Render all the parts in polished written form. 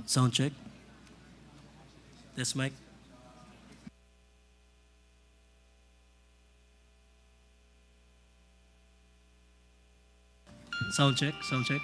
Sound check. Test mic. Sound check. Sound check.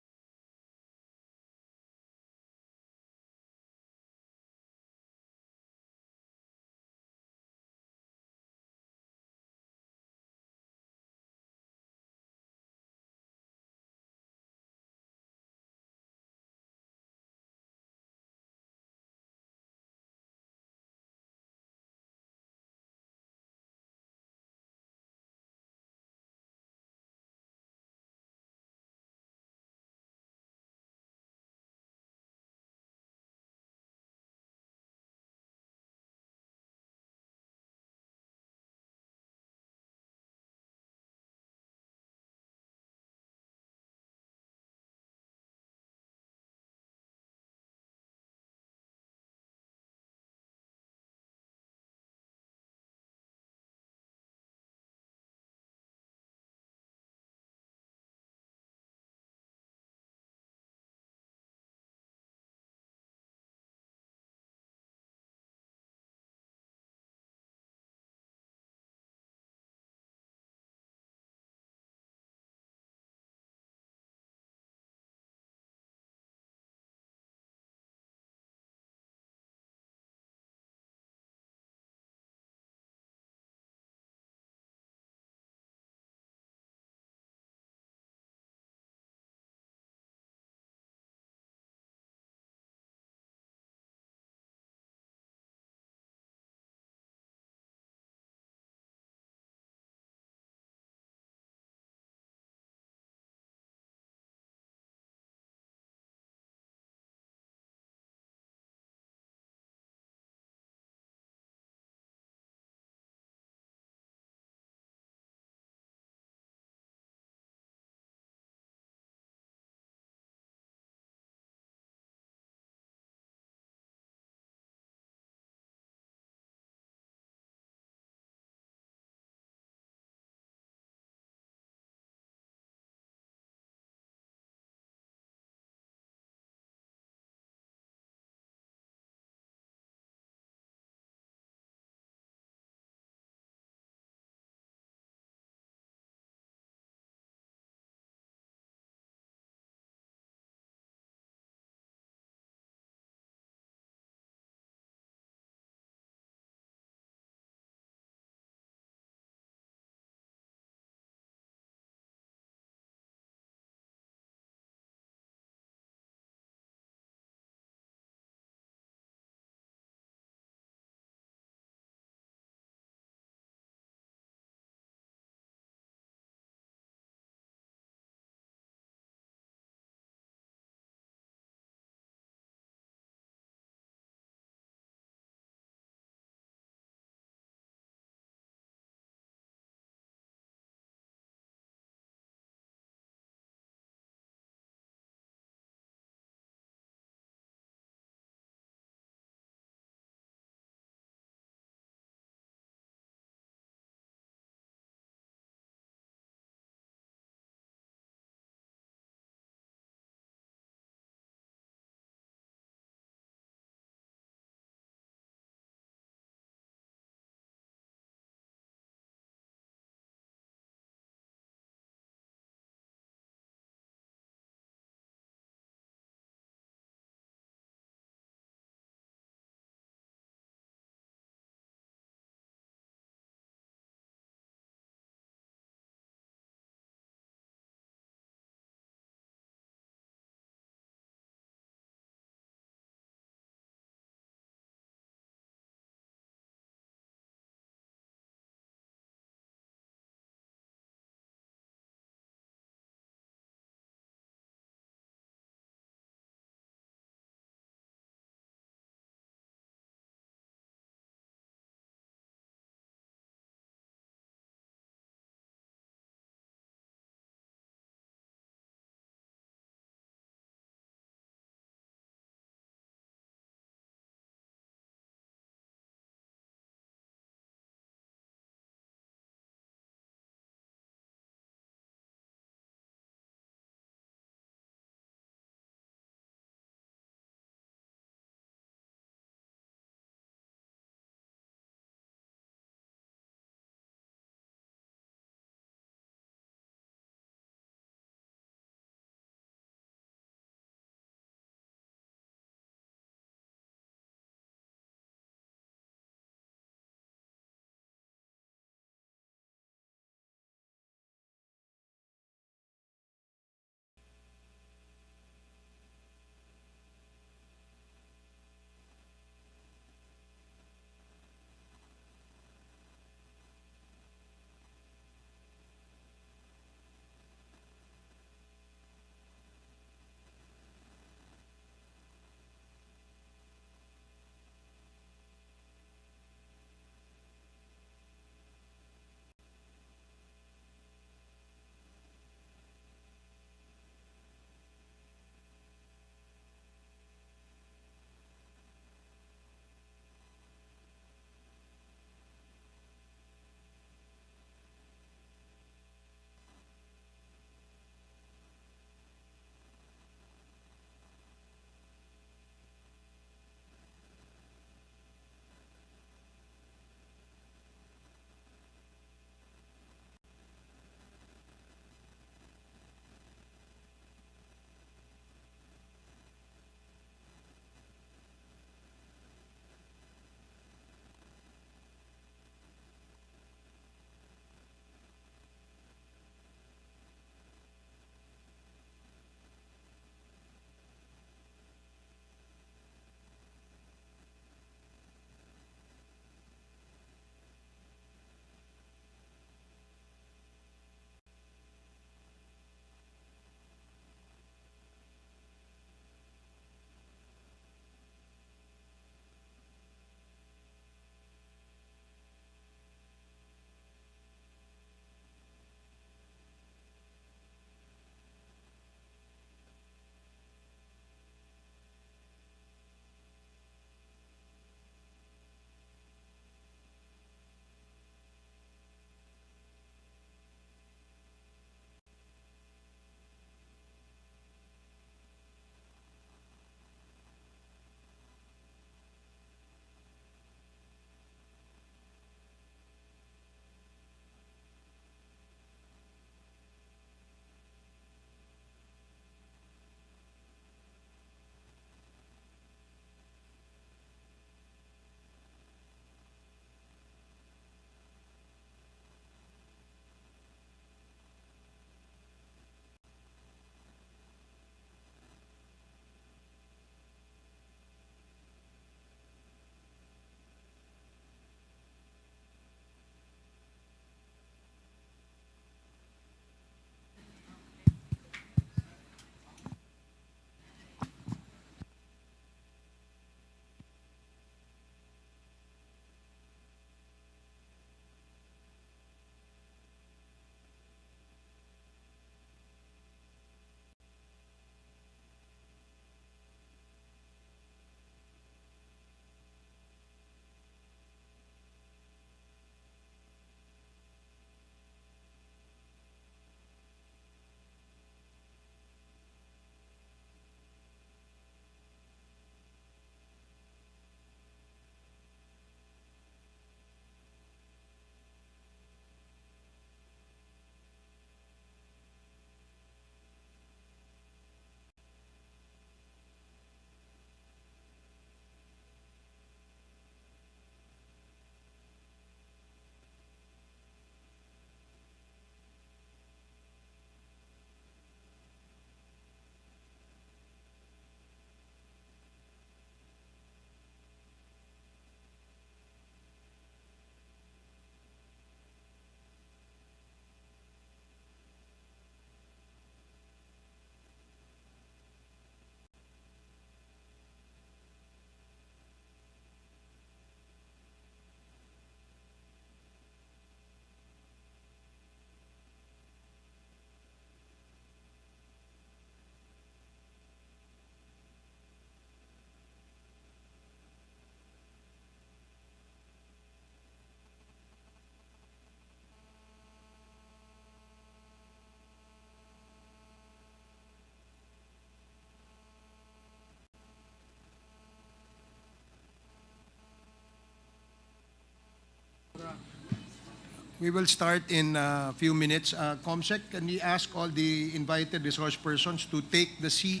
We will start in a few minutes. Comsec, can we ask all the invited resource persons to take the seat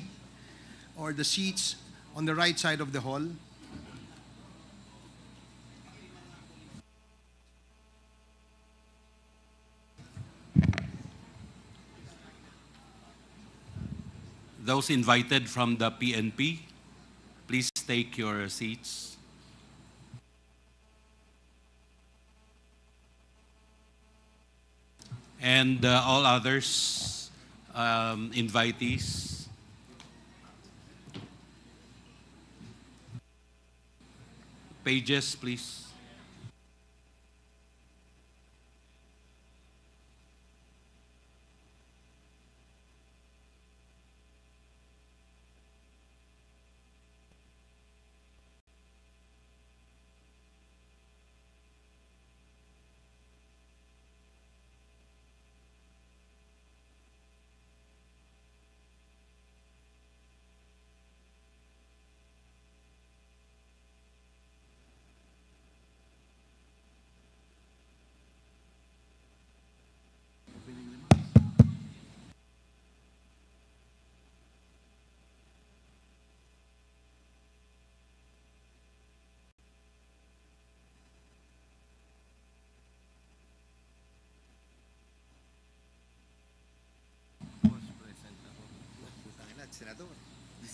or the seats on the right side of the hall? Those invited from the PNP, please take your seats. And all others, invitees. Pages, please.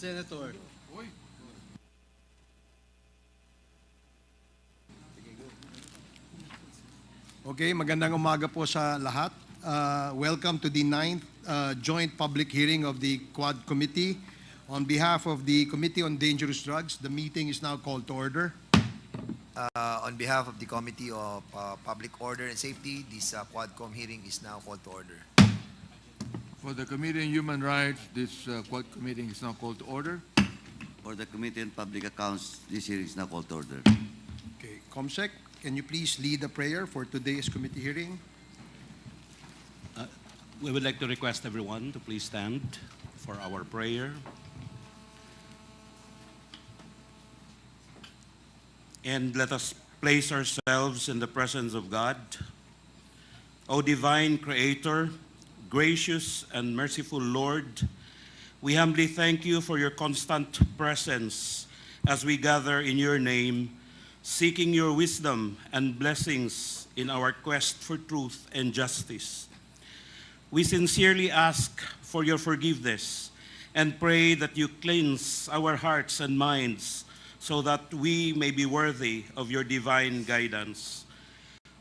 Senator. Okay, magandang umaga po sa lahat. Welcome to the 9th joint public hearing of the Quad Committee. On behalf of the Committee on Dangerous Drugs, the meeting is now called to order. On behalf of the Committee of Public Order and Safety, this Quadcom hearing is now called to order. For the Committee on Human Rights, this Quad Committee is now called to order. For the Committee on Public Accounts, this hearing is now called to order. Okay, Comsec, can you please lead the prayer for today's committee hearing? We would like to request everyone to please stand for our prayer. And let us place ourselves in the presence of God. O divine Creator, gracious and merciful Lord, we humbly thank you for your constant presence as we gather in your name, seeking your wisdom and blessings in our quest for truth and justice. We sincerely ask for your forgiveness and pray that you cleanse our hearts and minds so that we may be worthy of your divine guidance.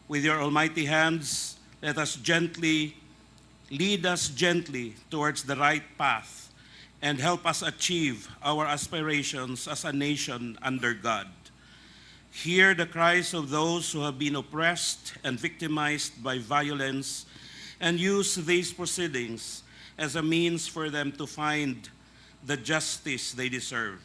With your almighty hands, let us lead us gently towards the right path and help us achieve our aspirations as a nation under God. Hear the cries of those who have been oppressed and victimized by violence, and use these proceedings as a means for them to find the justice they deserve.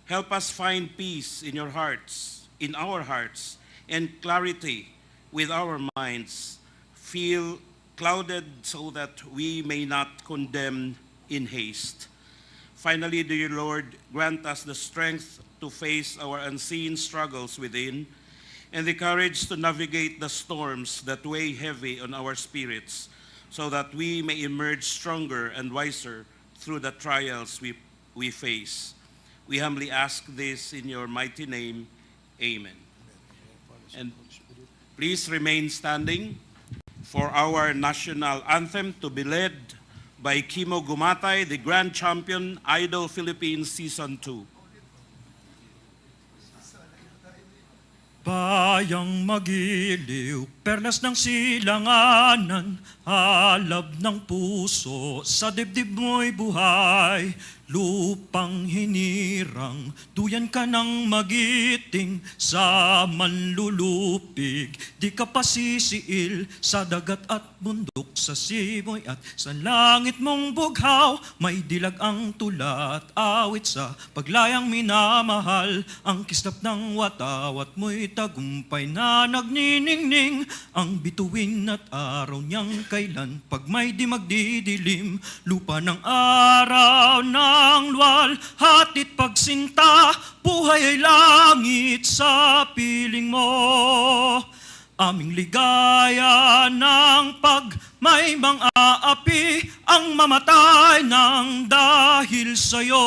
Help us find peace in your hearts, in our hearts, and clarity with our minds. Feel clouded so that we may not condemn in haste. Finally, dear Lord, grant us the strength to face our unseen struggles within and the courage to navigate the storms that weigh heavy on our spirits so that we may emerge stronger and wiser through the trials we face. We humbly ask this in your mighty name. Amen. And please remain standing for our national anthem to be led by Kimo Gumatay, the Grand Champion, Idol Philippines Season 2. Bayang magiliw, perlas ng silanganan, alab ng puso, sa dibdib mo'y buhay. Lupang hinirang, duyan ka ng magiting, sa manlulupig, di ka pasisiil, sa dagat at bundok, sa simoy at sa langit mong bughaw, may dilag ang tula at awit sa paglayang minamahal, ang kislap ng watawat mo'y tagumpay na nagniningning, ang bituin at araw niyang kailan, pag may di magdidilim, lupa ng araw ng luwal, hatid pagsinta, buhay ay langit sa piling mo. Aming ligaya ng pag may mga api ang mamatay ng dahil sa'yo.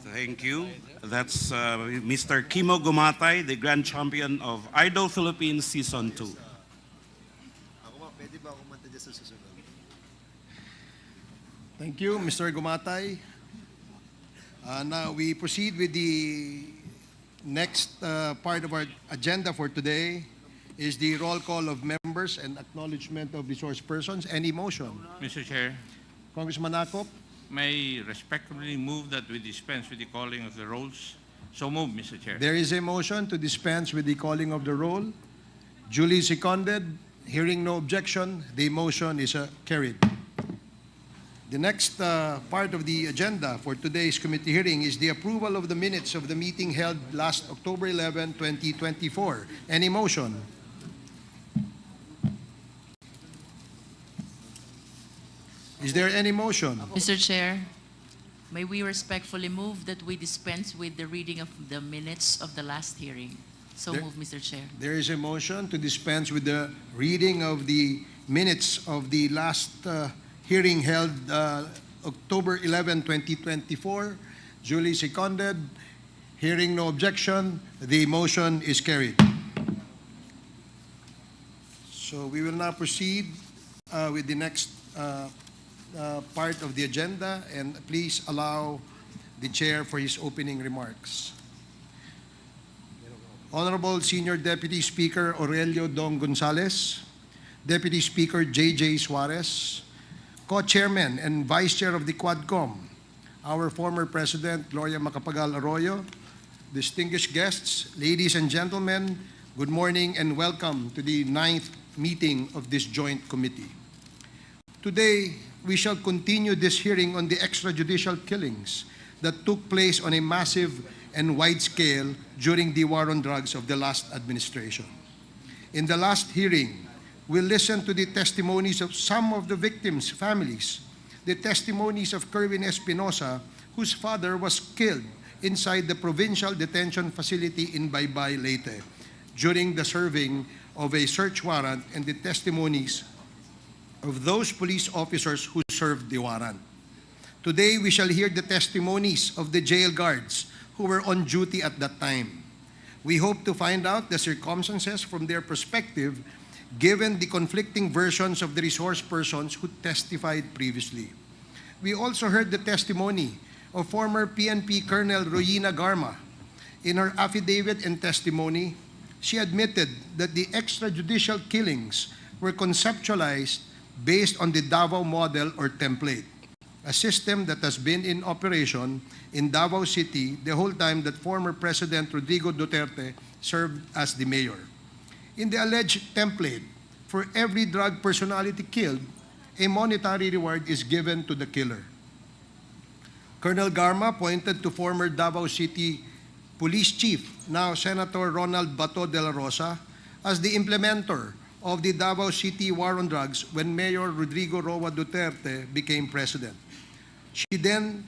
Thank you. That's Mr. Kimo Gumatay, the grand champion of Idol Philippines Season 2. Pwede ba ako kumanta dyan sa susunod? Thank you, Mr. Gumatay. Now we proceed with the next part of our agenda for today is the roll call of members and acknowledgement of resource persons. Any motion? Mr. Chair, Congressman Akop, may respectfully move that we dispense with the calling of the rolls. So move, Mr. Chair. there is a motion to dispense with the calling of the roll. Duly seconded. Hearing no objection, the motion is carried. The next part of the agenda for today's committee hearing is the approval of the minutes of the meeting held last October 11, 2024. Any motion? Is there any motion? Mr. Chair, may we respectfully move that we dispense with the reading of the minutes of the last hearing. So There- move, Mr. Chair. There is a motion to dispense with the reading of the minutes of the last hearing held October 11, 2024. Duly seconded. Hearing no objection, the motion is carried. So we will now proceed with the next part of the agenda, and please allow the chair for his opening remarks. Honorable Senior Deputy Speaker Aurelio Dong Gonzales, Deputy Speaker J.J. Suarez, Co-Chairman and Vice Chair of the Quadcom, our former President Gloria Macapagal Arroyo, distinguished guests, ladies and gentlemen, good morning and welcome to the 9th meeting of this joint committee. Today, we shall continue this hearing on the extrajudicial killings that took place on a massive and wide scale during the war on drugs of the last administration. In the last hearing, we listened to the testimonies of some of the victims' families, the testimonies of Kerwin Espinosa, whose father was killed inside the provincial detention facility in Baybay, Leyte, during the serving of a search warrant, and the testimonies of those police officers who served the warrant. Today, we shall hear the testimonies of the jail guards who were on duty at that time. We hope to find out the circumstances from their perspective, given the conflicting versions of the resource persons who testified previously. We also heard the testimony of former PNP Colonel Royina Garma. In her affidavit and testimony, she admitted that the extrajudicial killings were conceptualized based on the Davao model or template, a system that has been in operation in Davao City the whole time that former President Rodrigo Duterte served as the mayor. In the alleged template, for every drug personality killed, a monetary reward is given to the killer. Colonel Garma pointed to former Davao City Police Chief, now Senator Ronald Bato de la Rosa, as the implementer of the Davao City war on drugs when Mayor Rodrigo Roa Duterte became president. She then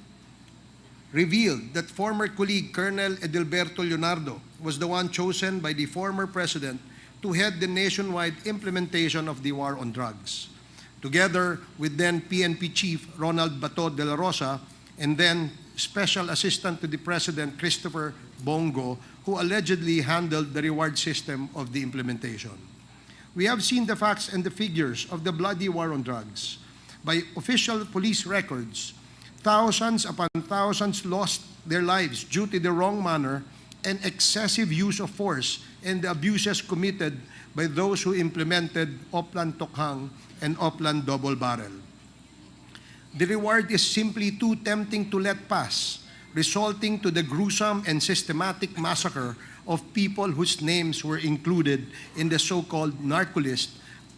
revealed that former colleague Colonel Edilberto Leonardo was the one chosen by the former president to head the nationwide implementation of the war on drugs, together with then PNP Chief Ronald Bato de la Rosa and then Special Assistant to the President Christopher Bongo, who allegedly handled the reward system of the implementation. We have seen the facts and the figures of the bloody war on drugs. By official police records, thousands upon thousands lost their lives due to the wrong manner and excessive use of force and the abuses committed by those who implemented Oplan Tokhang and Oplan Double Barrel. The reward is simply too tempting to let pass, resulting to the gruesome and systematic massacre of people whose names were included in the so-called narco list,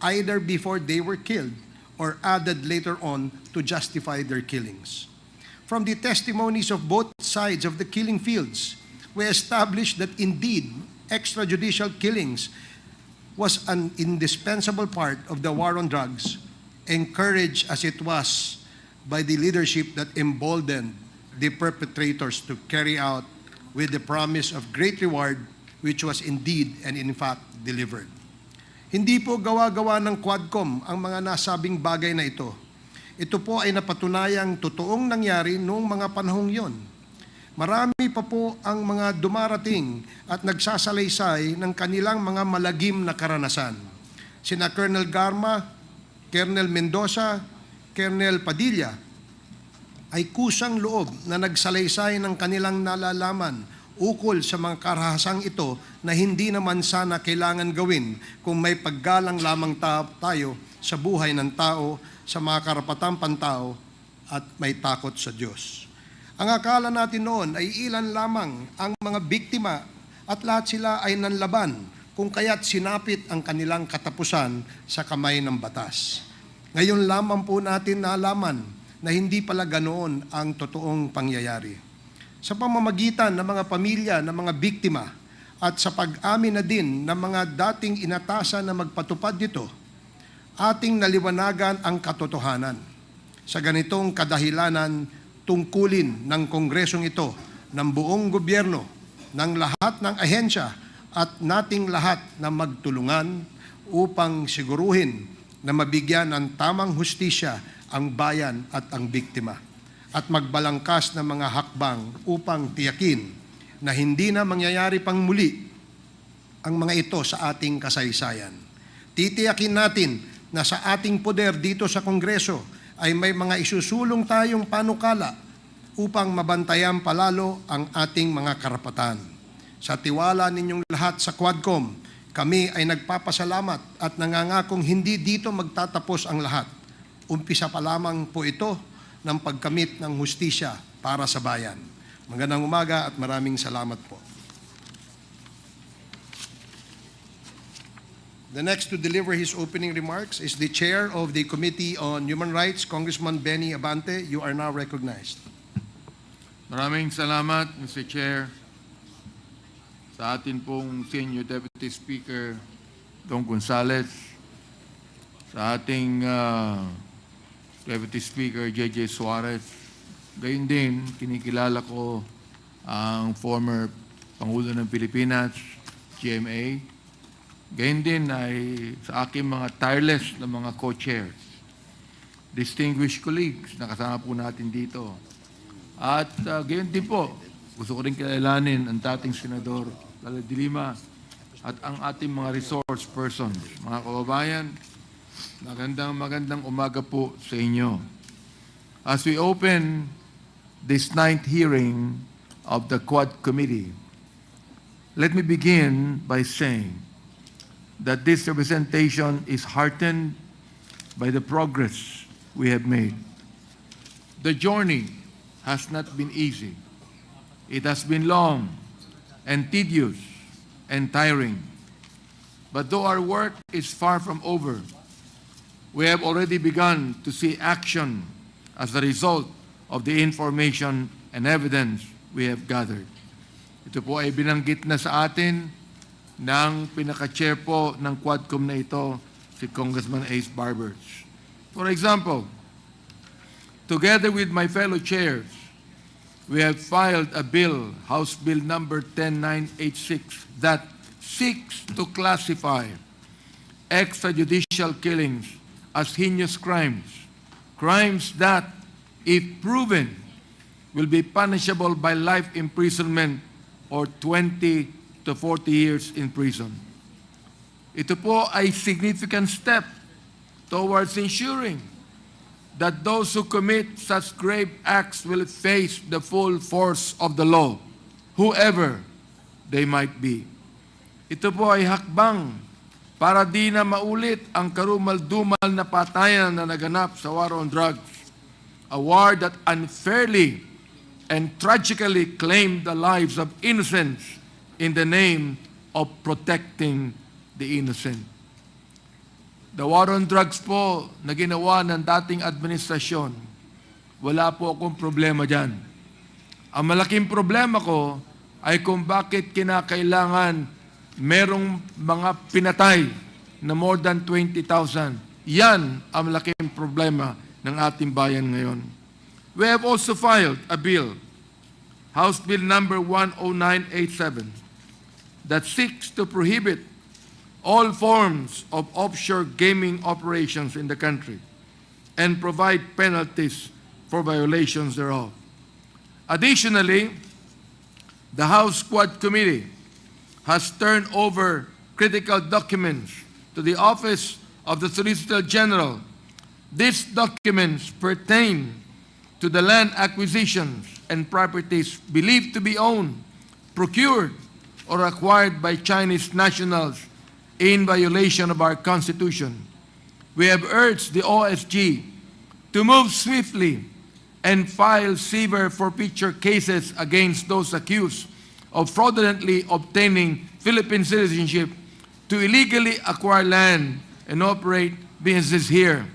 either before they were killed or added later on to justify their killings. From the testimonies of both sides of the killing fields, we established that indeed extrajudicial killings was an indispensable part of the war on drugs, encouraged as it was by the leadership that emboldened the perpetrators to carry out with the promise of great reward, which was indeed and in fact delivered. Hindi po gawa-gawa ng Quadcom ang mga nasabing bagay na ito. Ito po ay napatunayang totoong nangyari noong mga panahong yon. Marami pa po ang mga dumarating at nagsasalaysay ng kanilang mga malagim na karanasan. Sina Colonel Garma, Colonel Mendoza, Colonel Padilla ay kusang loob na nagsalaysay ng kanilang nalalaman ukol sa mga karahasang ito na hindi naman sana kailangan gawin kung may paggalang lamang tayo sa buhay ng tao, sa mga karapatang pantao at may takot sa Diyos. Ang akala natin noon ay ilan lamang ang mga biktima at lahat sila ay nanlaban kung kaya't sinapit ang kanilang katapusan sa kamay ng batas. Ngayon lamang po natin nalaman na hindi pala ganoon ang totoong pangyayari. Sa pamamagitan ng mga pamilya ng mga biktima at sa pag-amin na din ng mga dating inatasan na magpatupad nito, ating naliwanagan ang katotohanan. Sa ganitong kadahilanan, tungkulin ng Kongresong ito, ng buong gobyerno, ng lahat ng ahensya at nating lahat na magtulungan upang siguruhin na mabigyan ng tamang hustisya ang bayan at ang biktima at magbalangkas ng mga hakbang upang tiyakin na hindi na mangyayari pang muli ang mga ito sa ating kasaysayan. Titiyakin natin na sa ating poder dito sa Kongreso ay may mga isusulong tayong panukala upang mabantayan palalo ang ating mga karapatan. Sa tiwala ninyong lahat sa Quadcom, kami ay nagpapasalamat at nangangakong hindi dito magtatapos ang lahat. Umpisa pa lamang po ito ng pagkamit ng hustisya para sa bayan. Magandang umaga at maraming salamat po. The next to deliver his opening remarks is the Chair of the Committee on Human Rights, Congressman Benny Abante. You are now recognized. Maraming salamat, Mr. Chair, sa atin pong Senior Deputy Speaker, Don Gonzales, sa ating Deputy Speaker, J.J. Suarez. Gayun din, kinikilala ko ang former Pangulo ng Pilipinas, GMA. Gayun din ay sa aking mga tireless na mga co-chairs, distinguished colleagues na kasama po natin dito. At gayon din po, gusto ko rin kilalanin ang dating Senador Lala de Lima at ang ating mga resource persons. Mga kababayan, magandang umaga po sa inyo. As we open this 9th hearing of the Quad Committee, let me begin by saying that this representation is heartened by the progress we have made. The journey has not been easy. It has been long and tedious and tiring. But though our work is far from over, we have already begun to see action as a result of the information and evidence we have gathered. Ito po ay binanggit na sa atin ng pinaka-chair po ng Quadcom na ito, si Congressman Ace Barbers. For example, together with my fellow chairs, we have filed a bill, House Bill number 10986, that seeks to classify extrajudicial killings as heinous crimes, crimes that, if proven, will be punishable by life imprisonment or 20 to 40 years in prison. Ito po ay significant step towards ensuring that those who commit such grave acts will face the full force of the law, whoever they might be. Ito po ay hakbang para di na maulit ang karumal-dumal na patayan na naganap sa war on drugs, a war that unfairly and tragically claimed the lives of innocents in the name of protecting the innocent. The war on drugs po na ginawa ng dating administrasyon, wala po akong problema dyan. Ang malaking problema ko ay kung bakit kinakailangan merong mga pinatay na more than 20,000. Yan ang malaking problema ng ating bayan ngayon. We have also filed a bill House Bill number 10987, that seeks to prohibit all forms of offshore gaming operations in the country and provide penalties for violations thereof. Additionally, the House Quad Committee has turned over critical documents to the Office of the Solicitor General. These documents pertain to the land acquisitions and properties believed to be owned, procured, or acquired by Chinese nationals in violation of our Constitution. We have urged the OSG to move swiftly and file severe forfeiture cases against those accused of fraudulently obtaining Philippine citizenship to illegally acquire land and operate businesses here.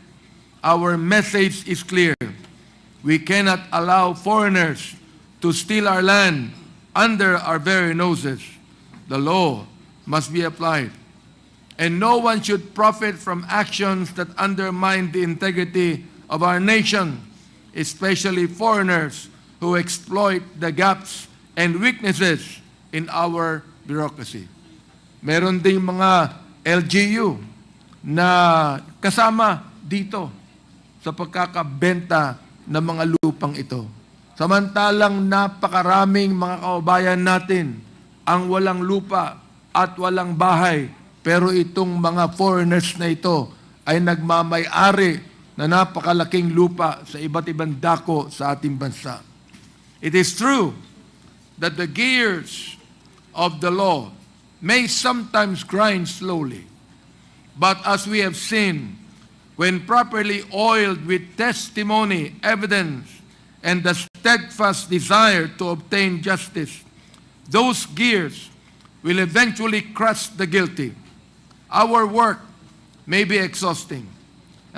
Our message is clear. We cannot allow foreigners to steal our land under our very noses. The law must be applied. And no one should profit from actions that undermine the integrity of our nation, especially foreigners who exploit the gaps and weaknesses in our bureaucracy. Meron ding mga LGU na kasama dito sa pagkakabenta ng mga lupang ito. Samantalang napakaraming mga kababayan natin ang walang lupa at walang bahay, pero itong mga foreigners na ito ay nagmamay-ari na napakalaking lupa sa iba't ibang dako sa ating bansa. It is true that the gears of the law may sometimes grind slowly, but as we have seen, when properly oiled with testimony, evidence, and the steadfast desire to obtain justice, those gears will eventually crush the guilty. Our work may be exhausting,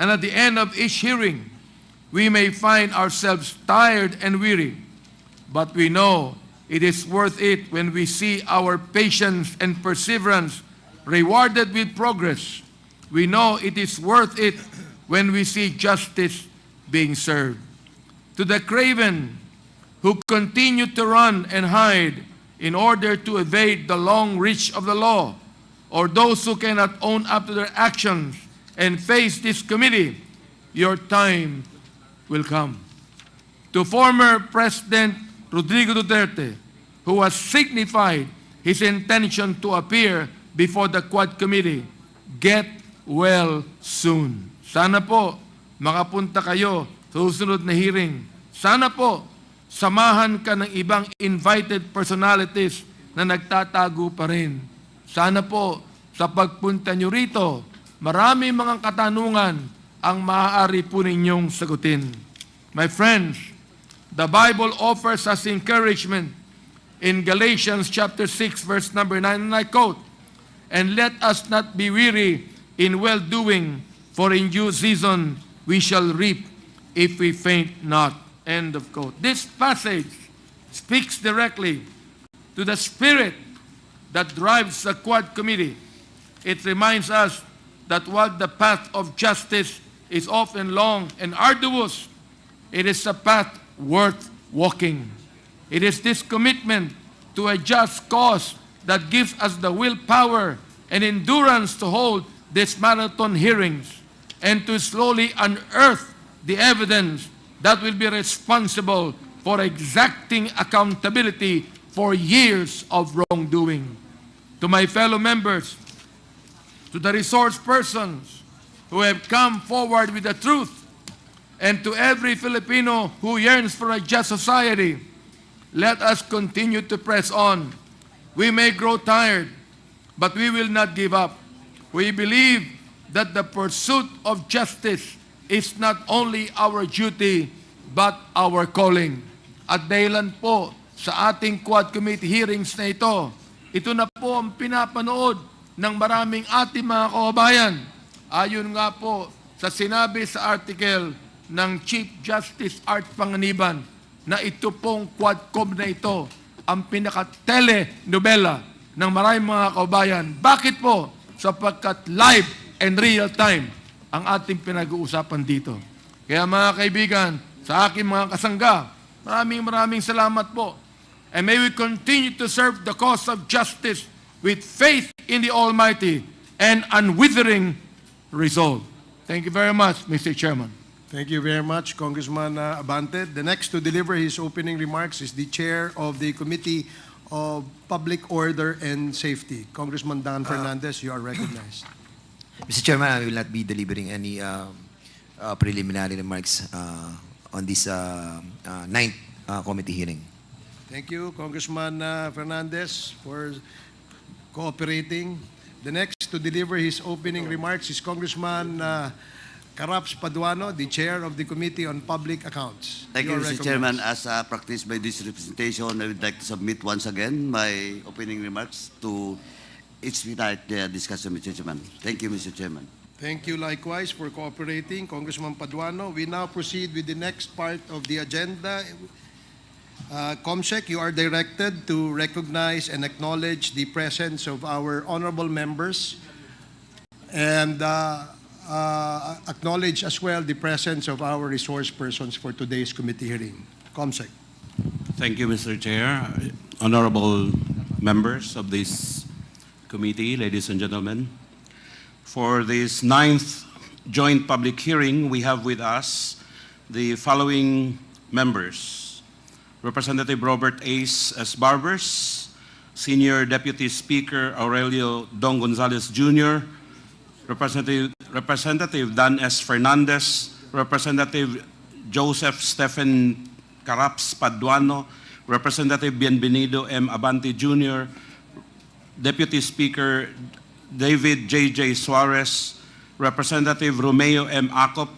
and at the end of each hearing, we may find ourselves tired and weary, but we know it is worth it when we see our patience and perseverance rewarded with progress. We know it is worth it when we see justice being served. To the craven who continue to run and hide in order to evade the long reach of the law, or those who cannot own up to their actions and face this committee, your time will come. To former President Rodrigo Duterte, who has signified his intention to appear before the Quad Committee, get well soon. Sana po makapunta kayo sa susunod na hearing. Sana po samahan ka ng ibang invited personalities na nagtatago pa rin. Sana po sa pagpunta nyo rito, marami mga katanungan ang maaari po ninyong sagutin. My friends, the Bible offers us encouragement in Galatians chapter 6 verse number 9, and I quote, "And let us not be weary in well-doing, for in due season we shall reap if we faint not." End of quote. This passage speaks directly to the spirit that drives the Quad Committee. It reminds us that while the path of justice is often long and arduous, it is a path worth walking. It is this commitment to a just cause that gives us the willpower and endurance to hold these marathon hearings and to slowly unearth the evidence that will be responsible for exacting accountability for years of wrongdoing. To my fellow members, to the resource persons who have come forward with the truth, and to every Filipino who yearns for a just society, let us continue to press on. We may grow tired, but we will not give up. We believe that the pursuit of justice is not only our duty, but our calling. At dahilan po sa ating Quad Committee hearings na ito na po ang pinapanood ng maraming ating mga kababayan. Ayon nga po sa sinabi sa article ng Chief Justice Art Panganiban na ito pong Quadcom na ito ang pinaka-telenovela ng maraming mga kababayan. Bakit po? Sapagkat live and real time ang ating pinag-uusapan dito. Kaya mga kaibigan, sa aking mga kasangga, maraming salamat po and may we continue to serve the cause of justice with faith in the Almighty and unwavering resolve. Thank you very much, Mr. Chairman. Thank you very much, Congressman Abante. The next to deliver his opening remarks is the Chair of the Committee of Public Order and Safety, Congressman Dan Fernandez. You are recognized. Mr. Chairman, I will not be delivering any preliminary remarks on this ninth committee hearing. Thank you, Congressman Fernandez, for cooperating. The next to deliver his opening remarks is Congressman Caraps Paduano, the Chair of the Committee on Public Accounts. Thank You you, are Mr. recognized. Chairman. As practiced by this representation, I would like to submit once again my opening remarks to expedite the discussion, Mr. Chairman. Thank you, Mr. Chairman. Thank you likewise for cooperating, Congressman Paduano. We now proceed with the next part of the agenda. Comsec, you are directed to recognize and acknowledge the presence of our honorable members and acknowledge as well the presence of our resource persons for today's committee hearing. Comsec. Thank you, Mr. Chair. Honorable members of this committee, ladies and gentlemen. For this ninth joint public hearing, we have with us the following members: Representative Robert Ace S. Barbers, Senior Deputy Speaker Aurelio Don Gonzales Jr., Representative Dan S. Fernandez, Representative Joseph Stephen Caraps Paduano, Representative Bienvenido M. Abante Jr., Deputy Speaker David J.J. Suarez, Representative Romeo M. Acop,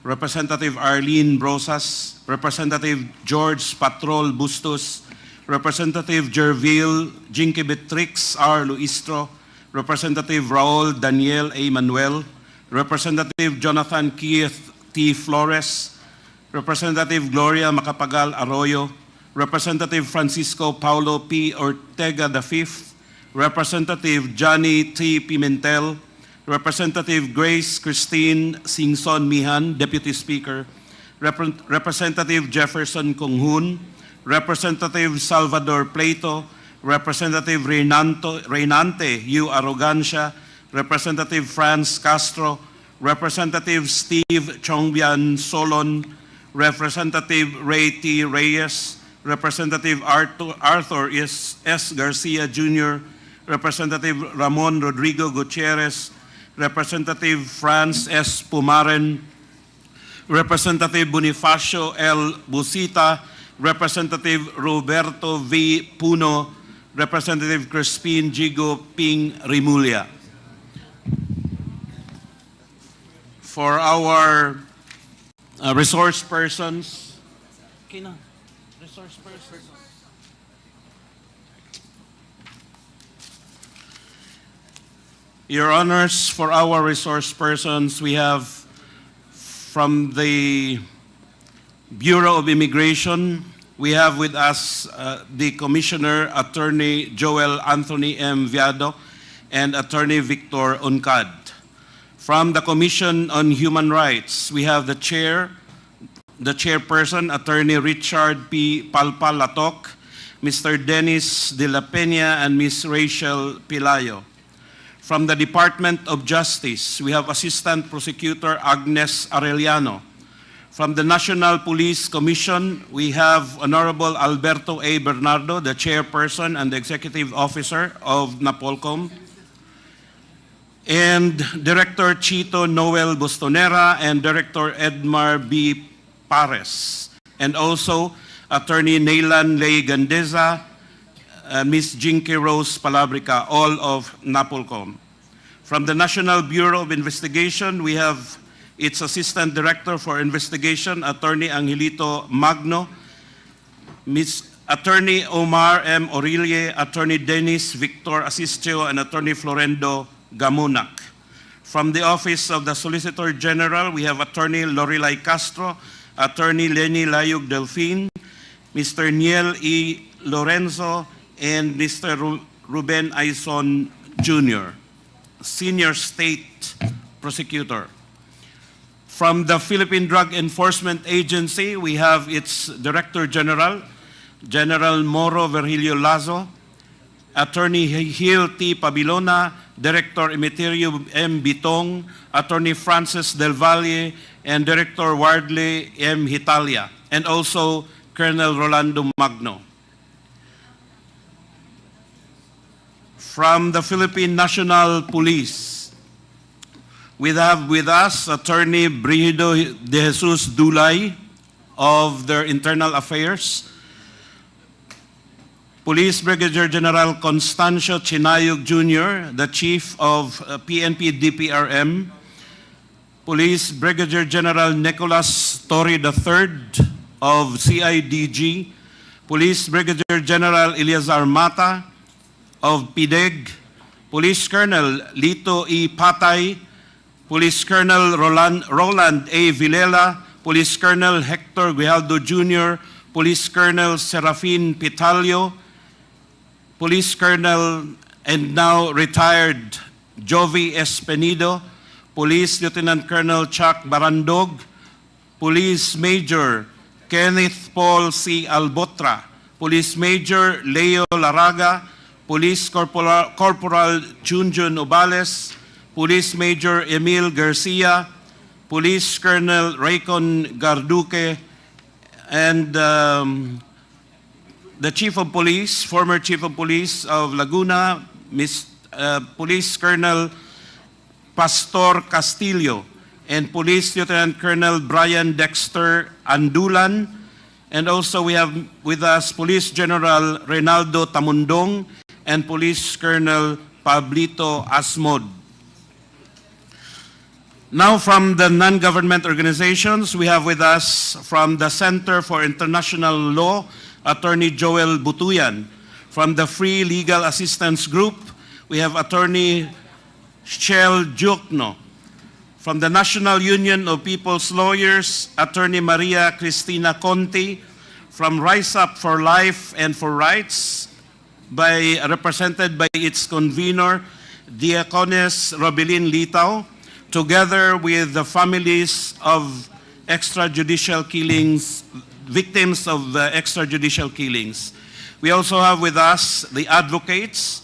Representative Arlene Brosas, Representative George Patrol Bustos, Representative Jerville Jinky Betrix R. Luistro, Representative Raul Daniel A. Manuel, Representative Jonathan Keith T. Flores, Representative Gloria Macapagal Arroyo, Representative Francisco Paulo P. Ortega V, Representative Johnny T. Pimentel, Representative Grace Christine Singson Mihan, Deputy Speaker, Representative Jefferson Conghun, Representative Salvador Plato, Representative Reynante U. Arrogancia, Representative Franz Castro, Representative Steve Chongbian Solon, Representative Ray T. Reyes, Representative Arthur S. Garcia Jr., Representative Ramon Rodrigo Gutierrez, Representative Franz S. Pumaren, Representative Bonifacio L. Busita, Representative Roberto V. Puno, Representative Crispin Jigo Ping Rimulya. For our resource persons, Your Honors, for our resource persons, we have from the Bureau of Immigration, we have with us the Commissioner, Attorney Joel Anthony M. Viado, and Attorney Victor Uncad. From the Commission on Human Rights, we have the chairperson, Attorney Richard P. Palpalatok, Mr. Dennis De La Peña, and Ms. Rachel Pilayo. From the Department of Justice, we have Assistant Prosecutor Agnes Arellano. From the National Police Commission, we have Honorable Alberto A. Bernardo, the chairperson and the executive officer of NAPOLCOM, and Director Chito Noel Bustonera and Director Edmar B. Pares, and also Attorney Neylan Ley Gandeza, Ms. Jinky Rose Palabrica, all of NAPOLCOM. From the National Bureau of Investigation, we have its Assistant Director for Investigation, Attorney Angelito Magno, Ms. Attorney Omar M. Orilie, Attorney Dennis Victor Asistio, and Attorney Florendo Gamunak. From the Office of the Solicitor General, we have Attorney Lorelai Castro, Attorney Lenny Layug Delfin, Mr. Niel E. Lorenzo, and Mr. Ruben Aison Jr., Senior State Prosecutor. From the Philippine Drug Enforcement Agency, we have its Director General, General Moro Virgilio Lazo, Attorney Hill T. Pabilona, Director Emeterio M. Bitong, Attorney Francis Del Valle, and Director Wardley M. Hitalia, and also Colonel Rolando Magno. From the Philippine National Police, we have with us Attorney Brigido de Jesus Dulay of their Internal Affairs, Police Brigadier General Constancio Chinayog Jr., the Chief of PNP DPRM, Police Brigadier General Nicolas Torre III of CIDG, Police Brigadier General Eleazar Mata of PIDEG, Police Colonel Lito E. Patay, Police Colonel Roland A. Villela, Police Colonel Hector Guijaldo Jr., Police Colonel Serafin Pitalio, Police Colonel and now retired Jovi Espenido, Police Lieutenant Colonel Chuck Barandog, Police Major Kenneth Paul C. Albotra, Police Major Leo Laraga, Police Corporal Junjun Obales, Police Major Emil Garcia, Police Colonel Raycon Garduque, and the Chief of Police, former Chief of Police of Laguna, Police Colonel Pastor Castillo, and Police Lieutenant Colonel Brian Dexter Andulan, and also we have with us Police General Reynaldo Tamundong and Police Colonel Pablito Asmod. Now from the non-government organizations, we have with us from the Center for International Law, Attorney Joel Butuyan. From the Free Legal Assistance Group, we have Attorney Shell Jukno. From the National Union of People's Lawyers, Attorney Maria Cristina Conti. From Rise Up for Life and for Rights, represented by its convener, Diaconess Robilin Litao, together with the families of extrajudicial killings, victims of extrajudicial killings. We also have with us the advocates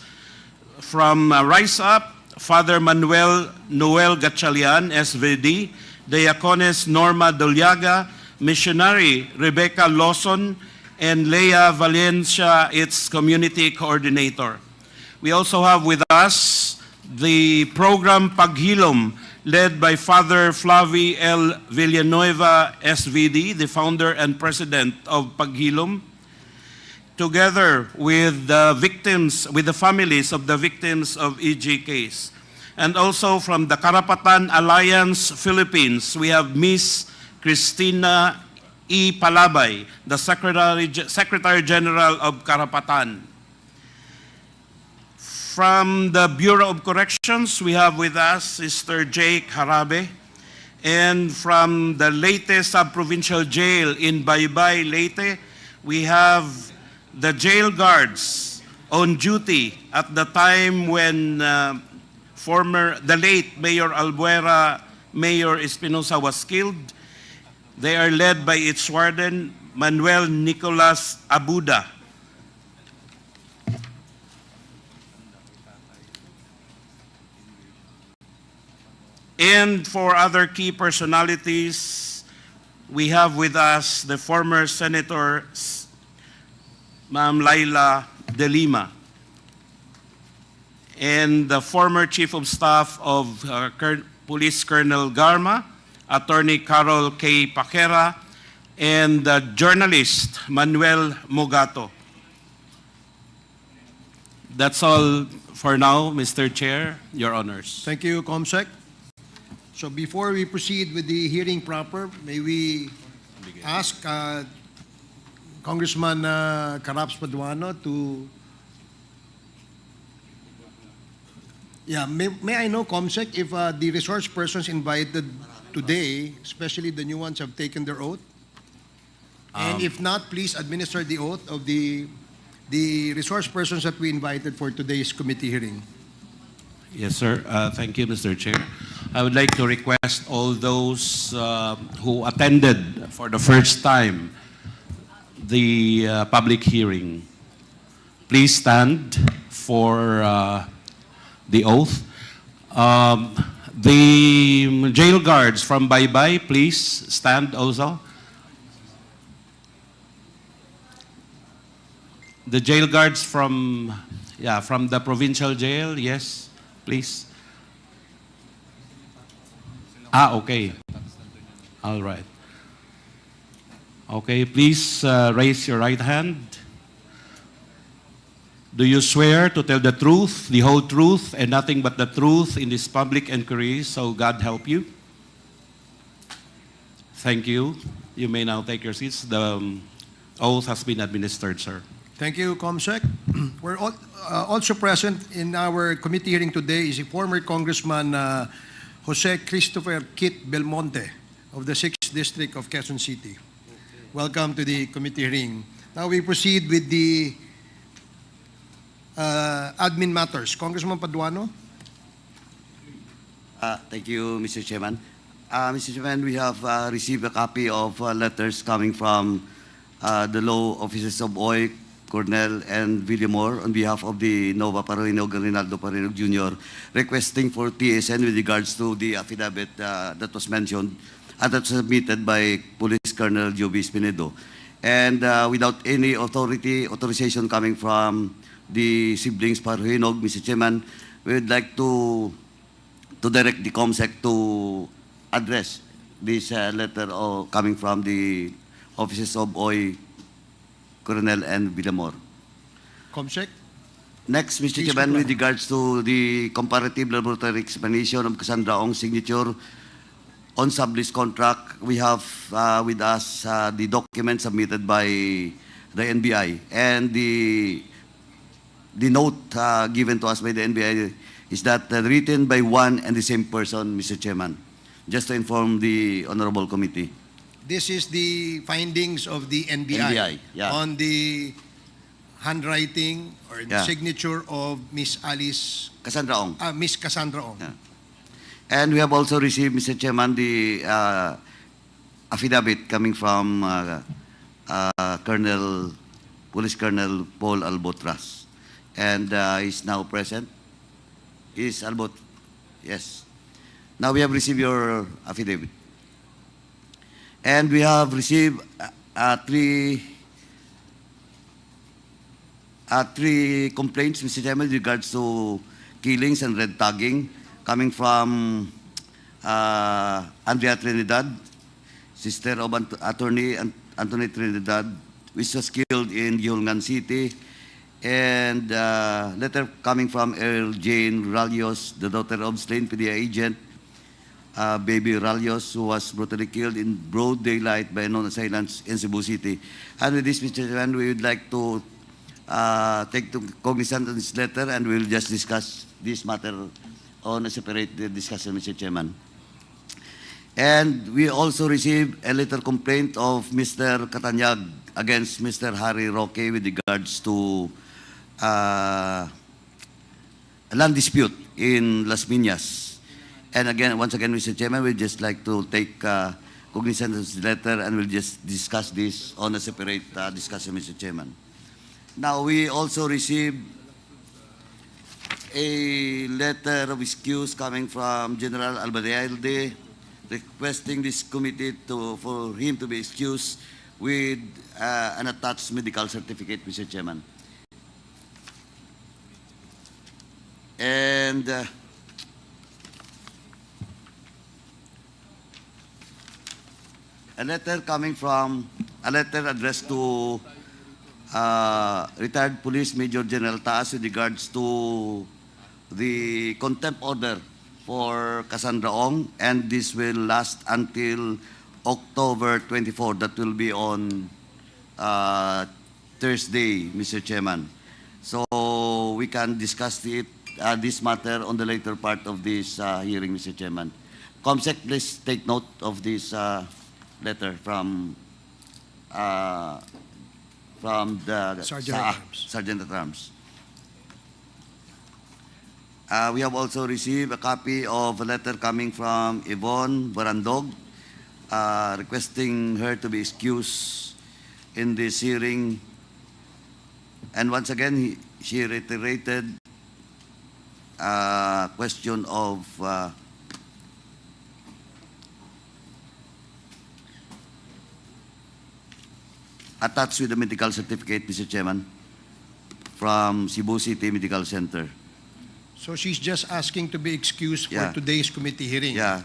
from Rise Up, Father Manuel Noel Gatchalian, SVD, Diaconess Norma Doliaga, Missionary Rebecca Lawson, and Leia Valencia, its community coordinator. We also have with us the program Paghilom, led by Father Flavi L. Villanueva, SVD, the founder and president of Paghilom, together with the victims, with the families of the victims of EG case. And also from the Karapatan Alliance Philippines, we have Miss Christina E. Palabay, the Secretary General of Karapatan. From the Bureau of Corrections, we have with us Sister Jake Harabe. And from the Leyte Sub-Provincial Jail in Baybay, Leyte, we have the jail guards on duty at the time when the late Mayor Albuera, Mayor Espinosa was killed. They are led by its warden, Manuel Nicolas Abuda. And for other key personalities, we have with us the former Senator, Ma'am Laila De Lima, and the former Chief of Staff of Police Colonel Garma, Attorney Carol K. Paquera, and the journalist Manuel Mogato. That's all for now, Mr. Chair, Your Honors. Thank you, Comsec. So before we proceed with the hearing proper, may we ask Congressman Caraps Paduano to... Yeah, may I know, Comsec, if the resource persons invited today, especially the new ones, have taken their oath? And if not, please administer the oath of the resource persons that we invited for today's committee hearing. Yes, sir. Thank you, Mr. Chair. I would like to request all those who attended for the first time the public hearing. Please stand for the oath. The jail guards from Baybay, please stand also. The jail guards from the provincial jail, yes, please. Okay. All right. Okay, please raise your right hand. Do you swear to tell the truth, the whole truth, and nothing but the truth in this public inquiry, so God help you? Thank you. You may now take your seats. The oath has been administered, sir. Thank you, Comsec. We're also present in our committee hearing today is a former Congressman Jose Christopher Kit Belmonte of the 6th District of Quezon City. Welcome to the committee hearing. Now we proceed with the admin matters. Congressman Paduano. Thank you, Mr. Chairman. Mr. Chairman, we have received a copy of letters coming from the law offices of OI, Cornell, and Villamor on behalf of the Nova Parinog and Rinaldo Parinog Jr. requesting for TSN with regards to the affidavit that was mentioned and that was submitted by Police Colonel Joby Spinedo. And without any authorization coming from the siblings Parinog, Mr. Chairman, we would like to direct the COMSEC to address this letter coming from the offices of OI, Coronel, and Villamor. Comsec. Next, Mr. Please Chairman, comply. with regards to the comparative laboratory explanation of Cassandra Ong's signature on sublease contract, we have with us the document submitted by the NBI. And the note given to us by the NBI is that written by one and the same person, Mr. Chairman, just to inform the Honorable Committee. This is the findings of the NBI, yeah. on the handwriting or the Yeah. signature of Miss Alice, Cassandra Ong. Miss Cassandra Ong. Yeah. And we have also received, Mr. Chairman, the affidavit coming from Police Colonel Paul Albotras. And he's now present. Is Albot? Yes. Now we have received your affidavit. And we have received three complaints, Mr. Chairman, with regards to killings and red tagging coming from Andrea Trinidad, sister of Attorney Anthony Trinidad, which was killed in Yulngan City, and letter coming from Earl Jane Ralios, the daughter of slain PDA agent, Baby Ralios, who was brutally killed in broad daylight by non-assailants in Cebu City. And with this, Mr. Chairman, we would like to take cognizance of this letter, and we will just discuss this matter on a separate discussion, Mr. Chairman. And we also received a letter complaint of Mr. Catanyag against Mr. Harry Roque with regards to a land dispute in Las Piñas. And again, once again, Mr. Chairman, we'd just like to take cognizance of this letter, and we'll just discuss this on a separate discussion, Mr. Chairman. Now, we also received a letter of excuse coming from General Albadealde requesting this committee for him to be excused with an attached medical certificate, Mr. Chairman. And a letter addressed to retired Police Major General Taas with regards to the contempt order for Cassandra Ong, and this will last until October 24. That will be on Thursday, Mr. Chairman. So we can discuss this matter on the later part of this hearing, Mr. Chairman. COMSEC, please take note of this letter from the Sergeant at Arms. Sergeant at Arms. We have also received a copy of a letter coming from Yvonne Barandog requesting her to be excused in this hearing. And once again, she reiterated question of attached with the medical certificate, Mr. Chairman, from Cebu City Medical Center. So she's just asking to be excused for Yeah. today's committee hearing. Yeah.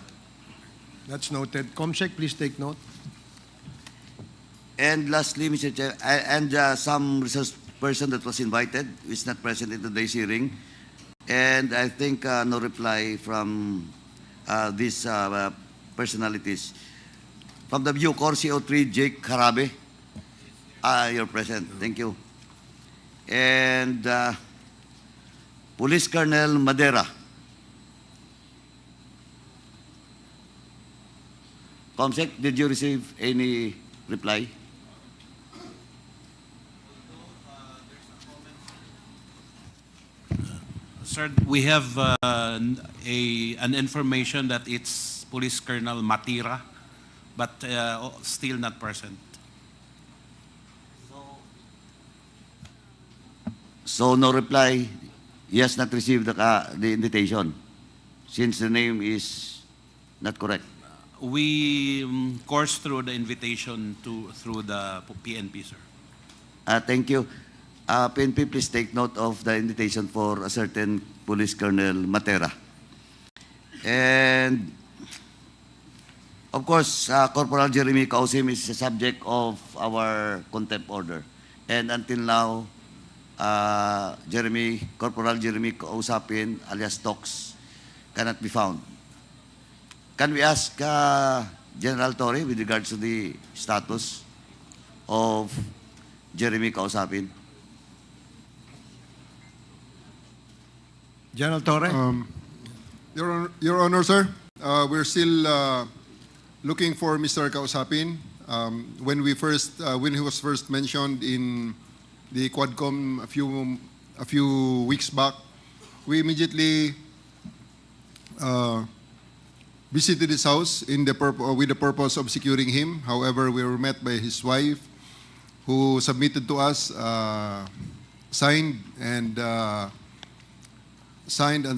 That's noted. Comsec, please take note. And lastly, Mr. Chair, and some resource person that was invited is not present in today's hearing. And I think no reply from these personalities. From the Bucor CO3, Jake Harabe, you're present. Thank you. And Police Colonel Madera. Comsec, did you receive any reply? Sir, we have an information that it's Police Colonel Matira, but still not present. So no reply. He has not received the invitation since the name is not correct. We coursed through the invitation through the PNP, sir. Thank you. PNP, please take note of the invitation for a certain Police Colonel Matera. And of course, Corporal Jeremy Kausim is the subject of our contempt order. And until now, Corporal Jeremy Kausapin, alias Tox, cannot be found. Can we ask General Torre with regards to the status of Jeremy Kausapin? General Torre? Your Honor, sir, we're still looking for Mr. Kausapin. When he was first mentioned in the Quadcom a few weeks back, we immediately visited his house with the purpose of securing him. However, we were met by his wife, who submitted to us signed and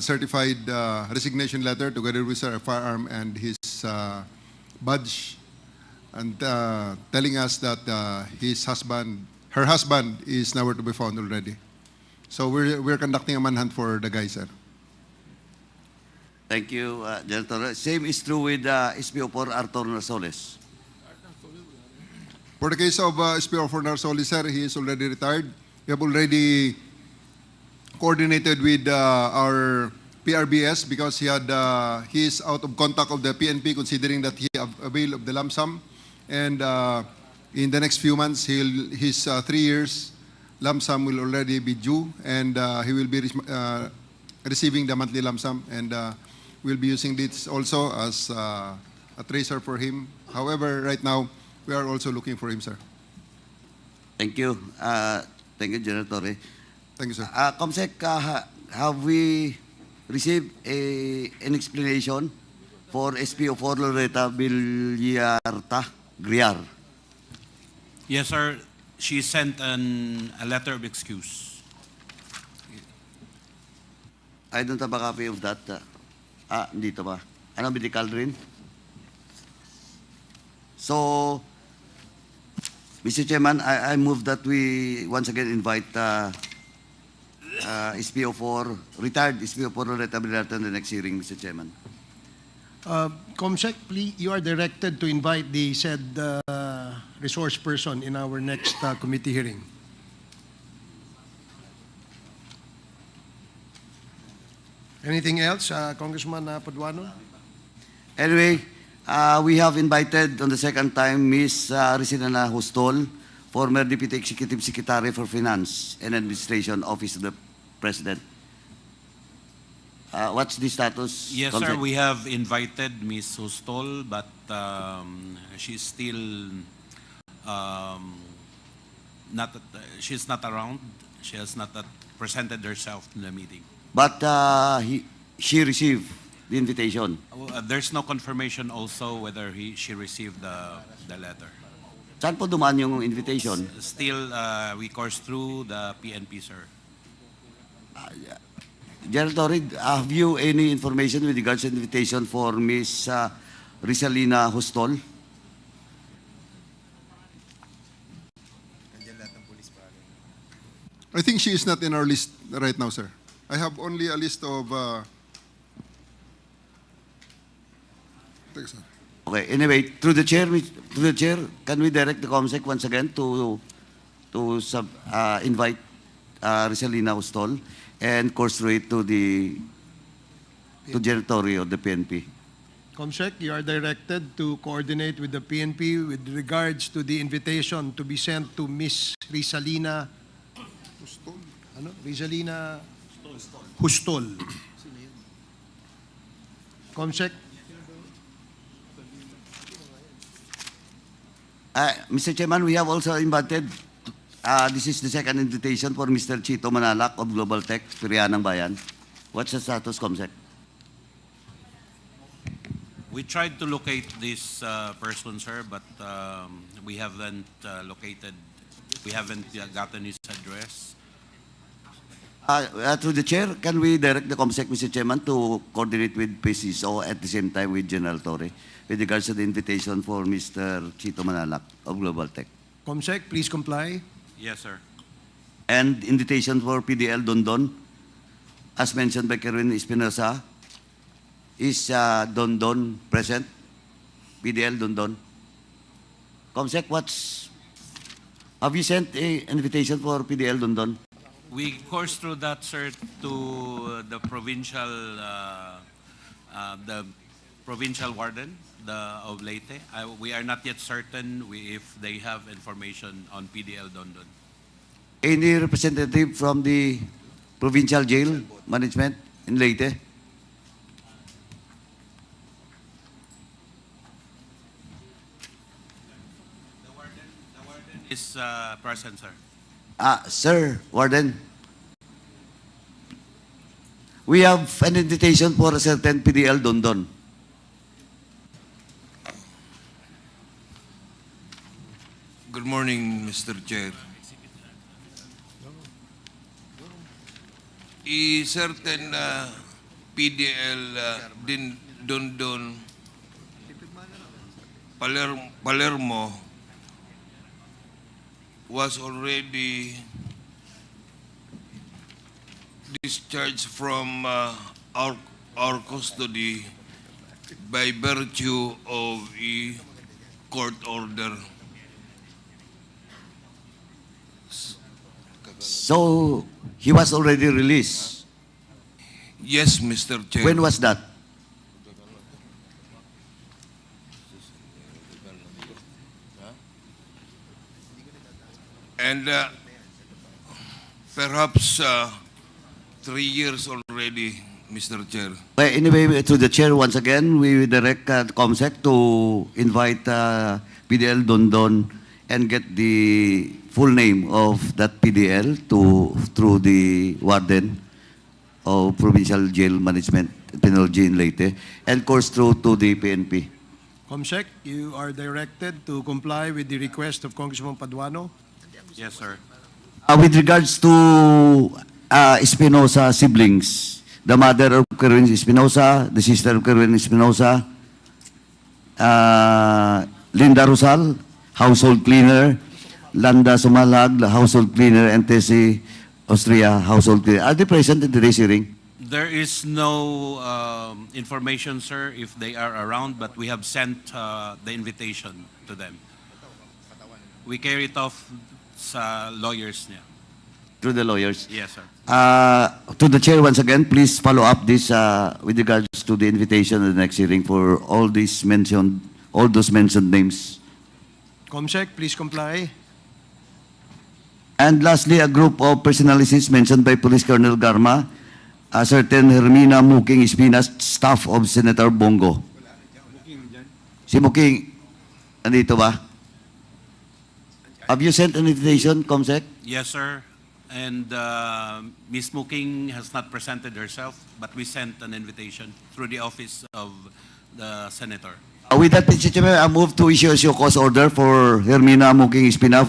certified resignation letter together with a firearm and his badge, and telling us that her husband is nowhere to be found already. So we're conducting a manhunt for the guy, sir. Thank you, General Torre. Same is true with SPO4 Arthur Narsoles. For the case of SPO4 Narsoles, sir, he is already retired. We have already coordinated with our PRBS because he is out of contact of the PNP, considering that he availed of the lump sum. And in the next few months, his 3 years lump sum will already be due, and he will be receiving the monthly lump sum. And we'll be using this also as a tracer for him. However, right now, we are also looking for him, sir. Thank you. Thank you, General Torre. Thank you, sir. Comsec, have we received an explanation for SPO4 Loretta Villarta Griar? Yes, sir. She sent a letter of excuse. I don't have a copy of that. Dito ba? Ano, medical rin? So, Mr. Chairman, I move that we once again invite retired SPO4 Loretta Villarta in the next hearing, Mr. Chairman. Comsec, please, you are directed to invite the said resource person in our next committee hearing. Anything else, Congressman Paduano? Anyway, we have invited on the second time Ms. Risinana Hostol, former Deputy Executive Secretary for Finance and Administration, Office of the President. What's the status? Yes, Comsec? sir. We have invited Ms. Hostol, but she's still she's not around. She has not presented herself in the meeting. But she received the invitation. There's no confirmation also whether she received the letter. Saan po dumaan yung invitation? Still, we course through the PNP, sir. General Torre, have you any information with regards to invitation for Miss Rizalina Hostol? I think she is not in our list right now, sir. I have only a list of... Teka, sir. Okay. Anyway, through the chair, can we direct the COMSEC once again to invite Rizalina Hostol and course through it to the General Torre of the PNP? Comsec, you are directed to coordinate with the PNP with regards to the invitation to be sent to Miss Rizalina Rizalina Hustol. Comsec, Mr. Chairman, we have also invited, this is the second invitation for Mr. Chito Manalak of Global Tech, Pirianang Bayan. What's the status, COMSEC? We tried to locate this person, sir, but we haven't gotten his address. Through the chair, can we direct the COMSEC, Mr. Chairman, to coordinate with PCSO at the same time with General Torre with regards to the invitation for Mr. Chito Manalak of Global Tech? Comsec, please comply. Yes, sir. And invitation for PDL Dondon, as mentioned by Kerwin Espinosa, is Dondon present? PDL Dondon. COMSEC, have you sent an invitation for PDL Dondon? We course through that, sir, to the provincial warden of Leyte. We are not yet certain if they have information on PDL Dondon. Any representative from the provincial jail management in Leyte? The warden is present, sir. Sir, Warden, we have an invitation for a certain PDL Dondon. Good morning, Mr. Chair. Certain PDL din Dondon Palermo was already discharged from our custody by virtue of a court order. So, he was already released. Yes, Mr. Chair. When was that? And perhaps 3 years already, Mr. Chair. Well, anyway, to the chair once again, we will direct COMSEC to invite PDL Dondon and get the full name of that PDL through the warden of Provincial Jail Management, Penal Jail in Leyte, and course through to the PNP. Comsec, you are directed to comply with the request of Congressman Paduano. Yes, sir. With regards to Espinosa siblings, the mother of Kerwin Espinosa, the sister of Kerwin Espinosa, Linda Rosal, household cleaner, Landa Sumalag, the household cleaner, and Tessie Austria, household cleaner. Are they present in today's hearing? There is no information, sir, if they are around, but we have sent the invitation to them. We carry it off sa lawyers niya. Through the lawyers? Yes, sir. To the chair once again, please follow up this with regards to the invitation of the next hearing for all those mentioned names. Comsec, please comply. And lastly, a group of personalities mentioned by Police Colonel Garma, a certain Hermina Muking Espinas, staff of Senator Bongo. Si Muking, andito ba? Have you sent an invitation, COMSEC? Yes, sir. And Ms. Muking has not presented herself, but we sent an invitation through the office of the senator, With that, Mr. Chairman, I move to issue a show cause order for Hermina Muking Espina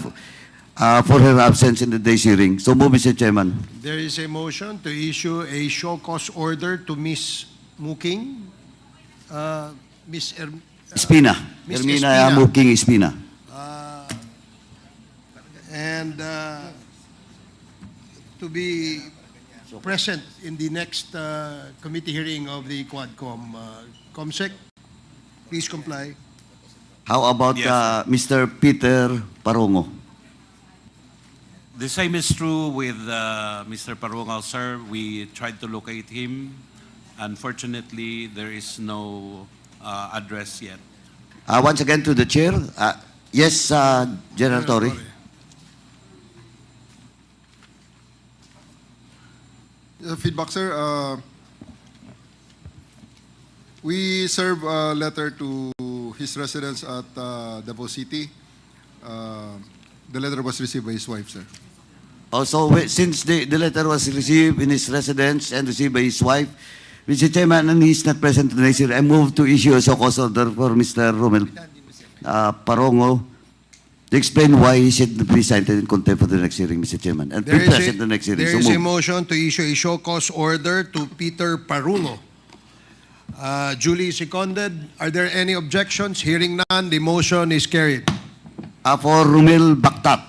for her absence in the day's hearing. So move, Mr. Chairman. There is a motion to issue a show cause order to Miss Muking. Miss Espina. Miss Hermina Espina. Muking Espina. and to be present in the next committee hearing of the Quadcom. Comsec, please comply. How about Yes. Mr. Peter Parongo? The same is true with Mr. Parungal, sir. We tried to locate him. Unfortunately, there is no address yet. Once again to the chair. Yes, General Torre. Feedback, sir. We serve a letter to his residence at Davao City. The letter was received by his wife, sir. Also, since the letter was received in his residence and received by his wife, Mr. Chairman, and he's not present today, sir, I move to issue a show cause order for Mr. Romel Parongo to explain why he should be cited in contempt for the next hearing, Mr. Chairman, and be present in the next hearing. There So is a move. motion to issue a show cause order to Peter Parungo. Duly seconded. Are there any objections? Hearing none, the motion is carried. For Romel Baktat.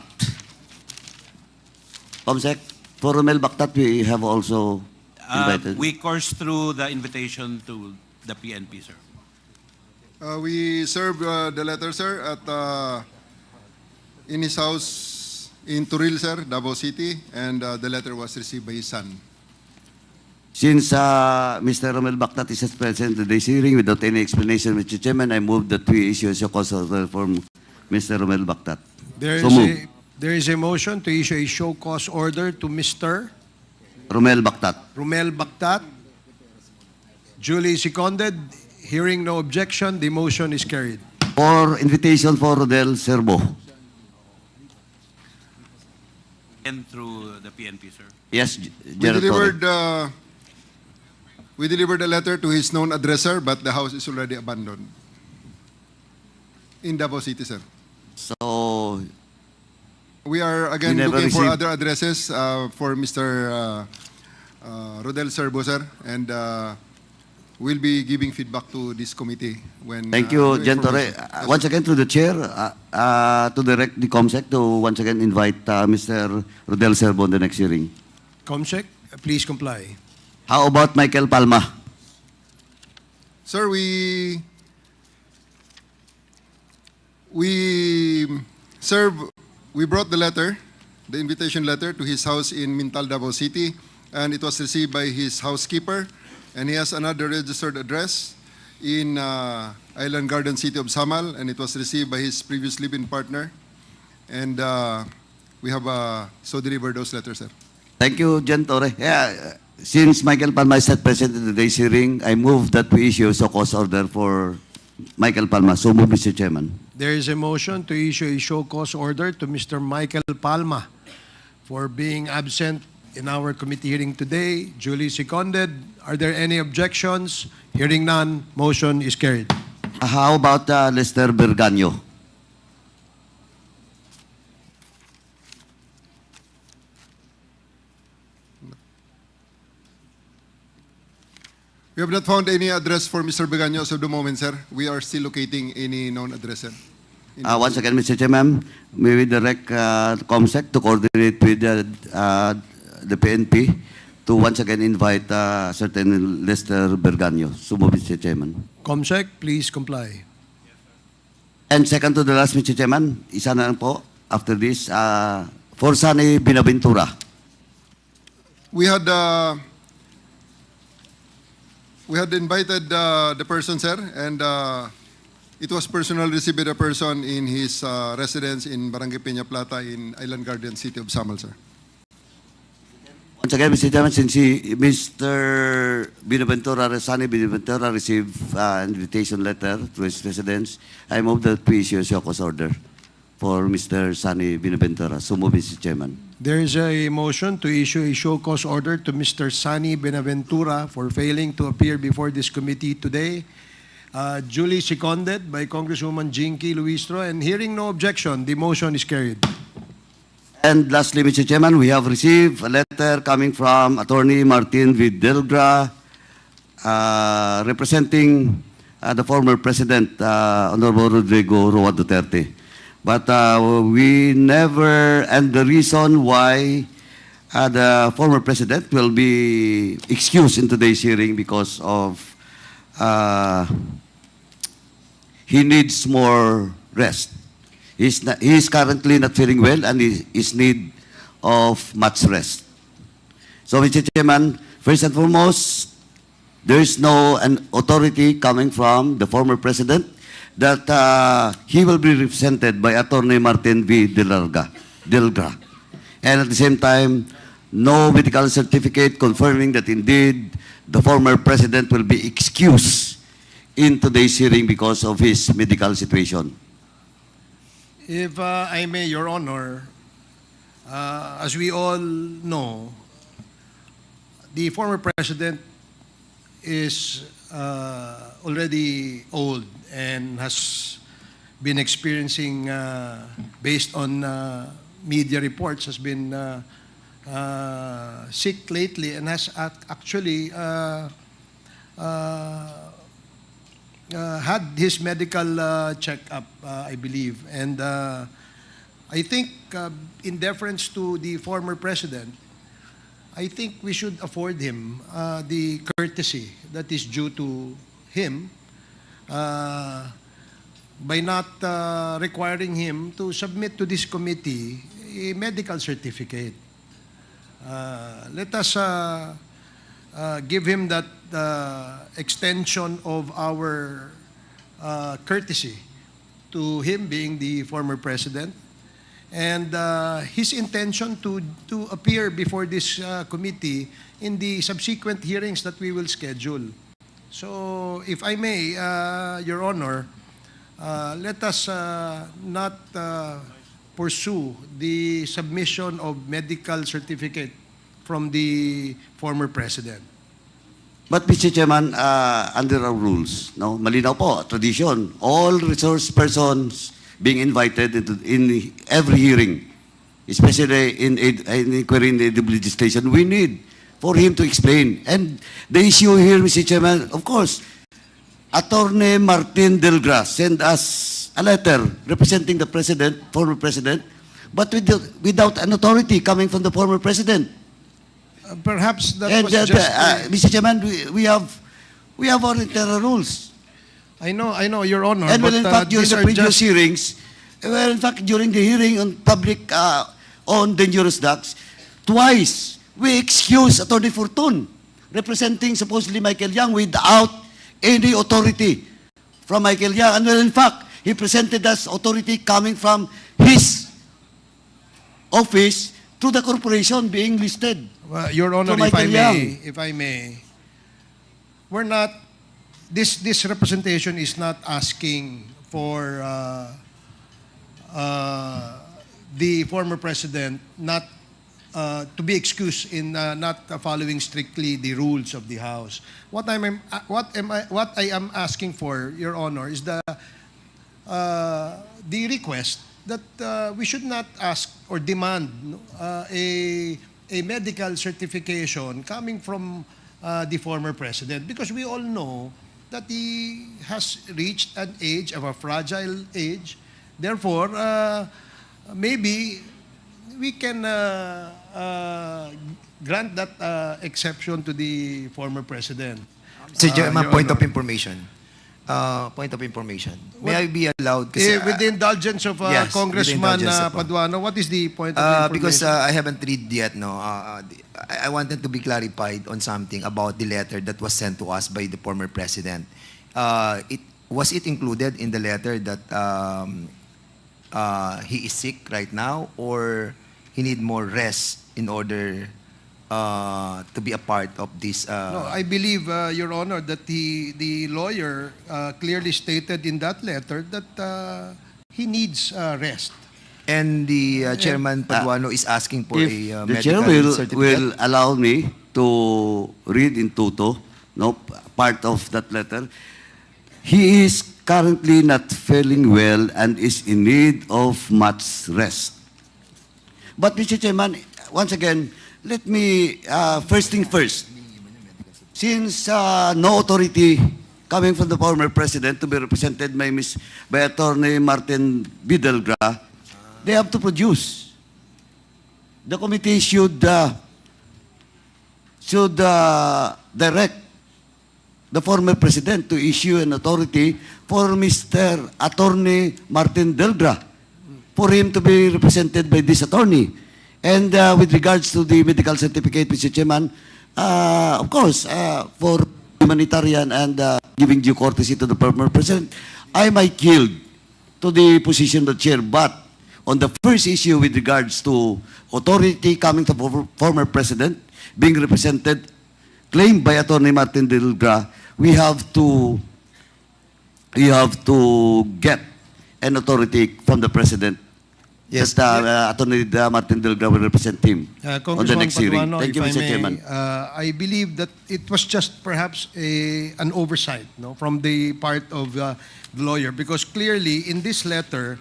Comsec, for Romel Baktat, we have also invited. We coursed through the invitation to the PNP, sir. We served the letter, sir, at in his house in Turil, sir, Davao City, and the letter was received by his son. Since Mr. Romel Baktat is present in today's hearing without any explanation, Mr. Chairman, I move that we issue a show cause order for Mr. Romel Baktat. There is a motion to issue a show cause order to Mr. Romel Baktat. Romel Baktat. Duly seconded. Hearing no objection, the motion is carried. For invitation for Rodel Serbo. And through the PNP, sir. Yes, We General Torre. delivered we delivered a letter to his known addresser, but the house is already abandoned in Davao City, sir. So, We are again We never looking for received- other addresses for Mr. Rodel Serbo, sir, and we'll be giving feedback to this committee when. thank you, new General Torre. information. Once again, through the chair, to direct the COMSEC to once again invite Mr. Rodel Serbo in the next hearing. Comsec, please comply. How about Michael Palma? Sir, we brought the letter, the invitation letter, to his house in Mintal, Davao City, and it was received by his housekeeper, and he has another registered address in Island Garden City of Samal, and it was received by his previous live-in partner, and we have so delivered those letters, sir. Thank you, Gen Torre. Yeah, since Michael Palma is not present in today's hearing, I move that we issue a show cause order for Michael Palma. So move, Mr. Chairman. There is a motion to issue a show cause order to Mr. Michael Palma for being absent in our committee hearing today. Duly seconded. Are there any objections? Hearing none, motion is carried. How about Lester Berganyo? We have not found any address for Mr. Begaño as of the moment, sir. We are still locating any known address, sir. Once again, Mr. Chairman, may we direct COMSEC to coordinate with the PNP to once again invite certain Lester Berganyo. So move, Mr. Chairman. Comsec, please comply. And second to the last, Mr. Chairman, isa na lang po, after this, for Sunny Binaventura. We had invited the person, sir, and it was personally received by the person in his residence in Barangay Peña Plata in Island Garden City of Samal, sir. Once again, Mr. Chairman, since Mr. Binaventura, Sunny Binaventura received an invitation letter to his residence, I move that we issue a show cause order for Mr. Sunny Binaventura. So move, Mr. Chairman. There is a motion to issue a show cause order to Mr. Sani Benaventura for failing to appear before this committee today. Duly seconded by Congresswoman Jinky Luistro, and hearing no objection, the motion is carried. And lastly, Mr. Chairman, we have received a letter coming from Attorney Martin Videlgra, representing the former President, Honorable Rodrigo Roa Duterte. But we never, and the reason why the former President will be excused in today's hearing because of he needs more rest. He is currently not feeling well and he is need of much rest. So, Mr. Chairman, first and foremost, there is no an authority coming from the former president that he will be represented by Attorney Martin V. Delgra. And at the same time, no medical certificate confirming that indeed the former president will be excused in today's hearing because of his medical situation. If I may, Your Honor, as we all know, the former president is already old and has been experiencing, based on media reports, has been sick lately and has actually had his medical checkup, I believe. And I think, in deference to the former president, I think we should afford him the courtesy that is due to him by not requiring him to submit to this committee a medical certificate. Let us give him that extension of our courtesy to him being the former president, and his intention to appear before this committee in the subsequent hearings that we will schedule. So, if I may, Your Honor, let us not pursue the submission of medical certificate from the former president. But Mr. Chairman, under our rules, no, malinaw po, tradition, all resource persons being invited in every hearing, especially in inquiry in the legislation, we need for him to explain. And the issue here, Mr. Chairman, of course, Attorney Martin Delgra sent us a letter representing the president, former president, but without an authority coming from the former president. Perhaps that And was just... Mr. Chairman, we have our internal rules. I know, Your Honor. And well, in but, fact, during these the are previous just- hearings, well, in fact, during the hearing on public, on dangerous drugs, twice we excused Attorney Fortun, representing supposedly Michael Young, without any authority from Michael Young. And well, in fact, he presented us authority coming from his office to the corporation being listed. Well, Your Honor, To Michael Young. if I may, we're not, this representation is not asking for the former president not to be excused in not following strictly the rules of the House. What I am asking for, Your Honor, is the request that we should not ask or demand a medical certification coming from the former president, because we all know that he has reached an age of a fragile age. Therefore, maybe we can grant that exception to the former president. Mr. Chairman, Your point of Honor. information. Point of information. May What- I be allowed? Kasi, With the indulgence of yes, with the Congressman indulgence of, Paduano, what is the point of information? because I haven't read yet, no. I wanted to be clarified on something about the letter that was sent to us by the former president. Was it included in the letter that he is sick right now, or he need more rest in order to be a part of this? No, I believe, Your Honor, that the lawyer clearly stated in that letter that he needs rest. And the Chairman Paduano is asking for If a the chair medical certificate. will allow me to read in toto, no, part of that letter. He is currently not feeling well and is in need of much rest. But Mr. Chairman, once again, let me, first thing first, since no authority coming from the former president to be represented by Attorney Martin Bidelgra, they have to produce. The committee should direct the former president to issue an authority for Mr. Attorney Martin Delgra for him to be represented by this attorney. And with regards to the medical certificate, Mr. Chairman, of course, for humanitarian and giving due courtesy to the former president, I might yield to the position of the chair. But on the first issue with regards to authority coming to former president being represented, claimed by Attorney Martin Delgra, we have to get an authority from the president. Yes. That Attorney Martin Delgra will represent him on the Congressman next hearing. Paduano, Thank you, if I Mr. may, Chairman. I believe that it was just perhaps an oversight, no, from the part of the lawyer, because clearly in this letter,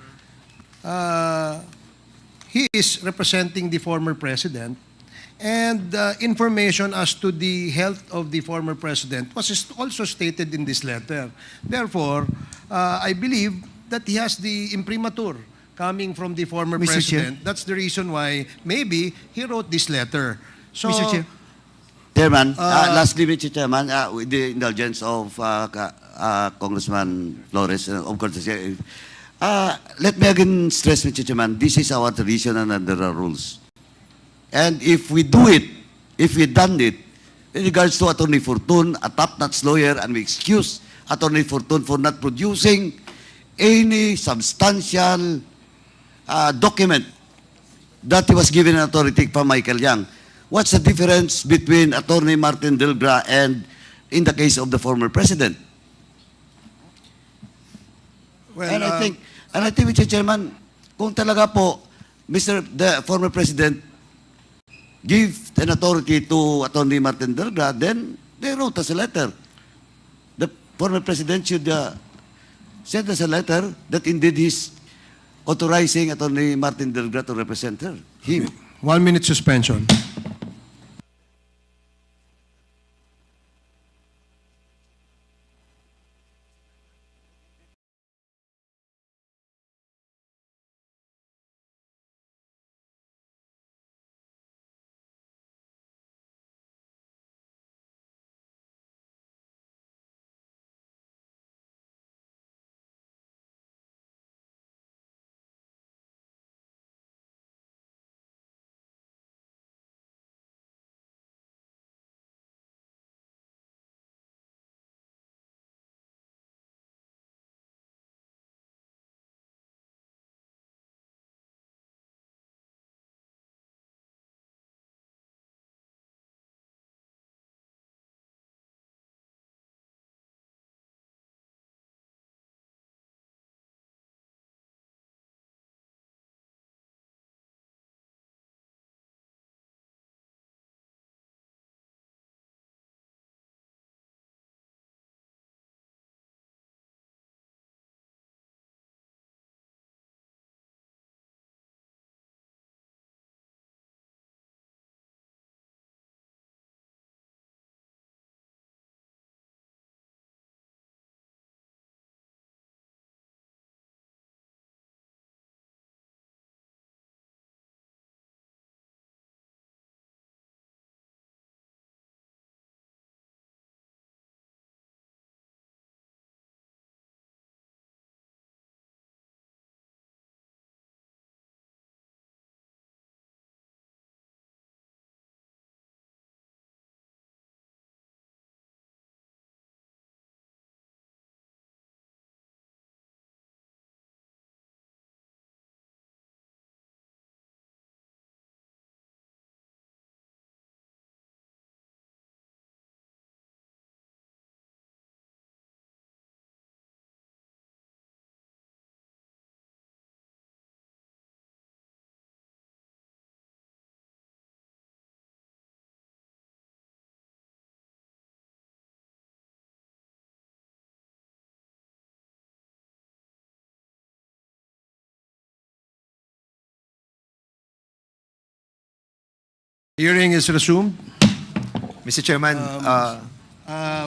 he is representing the former president, and information as to the health of the former president was also stated in this letter. Therefore, I believe that he has the imprimatur coming from the former Mr. Chair. president. That's the reason why maybe he wrote this letter. So, Mr. Chair. Chairman, lastly, Mr. Chairman, with the indulgence of Congressman Flores, of course, let me again stress, Mr. Chairman, this is our tradition and under our rules. And if we do it, if we done it, in regards to Attorney Fortun, a top-notch lawyer, and we excuse Attorney Fortun for not producing any substantial document that he was given an authority from Michael Yang. What's the difference between Attorney Martin Delgra and in the case of the former president? well, And I think, Mr. Chairman, kung talaga po, the former president give an authority to Attorney Martin Delgra, then they wrote us a letter. The former president should send us a letter that indeed he's authorizing Attorney Martin Delgra to represent him. 1 minute suspension. Hearing is resumed. Mr. Chairman,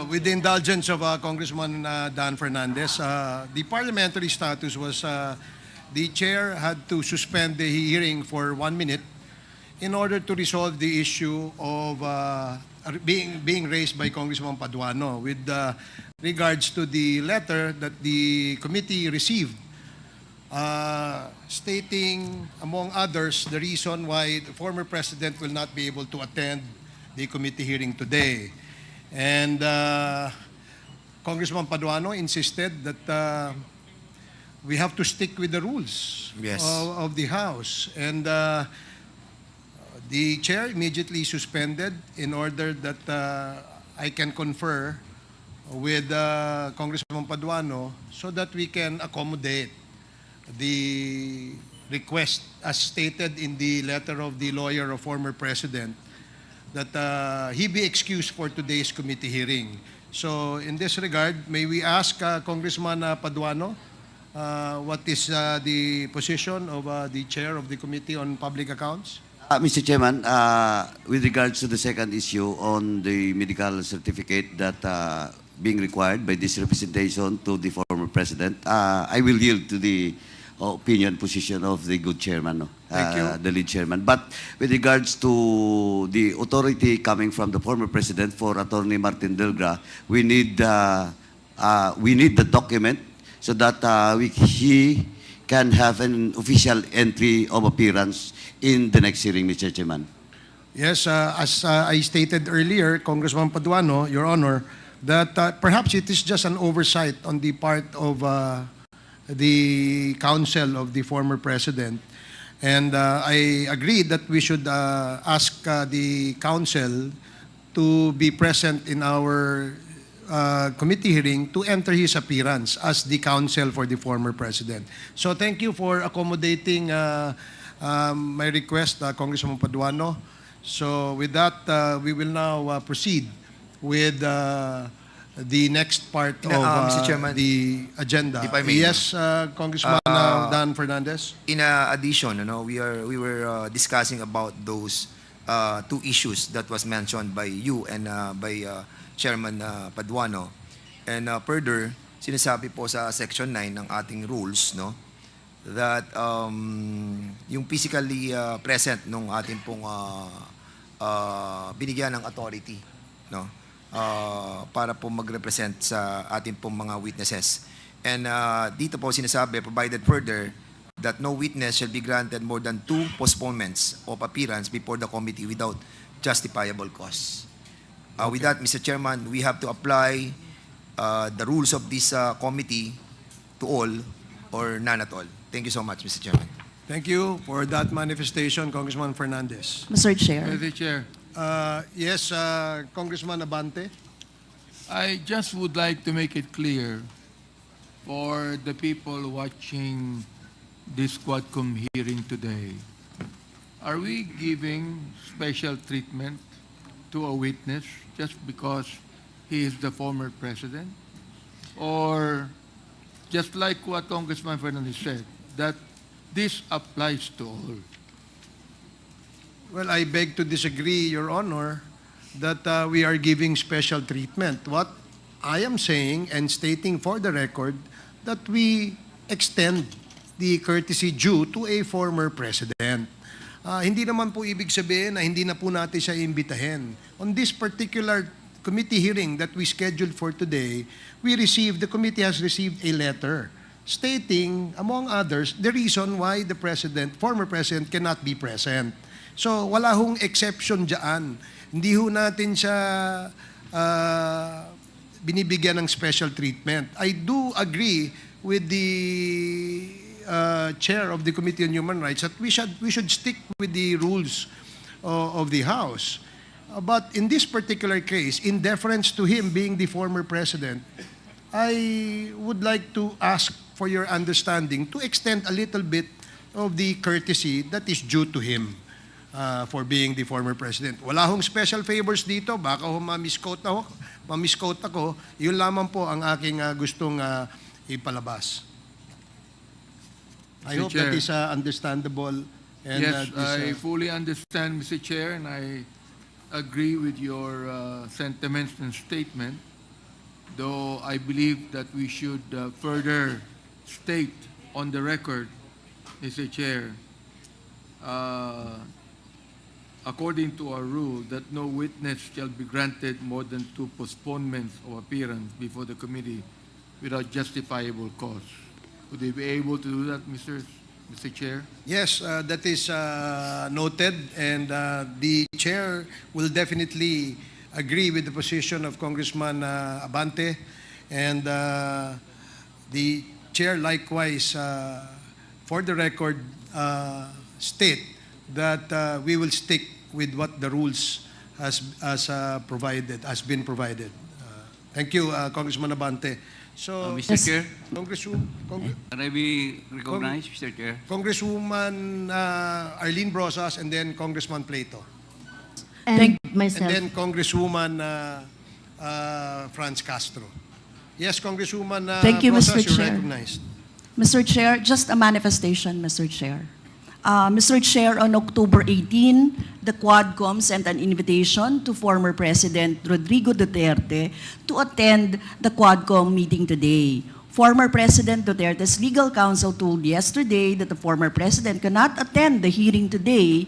With the indulgence of Congressman Dan Fernandez, the parliamentary status was the chair had to suspend the hearing for 1 minute in order to resolve the issue of being raised by Congressman Paduano with regards to the letter that the committee received stating, among others, the reason why the former president will not be able to attend the committee hearing today. And Congressman Paduano insisted that we have to stick with the rules Yes. of the House. And the chair immediately suspended in order that I can confer with Congressman Paduano so that we can accommodate the request as stated in the letter of the lawyer of former president that he be excused for today's committee hearing. So in this regard, may we ask Congressman Paduano what is the position of the chair of the Committee on Public Accounts? Mr. Chairman, with regards to the second issue on the medical certificate that being required by this representation to the former president, I will yield to the opinion position of the good chairman, no? Thank you. The lead chairman. But with regards to the authority coming from the former president for Attorney Martin Delgra, we need the document so that he can have an official entry of appearance in the next hearing, Mr. Chairman. Yes, as I stated earlier, Congressman Paduano, Your Honor, that perhaps it is just an oversight on the part of the counsel of the former president. And I agree that we should ask the counsel to be present in our committee hearing to enter his appearance as the counsel for the former president. So thank you for accommodating my request, Congressman Paduano. So with that, we will now proceed with the next part of Mr. Chairman, the agenda. if I may, Yes, Congressman Dan Fernandez. in addition, we were discussing about those two issues that was mentioned by you and by Chairman Paduano. And further, sinasabi po sa Section 9 ng ating rules, no, that yung physically present nung ating pong binigyan ng authority, no, para po mag-represent sa ating pong mga witnesses. And dito po sinasabi, provided further, that no witness shall be granted more than 2 postponements of appearance before the committee without justifiable cause. With that, Mr. Chairman, we have to apply the rules of this committee to all or none at all. Thank you so much, Mr. Chairman. Thank you for that manifestation, Congressman Fernandez. Mr. Chair. Mr. Chair, Yes, Congressman Abante. I just would like to make it clear for the people watching this Quadcom hearing today. Are we giving special treatment to a witness just because he is the former president? Or just like what Congressman Fernandez said, that this applies to all? Well, I beg to disagree, Your Honor, that we are giving special treatment. What I am saying and stating for the record that we extend the courtesy due to a former president. Hindi naman po ibig sabihin na hindi na po natin siya imbitahin. On this particular committee hearing that we scheduled for today, the committee has received a letter stating, among others, the reason why the former president cannot be present. So wala hong exception dyan. Hindi ho natin siya binibigyan ng special treatment. I do agree with the chair of the Committee on Human Rights that we should stick with the rules of the House. But in this particular case, in deference to him being the former president, I would like to ask for your understanding to extend a little bit of the courtesy that is due to him for being the former president. Wala hong special favors dito, baka ho ma-misquote ako, yun lamang po ang aking gustong ipalabas. I Mr. hope that Chair. is understandable And, Yes, this, I fully understand, Mr. Chair, and I agree with your sentiments and statement, though I believe that we should further state on the record, Mr. Chair, uh, according to our rule, that no witness shall be granted more than 2 postponements of appearance before the committee without justifiable cause. Would they be able to do that, Mr. Chair? yes, that is noted, and the chair will definitely agree with the position of Congressman Abante, and the chair likewise, for the record, state that we will stick with what the rules has been provided. Thank you, Congressman Abante. So, Mr. Chair, Congresswoman, can I be recognized, Mr. Chair? Congresswoman Arlene Brosas, and then Congressman Plato, And and myself. then Congresswoman Franz Castro. Yes, Congresswoman Thank you, Brosas, Mr. you're Chair. recognized. Mr. Chair, just a manifestation, Mr. Chair. Mr. Chair, on October 18, the Quadcom sent an invitation to former President Rodrigo Duterte to attend the Quadcom meeting today. Former President Duterte's legal counsel told yesterday that the former president cannot attend the hearing today.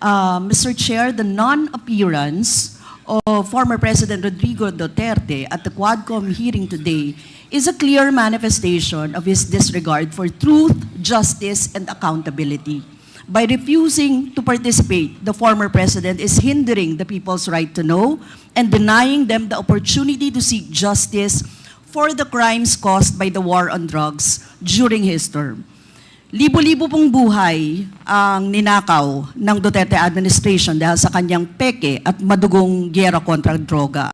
Mr. Chair, the non-appearance of former President Rodrigo Duterte at the Quadcom hearing today is a clear manifestation of his disregard for truth, justice, and accountability. By refusing to participate, the former president is hindering the people's right to know and denying them the opportunity to seek justice for the crimes caused by the war on drugs during his term. Libo-libo pong buhay ang ninakaw ng Duterte administration dahil sa kanyang peke at madugong gyera kontra droga.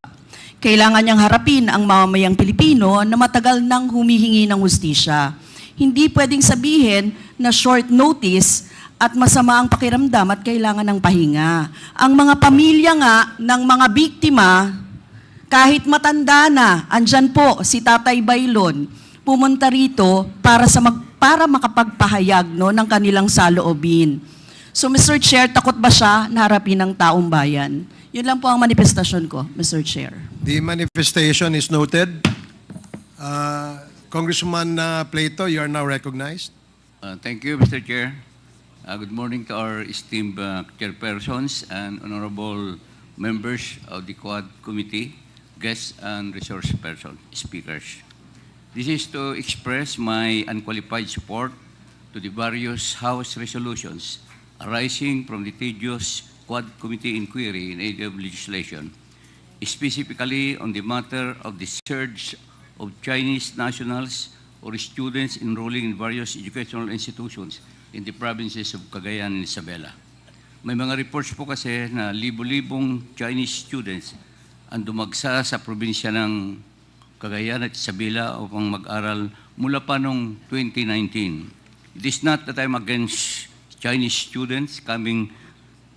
Kailangan niyang harapin ang mamamayang Pilipino na matagal nang humihingi ng hustisya. Hindi pwedeng sabihin na short notice at masama ang pakiramdam at kailangan ng pahinga. Ang mga pamilya nga ng mga biktima, kahit matanda na, andyan po si Tatay Baylon, pumunta rito para makapagpahayag ng kanilang saloobin. So Mr. Chair, takot ba siya na harapin ng taong bayan? Yun lang po ang manifestasyon ko, Mr. Chair. The manifestation is noted. Congressman Plato, you are now recognized. Thank you, Mr. Chair. Good morning to our esteemed chairpersons and honorable members of the Quad Committee, guests and resource person speakers. This is to express my unqualified support to the various House resolutions arising from the tedious Quad Committee inquiry in aid of legislation, specifically on the matter of the surge of Chinese nationals or students enrolling in various educational institutions in the provinces of Cagayan and Isabela. May mga reports po kasi na libo-libong Chinese students ang dumagsa sa probinsya ng Cagayan at Isabela upang mag-aral mula pa noong 2019. It is not that I'm against Chinese students coming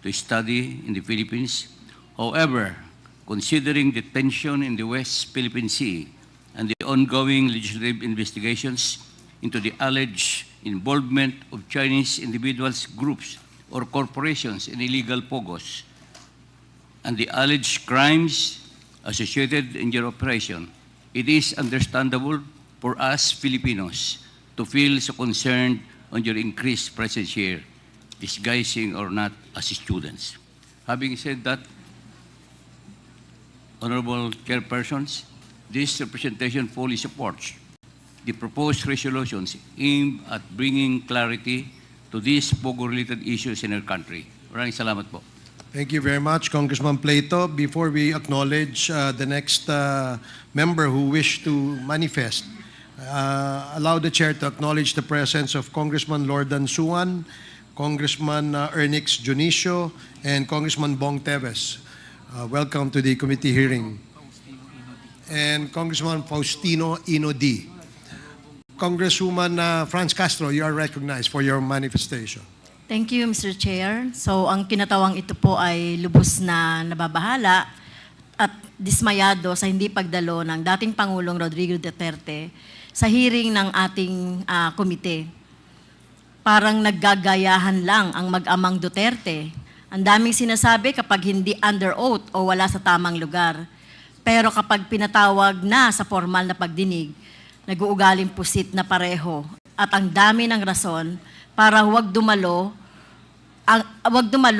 to study in the Philippines. However, considering the tension in the West Philippine Sea and the ongoing legislative investigations into the alleged involvement of Chinese individuals, groups, or corporations in illegal pogos, and the alleged crimes associated in your operation, it is understandable for us Filipinos to feel so concerned on your increased presence here, disguising or not as students. Having said that, honorable chairpersons, this representation fully supports the proposed resolutions aimed at bringing clarity to these Pogo-related issues in our country. Maraming salamat po. Thank you very much, Congressman Plato. Before we acknowledge the next member who wished to manifest, allow the chair to acknowledge the presence of Congressman Lordan Suan, Congressman Ernix Junicio, and Congressman Bong Teves. Welcome to the committee hearing. And Congressman Faustino Inodi. Congresswoman Franz Castro, you are recognized for your manifestation. Thank you, Mr. Chair. So, ang kinatawang ito po ay lubos na nababahala at dismayado sa hindi pagdalo ng dating Pangulong Rodrigo Duterte sa hearing ng ating komite parang naggagayahan lang ang mag-amang Duterte. Ang daming sinasabi kapag hindi under oath o wala sa tamang lugar. Pero kapag pinatawag na sa formal na pagdinig, nag-uugaling pusit na pareho. At ang dami ng rason para huwag dumalo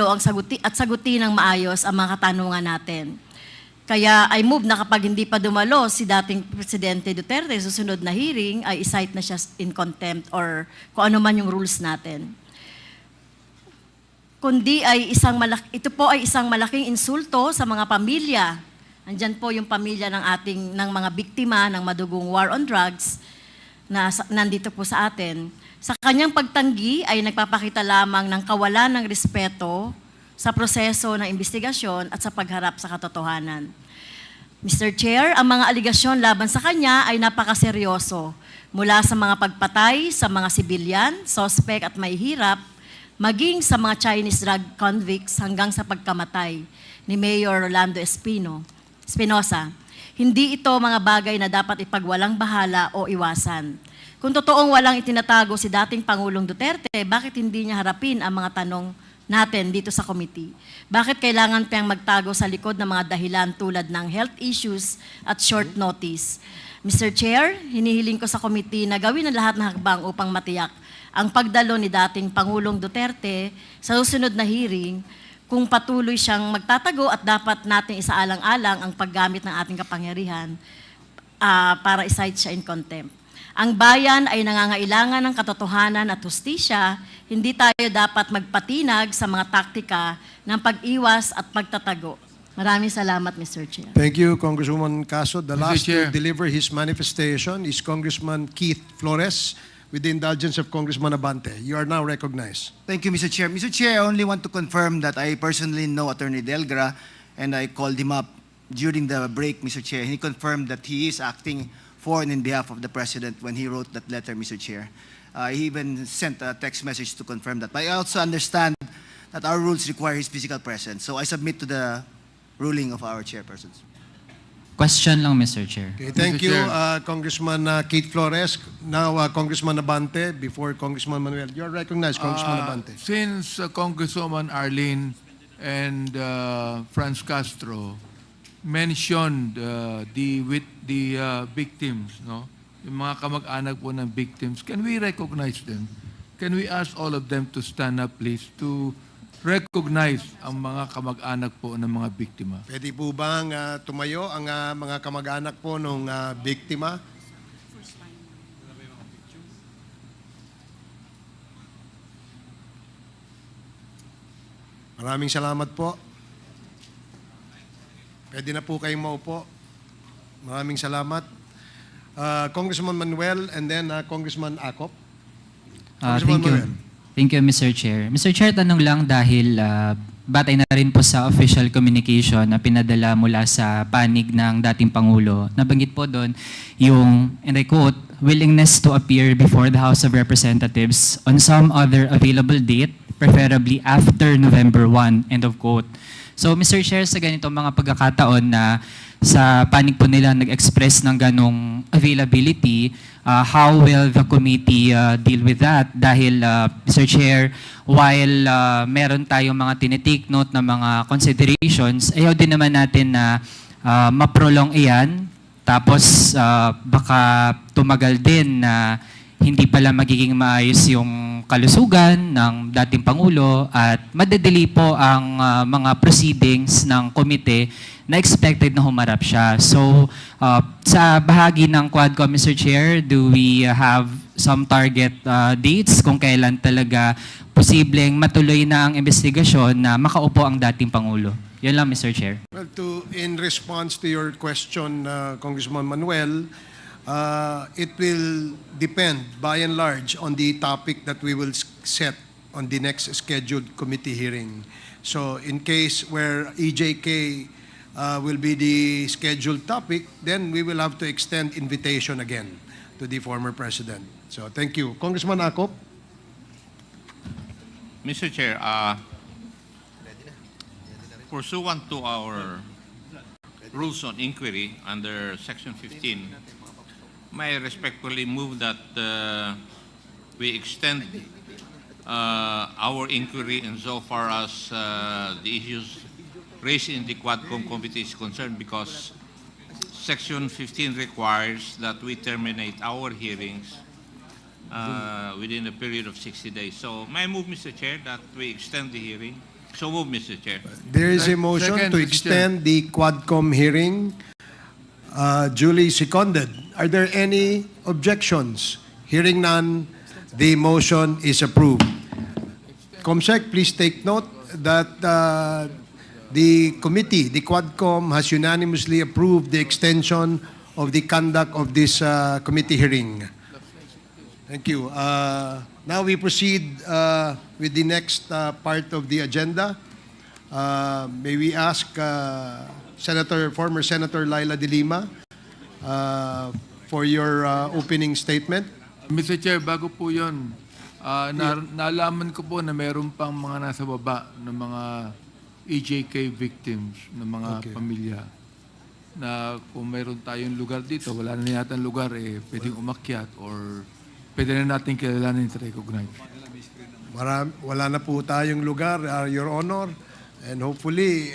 ang sagutin ng maayos ang mga katanungan natin. Kaya I move na kapag hindi pa dumalo si dating Presidente Duterte, susunod na hearing ay i-cite na siya in contempt or kung ano man yung rules natin. Kundi ay ito po ay isang malaking insulto sa mga pamilya. Andyan po yung pamilya ng mga biktima ng madugong war on drugs na nandito po sa atin. Sa kanyang pagtanggi ay nagpapakita lamang ng kawalan ng respeto sa proseso ng investigasyon at sa pagharap sa katotohanan. Mr. Chair, ang mga aligasyon laban sa kanya ay napakaseryoso. Mula sa mga pagpatay sa mga sibilyan, sospek at mahihirap, maging sa mga Chinese drug convicts hanggang sa pagkamatay ni Mayor Rolando Espinosa. Hindi ito mga bagay na dapat ipagwalang bahala o iwasan. Kung totoong walang itinatago si dating Pangulong Duterte, bakit hindi niya harapin ang mga tanong natin dito sa committee? Bakit kailangan pang magtago sa likod ng mga dahilan tulad ng health issues at short notice? Mr. Chair, hinihiling ko sa committee na gawin ang lahat ng hakbang upang matiyak ang pagdalo ni dating Pangulong Duterte sa susunod na hearing kung patuloy siyang magtatago at dapat natin isaalang-alang ang paggamit ng ating kapangyarihan para i-cite siya in contempt. Ang bayan ay nangangailangan ng katotohanan at hustisya, hindi tayo dapat magpatinag sa mga taktika ng pag-iwas at pagtatago. Maraming salamat, Mr. Chair. Thank you, Congresswoman Caso. The Mr. last Chair. to deliver his manifestation is Congressman Keith Flores, with the indulgence of Congressman Abante. You are now recognized. Thank you, Mr. Chair. Mr. Chair, I only want to confirm that I personally know Attorney Delgra and I called him up during the break, Mr. Chair. He confirmed that he is acting for and in behalf of the President when he wrote that letter, Mr. Chair. He even sent a text message to confirm that. But I also understand that our rules require his physical presence. So I submit to the ruling of our chairpersons. Question lang, Mr. Chair. Okay, thank Mr. you, Chair. Congressman Keith Flores. Now, Congressman Abante, before Congressman Manuel. You are recognized, Congressman Abante. Since Congresswoman Arlene and Franz Castro mentioned the victims, no? Yung mga kamag-anak po ng victims, can we recognize them? Can we ask all of them to stand up, please, to recognize ang mga kamag-anak po ng mga biktima? Pwede po bang tumayo ang mga kamag-anak po ng biktima? Maraming salamat po. Pwede na po kayong maupo. Maraming salamat. Congressman Manuel and then Congressman Acop. Congressman Thank you. Manuel. Thank you, Mr. Chair. Mr. Chair, tanong lang dahil batay na rin po sa official communication na pinadala mula sa panig ng dating Pangulo. Nabanggit po doon yung, and I quote, willingness to appear before the House of Representatives on some other available date, preferably after November 1, end of quote. So, Mr. Chair, sa ganitong mga pagkakataon na sa panig po nila nag-express ng ganong availability, how will the committee deal with that? Dahil, Mr. Chair, while meron tayong mga tinitake note na mga considerations, ayaw din naman natin na maprolong iyan, tapos baka tumagal din na hindi pala magiging maayos yung kalusugan ng dating Pangulo at madedeli po ang mga proceedings ng komite na expected na humarap siya. So, sa bahagi ng Quadcom, Mr. Chair, do we have some target dates kung kailan talaga posibleng matuloy na ang investigasyon na makaupo ang dating Pangulo? Yan lang, Mr. Chair. Well, in response to your question, Congressman Manuel, it will depend by and large on the topic that we will set on the next scheduled committee hearing. So in case where EJK will be the scheduled topic, then we will have to extend invitation again to the former president. So thank you. Congressman Acop. Mr. Chair, pursuant to our rules on inquiry under Section 15, may I respectfully move that we extend our inquiry insofar as the issues raised in the Quadcom committee is concerned, because Section 15 requires that we terminate our hearings within a period of 60 days. So may I move, Mr. Chair, that we extend the hearing? So move, Mr. Chair. There is a motion Second, to Mr. extend the Quadcom hearing, duly seconded. Are there any objections? Hearing none, the motion is approved. Comsec, please take note that the committee, the Quadcom, has unanimously approved the extension of the conduct of this committee hearing. Thank you. Now we proceed with the next part of the agenda. May we ask former Senator Laila De Lima for your opening statement. Mr. Chair, bago po yun, naalaman ko po na meron pang mga nasa baba ng mga EJK victims, ng mga pamilya, na kung meron tayong lugar dito, wala na yata lugar, pwedeng umakyat or pwede na natin kilalanin at recognize. Wala na po tayong lugar, Your Honor. And hopefully,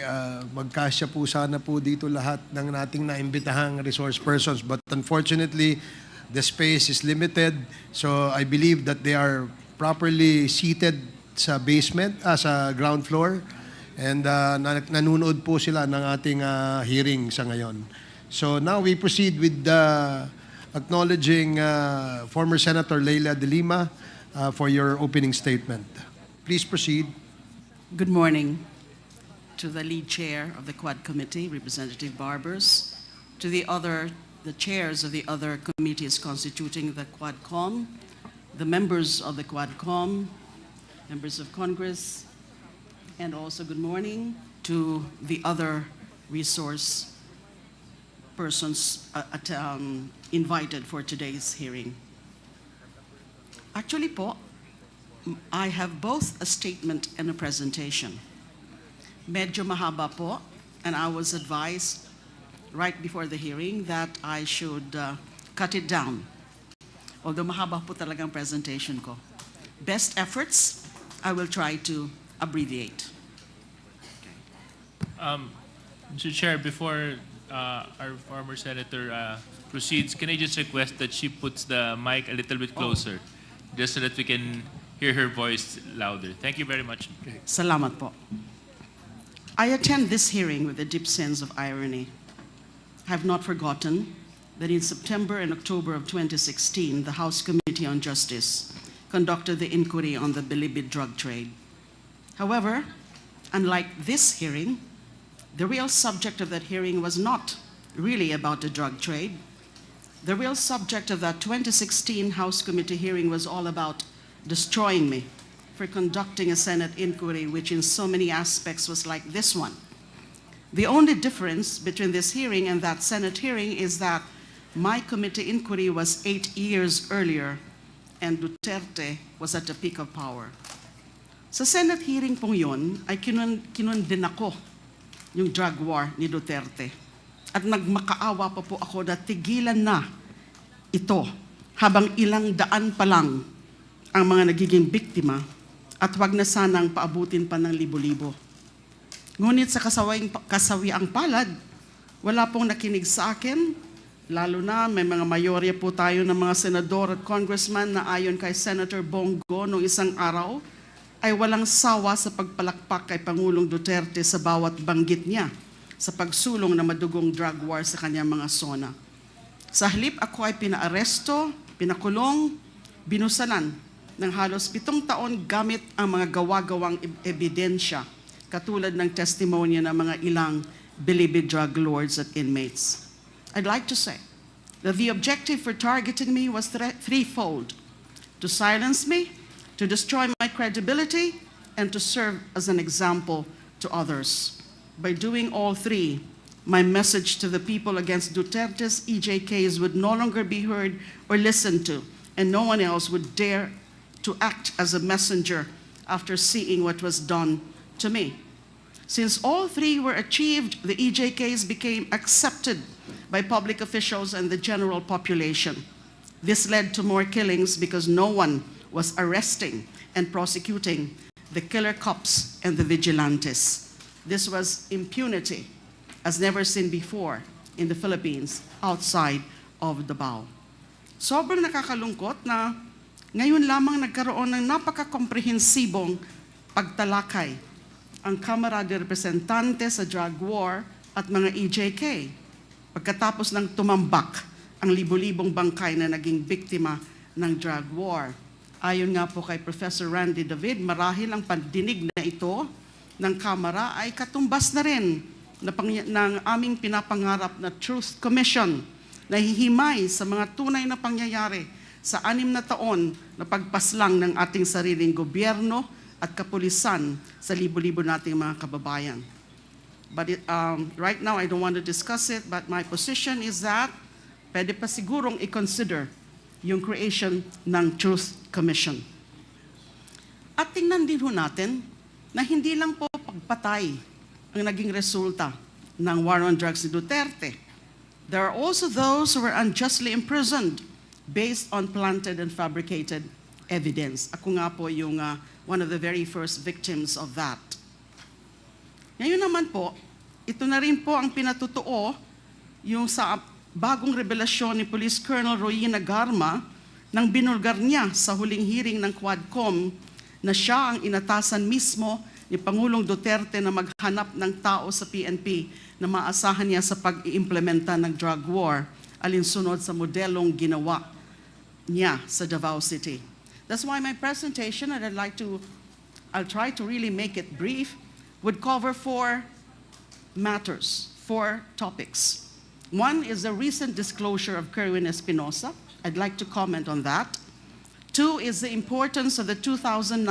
magkasya po sana po dito lahat ng nating naimbitahang resource persons. But unfortunately, the space is limited. So I believe that they are properly seated sa basement, sa ground floor. And nanonood po sila ng ating hearing sa ngayon. So now we proceed with acknowledging former Senator Laila De Lima for your opening statement. Please proceed. Good morning to the lead chair of the Quad Committee, Representative Barbers, to the chairs of the other committees constituting the Quadcom, the members of the Quadcom, members of Congress, and also good morning to the other resource persons invited for today's hearing. Actually po, I have both a statement and a presentation. Medyo mahaba po, and I was advised right before the hearing that I should cut it down. Although mahaba po talagang presentation ko. Best efforts, I will try to abbreviate. Mr. Chair, before our former senator proceeds, can I just request that she puts the mic a little bit closer, just so that we can hear her voice louder. Thank you very much. Salamat po. I attend this hearing with a deep sense of irony. I have not forgotten that in September and October of 2016, the House Committee on Justice conducted the inquiry on the Bilibid drug trade. However, unlike this hearing, the real subject of that hearing was not really about the drug trade. The real subject of that 2016 House Committee hearing was all about destroying me for conducting a Senate inquiry which in so many aspects was like this one. The only difference between this hearing and that Senate hearing is that my committee inquiry was 8 years earlier and Duterte was at the peak of power. Sa Senate hearing pong yun ay kinundin ako yung drug war ni Duterte. At nagmakaawa pa po ako na tigilan na ito habang ilang daan pa lang ang mga nagiging biktima at wag na sanang paabutin pa ng libo-libo. Ngunit sa kasawiang palad, wala pong nakinig sa akin, lalo na may mga mayorya po tayo ng mga senador at congressman na ayon kay Senator Bongo noong isang araw, ay walang sawa sa pagpalakpak kay Pangulong Duterte sa bawat banggit niya sa pagsulong na madugong drug war sa kanyang mga zona. Sa halip ako ay pinaaresto, pinakulong, binusalan ng halos 7 taon gamit ang mga gawa-gawang ebidensya katulad ng testimonya ng mga ilang Bilibid drug lords at inmates. I'd like to say that the objective for targeting me was threefold: to silence me, to destroy my credibility, and to serve as an example to others. By doing all three, my message to the people against Duterte's EJKs would no longer be heard or listened to, and no one else would dare to act as a messenger after seeing what was done to me. Since all three were achieved, the EJKs became accepted by public officials and the general population. This led to more killings because no one was arresting and prosecuting the killer cops and the vigilantes. This was impunity as never seen before in the Philippines outside of Davao. Sobrang nakakalungkot na ngayon lamang nagkaroon ng napaka-komprehensibong pagtalakay ang Kamara de Representante sa drug war at mga EJK pagkatapos ng tumambak ang libo-libong bangkay na naging biktima ng drug war. Ayon nga po kay Professor Randy David, marahil ang pandinig na ito ng Kamara ay katumbas na rin ng aming pinapangarap na Truth Commission na hihimay sa mga tunay na pangyayari sa 6 na taon na pagpaslang ng ating sariling gobyerno at kapulisan sa libo-libo nating mga kababayan. But right now, I don't want to discuss it, but my position is that pwede pa sigurong i-consider yung creation ng Truth Commission. At tingnan din ho natin na hindi lang po pagpatay ang naging resulta ng war on drugs ni Duterte. There are also those who were unjustly imprisoned based on planted and fabricated evidence. Ako nga po yung one of the very first victims of that. Ngayon naman po, ito na rin po ang pinatutuo yung sa bagong revelasyon ni Police Colonel Royina Garma nang binulgar niya sa huling hearing ng Quadcom na siya ang inatasan mismo ni Pangulong Duterte na maghanap ng tao sa PNP na maasahan niya sa pag-iimplementa ng drug war alinsunod sa modelong ginawa niya sa Davao City. That's why my presentation, and I'll try to really make it brief, would cover 4 matters, 4 topics. One is the recent disclosure of Kerwin Espinosa. I'd like to comment on that. 2 is the importance of the 2009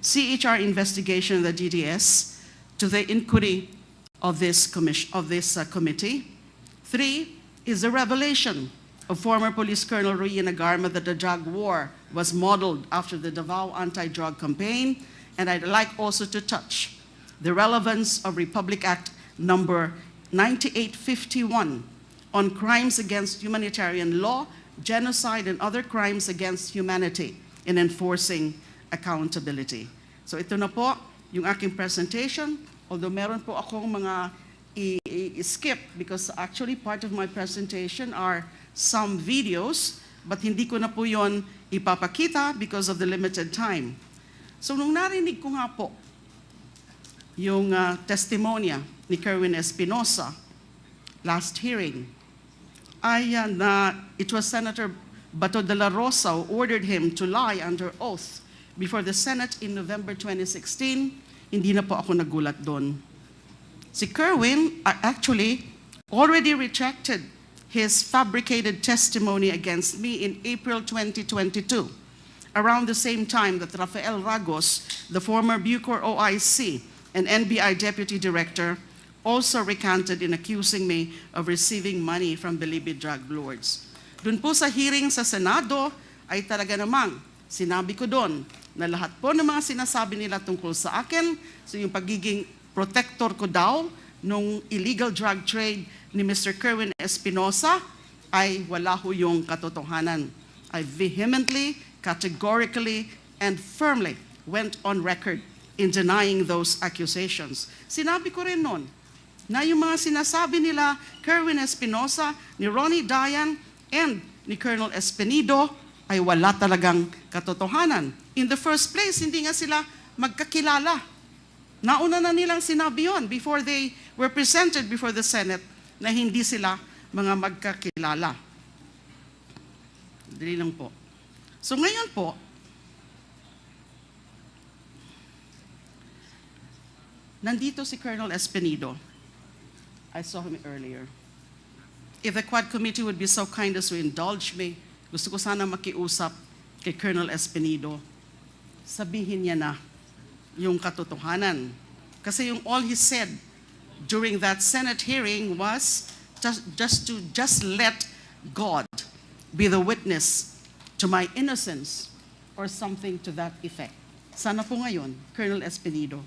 CHR investigation of the DDS to the inquiry of this committee. 3 is the revelation of former Police Colonel Royina Garma that the drug war was modeled after the Davao anti-drug campaign. And I'd like also to touch the relevance of Republic Act number 9851 on crimes against humanitarian law, genocide, and other crimes against humanity in enforcing accountability. So ito na po yung aking presentation. Although meron po akong mga i-skip because actually part of my presentation are some videos, but hindi ko na po yon ipapakita because of the limited time. So nung narinig ko nga po yung testimonya ni Kerwin Espinosa last hearing, it was Senator Bato de la Rosa who ordered him to lie under oath before the Senate in November 2016. Hindi na po ako nagulat doon. Si Kerwin actually already retracted his fabricated testimony against me in April 2022, around the same time that Rafael Ragos, the former Bucor OIC and NBI Deputy Director, also recanted in accusing me of receiving money from believed drug lords. Dun po sa hearing sa Senado, ay talaga namang sinabi ko doon na lahat po ng mga sinasabi nila tungkol sa akin, so yung pagiging protector ko daw nung illegal drug trade ni Mr. Kerwin Espinosa ay wala ho yung katotohanan. I vehemently, categorically, and firmly went on record in denying those accusations. Sinabi ko rin noon na yung mga sinasabi nila, Kerwin Espinosa, ni Ronnie Dayan, and ni Colonel Espinido, ay wala talagang katotohanan. In the first place, hindi nga sila magkakilala. Nauna na nilang sinabi yon before they were presented before the Senate na hindi sila mga magkakilala. Dali lang po. So ngayon po, nandito si Colonel Espinido. I saw him earlier. If the Quad Committee would be so kind as to indulge me, gusto ko sana makiusap kay Colonel Espinido. Sabihin niya na yung katotohanan. Kasi yung all he said during that Senate hearing was just let God be the witness to my innocence or something to that effect. Sana po ngayon, Colonel Espinido,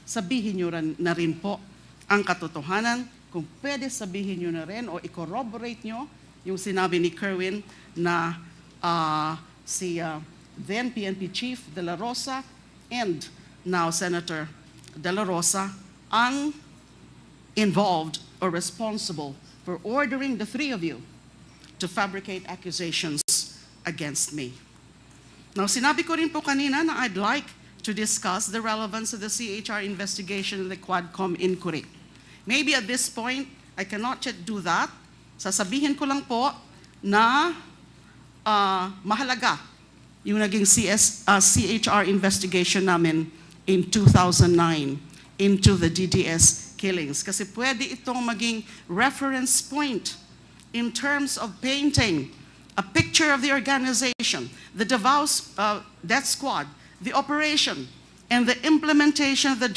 sabihin niyo na rin po ang katotohanan. Kung pwede sabihin niyo na rin o i-corroborate niyo yung sinabi ni Kerwin na si then PNP Chief De La Rosa, and now Senator De La Rosa, ang involved or responsible for ordering the three of you to fabricate accusations against me. Now, sinabi ko rin po kanina na I'd like to discuss the relevance of the CHR investigation and the Quadcom inquiry. Maybe at this point, I cannot yet do that. Sasabihin ko lang po na mahalaga yung naging CHR investigation namin in 2009 into the DDS killings. Kasi pwede itong maging reference point in terms of painting a picture of the organization, the Davao Death Squad, the operation, and the implementation of the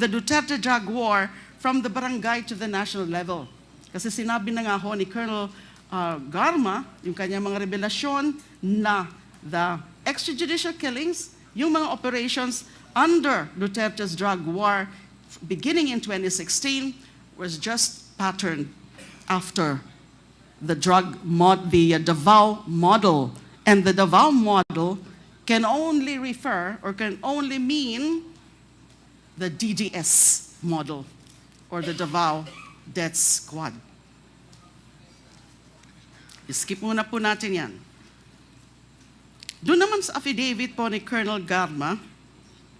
Duterte drug war from the barangay to the national level. Kasi sinabi na nga ho ni Colonel Garma, yung kanyang mga revelasyon na the extrajudicial killings, yung mga operations under Duterte's drug war beginning in 2016 was just patterned after the Davao model. And the Davao model can only refer or can only mean the DDS model or the Davao Death Squad. Skip muna po natin yan. Doon naman sa affidavit po ni Colonel Garma,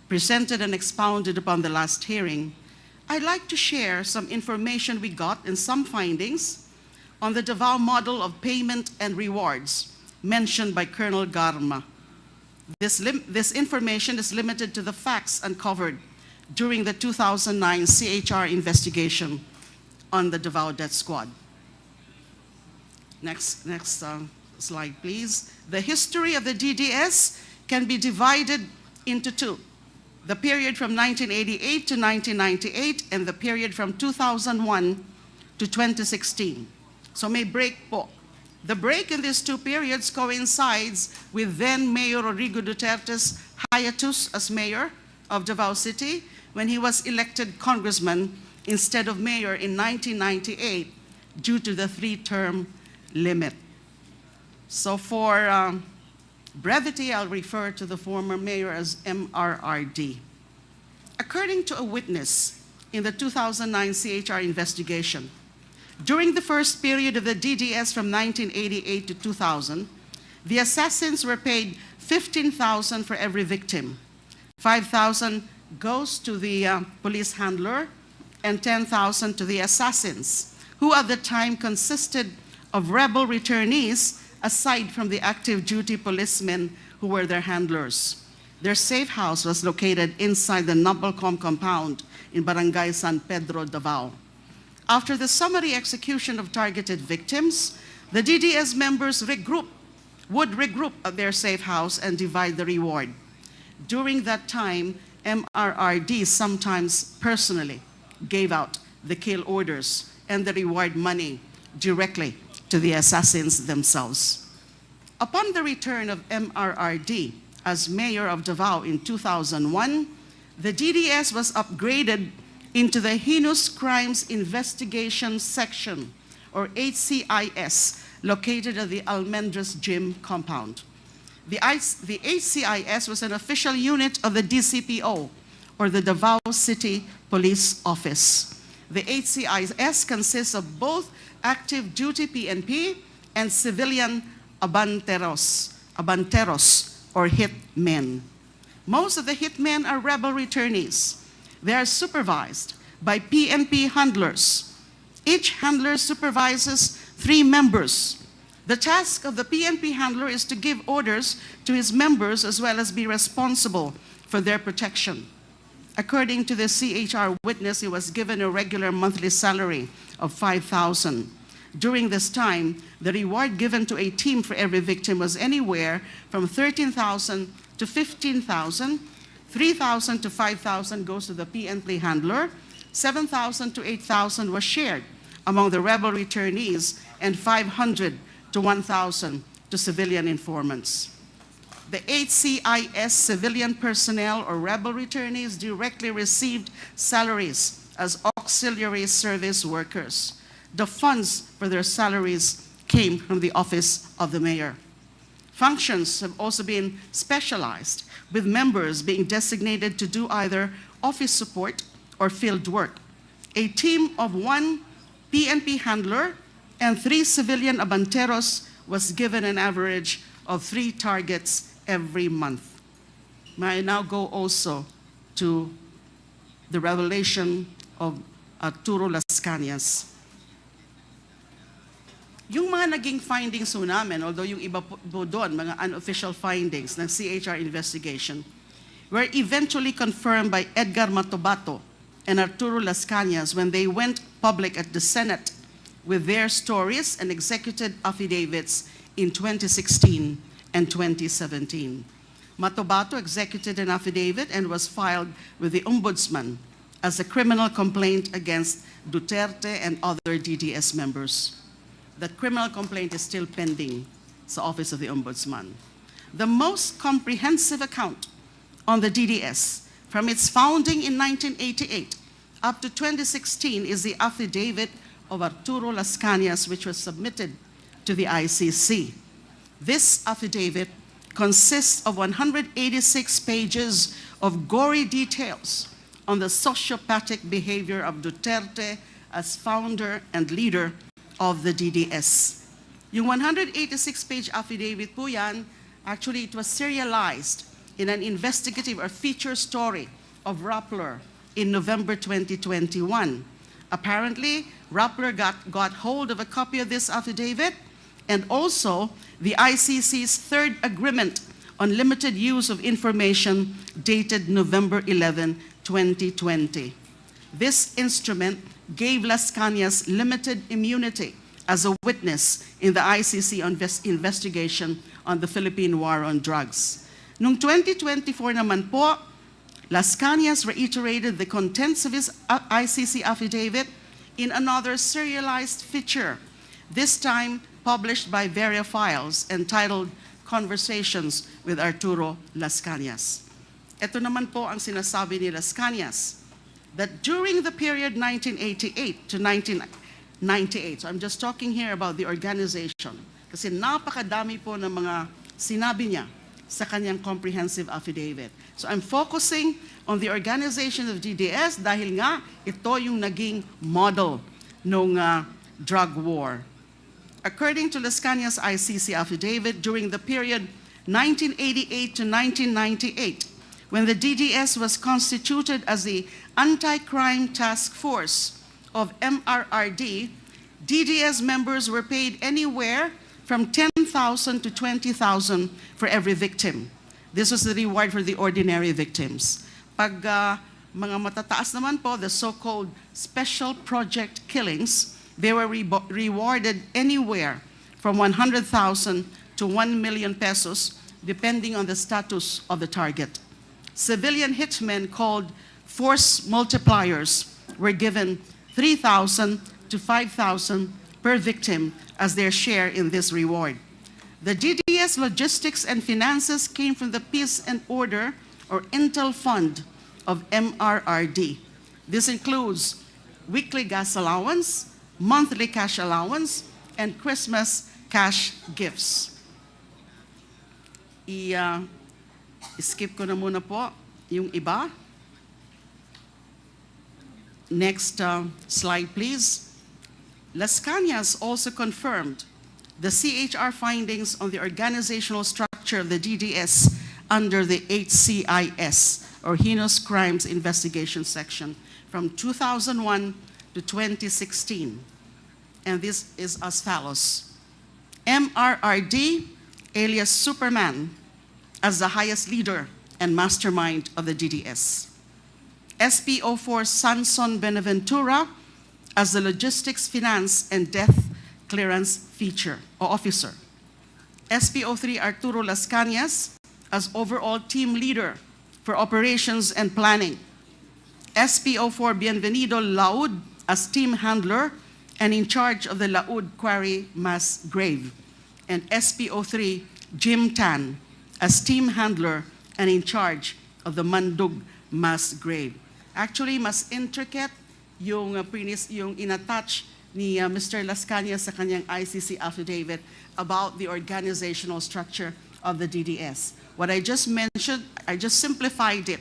presented and expounded upon the last hearing, I'd like to share some information we got and some findings on the Davao model of payment and rewards mentioned by Colonel Garma. This information is limited to the facts uncovered during the 2009 CHR investigation on the Davao Death Squad. Next slide, please. The history of the DDS can be divided into two. The period from 1988 to 1998 and the period from 2001 to 2016. So may break po. The break in these two periods coincides with then Mayor Rodrigo Duterte's hiatus as mayor of Davao City when he was elected congressman instead of mayor in 1998 due to the three-term limit. So for brevity, I'll refer to the former mayor as MRRD. According to a witness in the 2009 CHR investigation, during the first period of the DDS from 1988 to 2000, the assassins were paid $15,000 for every victim. $5,000 goes to the police handler and $10,000 to the assassins, who at the time consisted of rebel returnees aside from the active duty policemen who were their handlers. Their safe house was located inside the Nabelcom compound in Barangay San Pedro, Davao. After the summary execution of targeted victims, the DDS members would regroup at their safe house and divide the reward. During that time, MRRD sometimes personally gave out the kill orders and the reward money directly to the assassins themselves. Upon the return of MRRD as mayor of Davao in 2001, the DDS was upgraded into the Heinous Crimes Investigation Section, or HCIS, located at the Almendras Gym compound. The HCIS was an official unit of the DCPO, or the Davao City Police Office. The HCIS consists of both active duty PNP and civilian abanteros or hitmen. Most of the hitmen are rebel returnees. They are supervised by PNP handlers. Each handler supervises 3 members. The task of the PNP handler is to give orders to his members as well as be responsible for their protection. According to the CHR witness, he was given a regular monthly salary of $5,000. During this time, the reward given to a team for every victim was anywhere from $13,000 to $15,000. $3,000 to $5,000 goes to the PNP handler. $7,000 to $8,000 was shared among the rebel returnees, and $500 to $1,000 to civilian informants. The HCIS civilian personnel or rebel returnees directly received salaries as auxiliary service workers. The funds for their salaries came from the office of the mayor. Functions have also been specialized, with members being designated to do either office support or field work. A team of 1 PNP handler and 3 civilian abanteros was given an average of 3 targets every month. May I now go also to the revelation of Arturo Las Cañas. Yung mga naging findings po namin, although yung iba po doon, mga unofficial findings ng CHR investigation, were eventually confirmed by Edgar Matobato and Arturo Las Cañas when they went public at the Senate with their stories and executed affidavits in 2016 and 2017. Matobato executed an affidavit and was filed with the Ombudsman as a criminal complaint against Duterte and other DDS members. That criminal complaint is still pending sa Office of the Ombudsman. The most comprehensive account on the DDS from its founding in 1988 up to 2016 is the affidavit of Arturo Las Cañas, which was submitted to the ICC. This affidavit consists of 186 pages of gory details on the sociopathic behavior of Duterte as founder and leader of the DDS. Yung 186-page affidavit po yan, actually it was serialized in an investigative or feature story of Rappler in November 2021. Apparently, Rappler got hold of a copy of this affidavit and also the ICC's third agreement on limited use of information dated November 11, 2020. This instrument gave Las Cañas limited immunity as a witness in the ICC investigation on the Philippine War on Drugs. Noong 2024 naman po, Las Cañas reiterated the contents of his ICC affidavit in another serialized feature, this time published by Veria Files, entitled Conversations with Arturo Las Cañas. Ito naman po ang sinasabi ni Las Cañas, that during the period 1988 to 1998, so I'm just talking here about the organization, kasi napakadami po ng mga sinabi niya sa kanyang comprehensive affidavit. So I'm focusing on the organization of DDS dahil nga ito yung naging model ng drug war. According to Las Cañas' ICC affidavit, during the period 1988 to 1998, when the DDS was constituted as the Anti-Crime Task Force of MRRD, DDS members were paid anywhere from 10,000 to 20,000 for every victim. This was the reward for the ordinary victims. Pag mga matataas naman po, the so-called special project killings, they were rewarded anywhere from 100,000 to 1 million pesos, depending on the status of the target. Civilian hitmen called force multipliers were given 3,000 to 5,000 per victim as their share in this reward. The DDS logistics and finances came from the Peace and Order or Intel Fund of MRRD. This includes weekly gas allowance, monthly cash allowance, and Christmas cash gifts. Skip ko na muna po yung iba. Next slide, please. Las Cañas also confirmed the CHR findings on the organizational structure of the DDS under the HCIS, or Heinous Crimes Investigation Section, from 2001 to 2016. And this is as follows. MRRD, alias Superman, as the highest leader and mastermind of the DDS. SPO4 Sanson Benaventura as the logistics, finance, and death clearance feature or officer. SPO3 Arturo Las Cañas as overall team leader for operations and planning. SPO4 Bienvenido Laud as team handler and in charge of the Laud Quarry mass grave. And SPO3 Jim Tan as team handler and in charge of the Mandug mass grave. Actually, mas intricate yung inattach ni Mr. Las Cañas sa kanyang ICC affidavit about the organizational structure of the DDS. What I just mentioned, I just simplified it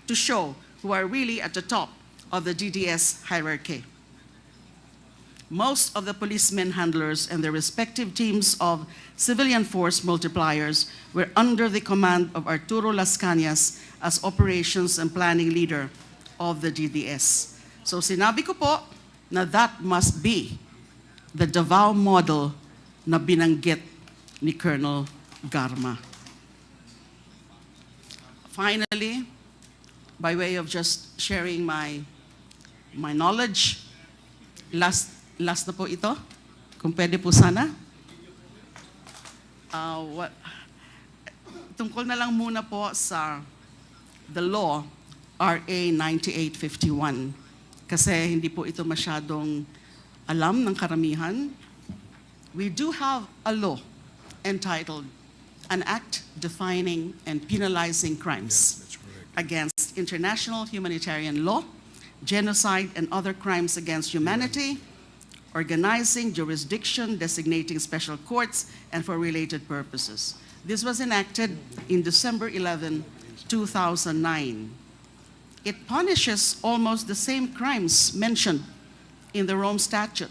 to show who are really at the top of the DDS hierarchy. Most of the policemen handlers and their respective teams of civilian force multipliers were under the command of Arturo Las Cañas as operations and planning leader of the DDS. So sinabi ko po na that must be the Davao model na binanggit ni Colonel Garma. Finally, by way of just sharing my knowledge, last na po ito, kung pwede po sana. Tungkol na lang muna po sa the law, RA 9851, kasi hindi po ito masyadong alam ng karamihan. We do have a law entitled An Act Defining and Penalizing Crimes against international humanitarian law, genocide and other crimes against humanity, organizing jurisdiction, designating special courts, and for related purposes. This was enacted in December 11, 2009. It punishes almost the same crimes mentioned in the Rome Statute,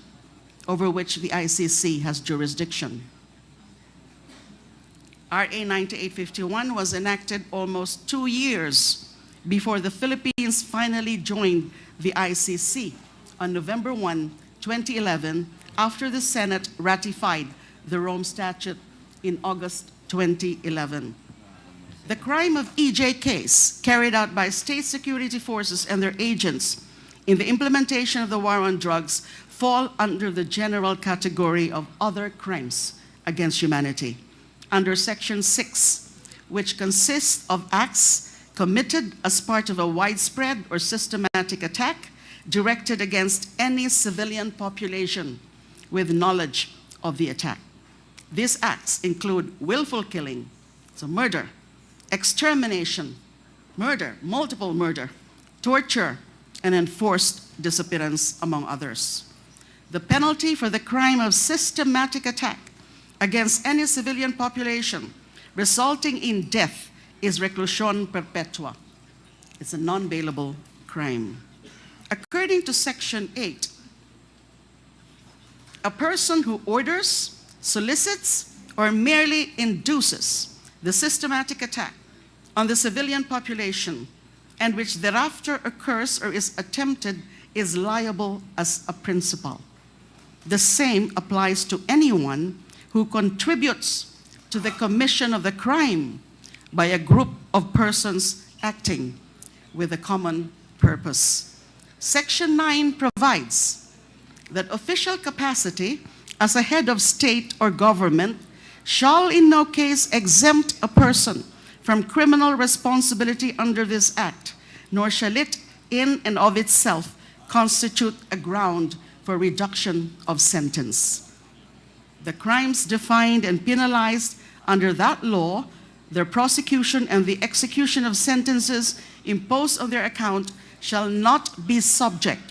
over which the ICC has jurisdiction. RA 9851 was enacted almost 2 years before the Philippines finally joined the ICC on November 1, 2011, after the Senate ratified the Rome Statute in August 2011. The crime of EJ case carried out by state security forces and their agents in the implementation of the war on drugs fall under the general category of other crimes against humanity under Section 6, which consists of acts committed as part of a widespread or systematic attack directed against any civilian population with knowledge of the attack. These acts include willful killing, so murder, extermination, murder, multiple murder, torture, and enforced disappearance, among others. The penalty for the crime of systematic attack against any civilian population resulting in death is reclusion perpetua. It's a non-bailable crime. According to Section 8, a person who orders, solicits, or merely induces the systematic attack on the civilian population and which thereafter occurs or is attempted is liable as a principal. The same applies to anyone who contributes to the commission of the crime by a group of persons acting with a common purpose. Section 9 provides that official capacity as a head of state or government shall in no case exempt a person from criminal responsibility under this act, nor shall it in and of itself constitute a ground for reduction of sentence. The crimes defined and penalized under that law, their prosecution and the execution of sentences imposed on their account shall not be subject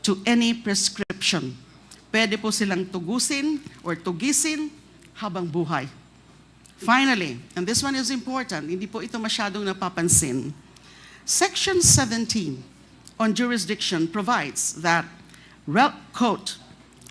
to any prescription. Pwede po silang tugusin or tugisin habang buhay. Finally, and this one is important, hindi po ito masyadong napapansin, Section 17 on jurisdiction provides that, quote,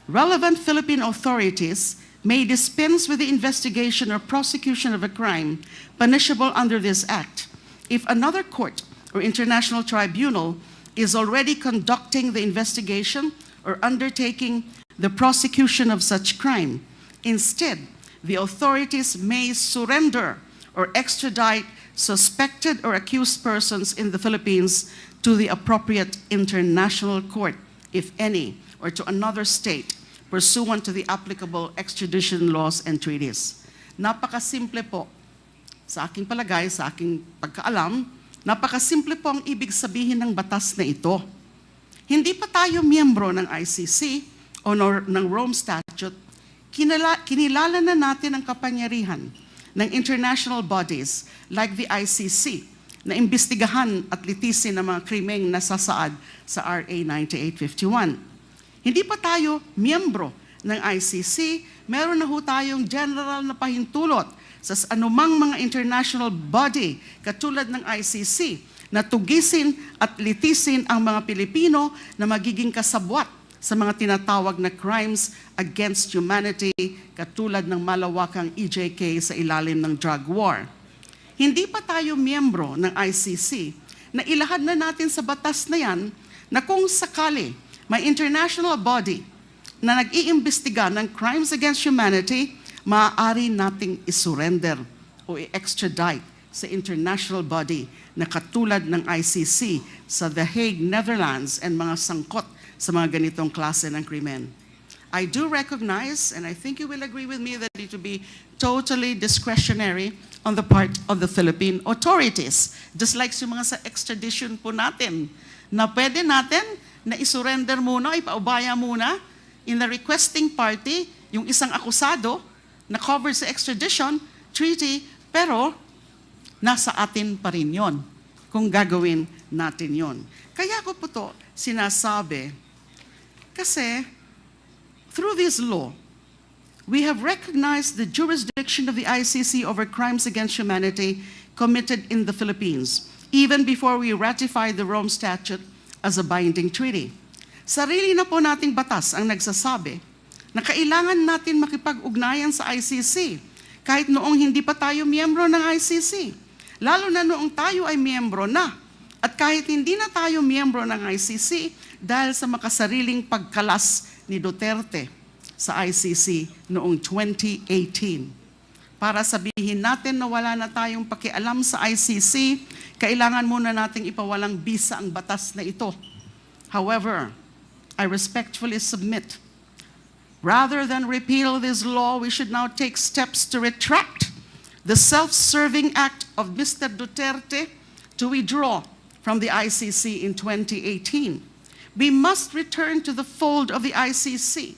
relevant Philippine authorities may dispense with the investigation or prosecution of a crime punishable under this act if another court or international tribunal is already conducting the investigation or undertaking the prosecution of such crime. Instead, the authorities may surrender or extradite suspected or accused persons in the Philippines to the appropriate international court, if any, or to another state, pursuant to the applicable extradition laws and treaties. Napakasimple po. Sa aking palagay, sa aking pagkaalam, napakasimple po ang ibig sabihin ng batas na ito. Hindi pa tayo miyembro ng ICC o ng Rome Statute, kinilala na natin ang kapangyarihan ng international bodies like the ICC na imbestigahan at litisin ang mga krimeng nasasaad sa RA 9851. Hindi pa tayo miyembro ng ICC, meron na ho tayong general na pahintulot sa anumang mga international body katulad ng ICC na tugisin at litisin ang mga Pilipino na magiging kasabwat sa mga tinatawag na crimes against humanity katulad ng malawakang EJK sa ilalim ng drug war. Hindi pa tayo miyembro ng ICC na ilahad na natin sa batas na yan na kung sakali may international body na nag-iimbestiga ng crimes against humanity, maaari nating isurrender o i-extradite sa international body na katulad ng ICC sa The Hague, Netherlands, and mga sangkot sa mga ganitong klase ng krimen. I do recognize, and I think you will agree with me, that it will be totally discretionary on the part of the Philippine authorities. Just like sa mga sa extradition po natin, na pwede natin na isurrender muna, ipaubaya muna in the requesting party, yung isang akusado na covered sa extradition treaty, pero nasa atin pa rin yon kung gagawin natin yon. Kaya ko po to sinasabi kasi through this law, we have recognized the jurisdiction of the ICC over crimes against humanity committed in the Philippines, even before we ratified the Rome Statute as a binding treaty. Sarili na po nating batas ang nagsasabi na kailangan natin makipag-ugnayan sa ICC kahit noong hindi pa tayo miyembro ng ICC. Lalo na noong tayo ay miyembro na. At kahit hindi na tayo miyembro ng ICC dahil sa makasariling pagkalas ni Duterte sa ICC noong 2018. Para sabihin natin na wala na tayong pakialam sa ICC, kailangan muna nating ipawalang bisa ang batas na ito. However, I respectfully submit, rather than repeal this law, we should now take steps to retract the self-serving act of Mr. Duterte to withdraw from the ICC in 2018. We must return to the fold of the ICC.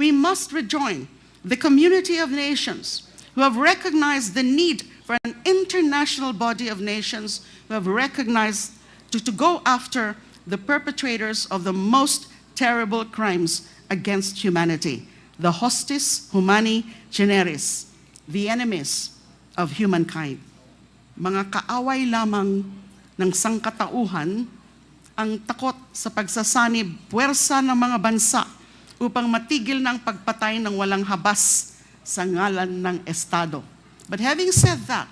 We must rejoin the community of nations who have recognized the need for an international body of nations who have recognized to go after the perpetrators of the most terrible crimes against humanity, the hostis humani generis, the enemies of humankind. Mga kaaway lamang ng sangkatauhan ang takot sa pagsasanib puwersa ng mga bansa upang matigil ng pagpatay ng walang habas sa ngalan ng Estado. But having said that,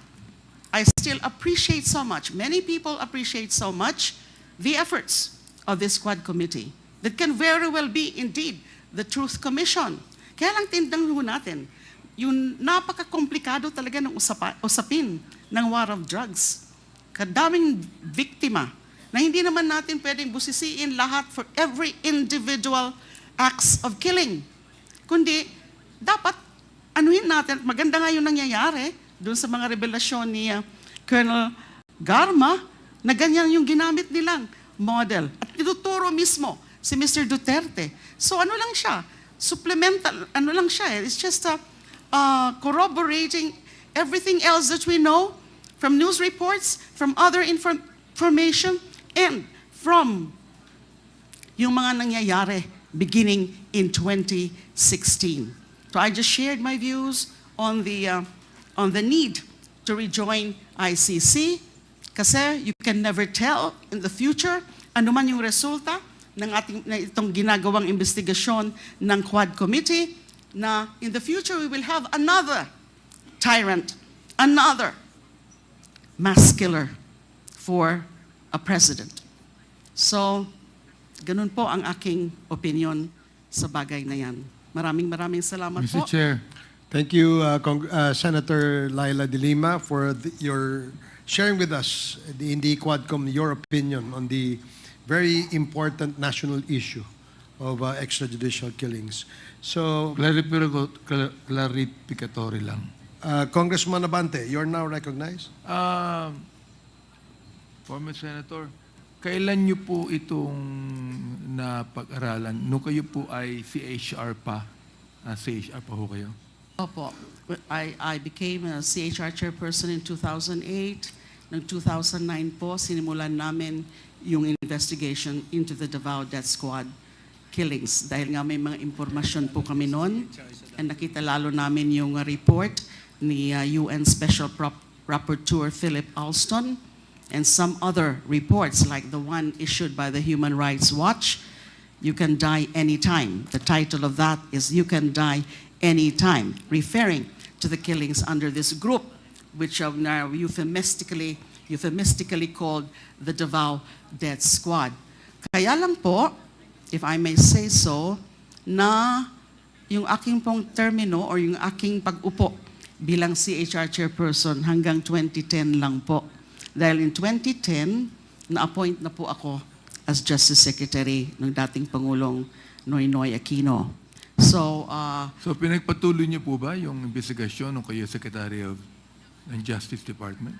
I still appreciate so much, many people appreciate so much the efforts of this Quad Committee that can very well be indeed the Truth Commission. Kaya lang tindang ho natin, yung napaka-komplikado talaga ng usapin ng war of drugs. Kadaming biktima na hindi naman natin pwedeng busisiin lahat for every individual acts of killing. Kundi, dapat anuhin natin, maganda nga yung nangyayari doon sa mga revelasyon ni Colonel Garma, na ganyan yung ginamit nilang model. At tinuturo mismo si Mr. Duterte. So ano lang siya? Supplemental, ano lang siya? It's just corroborating everything else that we know from news reports, from other information, and from yung mga nangyayari beginning in 2016. So I just shared my views on the need to rejoin ICC kasi you can never tell in the future ano man yung resulta ng itong ginagawang investigasyon ng Quad Committee, na in the future we will have another tyrant, another mass killer for a president. So, ganun po ang aking opinion sa bagay na yan. Maraming salamat Mr. po. Chair, Thank you, Senator Laila de Lima, for your sharing with us in the Quadcom your opinion on the very important national issue of extrajudicial killings. So, clarificatory lang. Congressman Abante, you're now recognized. Former Senator, kailan niyo po itong napag-aralan? Nung kayo po ay CHR pa. CHR pa ho kayo? Opo. I became a CHR chairperson in 2008. Noong 2009 po, sinimulan namin yung investigation into the Davao Death Squad killings. Dahil nga may mga impormasyon po kami noon. And nakita lalo namin yung report ni UN Special Rapporteur Philip Alston, and some other reports like the one issued by the Human Rights Watch, You Can Die Anytime. The title of that is You Can Die Anytime, referring to the killings under this group, which are now euphemistically called the Davao Death Squad. Kaya lang po, if I may say so, na yung aking pong termino or yung aking pag-upo bilang CHR chairperson hanggang 2010 lang po. Dahil in 2010, na-appoint na po ako as Justice Secretary ng dating Pangulong Noynoy Aquino. So, So pinagpatuloy niyo po ba yung investigasyon ng kayo Secretary of ng Justice Department?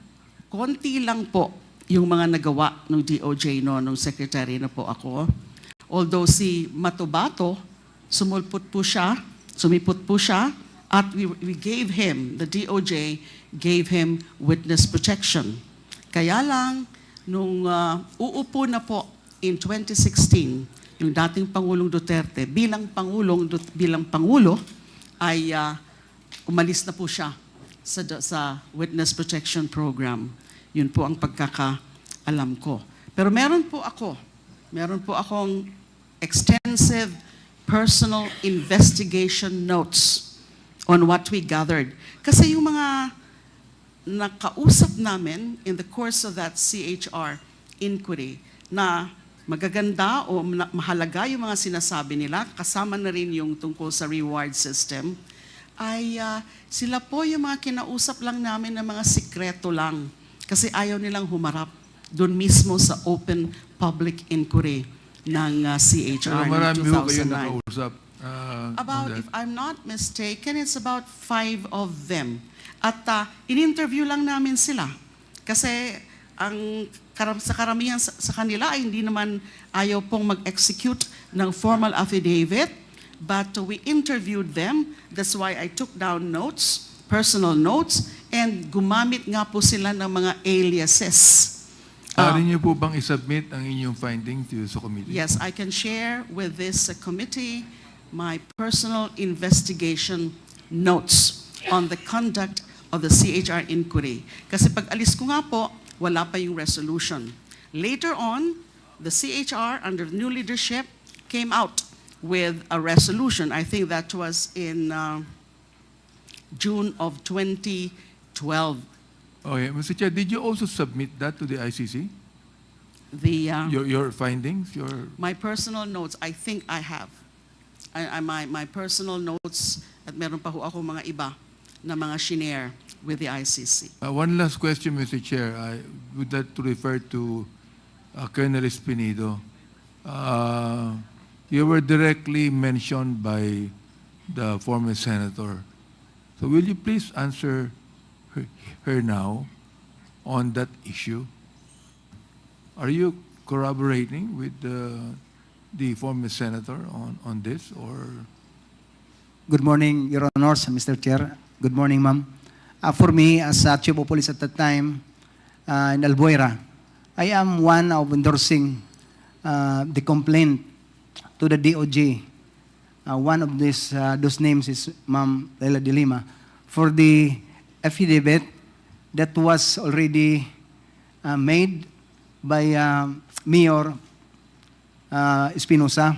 konti lang po yung mga nagawa ng DOJ nung secretary na po ako. Although si Matobato, sumipot po siya, at we gave him, the DOJ gave him witness protection. Kaya lang, nung uupo na po in 2016, yung dating Pangulong Duterte, bilang Pangulo, ay umalis na po siya sa witness protection program. Yun po ang pagkakaalam ko. Pero meron po akong extensive personal investigation notes on what we gathered. Kasi yung mga nakausap namin in the course of that CHR inquiry na magaganda o mahalaga yung mga sinasabi nila, kasama na rin yung tungkol sa reward system, ay sila po yung mga kinausap lang namin ng mga sikreto lang. Kasi ayaw nilang humarap doon mismo sa open public inquiry ng CHR Marami noong ho kayo 2009. nakausap. About, if I'm not mistaken, it's about 5 of them. At in-interview lang namin sila. Kasi sa karamihan sa kanila ay hindi naman ayaw pong mag-execute ng formal affidavit. But we interviewed them. That's why I took down notes, personal notes, and gumamit nga po sila ng mga aliases. Maaari niyo po bang isubmit ang inyong findings sa committee? Yes, I can share with this committee my personal investigation notes on the conduct of the CHR inquiry. Kasi pag alis ko nga po, wala pa yung resolution. Later on, the CHR under new leadership came out with a resolution. I think that was in June of 2012. Okay, Mr. Chair, did you also submit that to the ICC? Your findings, My personal notes, I think I have. My personal notes, at meron pa ho ako mga iba na mga shinare with the ICC. One last question, Mr. Chair. I would like to refer to Colonel Espinido. You were directly mentioned by the former senator. So will you please answer her now on that issue? Are you corroborating with the former senator on this, or? Good morning, Your Honors, Mr. Chair. Good morning, ma'am. For me, as Chief of Police at that time in Albuera, I am one of endorsing the complaint to the DOJ. One of those names is Ma'am Leila de Lima for the affidavit that was already made by Mayor Espinosa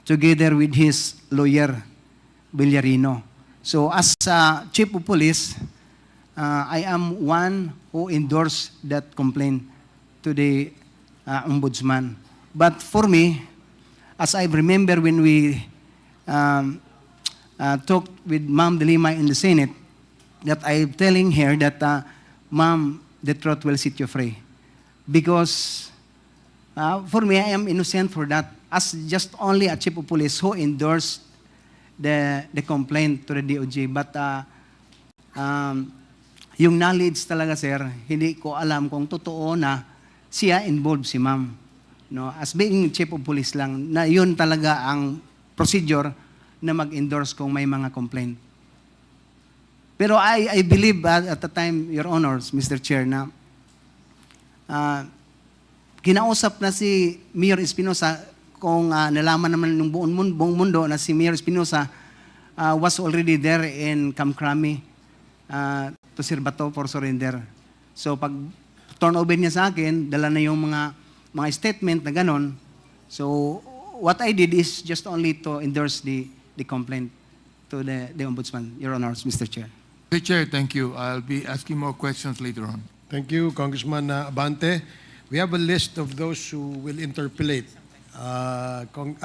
together with his lawyer, Villarino. So as Chief of Police, I am one who endorsed that complaint to the Ombudsman. But for me, as I remember when we talked with Ma'am de Lima in the Senate, that I'm telling her that, Ma'am, the truth will set you free. Because for me, I am innocent for that, as just only a Chief of Police who endorsed the complaint to the DOJ. But yung knowledge talaga, sir, hindi ko alam kung totoo na siya involved si Ma'am. No, as being Chief of Police lang, na yun talaga ang procedure na mag-endorse kung may mga complaint. Pero I believe at the time, Your Honors, Mr. Chair, na kinausap na si Mayor Espinosa kung nalaman naman ng buong mundo na si Mayor Espinosa was already there in Camp Crame to Sirbato for surrender. So pag turn over niya sa akin, dala na yung mga statement na ganon. So what I did is just only to endorse the complaint to the Ombudsman, Your Honors, Mr. Chair. Mr. Chair, thank you. I'll be asking more questions later on. Thank you, Congressman Abante. We have a list of those who will interpellate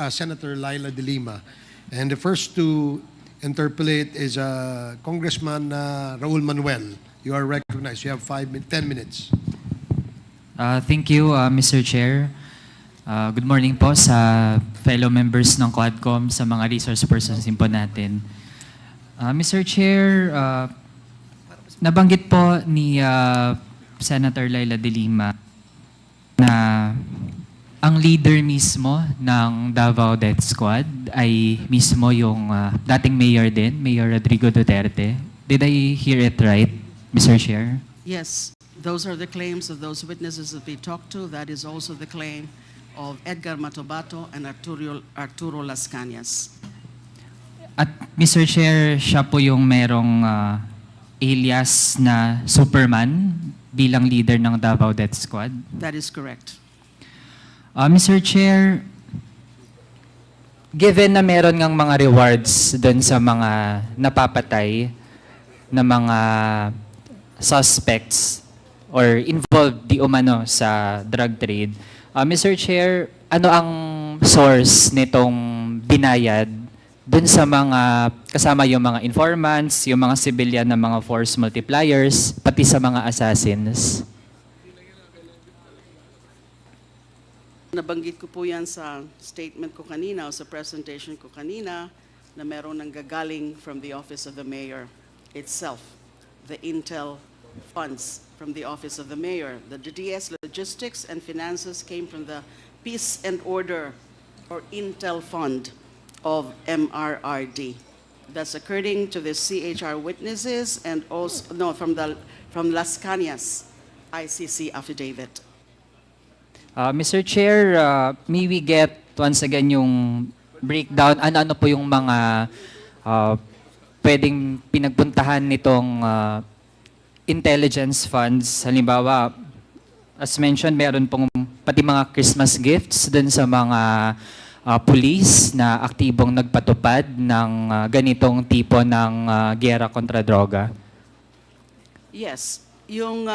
Senator Laila de Lima. And the first to interpellate is Congressman Raul Manuel. You are recognized. You have 10 minutes. Thank you, Mr. Chair. Good morning po sa fellow members ng Quadcom, sa mga resource persons din po natin. Mr. Chair, nabanggit po ni Senator Laila de Lima na ang leader mismo ng Davao Death Squad ay mismo yung dating mayor din, Mayor Rodrigo Duterte. Did I hear it right, Mr. Chair? Yes, those are the claims of those witnesses that we talked to. That is also the claim of Edgar Matobato and Arturo Las Cañas. At Mr. Chair, siya po yung merong alias na Superman bilang leader ng Davao Death Squad. That is correct. Mr. Chair, given na meron ngang mga rewards doon sa mga napapatay na mga suspects or involved di umano sa drug trade, Mr. Chair, ano ang source nitong binayad doon sa mga kasama yung mga informants, yung mga civilian na mga force multipliers, pati sa mga assassins? Nabanggit ko po yan sa statement ko kanina o sa presentation ko kanina na meron nang gagaling from the Office of the Mayor itself, the intel funds from the Office of the Mayor. The DDS logistics and finances came from the Peace and Order or Intel Fund of MRRD. That's according to the CHR witnesses and also, no, from Las Cañas ICC affidavit. Mr. Chair, may we get once again yung breakdown, ano-ano po yung mga pwedeng pinagpuntahan nitong intelligence funds? Halimbawa, as mentioned, meron pong pati mga Christmas gifts dun sa mga police na aktibong nagpatupad ng ganitong tipo ng giyera kontra droga. Yes, yung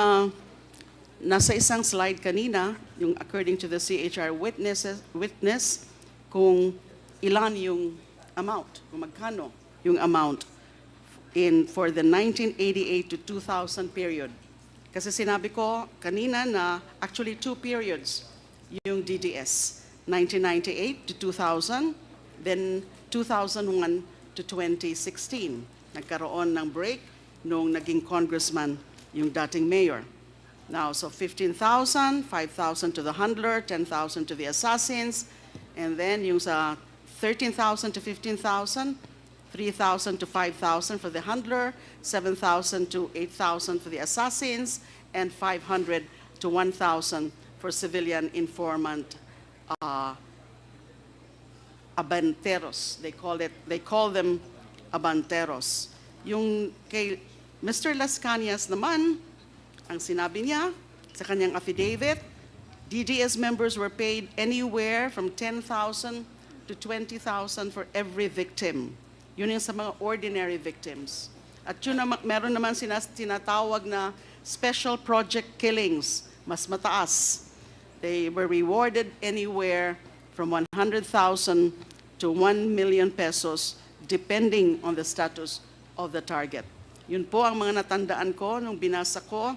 nasa isang slide kanina, yung according to the CHR witness, kung ilan yung amount, kung magkano yung amount for the 1988 to 2000 period. Kasi sinabi ko kanina na actually 2 periods yung DDS, 1998 to 2000, then 2001 to 2016. Nagkaroon ng break nung naging congressman yung dating mayor. Now, so 15,000, 5,000 to the handler, 10,000 to the assassins, and then yung sa 13,000 to 15,000, 3,000 to 5,000 for the handler, 7,000 to 8,000 for the assassins, and 500 to 1,000 for civilian informant abanteros. They call them abanteros. Yung kay Mr. Las Cañas naman, ang sinabi niya sa kanyang affidavit, DDS members were paid anywhere from 10,000 to 20,000 for every victim. Yun yung sa mga ordinary victims. At yun meron naman tinatawag na special project killings, mas mataas. They were rewarded anywhere from 100,000 to 1 million pesos depending on the status of the target. Yun po ang mga natandaan ko nung binasa ko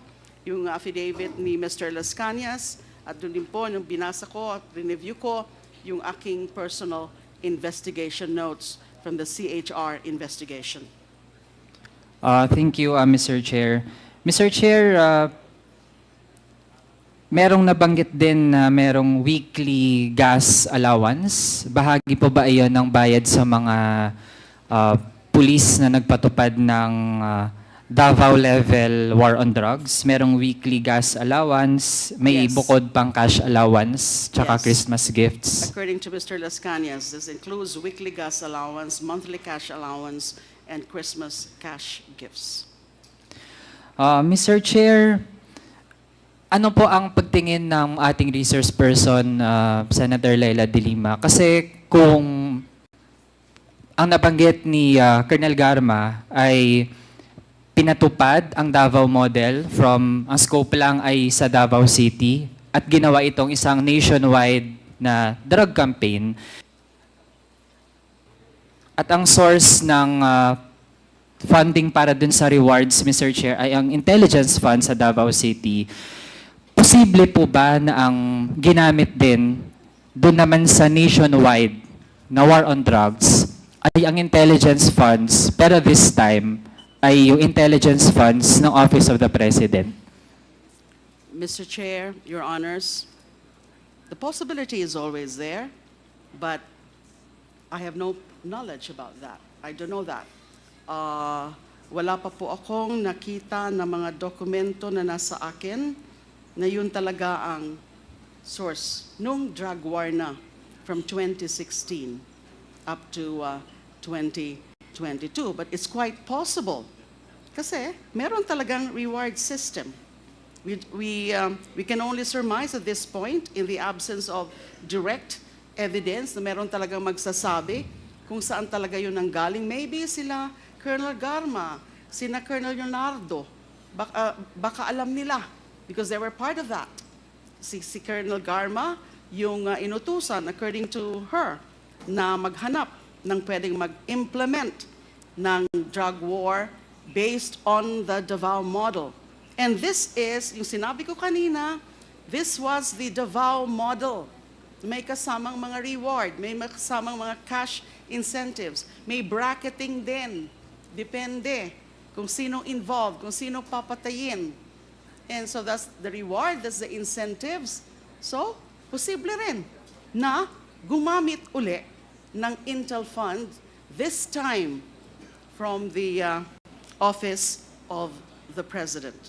yung affidavit ni Mr. Las Cañas at doon din po nung binasa ko at review ko yung aking personal investigation notes from the CHR investigation. Thank you, Mr. Chair. Mr. Chair, merong nabanggit din na merong weekly gas allowance. Bahagi po ba iyon ng bayad sa mga pulis na nagpatupad ng Davao level war on drugs? Merong weekly gas allowance, may Yes. bukod pang cash allowance, tsaka Yes. Christmas gifts. According to Mr. Las Cañas, this includes weekly gas allowance, monthly cash allowance, and Christmas cash gifts. Mr. Chair, ano po ang pagtingin ng ating resource person, Senator Laila de Lima? Kasi kung ang nabanggit ni Colonel Garma ay pinatupad ang Davao model from ang scope lang ay sa Davao City at ginawa itong isang nationwide na drug campaign. At ang source ng funding para dun sa rewards, Mr. Chair, ay ang intelligence fund sa Davao City. Posible po ba na ang ginamit din doon naman sa nationwide na war on drugs ay ang intelligence funds, pero this time ay yung intelligence funds ng Office of the President? Mr. Chair, Your Honors, the possibility is always there, but I have no knowledge about that. I don't know that. Wala pa po akong nakita na mga dokumento na nasa akin na yun talaga ang source nung drug war na from 2016 up to 2022. But it's quite possible kasi meron talagang reward system. We can only surmise at this point in the absence of direct evidence na meron talagang magsasabi kung saan talaga yun ang galing. Maybe sila Colonel Garma, sina Colonel Leonardo, baka alam nila because they were part of that. Si Colonel Garma, yung inutusan according to her na maghanap ng pwedeng mag-implement ng drug war based on the Davao model. And this is, yung sinabi ko kanina, this was the Davao model. May kasamang mga reward, may kasamang mga cash incentives, may bracketing din. Depende kung sino involved, kung sino papatayin. And so that's the reward, that's the incentives. So, posible rin na gumamit uli ng Intel Fund, this time from the Office of the President.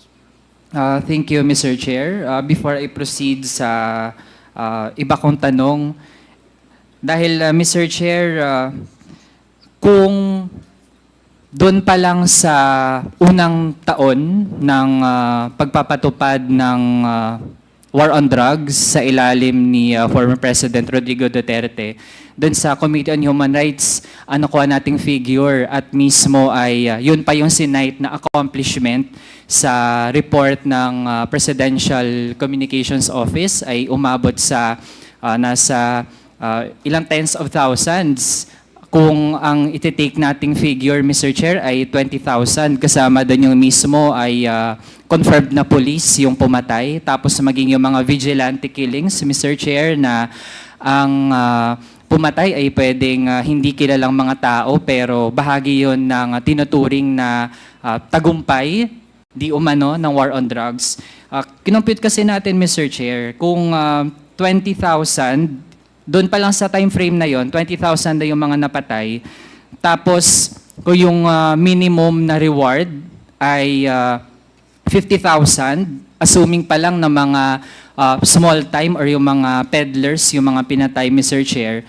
Thank you, Mr. Chair. Before I proceed sa iba kong tanong, dahil Mr. Chair, kung doon pa lang sa unang taon ng pagpapatupad ng war on drugs sa ilalim ni former President Rodrigo Duterte, doon sa Committee on Human Rights, kuha nating figure at mismo ay yun pa yung sinight na accomplishment sa report ng Presidential Communications Office ay umabot sa nasa ilang tens of thousands. Kung ang iti-take nating figure, Mr. Chair, ay 20,000, kasama doon yung mismo ay confirmed na police yung pumatay, tapos maging yung mga vigilante killings, Mr. Chair, na ang pumatay ay pwedeng hindi kilalang mga tao, pero bahagi yun ng tinuturing na tagumpay, di umano, ng war on drugs. Kinompute kasi natin, Mr. Chair, kung 20,000, doon pa lang sa time frame na yon, 20,000 na yung mga napatay. Tapos, kung yung minimum na reward ay 50,000, assuming pa lang na mga small time or yung mga peddlers, yung mga pinatay, Mr. Chair,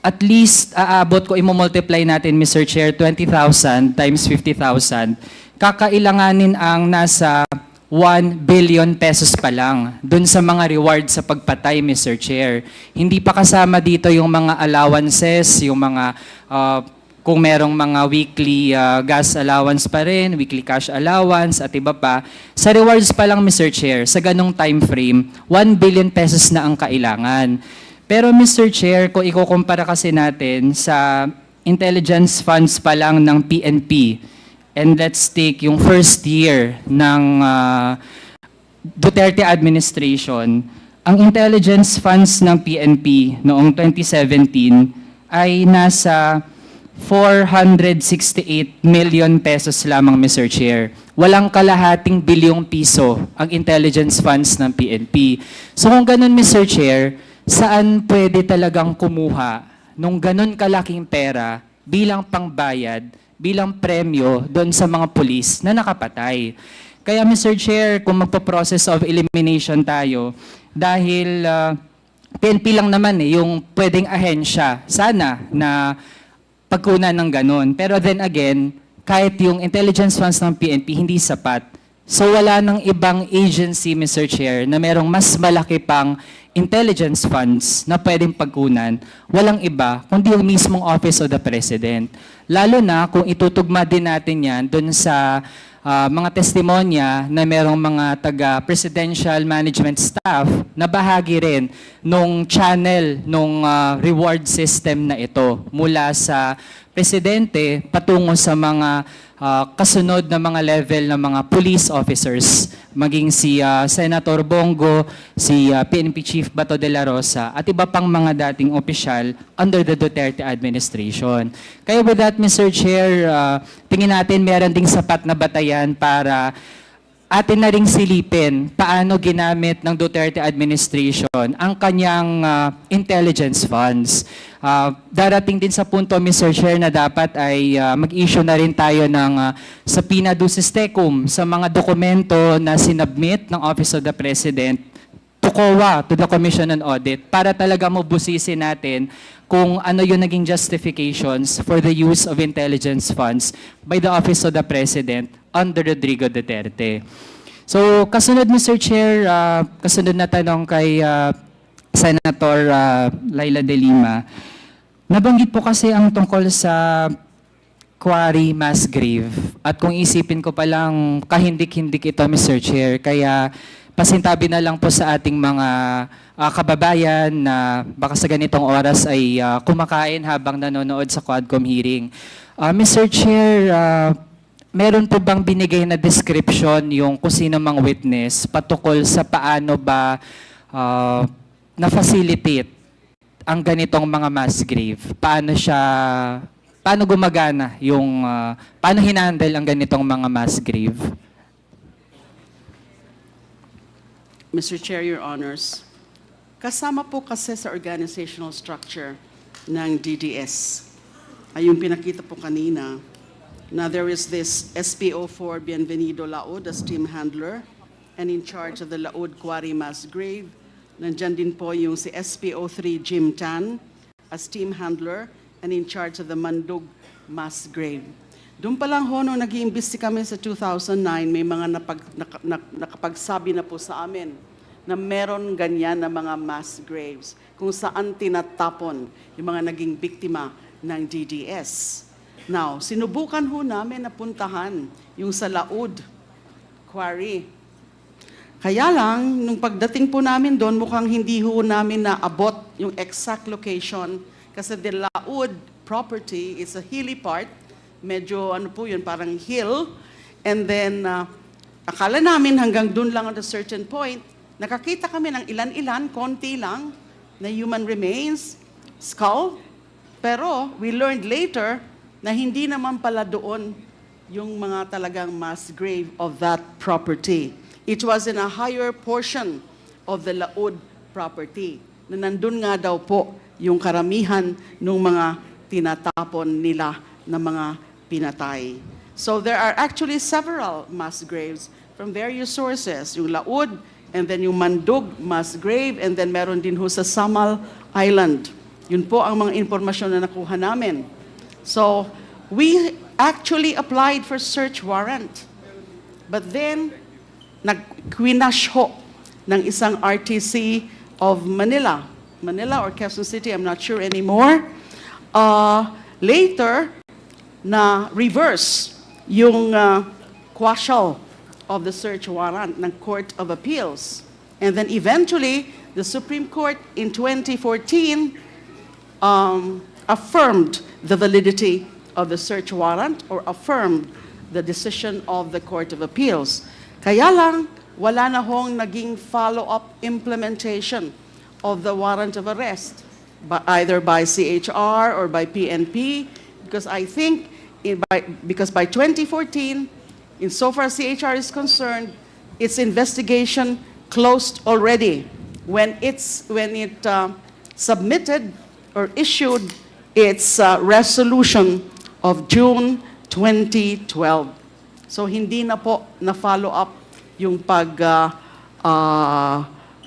at least aabot ko, imomultiply natin, Mr. Chair, 20,000 times 50,000, kakailanganin ang nasa 1 billion pesos pa lang dun sa mga reward sa pagpatay, Mr. Chair. Hindi pa kasama dito yung mga allowances, yung mga kung merong mga weekly gas allowance pa rin, weekly cash allowance at iba pa. Sa rewards pa lang, Mr. Chair, sa ganong time frame, 1 billion pesos na ang kailangan. Pero Mr. Chair, kung ikukumpara kasi natin sa intelligence funds pa lang ng PNP, and let's take yung first year ng Duterte administration, ang intelligence funds ng PNP noong 2017 ay nasa 468 million pesos lamang, Mr. Chair. Walang kalahating bilyong piso ang intelligence funds ng PNP. So kung ganun, Mr. Chair, saan pwede talagang kumuha nung ganun kalaking pera bilang pangbayad, bilang premyo doon sa mga pulis na nakapatay? Kaya Mr. Chair, kung magpo-process of elimination tayo, dahil PNP lang naman yung pwedeng ahensya, sana na pagkunan ng ganun. Pero then again, kahit yung intelligence funds ng PNP hindi sapat So wala nang ibang agency, Mr. Chair, na merong mas malaki pang intelligence funds na pwedeng pagkunan, walang iba, kundi yung mismong Office of the President. Lalo na kung itutugma din natin yan dun sa mga testimonya na merong mga taga-presidential management staff na bahagi rin nung channel, nung reward system na ito mula sa presidente patungo sa mga kasunod na mga level ng mga police officers, maging si Senator Bongo, si PNP Chief Bato de la Rosa, at iba pang mga dating opisyal under the Duterte administration. Kaya with that, Mr. Chair, tingin natin meron ding sapat na batayan para atin na ring silipin paano ginamit ng Duterte administration ang kanyang intelligence funds. Darating din sa punto, Mr. Chair, na dapat ay mag-issue na rin tayo ng subpoena ducis tecum sa mga dokumento na sinubmit ng Office of the President to COA, to the Commission on Audit, para talaga mabusisin natin kung ano yung naging justifications for the use of intelligence funds by the Office of the President under Rodrigo Duterte. So, kasunod, Mr. Chair, kasunod na tanong kay Senator Laila de Lima. Nabanggit po kasi ang tungkol sa quarry mass grave. At kung isipin ko palang kahindik-hindik ito, Mr. Chair, kaya pasintabi na lang po sa ating mga kababayan na baka sa ganitong oras ay kumakain habang nanonood sa Quadcom hearing. Mr. Chair, meron po bang binigay na description yung kung sino mang witness patukol sa paano ba na-facilitate ang ganitong mga mass grave? Paano gumagana yung, paano hinandle ang ganitong mga mass grave? Mr. Chair, Your Honors, kasama po kasi sa organizational structure ng DDS, ay yung pinakita po kanina, na there is this SPO4 Bienvenido Laod as team handler, and in charge of the Laod Quarry Mass Grave. Nandyan din po yung si SPO3 Jim Tan as team handler, and in charge of the Mandug Mass Grave. Doon pa lang ho, nung nag-iimbesti kami sa 2009, may mga nakapagsabi na po sa amin na meron ganyan na mga mass graves kung saan tinatapon yung mga naging biktima ng DDS. Now, sinubukan ho namin na puntahan yung sa Laod Quarry. Kaya lang, nung pagdating po namin doon, mukhang hindi ho namin naabot yung exact location kasi the Laod property is a hilly part. Medyo ano po yun, parang hill. And then, akala namin hanggang dun lang at a certain point, nakakita kami ng ilan-ilan, konti lang, na human remains, skull. Pero we learned later na hindi naman pala doon yung mga talagang mass grave of that property. It was in a higher portion of the Laod property, na nandun nga daw po yung karamihan ng mga tinatapon nila na mga pinatay. So there are actually several mass graves from various sources. Yung Laod, and then yung Mandug mass grave, and then meron din ho sa Samal Island. Yun po ang mga informasyon na nakuha namin. So we actually applied for search warrant. But then, nag-quinash ho ng isang RTC of Manila or Quezon City, I'm not sure anymore. Later, na reverse yung quashal of the search warrant ng Court of Appeals. And then eventually, the Supreme Court in 2014 affirmed the validity of the search warrant or affirmed the decision of the Court of Appeals. Kaya lang, wala na hong naging follow-up implementation of the warrant of arrest, either by CHR or by PNP, because I think because by 2014, insofar as CHR is concerned, its investigation closed already when it submitted or issued its resolution of June 2012. So hindi na po na-follow up yung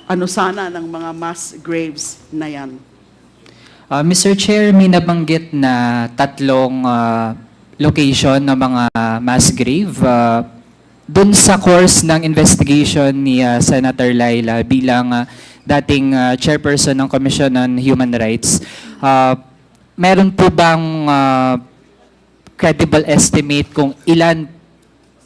ano sana ng mga mass graves na yan. Mr. Chair, may nabanggit na tatlong location ng mga mass grave. dun sa course ng investigation ni Senator Laila bilang dating chairperson ng Commission on Human Rights, meron po bang credible estimate kung ilan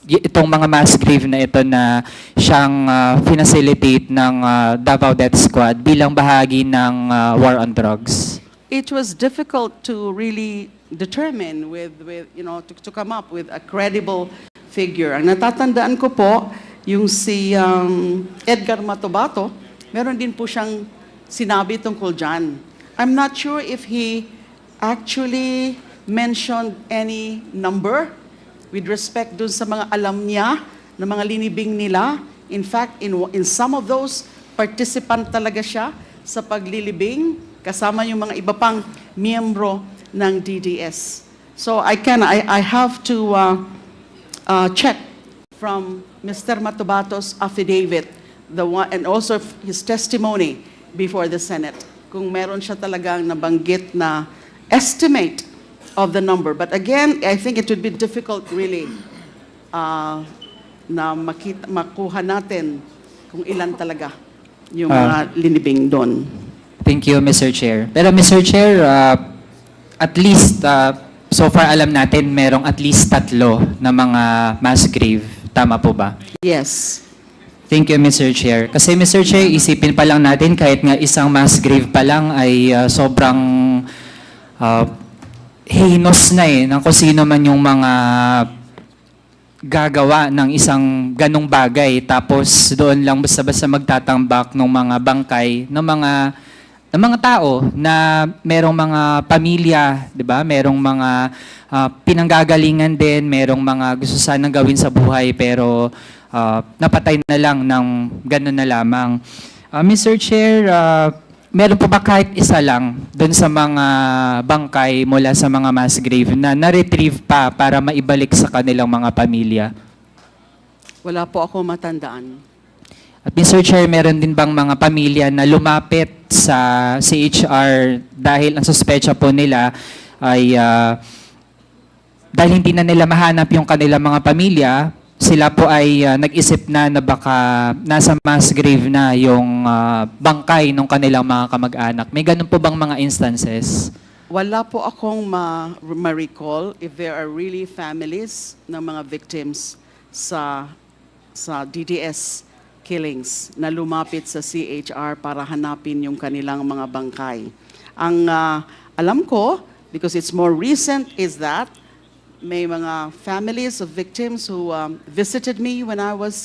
itong mga mass grave na ito na siyang facilitate ng Davao Death Squad bilang bahagi ng war on drugs? It was difficult to really determine with to come up with a credible figure. Ang natatandaan ko po, yung si Edgar Matobato, meron din po siyang sinabi tungkol dyan. I'm not sure if he actually mentioned any number with respect dun sa mga alam niya na mga linibing nila. In fact, in some of those, participant talaga siya sa paglilibing kasama yung mga iba pang miyembro ng DDS. So I have to check from Mr. Matobato's affidavit, and also his testimony before the Senate, kung meron siya talagang nabanggit na estimate of the number. But again, I think it would be difficult really na makuha natin kung ilan talaga yung mga linibing doon. Thank you, Mr. Chair. Pero Mr. Chair, at least, so far alam natin, merong at least 3 na mga mass grave. Tama po ba? Yes. Thank you, Mr. Chair. Kasi Mr. Chair, isipin pa lang natin, kahit nga isang mass grave pa lang ay sobrang heinous na ng kung sino man yung mga gagawa ng isang ganong bagay. Tapos doon lang basta-basta magtatambak ng mga bangkay ng mga tao na merong mga pamilya, 'di ba? Merong mga pinanggagalingan din, merong mga gusto sanang gawin sa buhay pero napatay na lang ng gano'n na lamang. Mr. Chair, meron po ba kahit isa lang doon sa mga bangkay mula sa mga mass grave na na-retrieve pa para maibalik sa kanilang mga pamilya? Wala po ako matandaan. At Mr. Chair, meron din bang mga pamilya na lumapit sa CHR dahil ang suspecha po nila ay dahil hindi na nila mahanap yung kanilang mga pamilya, sila po ay nag-isip na baka nasa mass grave na yung bangkay ng kanilang mga kamag-anak. May ganun po bang mga instances? Wala po akong ma-recall if there are really families ng mga victims sa DDS killings na lumapit sa CHR para hanapin yung kanilang mga bangkay. Ang alam ko, because it's more recent, is that may mga families of victims who visited me when I was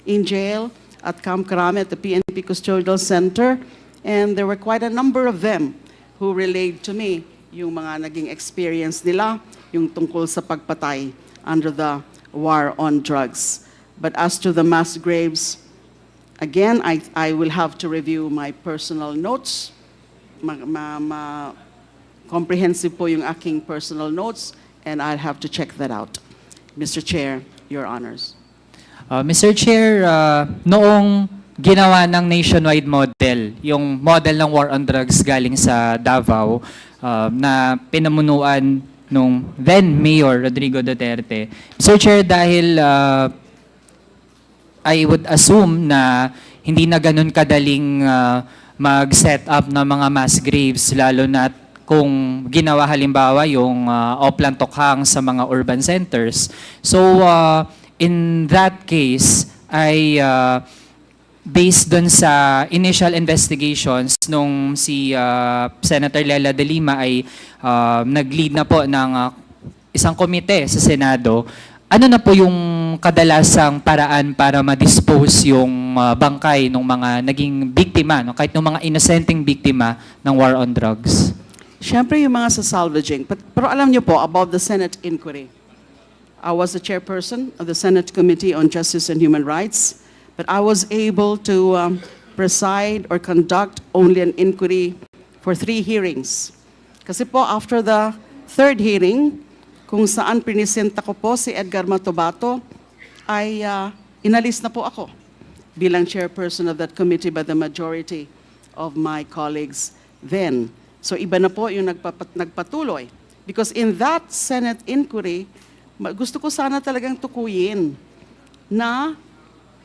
in jail at Camp Crame at the PNP Custodial Center, and there were quite a number of them who relayed to me yung mga naging experience nila, yung tungkol sa pagpatay under the war on drugs. But as to the mass graves, again, I will have to review my personal notes. Comprehensive po yung aking personal notes, and I'll have to check that out. Mr. Chair, Your Honors. Mr. Chair, noong ginawa ng nationwide model, yung model ng war on drugs galing sa Davao, na pinamunuan nung then Mayor Rodrigo Duterte. Mr. Chair, dahil I would assume na hindi na ganun kadaling mag-set up ng mga mass graves, lalo na kung ginawa halimbawa yung Oplan Tokhang sa mga urban centers. So, in that case, ay based dun sa initial investigations nung si Senator Lela de Lima ay nag-lead na po ng isang komite sa Senado, ano na po yung kadalasang paraan para ma-dispose yung bangkay ng mga naging biktima, no? Kahit ng mga inosenteng biktima ng war on drugs? Siyempre yung mga sa salvaging. Pero alam niyo po about the Senate inquiry. I was the chairperson of the Senate Committee on Justice and Human Rights, but I was able to preside or conduct only an inquiry for 3 hearings. Kasi po after the 3rd hearing, kung saan prinisenta ko po si Edgar Matobato, ay inalis na po ako bilang chairperson of that committee by the majority of my colleagues then. So iba na po yung nagpatuloy. Because in that Senate inquiry, gusto ko sana talagang tukuyin na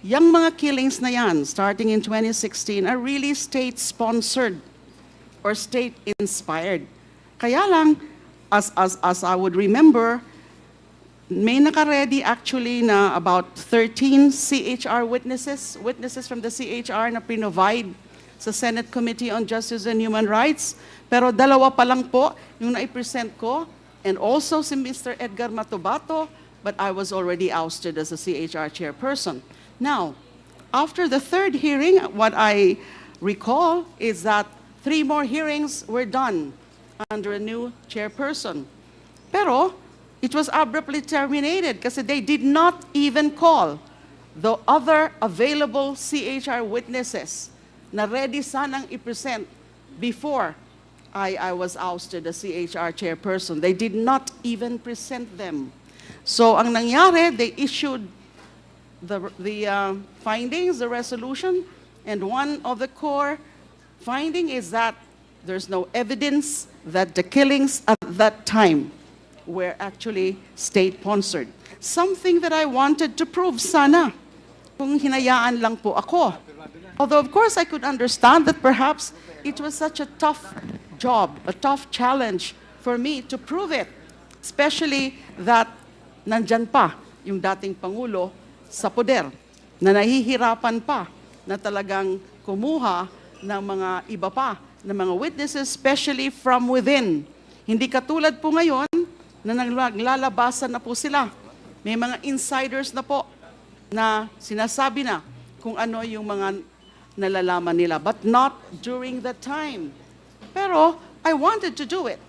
yung mga killings na yan, starting in 2016, are really state-sponsored or state-inspired. Kaya lang, as I would remember, may naka-ready actually na about 13 CHR witnesses from the CHR na provide sa Senate Committee on Justice and Human Rights. Pero dalawa pa lang po yung na-present ko, and also si Mr. Edgar Matubato, but I was already ousted as a CHR chairperson. Now, after the third hearing, what I recall is that 3 more hearings were done under a new chairperson. Pero it was abruptly terminated kasi they did not even call the other available CHR witnesses na ready sanang i-present before I was ousted as CHR chairperson. They did not even present them. So ang nangyari, they issued the findings, the resolution, and one of the core finding is that there's no evidence that the killings at that time were actually state-sponsored. Something that I wanted to prove sana kung hinayaan lang po ako. Although of course I could understand that perhaps it was such a tough job, a tough challenge for me to prove it. Especially that nandyan pa yung dating Pangulo sa poder, na nahihirapan pa na talagang kumuha ng mga iba pa, ng mga witnesses, especially from within. Hindi katulad po ngayon na naglalabasan na po sila. May mga insiders na po na sinasabi na kung ano yung mga nalalaman nila, but not during that time. Pero I wanted to do it.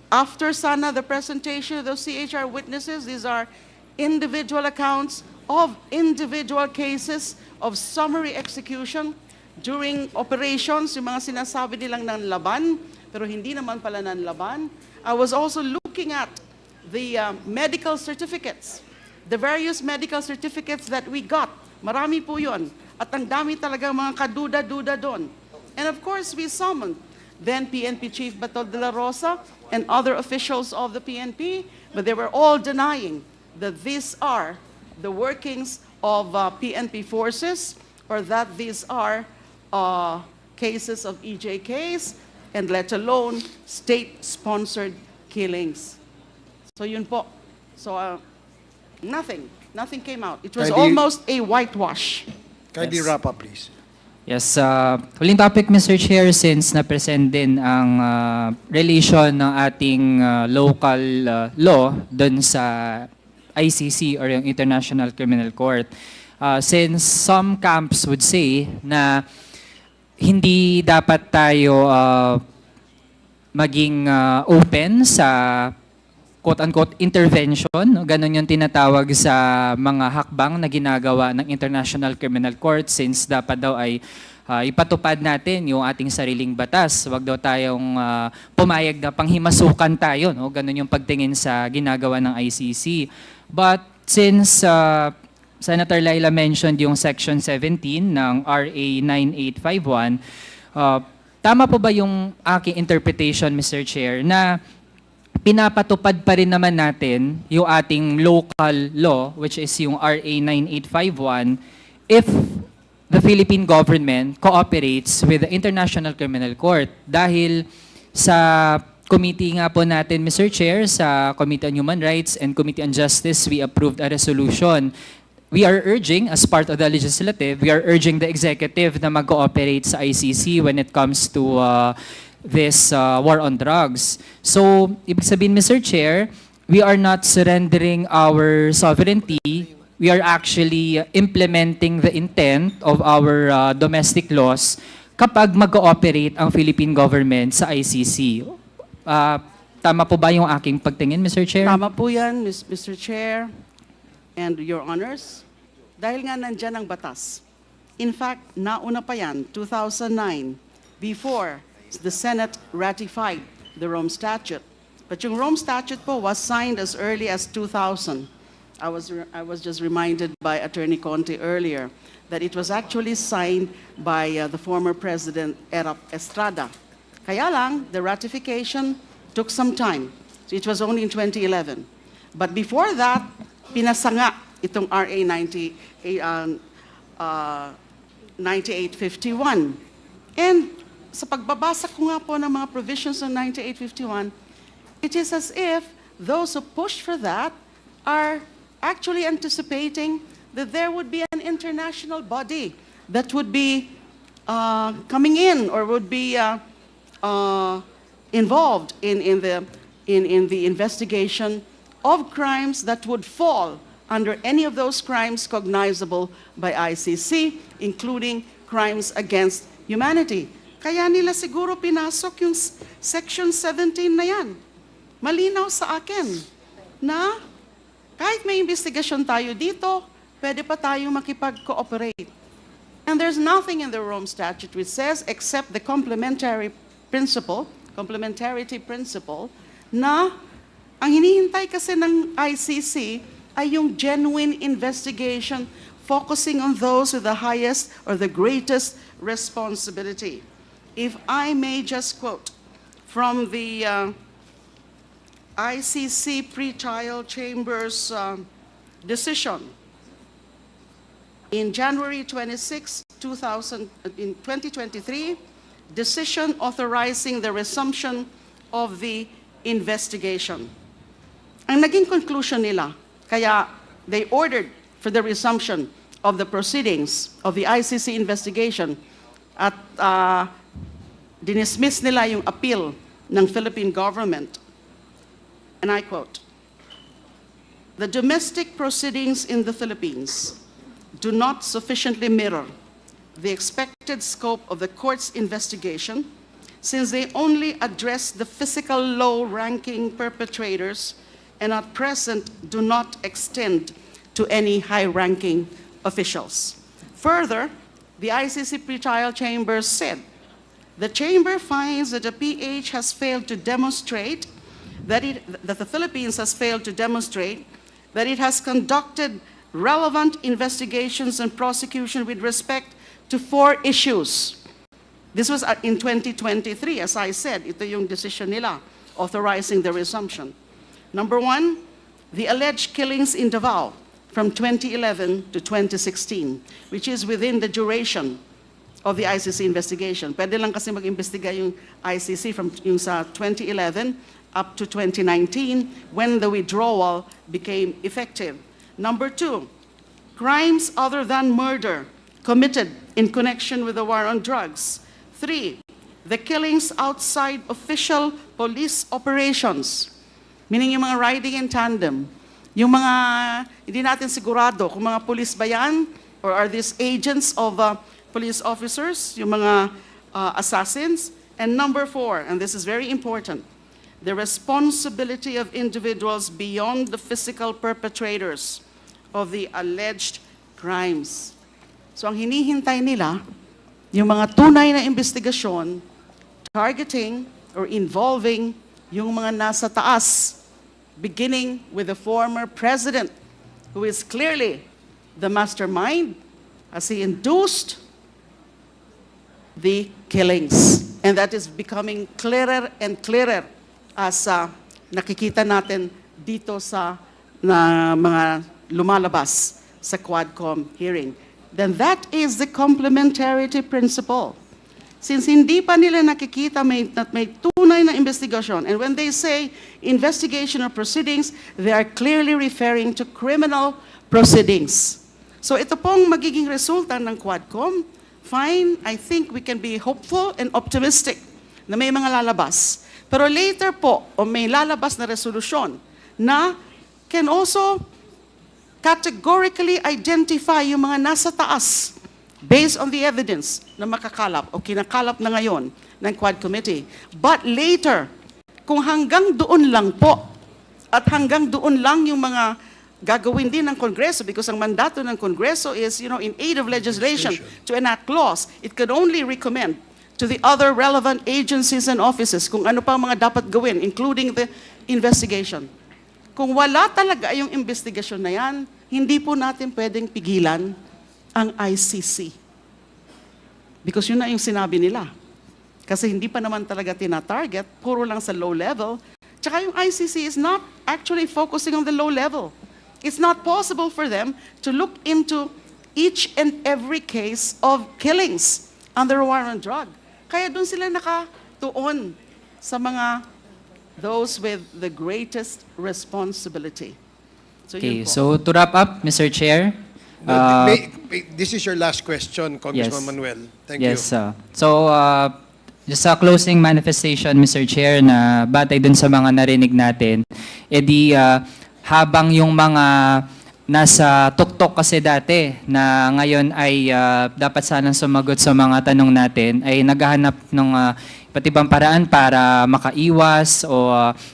After sana the presentation of those CHR witnesses, these are individual accounts of individual cases of summary execution during operations, yung mga sinasabi nilang nanlaban, pero hindi naman pala nanlaban. I was also looking at the medical certificates, the various medical certificates that we got. Marami po yun. At ang dami talaga mga kaduda-duda doon. And of course, we summoned then PNP Chief Bato de la Rosa and other officials of the PNP, but they were all denying that these are the workings of PNP forces or that these are cases of EJKs and let alone state-sponsored killings. So yun po. So nothing came out. It was almost a whitewash. Kindly wrap up, please. Yes, huling topic, Mr. Chair, since na-present din ang relation ng ating local law dun sa ICC or yung International Criminal Court. Since some camps would say na hindi dapat tayo maging open sa quote-unquote intervention, no? Ganon yung tinatawag sa mga hakbang na ginagawa ng International Criminal Court since dapat daw ay ipatupad natin yung ating sariling batas. Huwag daw tayong pumayag na panghimasukan tayo. No? Ganon yung pagtingin sa ginagawa ng ICC. But since Senator Laila mentioned yung Section 17 ng RA 9851, tama po ba yung aking interpretation, Mr. Chair, na pinapatupad pa rin naman natin yung ating local law, which is yung RA 9851, if the Philippine government cooperates with the International Criminal Court? Dahil sa committee nga po natin, Mr. Chair, sa Committee on Human Rights and Committee on Justice, we approved a resolution. We are urging, as part of the legislative, we are urging the executive na mag-cooperate sa ICC when it comes to this war on drugs. So, ibig sabihin, Mr. Chair, we are not surrendering our sovereignty. We are actually implementing the intent of our domestic laws kapag mag-cooperate ang Philippine government sa ICC. Tama po ba yung aking pagtingin, Mr. Chair? Tama po yan, Mr. Chair and Your Honors. Dahil nga nandyan ang batas. In fact, nauna pa yan, 2009, before the Senate ratified the Rome Statute. But yung Rome Statute po was signed as early as 2000. I was just reminded by Attorney Conte earlier that it was actually signed by the former President Erap Estrada. Kaya lang, the ratification took some time. So it was only in 2011. But before that, pinasanga itong RA 9851. And sa pagbabasa ko nga po ng mga provisions ng 9851, it is as if those who push for that are actually anticipating that there would be an international body that would be coming in or would be involved in the investigation of crimes that would fall under any of those crimes cognizable by ICC, including crimes against humanity. Kaya nila siguro pinasok yung Section 17 na yan. Malinaw sa akin na kahit may investigasyon tayo dito, pwede pa tayong makipag-cooperate. And there's nothing in the Rome Statute which says, except the complementarity principle, na ang hinihintay kasi ng ICC ay yung genuine investigation focusing on those with the highest or the greatest responsibility. If I may just quote from the ICC pretrial chamber's decision in January 26, 2023, decision authorizing the resumption of the investigation. Ang naging conclusion nila, kaya they ordered for the resumption of the proceedings of the ICC investigation at dinismiss nila yung appeal ng Philippine government. And I quote, "The domestic proceedings in the Philippines do not sufficiently mirror the expected scope of the court's investigation, since they only address the physical low-ranking perpetrators and at present do not extend to any high-ranking officials." Further, the ICC pretrial chamber said, "The chamber finds that the PH has failed to demonstrate that the Philippines has failed to demonstrate that it has conducted relevant investigations and prosecution with respect to 4 issues." This was in 2023, as I said, ito yung decision nila authorizing the resumption. Number 1, the alleged killings in Davao from 2011 to 2016, which is within the duration of the ICC investigation. Pwede lang kasi mag-imbestiga yung ICC from yung sa 2011 up to 2019 when the withdrawal became effective. Number 2, crimes other than murder committed in connection with the war on drugs. 3, the killings outside official police operations, meaning yung mga riding in tandem, yung mga hindi natin sigurado kung mga police ba yan or are these agents of police officers, yung mga assassins. And number 4, and this is very important, the responsibility of individuals beyond the physical perpetrators of the alleged crimes. So ang hinihintay nila, yung mga tunay na investigasyon targeting or involving yung mga nasa taas, beginning with the former president, who is clearly the mastermind, as he induced the killings. And that is becoming clearer and clearer as nakikita natin dito sa mga lumalabas sa Quadcom hearing. Then that is the complementarity principle. Since hindi pa nila nakikita may tunay na investigation, and when they say investigation or proceedings, they are clearly referring to criminal proceedings. So ito pong magiging resulta ng Quadcom. Fine, I think we can be hopeful and optimistic na may mga lalabas. Pero later po, o may lalabas na resolusyon na can also categorically identify yung mga nasa taas based on the evidence na makakalap o kinakalap na ngayon ng Quad Committee. But later, kung hanggang doon lang po at hanggang doon lang yung mga gagawin din ng Kongreso, because ang mandato ng Kongreso is, in aid of legislation to enact laws, it could only recommend to the other relevant agencies and offices kung ano pa mga dapat gawin, including the investigation. Kung wala talaga yung investigasyon na yan, hindi po natin pwedeng pigilan ang ICC. Because yun na yung sinabi nila. Kasi hindi pa naman talaga tina-target, puro lang sa low level. Tsaka yung ICC is not actually focusing on the low level. It's not possible for them to look into each and every case of killings under war on drug. Kaya doon sila nakatuon sa mga those with the greatest responsibility. So, Okay, yun po. so to wrap up, Mr. Chair. This is your last question, Congressman Yes. Manuel. Thank Yes, you. so just a closing manifestation, Mr. Chair, na batay dun sa mga narinig natin, edi habang yung mga nasa tuktok kasi dati na ngayon ay dapat sanang sumagot sa mga tanong natin ay naghahanap ng iba't ibang paraan para makaiwas o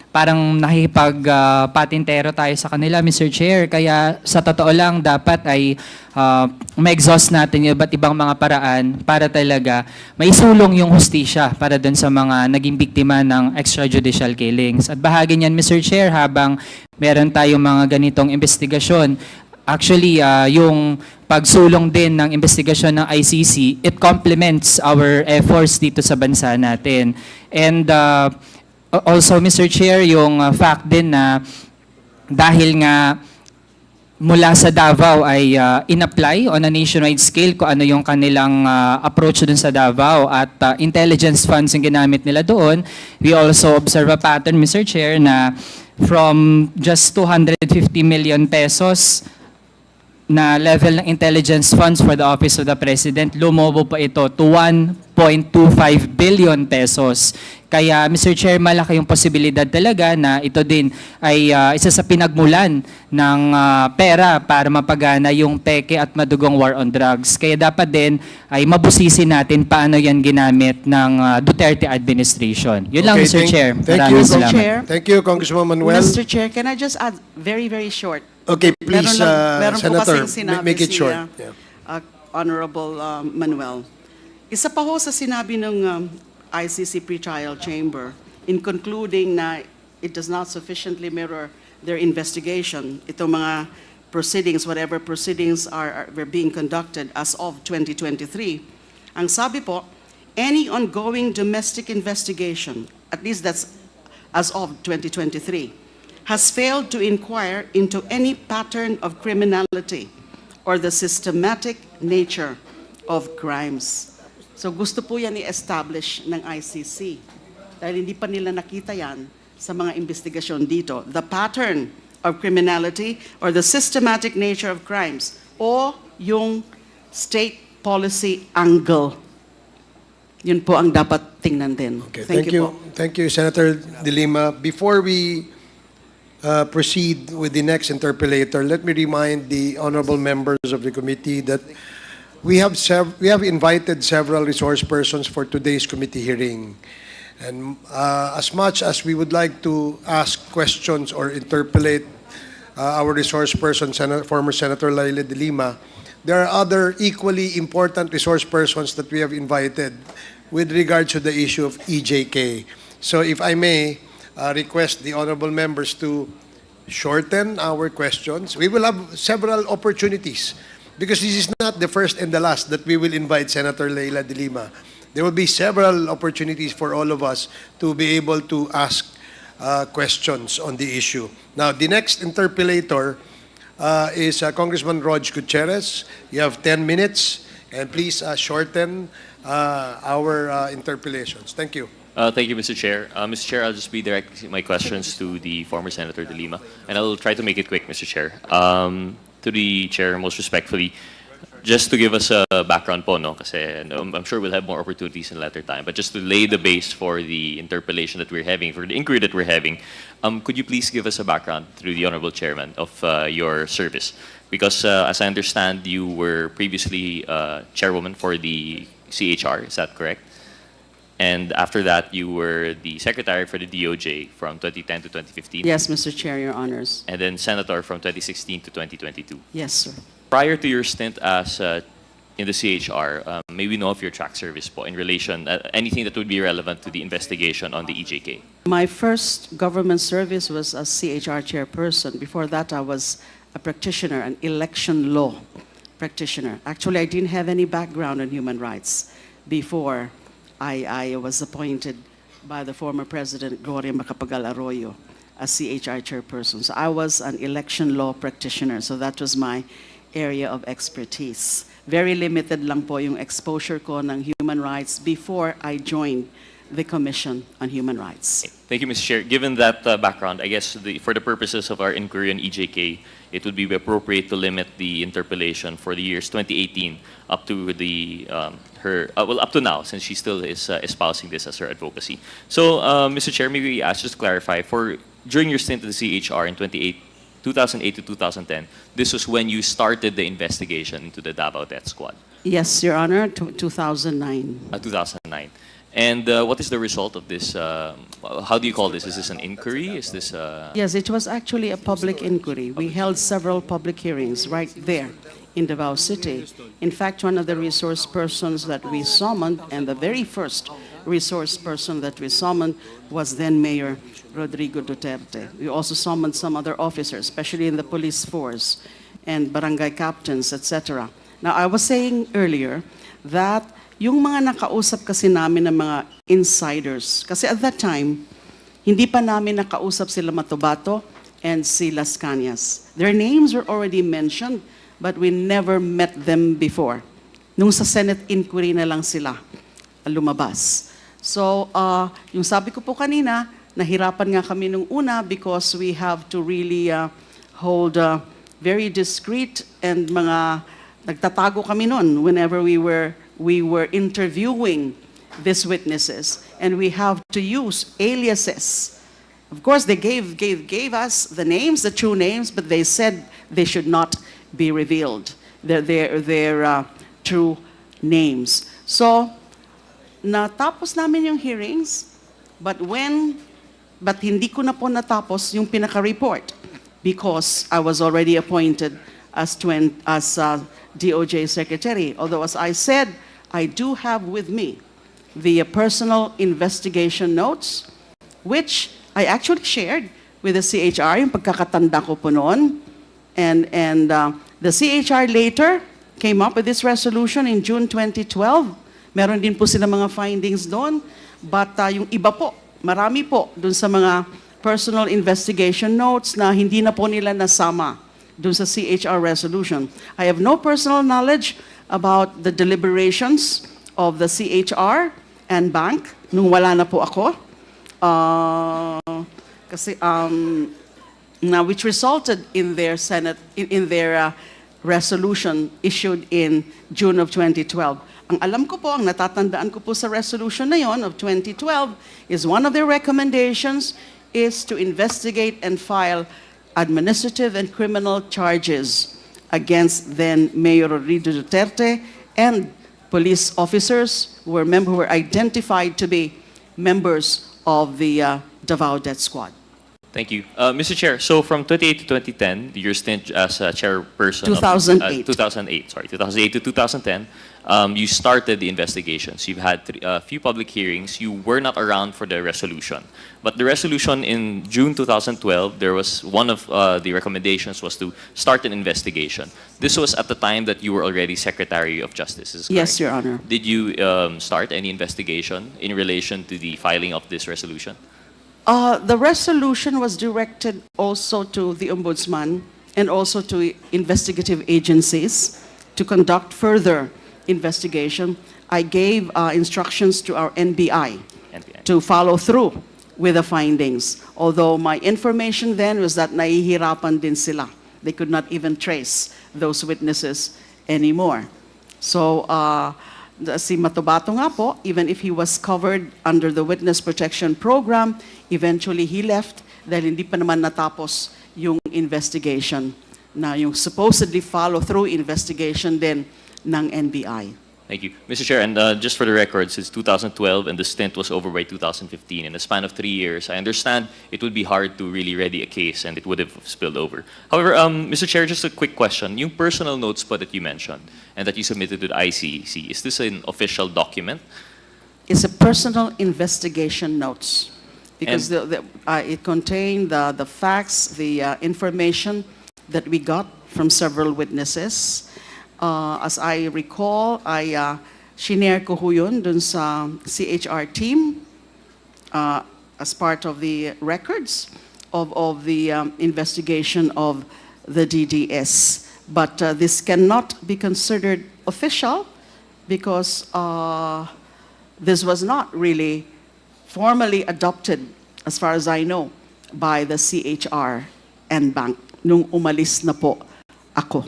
parang nakikipag-patintero tayo sa kanila, Mr. Chair. Kaya sa totoo lang, dapat ay ma-exhaust natin yung iba't ibang mga paraan para talaga maisulong yung hustisya para dun sa mga naging biktima ng extrajudicial killings. At bahagi niyan, Mr. Chair, habang meron tayong mga ganitong investigasyon, actually, yung pagsulong din ng investigasyon ng ICC, it complements our efforts dito sa bansa natin. And also, Mr. Chair, yung fact din na dahil nga mula sa Davao ay in-apply on a nationwide scale kung ano yung kanilang approach dun sa Davao at intelligence funds yung ginamit nila doon, we also observe a pattern, Mr. Chair, na from just 250 million pesos na level ng intelligence funds for the Office of the President, lumobo pa ito to 1.25 billion pesos. Kaya, Mr. Chair, malaki yung posibilidad talaga na ito din ay isa sa pinagmulan ng pera para mapagana yung peke at madugong war on drugs. Kaya dapat din ay mabusisi natin paano yan ginamit ng Duterte administration. Yun lang, Mr. Chair. Thank you, Maraming salamat. Chair. Thank you, Congressman Manuel. Mr. Chair, can I just add very, very short? Okay, please, meron po Senator, kasing sinabi make it si, short. Honorable Manuel. Isa pa ho sa sinabi ng ICC pretrial chamber in concluding na it does not sufficiently mirror their investigation, itong mga proceedings, whatever proceedings were being conducted as of 2023. Ang sabi po, any ongoing domestic investigation, at least that's as of 2023, has failed to inquire into any pattern of criminality or the systematic nature of crimes. So gusto po yan i-establish ng ICC dahil hindi pa nila nakita yan sa mga investigasyon dito. The pattern of criminality or the systematic nature of crimes o yung state policy angle. Yun po ang dapat tingnan din. Okay, Thank you po. Thank you, Senator De Lima. Before we proceed with the next interpellator, let me remind the honorable members of the committee that we have invited several resource persons for today's committee hearing. And as much as we would like to ask questions or interpellate our resource person, former Senator Laila De Lima, there are other equally important resource persons that we have invited with regard to the issue of EJK. So if I may request the honorable members to shorten our questions, we will have several opportunities because this is not the first and the last that we will invite Senator Laila De Lima. There will be several opportunities for all of us to be able to ask questions on the issue. Now, the next interpellator is Congressman Rog Gutierrez. You have 10 minutes, and please shorten our interpellations. Thank you. Thank you, Mr. Chair. Mr. Chair, I'll just be directing my questions to the former Senator De Lima, and I'll try to make it quick, Mr. Chair. To the Chair, most respectfully, just to give us a background po, no? Kasi I'm sure we'll have more opportunities in later time, but just to lay the base for the interpellation that we're having, for the inquiry that we're having, could you please give us a background through the Honorable Chairman of your service? Because as I understand, you were previously chairwoman for the CHR, is that correct? And after that, you were the secretary for the DOJ from 2010 to 2015. Yes, Mr. Chair, Your Honors. And then senator from 2016 to 2022. Yes, sir. Prior to your stint as in the CHR, may we know of your track service po in relation, anything that would be relevant to the investigation on the EJK? My first government service was as CHR chairperson. Before that, I was a practitioner, an election law practitioner. Actually, I didn't have any background in human rights before I was appointed by the former President Gloria Macapagal Arroyo as CHR chairperson. So I was an election law practitioner, so that was my area of expertise. Very limited lang po yung exposure ko ng human rights before I joined the Commission on Human Rights. Thank you, Mr. Chair. Given that background, I guess for the purposes of our inquiry on EJK, it would be appropriate to limit the interpellation for the years 2018 up to up to now, since she still is espousing this as her advocacy. So, Mr. Chair, maybe we ask just to clarify, during your stint at the CHR in 2008 to 2010, this was when you started the investigation into the Davao Death Squad. Yes, Your Honor, 2009. 2009. And what is the result of this? How do you call this? Is this an inquiry? Is this? Yes, it was actually a public inquiry. We held several public hearings right there in Davao City. In fact, one of the resource persons that we summoned, and the very first resource person that we summoned, was then Mayor Rodrigo Duterte. We also summoned some other officers, especially in the police force and barangay captains, etc. Now, I was saying earlier that yung mga nakausap kasi namin ng mga insiders, kasi at that time, hindi pa namin nakausap sila Matobato and si Las Cañas. Their names were already mentioned, but we never met them before. Nung sa Senate inquiry na lang sila lumabas. So, yung sabi ko po kanina, nahirapan nga kami nung una because we have to really hold very discreet, and mga nagtatago kami nun whenever we were interviewing these witnesses, and we have to use aliases. Of course, they gave us the names, the true names, but they said they should not be revealed, their true names. So, natapos namin yung hearings, but hindi ko na po natapos yung pinaka-report because I was already appointed as DOJ Secretary. Although, as I said, I do have with me the personal investigation notes, which I actually shared with the CHR, yung pagkakatanda ko po noon. And the CHR later came up with this resolution in June 2012. Meron din po sila mga findings doon. But yung iba po, marami po doon sa mga personal investigation notes na hindi na po nila nasama doon sa CHR resolution. I have no personal knowledge about the deliberations of the CHR and bank nung wala na po ako. Which resulted in their Senate, in their resolution issued in June of 2012. Ang alam ko po, ang natatandaan ko po sa resolution na yon of 2012 is one of their recommendations is to investigate and file administrative and criminal charges against then Mayor Rodrigo Duterte and police officers who were identified to be members of the Davao Death Squad. Thank you. Mr. Chair, so from 2008 to 2010, your stint as a chairperson 2008. 2008 to 2010, you started the investigations. You've had a few public hearings. You were not around for the resolution. But the resolution in June 2012, there was one of the recommendations was to start an investigation. This was at the time that you were already Secretary of Justice, is this correct? Yes, Your Honor. Did you start any investigation in relation to the filing of this resolution? The resolution was directed also to the Ombudsman and also to investigative agencies to conduct further investigation. I gave instructions to our NBI to follow through with the findings. Although my information then was that nahihirapan din sila. They could not even trace those witnesses anymore. So, si Matobato nga po, even if he was covered under the Witness Protection Program, eventually he left dahil hindi pa naman natapos yung investigation na yung supposedly follow-through investigation din ng NBI. Thank you. Mr. Chair, and just for the record, since 2012 and the stint was over by 2015, in a span of 3 years, I understand it would be hard to really ready a case and it would have spilled over. However, Mr. Chair, just a quick question. Yung personal notes po that you mentioned and that you submitted to the ICC, is this an official document? It's a personal investigation notes because it contained the facts, the information that we got from several witnesses. As I recall, shinare ko ho yun dun sa CHR team as part of the records. of the investigation of the DDS. But this cannot be considered official because this was not really formally adopted, as far as I know, by the CHR and bank nung umalis na po ako.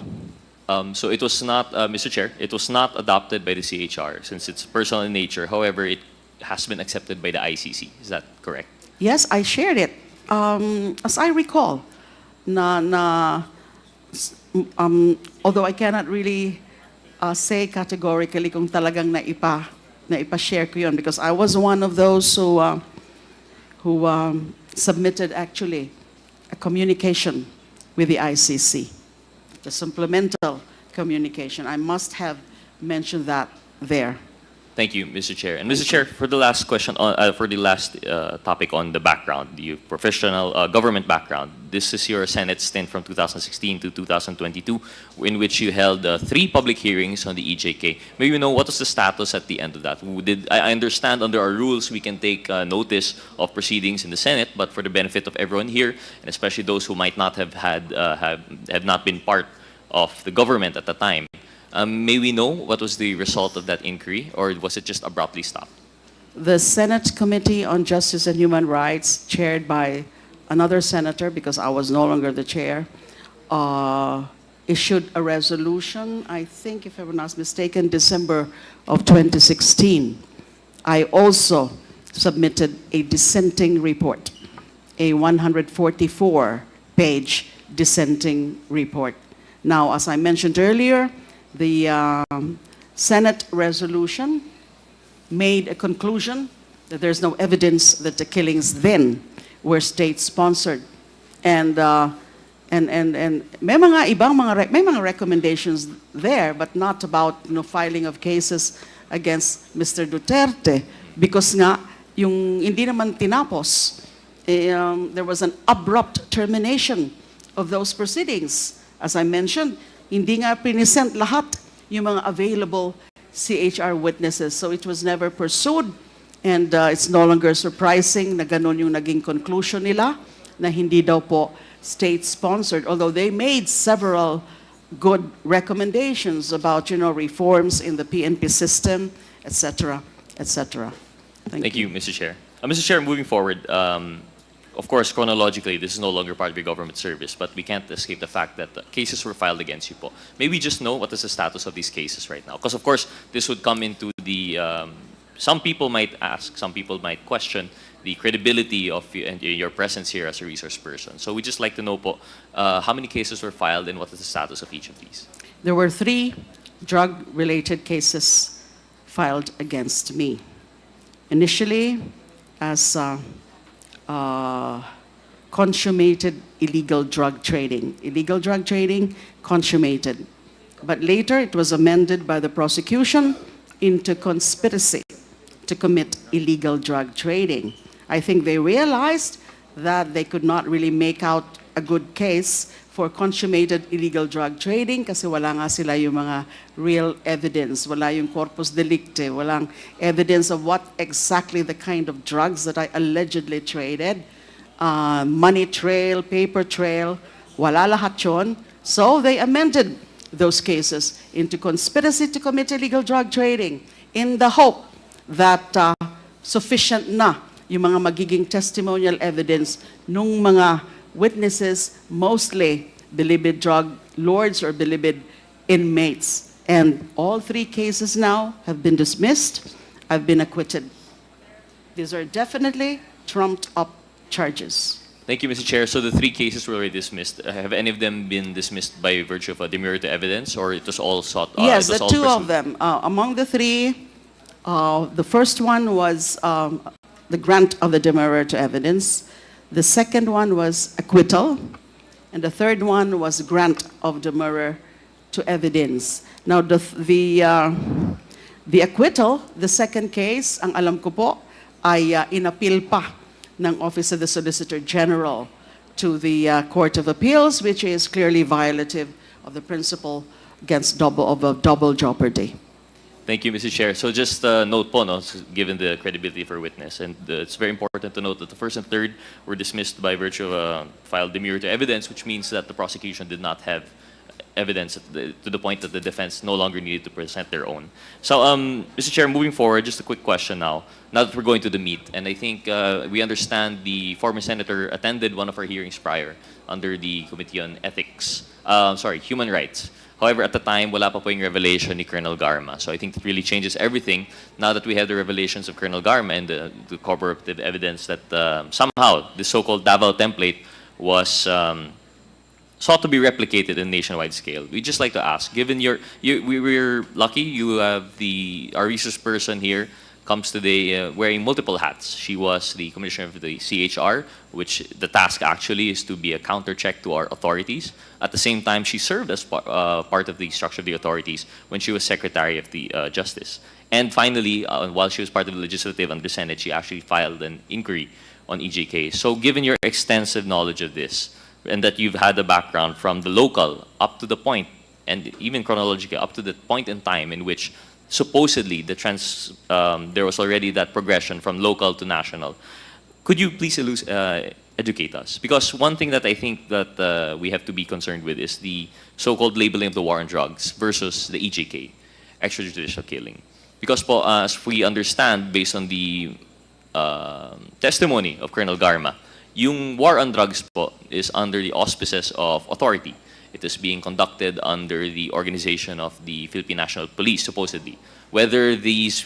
So it was not, Mr. Chair, it was not adopted by the CHR since it's personal in nature. However, it has been accepted by the ICC. Is that correct? Yes, I shared it. As I recall, although I cannot really say categorically kung talagang naipa-share ko yun because I was one of those who submitted actually a communication with the ICC, the supplemental communication. I must have mentioned that there. Thank you, Mr. Chair. And Mr. Chair, for the last question, for the last topic on the background, the professional government background, this is your Senate stint from 2016 to 2022, in which you held 3 public hearings on the EJK. May you know what was the status at the end of that? I understand under our rules we can take notice of proceedings in the Senate, but for the benefit of everyone here, and especially those who might not have had have not been part of the government at the time. May we know what was the result of that inquiry, or was it just abruptly stopped? The Senate Committee on Justice and Human Rights, chaired by another senator, because I was no longer the chair, issued a resolution, I think, if I'm not mistaken, December of 2016. I also submitted a dissenting report, a 144-page dissenting report. Now, as I mentioned earlier, the Senate resolution made a conclusion that there's no evidence that the killings then were state-sponsored. And may mga recommendations there, but not about filing of cases against Mr. Duterte because nga yung hindi naman tinapos, there was an abrupt termination of those proceedings. As I mentioned, hindi nga present lahat yung mga available CHR witnesses. So it was never pursued. And it's no longer surprising na ganun yung naging conclusion nila na hindi daw po state-sponsored. Although they made several good recommendations about, reforms in the PNP system, etc., etc. Thank you, Mr. Chair. Mr. Chair, moving forward, of course, chronologically, this is no longer part of your government service, but we can't escape the fact that cases were filed against you po. May we just know what is the status of these cases right now? Because, of course, this would come into the... some people might ask, some people might question the credibility of your presence here as a resource person. So we'd just like to know po, how many cases were filed and what is the status of each of these? There were 3 drug-related cases filed against me. Initially, as consummated illegal drug trading. Illegal drug trading, consummated. But later, it was amended by the prosecution into conspiracy to commit illegal drug trading. I think they realized that they could not really make out a good case for consummated illegal drug trading kasi wala nga sila yung mga real evidence, wala yung corpus delicti, walang evidence of what exactly the kind of drugs that I allegedly traded, money trail, paper trail, wala lahat yun. So they amended those cases into conspiracy to commit illegal drug trading in the hope that sufficient na yung mga magiging testimonial evidence nung mga witnesses, mostly believed drug lords or believed inmates. And all 3 cases now have been dismissed. I've been acquitted. These are definitely trumped-up charges. Thank you, Mr. Chair. So the 3 cases were already dismissed. Have any of them been dismissed by virtue of a demurrer to evidence, or it was all sought? Yes, the 2 of them. Among the 3, the first one was the grant of the demurrer to evidence. The second one was acquittal. And the third one was grant of demurrer to evidence. Now, the acquittal, the second case, ang alam ko po, ay inappeal pa ng Office of the Solicitor General to the Court of Appeals, which is clearly violative of the principle against double jeopardy. Thank you, Mr. Chair. So just note po, no, given the credibility for witness, and it's very important to note that the first and third were dismissed by virtue of a filed demurrer to evidence, which means that the prosecution did not have evidence to the point that the defense no longer needed to present their own. So, Mr. Chair, moving forward, just a quick question now that we're going to the meat, and I think we understand the former senator attended one of our hearings prior under the Committee on Human Rights. However, at the time, wala pa po yung revelation ni Colonel Garma. So I think it really changes everything now that we have the revelations of Colonel Garma and the corroborative evidence that somehow the so-called Davao template was sought to be replicated in nationwide scale. We'd just like to ask, given we were lucky, you have our resource person here comes today wearing multiple hats. She was the commissioner of the CHR, which the task actually is to be a counter-check to our authorities. At the same time, she served as part of the structure of the authorities when she was Secretary of the Justice. And finally, while she was part of the legislative under Senate, she actually filed an inquiry on EJK. So given your extensive knowledge of this, and that you've had a background from the local up to the point, and even chronologically up to the point in time in which supposedly there was already that progression from local to national. Could you please educate us? Because one thing that I think that we have to be concerned with is the so-called labeling of the war on drugs versus the EJK, extrajudicial killing. Because po, as we understand, based on the testimony of Colonel Garma, yung war on drugs po is under the auspices of authority. It is being conducted under the organization of the Philippine National Police, supposedly. Whether these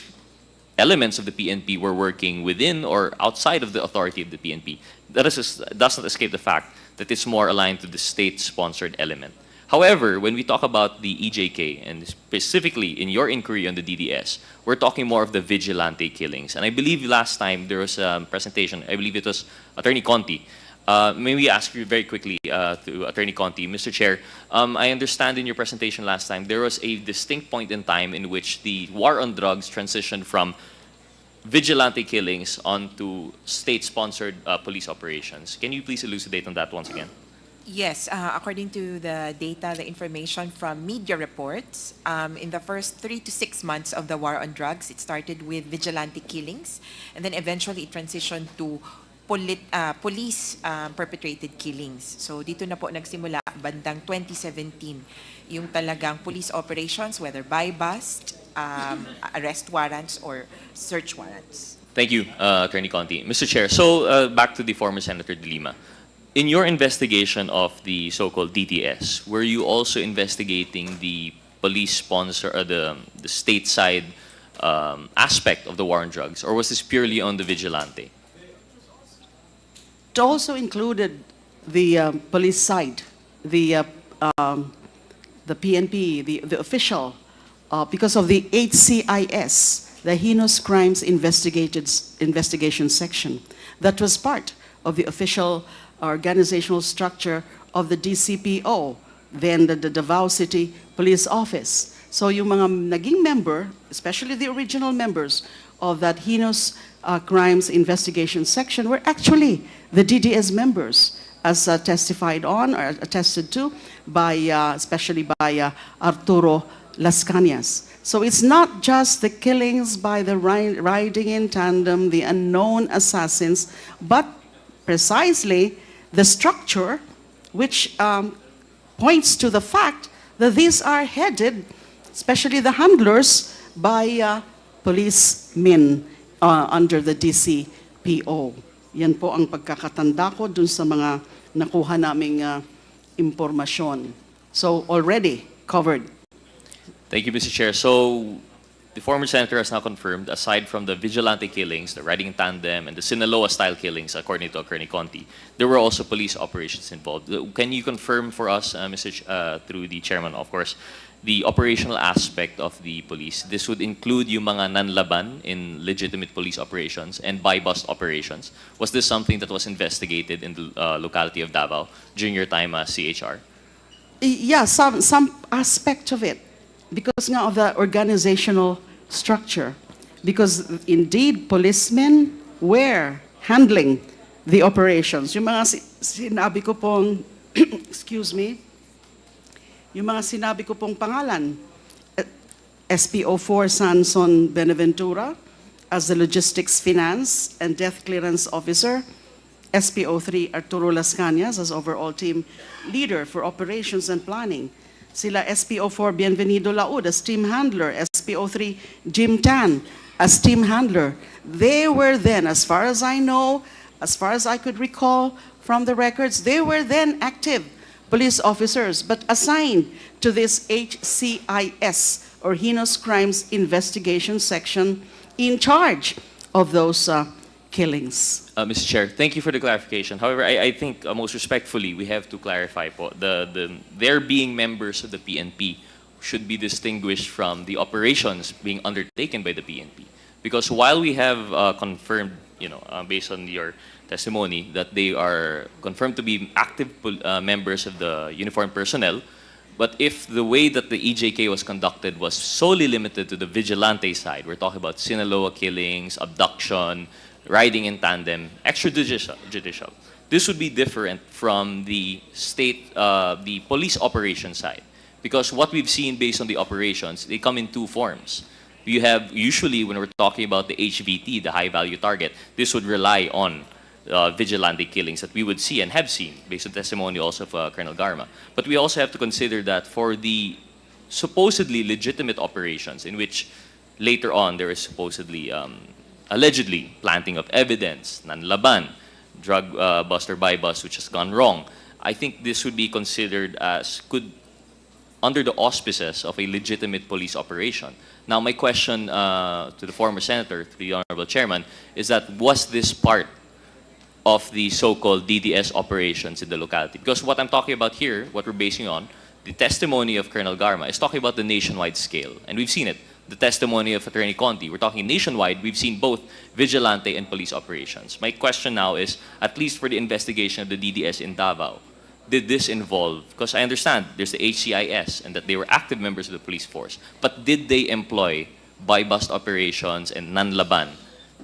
elements of the PNP were working within or outside of the authority of the PNP, that does not escape the fact that it's more aligned to the state-sponsored element. However, when we talk about the EJK, and specifically in your inquiry on the DDS, we're talking more of the vigilante killings. And I believe last time there was a presentation, I believe it was Attorney Conti. May we ask you very quickly to Attorney Conti, Mr. Chair, I understand in your presentation last time there was a distinct point in time in which the war on drugs transitioned from vigilante killings onto state-sponsored police operations. Can you please elucidate on that once again? Yes, according to the data, the information from media reports, in the first 3 to 6 months of the war on drugs, it started with vigilante killings, and then eventually it transitioned to police perpetrated killings. So dito na po nagsimula bandang 2017 yung talagang police operations, whether by bust, arrest warrants, or search warrants. Thank you, Attorney Conti. Mr. Chair, so back to the former Senator De Lima. In your investigation of the so-called DTS, were you also investigating the police sponsor, or the state side aspect of the war on drugs, or was this purely on the vigilante? It also included the police side, the PNP, the official, because of the HCIS, the Heinous Crimes Investigation Section. That was part of the official organizational structure of the DCPO, then the Davao City Police Office. So yung mga naging member, especially the original members of that Heinous Crimes Investigation Section, were actually the DDS members, as testified on or attested to by, especially by Arturo Las Cañas. So it's not just the killings by the riding in tandem, the unknown assassins, but precisely the structure which points to the fact that these are headed, especially the handlers, by policemen under the DCPO. Yan po ang pagkakatanda ko dun sa mga nakuha naming impormasyon. So already covered. Thank you, Mr. Chair. So the former senator has now confirmed, aside from the vigilante killings, the riding in tandem, and the Sinaloa-style killings, according to Attorney Conti, there were also police operations involved. Can you confirm for us, through the chairman, of course, the operational aspect of the police? This would include yung mga nanlaban in legitimate police operations and buy-bust operations. Was this something that was investigated in the locality of Davao during your time as CHR? Yeah, some aspect of it, because nga of the organizational structure. Because indeed, policemen were handling the operations. Yung mga sinabi ko pong, excuse me, yung mga sinabi ko pong pangalan, SPO4 Sanson Benaventura as the Logistics Finance and Death Clearance Officer, SPO3 Arturo Las Cañas as overall team leader for operations and planning, sila SPO4 Bienvenido Laud as team handler, SPO3 Jim Tan as team handler. They were then, as far as I know, as far as I could recall from the records, they were then active police officers, but assigned to this HCIS, or Heinous Crimes Investigation Section, in charge of those killings. Mr. Chair, thank you for the clarification. However, I think most respectfully, we have to clarify po, their being members of the PNP should be distinguished from the operations being undertaken by the PNP. Because while we have confirmed, based on your testimony, that they are confirmed to be active members of the uniformed personnel, but if the way that the EJK was conducted was solely limited to the vigilante side, we're talking about Sinaloa killings, abduction, riding in tandem, extrajudicial, this would be different from the state, the police operation side. Because what we've seen based on the operations, they come in two forms. You have, usually when we're talking about the HVT, the high value target, this would rely on vigilante killings that we would see and have seen based on testimony also of Colonel Garma. But we also have to consider that for the supposedly legitimate operations in which later on there is supposedly, allegedly planting of evidence, nanlaban, drug buster by bus which has gone wrong, I think this would be considered as under the auspices of a legitimate police operation. Now my question to the former senator, to the honorable chairman, is that was this part of the so-called DDS operations in the locality? Because what I'm talking about here, what we're basing on, the testimony of Colonel Garma is talking about the nationwide scale. And we've seen it. The testimony of Attorney Conti, we're talking nationwide, we've seen both vigilante and police operations. My question now is, at least for the investigation of the DDS in Davao, did this involve, because I understand there's the HCIS and that they were active members of the police force, but did they employ buy-bust operations and nanlaban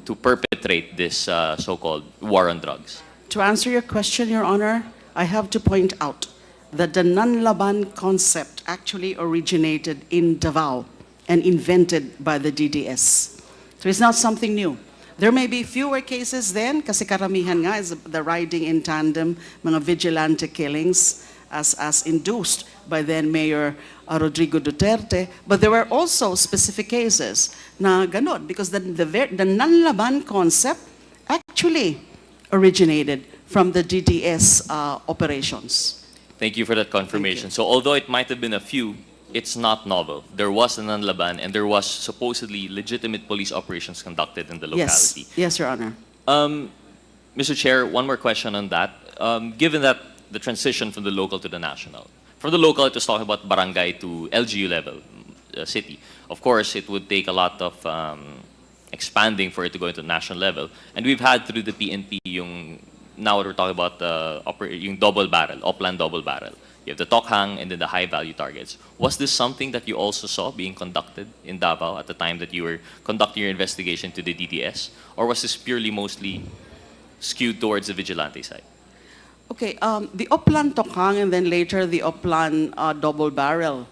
to perpetrate this so-called war on drugs? To answer your question, Your Honor, I have to point out that the nanlaban concept actually originated in Davao and invented by the DDS. So it's not something new. There may be fewer cases then, kasi karamihan nga is the riding in tandem, mga vigilante killings as induced by then Mayor Rodrigo Duterte. But there were also specific cases na ganon, because the nanlaban concept actually originated from the DDS operations. Thank you for that confirmation. So although it might have been a few, it's not novel. There was a nanlaban and there was supposedly legitimate police operations conducted in the locality. Yes, Your Honor. Mr. Chair, one more question on that. Given that the transition from the local to the national, from the local it was talking about barangay to LGU level, city. Of course, it would take a lot of expanding for it to go into the national level. And we've had through the PNP yung, now we're talking about yung double barrel, Oplan double barrel. You have the Tokhang and then the high value targets. Was this something that you also saw being conducted in Davao at the time that you were conducting your investigation to the DDS? Or was this purely mostly skewed towards the vigilante side? Okay, the Oplan Tokhang and then later the Oplan double barrel,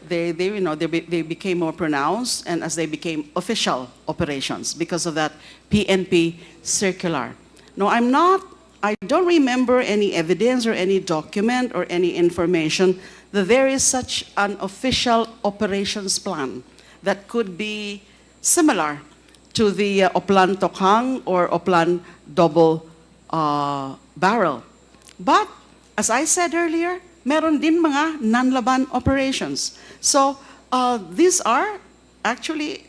they became more pronounced and as they became official operations because of that PNP circular. No, I don't remember any evidence or any document or any information that there is such an official operations plan that could be similar to the Oplan Tokhang or Oplan double barrel. But, as I said earlier, meron din mga nanlaban operations. So, these are actually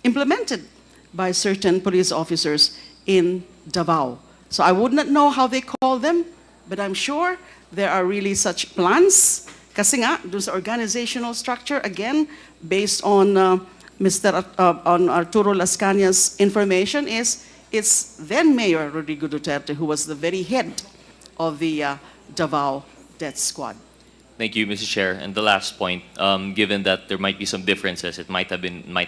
implemented by certain police officers in Davao. So I would not know how they call them, but I'm sure there are really such plans. Kasi nga, doon sa organizational structure, again, based on on Arturo Las Cañas' information, it's then Mayor Rodrigo Duterte who was the very head of the Davao Death Squad. Thank you, Mr. Chair. And the last point, given that there might be some differences, it might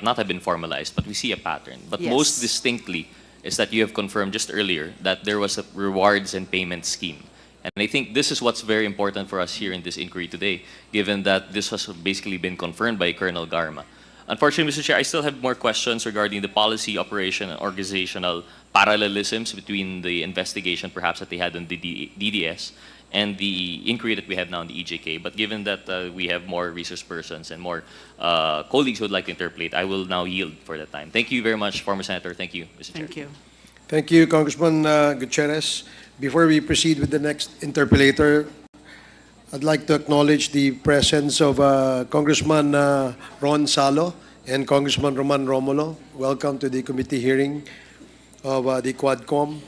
not have been formalized, but we see a pattern. But Yes. most distinctly is that you have confirmed just earlier that there was a rewards and payment scheme And I think this is what's very important for us here in this inquiry today, given that this has basically been confirmed by Colonel Garma. Unfortunately, Mr. Chair, I still have more questions regarding the policy, operation, and organizational parallelisms between the investigation perhaps that they had on the DDS and the inquiry that we have now on the EJK. But given that we have more resource persons and more colleagues who would like to interpolate, I will now yield for that time. Thank you very much, former Senator. Thank you, Mr. Chair. Thank you. Thank you, Congressman Gutierrez. Before we proceed with the next interpolator, I'd like to acknowledge the presence of Congressman Ron Salo and Congressman Roman Romulo. Welcome to the committee hearing of the Quadcom.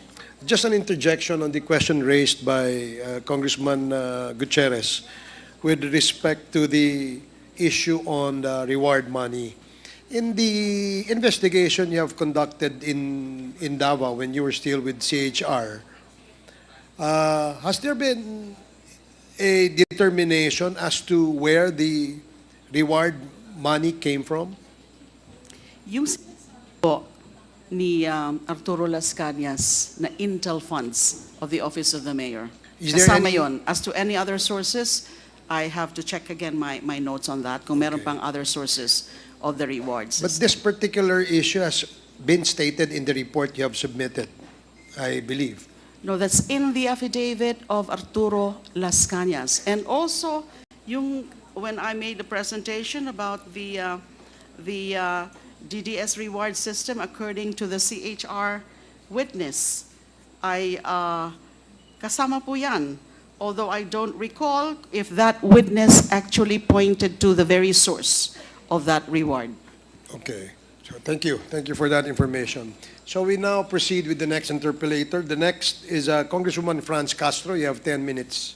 Just an interjection on the question raised by Congressman Gutierrez with respect to the issue on the reward money. In the investigation you have conducted in Davao when you were still with CHR, has there been a determination as to where the reward money came from? Yung po ni Arturo Las Cañas na Intel funds of the Office of the Mayor. Is there Kasama any- yon. As to any other sources, I have to check again my notes on that kung meron pang other sources of the rewards. But this particular issue has been stated in the report you have submitted, I believe. No, that's in the affidavit of Arturo Las Cañas. And also, when I made the presentation about the DDS reward system according to the CHR witness, kasama po yan. Although I don't recall if that witness actually pointed to the very source of that reward. Okay. So thank you. Thank you for that information. So we now proceed with the next interpolator. The next is Congresswoman Franz Castro. You have 10 minutes.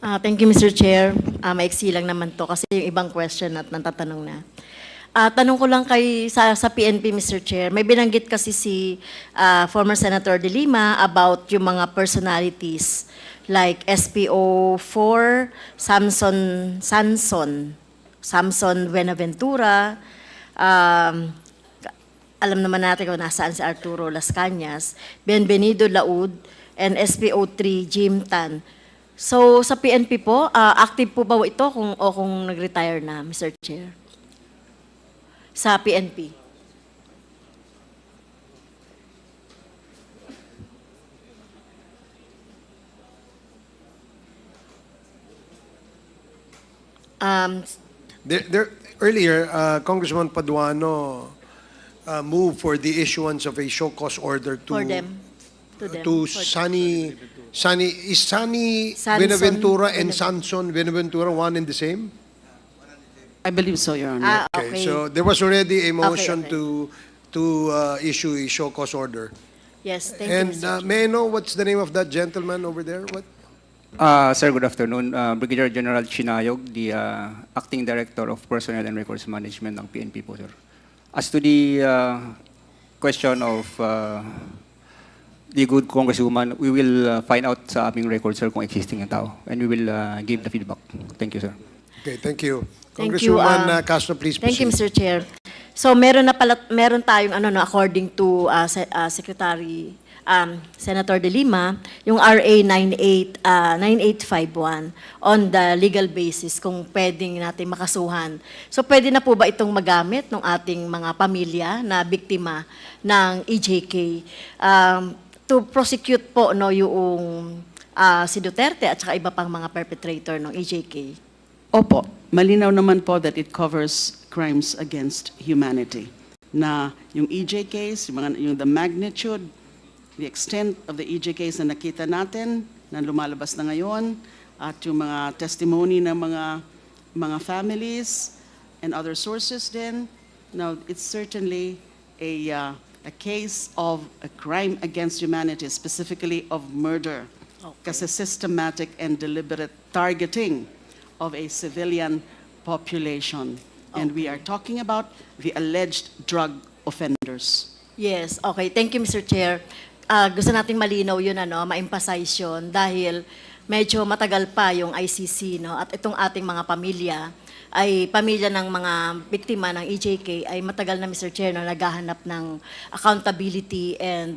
Thank you, Mr. Chair. Maiksi lang naman to kasi yung ibang question at natatanong na. Tanong ko lang sa PNP, Mr. Chair. May binanggit kasi si former Senator De Lima about yung mga personalities like SPO4, Samson Buenaventura, alam naman natin kung nasaan si Arturo Las Cañas, Bienvenido Laud, and SPO3 Jim Tan. So sa PNP po, active po ba ito kung nag-retire na, Mr. Chair? Sa PNP. Earlier, Congressman Paduano moved for the issuance of a show cause order to For them. Sunny Sanson Buenaventura and Sanson Buenaventura one and the same? I believe so, Your Honor. Okay, so there was already a motion Okay. to issue a show cause order. Yes, thank And you, Mr. Chair. may I know what's the name of that gentleman over there? What? Sir, good afternoon. Brigadier General Chinayog, the Acting Director of Personnel and Records Management ng PNP po, sir. As to the question of the good Congresswoman, we will find out sa aming record, sir, kung existing ang tao. And we will give the feedback. Thank you, sir. Okay, thank you. Thank you, Congresswoman Castro, please proceed. Thank you, Mr. Chair. So meron tayong according to Secretary Senator De Lima, yung RA 9851 on the legal basis kung pwedeng natin makasuhan. So pwede na po ba itong magamit ng ating mga pamilya na biktima ng EJK to prosecute po yung si Duterte at saka iba pang mga perpetrator ng EJK? Opo, malinaw naman po that it covers crimes against humanity. Na yung EJ case, yung the magnitude, the extent of the EJ case na nakita natin, na lumalabas na ngayon, at yung mga testimony ng mga families and other sources din. Now, it's certainly a case of a crime against humanity, specifically of murder. Kasi systematic and deliberate targeting of a civilian population. And we are talking about the alleged drug offenders. Yes, okay. Thank you, Mr. Chair. Gusto nating malinaw yun, ma-emphasize yun dahil medyo matagal pa yung ICC, no? At itong ating mga pamilya ay pamilya ng mga biktima ng EJK ay matagal na, Mr. Chair, na naghahanap ng accountability and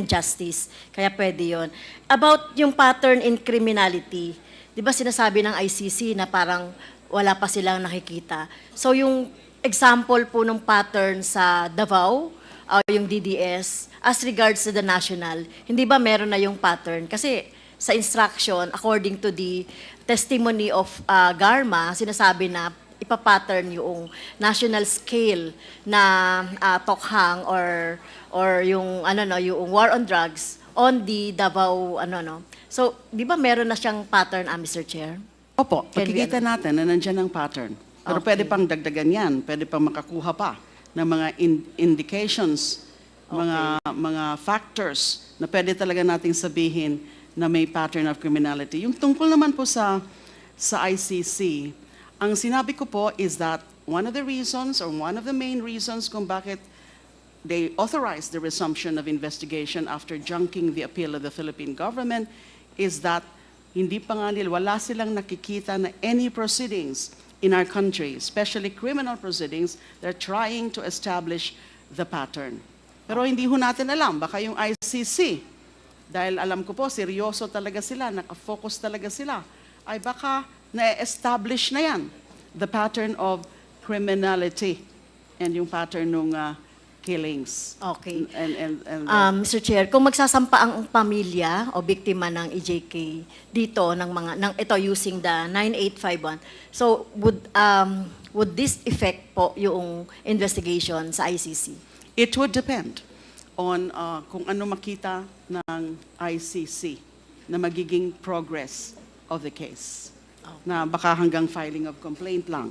justice. Kaya pwede yon. About yung pattern in criminality, di ba sinasabi ng ICC na parang wala pa silang nakikita. So yung example po ng pattern sa Davao, yung DDS, as regards to the national, hindi ba meron na yung pattern? Kasi sa instruction, according to the testimony of Garma, sinasabi na ipapattern yung national scale na tokhang or yung yung war on drugs on the Davao So, di ba meron na siyang pattern, Mr. Chair? Opo, makikita natin na nandiyan ang pattern. Pero pwede pang dagdagan yan, pwede pang makakuha pa ng mga indications, mga factors na pwede talaga nating sabihin na may pattern of criminality. Yung tungkol naman po sa ICC, ang sinabi ko po is that one of the reasons or one of the main reasons kung bakit they authorized the resumption of investigation after junking the appeal of the Philippine government is that hindi pa nga nila, wala silang nakikita na any proceedings in our country, especially criminal proceedings, they're trying to establish the pattern. Pero hindi ho natin alam, baka yung ICC, dahil alam ko po, seryoso talaga sila, nakafocus talaga sila, ay baka na-establish na yan, the pattern of criminality and yung pattern ng killings. Okay. And Mr. Chair, kung magsasampa ang pamilya o biktima ng EJK dito ito using the 9851, so would this affect po yung investigation sa ICC? It would depend on kung ano makita ng ICC na magiging progress of the case. Na baka hanggang filing of complaint lang.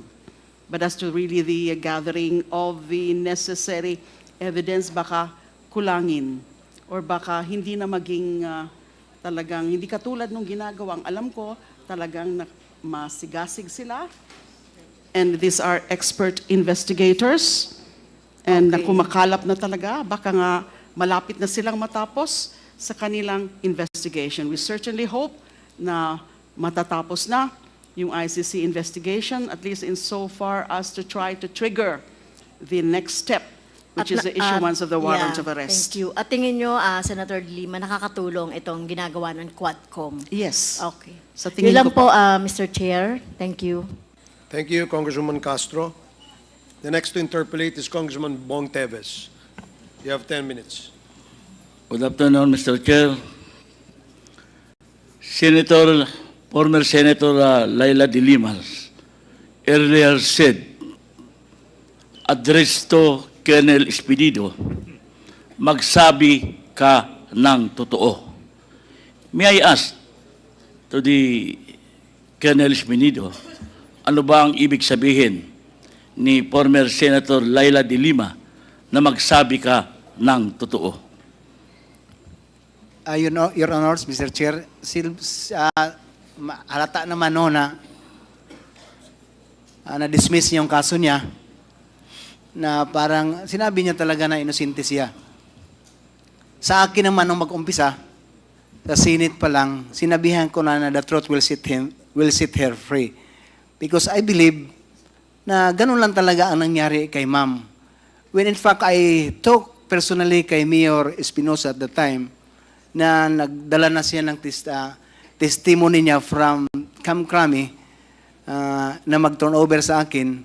But as to really the gathering of the necessary evidence, baka kulangin. Or baka hindi na maging talagang, hindi katulad nung ginagawang, alam ko, talagang masigasig sila. And these are expert investigators. And na kumakalap na talaga, baka nga malapit na silang matapos sa kanilang investigation. We certainly hope na matatapos na yung ICC investigation, at least in so far as to try to trigger the next step, which is the issuance of the warrant of arrest. Thank you. At tingin nyo, Senator Lima, nakakatulong itong ginagawa ng Quadcom? Yes. Okay. Sa Yun tingin lang ko po, Mr. Chair. Thank you. Thank you, Congresswoman Castro. The next to interpolate is Congressman Bong Teves. You have 10 minutes. Good afternoon, Mr. Chair. Former Senator Laila de Lima earlier said, address to Colonel Expedido, magsabi ka ng totoo. May I ask to the Colonel Expedido, ano ba ang ibig sabihin ni former Senator Laila de Lima na magsabi ka ng totoo? Your Honors, Mr. Chair, halata naman na na-dismiss yung kaso niya na parang sinabi niya talaga na inosente siya. Sa akin naman nung mag-umpisa, sa Senate pa lang, sinabihan ko na the truth will set her free. Because I believe na ganun lang talaga ang nangyari kay ma'am. When in fact, I talked personally kay Mayor Espinosa at the time na nagdala na siya ng testimony niya from Camp Crame na mag-turn over sa akin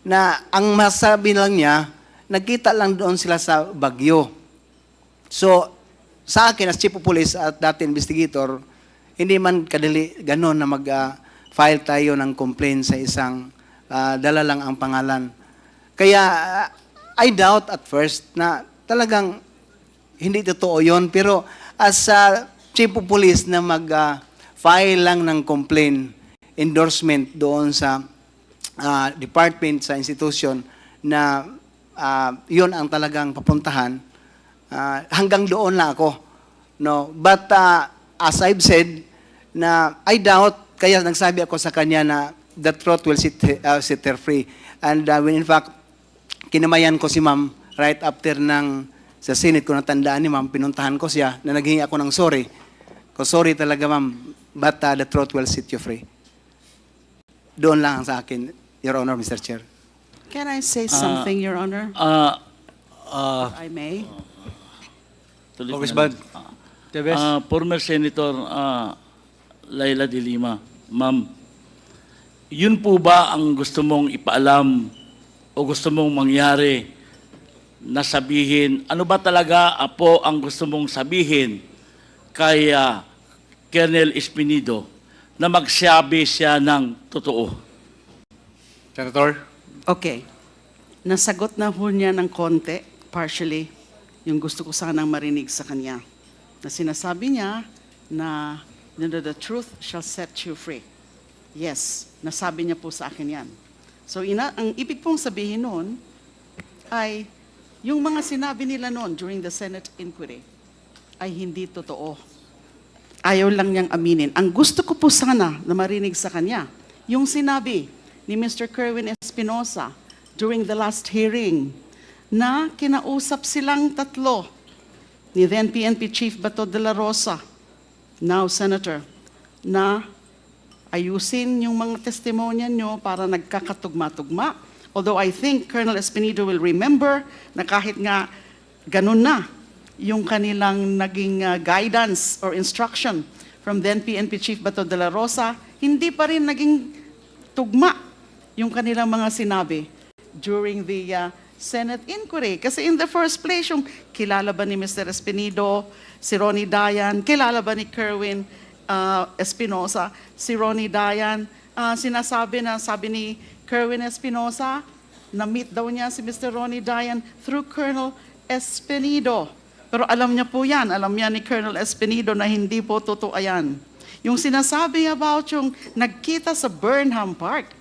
na ang masabi lang niya, nagkita lang doon sila sa Bagyo. So, sa akin as Chief of Police at dati investigator, hindi man kadali ganon na mag-file tayo ng complaint sa isang dala lang ang pangalan. Kaya, I doubt at first na talagang hindi totoo yon, pero as Chief of Police na mag-file lang ng complaint, endorsement doon sa department, sa institution na yon ang talagang papuntahan, hanggang doon lang ako. No? But as I've said, na I doubt, kaya nagsabi ako sa kanya na the truth will set her free. And when in fact, kinamayan ko si ma'am right after sa Senate, kung natandaan ni ma'am, pinuntahan ko siya na naghingi ako ng sorry. Sorry talaga ma'am, but the truth will set you free. Doon lang sa akin, Your Honor, Mr. Chair. Can I say something, Your Honor? If I may. Congressman Teves. Former Senator Laila de Lima, ma'am, yun po ba ang gusto mong ipaalam o gusto mong mangyari na sabihin? Ano ba talaga po ang gusto mong sabihin kay Colonel Espinido na magsabi siya ng totoo? Senator. Okay. Nasagot na ho niya ng konti, partially, yung gusto ko sanang marinig sa kanya. Na sinasabi niya na the truth shall set you free. Yes, nasabi niya po sa akin yan. So ang ibig pong sabihin noon ay yung mga sinabi nila noon during the Senate inquiry ay hindi totoo. Ayaw lang niyang aminin. Ang gusto ko po sana na marinig sa kanya, yung sinabi ni Mr. Kerwin Espinosa during the last hearing na kinausap silang tatlo ni then PNP Chief Bato de la Rosa, now Senator, na ayusin yung mga testimonya nyo para nagkakatugma-tugma. Although I think Colonel Espinido will remember na kahit nga ganun na yung kanilang naging guidance or instruction from then PNP Chief Bato de la Rosa, hindi pa rin naging tugma yung kanilang mga sinabi during the Senate inquiry. Kasi in the first place, yung kilala ba ni Mr. Espinido, si Ronnie Dayan, kilala ba ni Kerwin Espinosa, si Ronnie Dayan, sinasabi na, sabi ni Kerwin Espinosa, na-meet daw niya si Mr. Ronnie Dayan through Colonel Espinido. Pero alam niya po yan, alam niya ni Colonel Espinido na hindi po totoo yan. Yung sinasabi about yung nagkita sa Burnham Park,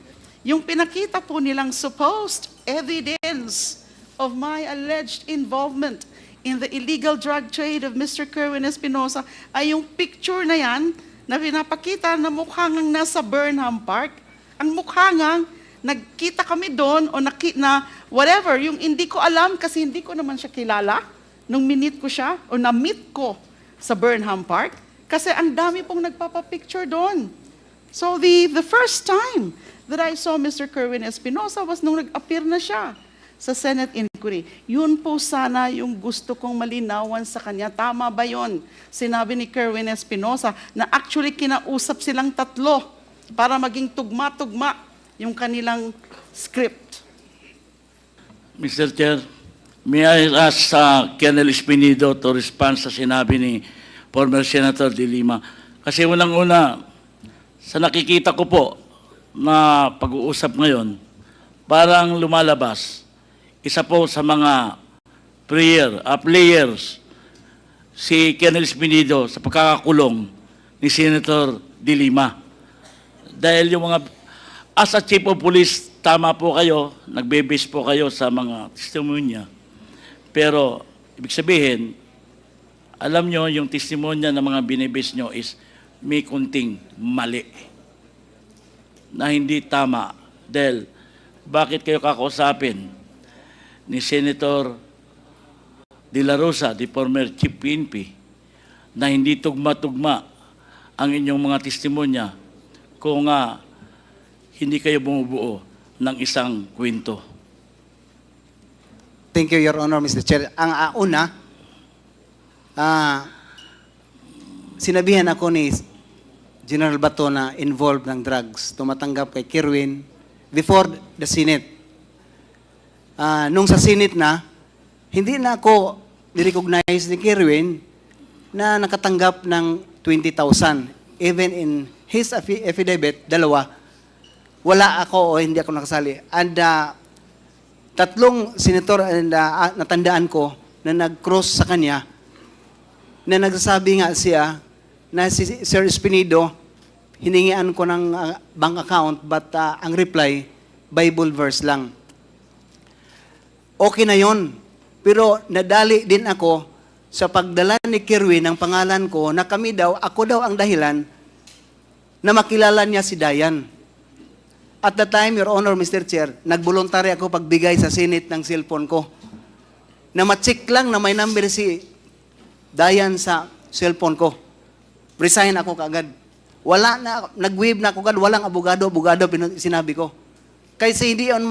yung pinakita po nilang supposed evidence of my alleged involvement in the illegal drug trade of Mr. Kerwin Espinosa ay yung picture na yan na pinapakita na mukha ngang nasa Burnham Park. Ang mukha ngang nagkita kami doon o na whatever, yung hindi ko alam kasi hindi ko naman siya kilala nung minute ko siya o na-meet ko sa Burnham Park kasi ang dami pong nagpapapicture doon. So the first time that I saw Mr. Kerwin Espinosa was nung nag-appear na siya sa Senate inquiry. Yun po sana yung gusto kong malinawan sa kanya. Tama ba yun? Sinabi ni Kerwin Espinosa na actually kinausap silang tatlo para maging tugma-tugma yung kanilang script. Mr. Chair, may I ask Colonel Espinido to respond sa sinabi ni former Senator de Lima? Kasi unang-una, sa nakikita ko po na pag-uusap ngayon, parang lumalabas, isa po sa mga players, si Colonel Espinido sa pagkakakulong ni Senator de Lima. Dahil yung mga, as a Chief of Police, tama po kayo, nagbe-base po kayo sa mga testimonya. Pero, ibig sabihin, alam nyo, yung testimonya ng mga binibase nyo is may kunting mali na hindi tama. Dahil, bakit kayo kakausapin ni Senator De La Rosa, the former Chief PNP, na hindi tugma-tugma ang inyong mga testimonya kung hindi kayo bumubuo ng isang kwento? Thank you, Your Honor, Mr. Chair. Ang una, sinabihan ako ni General Bato na involved ng drugs, tumatanggap kay Kerwin before the Senate. Nung sa Senate na, hindi na ako nirecognize ni Kerwin na nakatanggap ng 20,000. Even in his affidavit, dalawa, wala ako o hindi ako nakasali. And tatlong senator natandaan ko na nag-cross sa kanya na nagsasabi nga siya na si Sir Espinido, hiningian ko ng bank account but ang reply, Bible verse lang. Okay na yon. Pero nadali din ako sa pagdala ni Kerwin ng pangalan ko na ako daw ang dahilan na makilala niya si Dayan. At the time, Your Honor, Mr. Chair, nagvoluntary ako pagbigay sa Senate ng cellphone ko. Na ma-check lang na may number si Dayan sa cellphone ko. Resign ako kaagad. wala na, nag-wave na ako, walang abogado, sinabi ko. Kasi hindi yun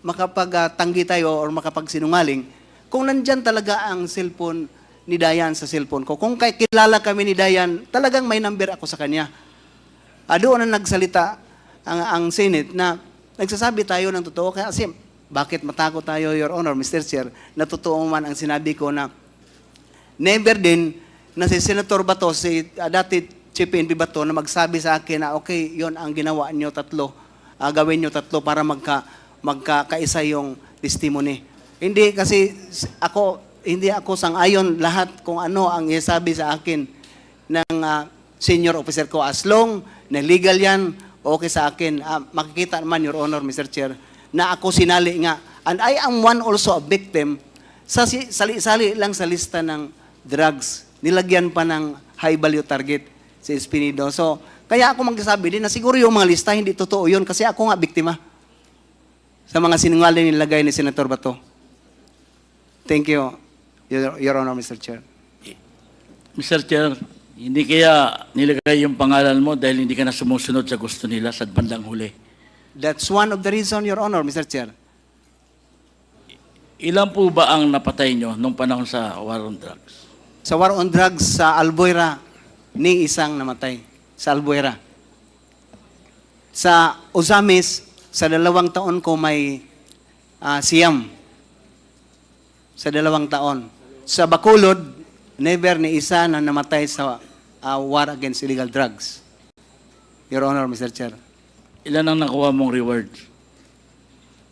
makapagtanggi tayo or makapagsinungaling kung nandyan talaga ang cellphone ni Dayan sa cellphone ko. Kung kilala kami ni Dayan, talagang may number ako sa kanya. Doon na nagsalita ang Senate na nagsasabi tayo ng totoo. Kasi bakit matakot tayo, Your Honor, Mr. Chair, na totoo man ang sinabi ko na never din na si Senator Bato, dati Chief PNP Bato, na magsabi sa akin na okay, yon ang ginawa niyo tatlo, gawin niyo tatlo para magkakaisa yung testimony. Hindi kasi hindi ako sang-ayon lahat kung ano ang isabi sa akin ng senior officer ko. As long na legal yan, okay sa akin. Makikita naman, Your Honor, Mr. Chair, na ako sinali nga. And I am one also a victim sa sali-sali lang sa lista ng drugs. Nilagyan pa ng high value target si Espinido. So, kaya ako magsasabi din na siguro yung mga lista hindi totoo yun kasi ako nga biktima sa mga sinungaling nilagay ni Senator Bato. Thank you, Your Honor, Mr. Chair. Mr. Chair, hindi kaya nilagay yung pangalan mo dahil hindi ka na sumusunod sa gusto nila sa bandang huli? That's one of the reasons, Your Honor, Mr. Chair. Ilan po ba ang napatay nyo nung panahon sa war on drugs? Sa war on drugs sa Albuera, ni isang namatay sa Albuera. Sa Ozamis, sa 2 taon ko may siyam. Sa 2 taon. Sa Bacolod, never ni isa na namatay sa war against illegal drugs. Your Honor, Mr. Chair. Ilan ang nakuha mong reward?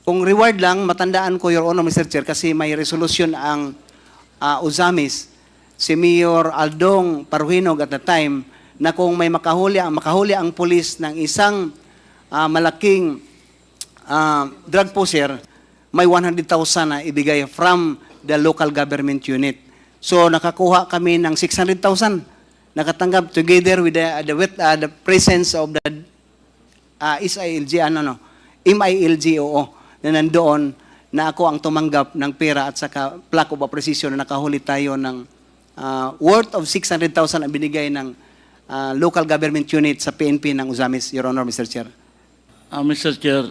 Kung reward lang, matandaan ko, Your Honor, Mr. Chair, kasi may resolution ang Ozamis, si Mayor Aldong Parhuinog at the time, na kung may makahuli ang pulis ng isang malaking drug pusher, may 100,000 na ibigay from the local government unit. So nakakuha kami ng 600,000. Nakatanggap together with the presence of the MILGO na nandoon na ako ang tumanggap ng pera at saka plaque of appreciation na nakahuli tayo ng worth of 600,000 ang binigay ng local government unit sa PNP ng Ozamis, Your Honor, Mr. Chair. Mr. Chair,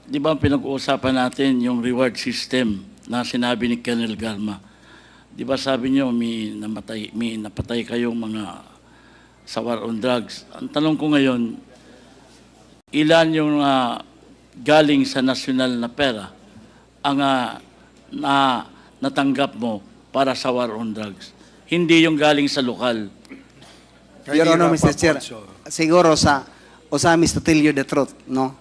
di ba pinag-uusapan natin yung reward system na sinabi ni Colonel Garma? Di ba sabi niyo may napatay kayong mga sa war on drugs? Ang tanong ko ngayon, ilan yung galing sa nasyonal na pera ang natanggap mo para sa war on drugs? Hindi yung galing sa lokal. Your Honor, Mr. Chair, siguro sa Ozamis, to tell you the truth, no?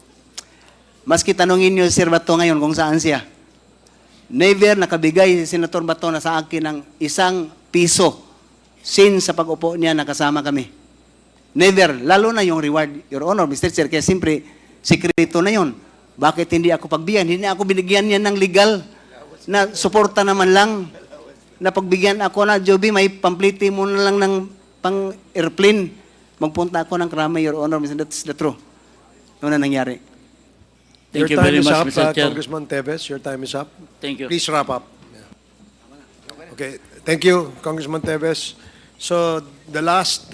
Maski tanungin niyo si Sir Bato ngayon kung saan siya. Never nakabigay si Senator Bato na sa akin ng ₱1 since sa pag-upo niya nakasama kami. Never. Lalo na yung reward, Your Honor, Mr. Chair, kaya simpre, sikreto na yun. Bakit hindi ako pagbigyan? Hindi ako binigyan niya ng legal na suporta naman lang. Na pagbigyan ako na, Joby, may pampliti mo na lang ng pang-airplane. Magpunta ako ng Krame, Your Honor, that's the truth. Yun na nangyari. Thank you very much, Mr. Chair. Congressman Teves, your time is up. Thank you. Please wrap up. Okay, thank you, Congressman Teves. So the last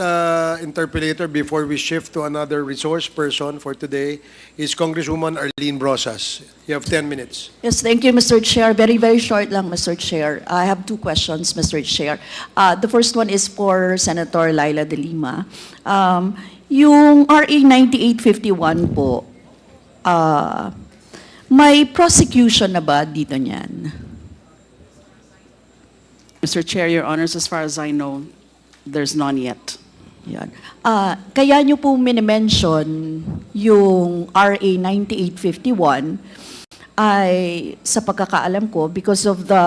interpellator before we shift to another resource person for today is Congresswoman Arlene Brosas. You have 10 minutes. Yes, thank you, Mr. Chair. Very, very short lang, Mr. Chair. I have 2 questions, Mr. Chair. The first one is for Senator Laila de Lima. Yung RA 9851 po, may prosecution na ba dito niyan? Mr. Chair, Your Honors, as far as I know, there's none yet. Yan. Kaya nyo po minimension yung RA 9851 ay sa pagkakaalam ko because of the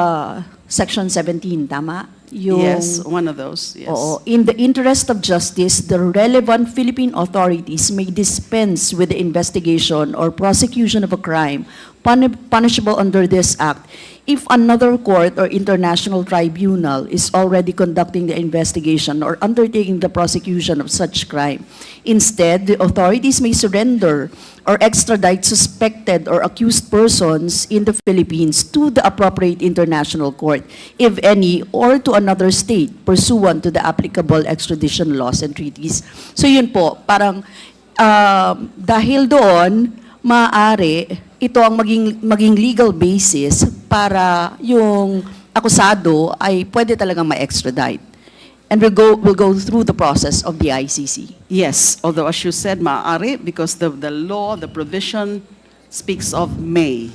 Section 17, tama? Yes, one of those, yes. Oo. In the interest of justice, the relevant Philippine authorities may dispense with the investigation or prosecution of a crime punishable under this act if another court or international tribunal is already conducting the investigation or undertaking the prosecution of such crime. Instead, the authorities may surrender or extradite suspected or accused persons in the Philippines to the appropriate international court, if any, or to another state pursuant to the applicable extradition laws and treaties. So yun po, parang dahil doon, maaari ito ang maging legal basis para yung akusado ay pwede talagang ma-extradite. And we'll go through the process of the ICC. Yes, although as you said, maaari, because the law, the provision speaks of may.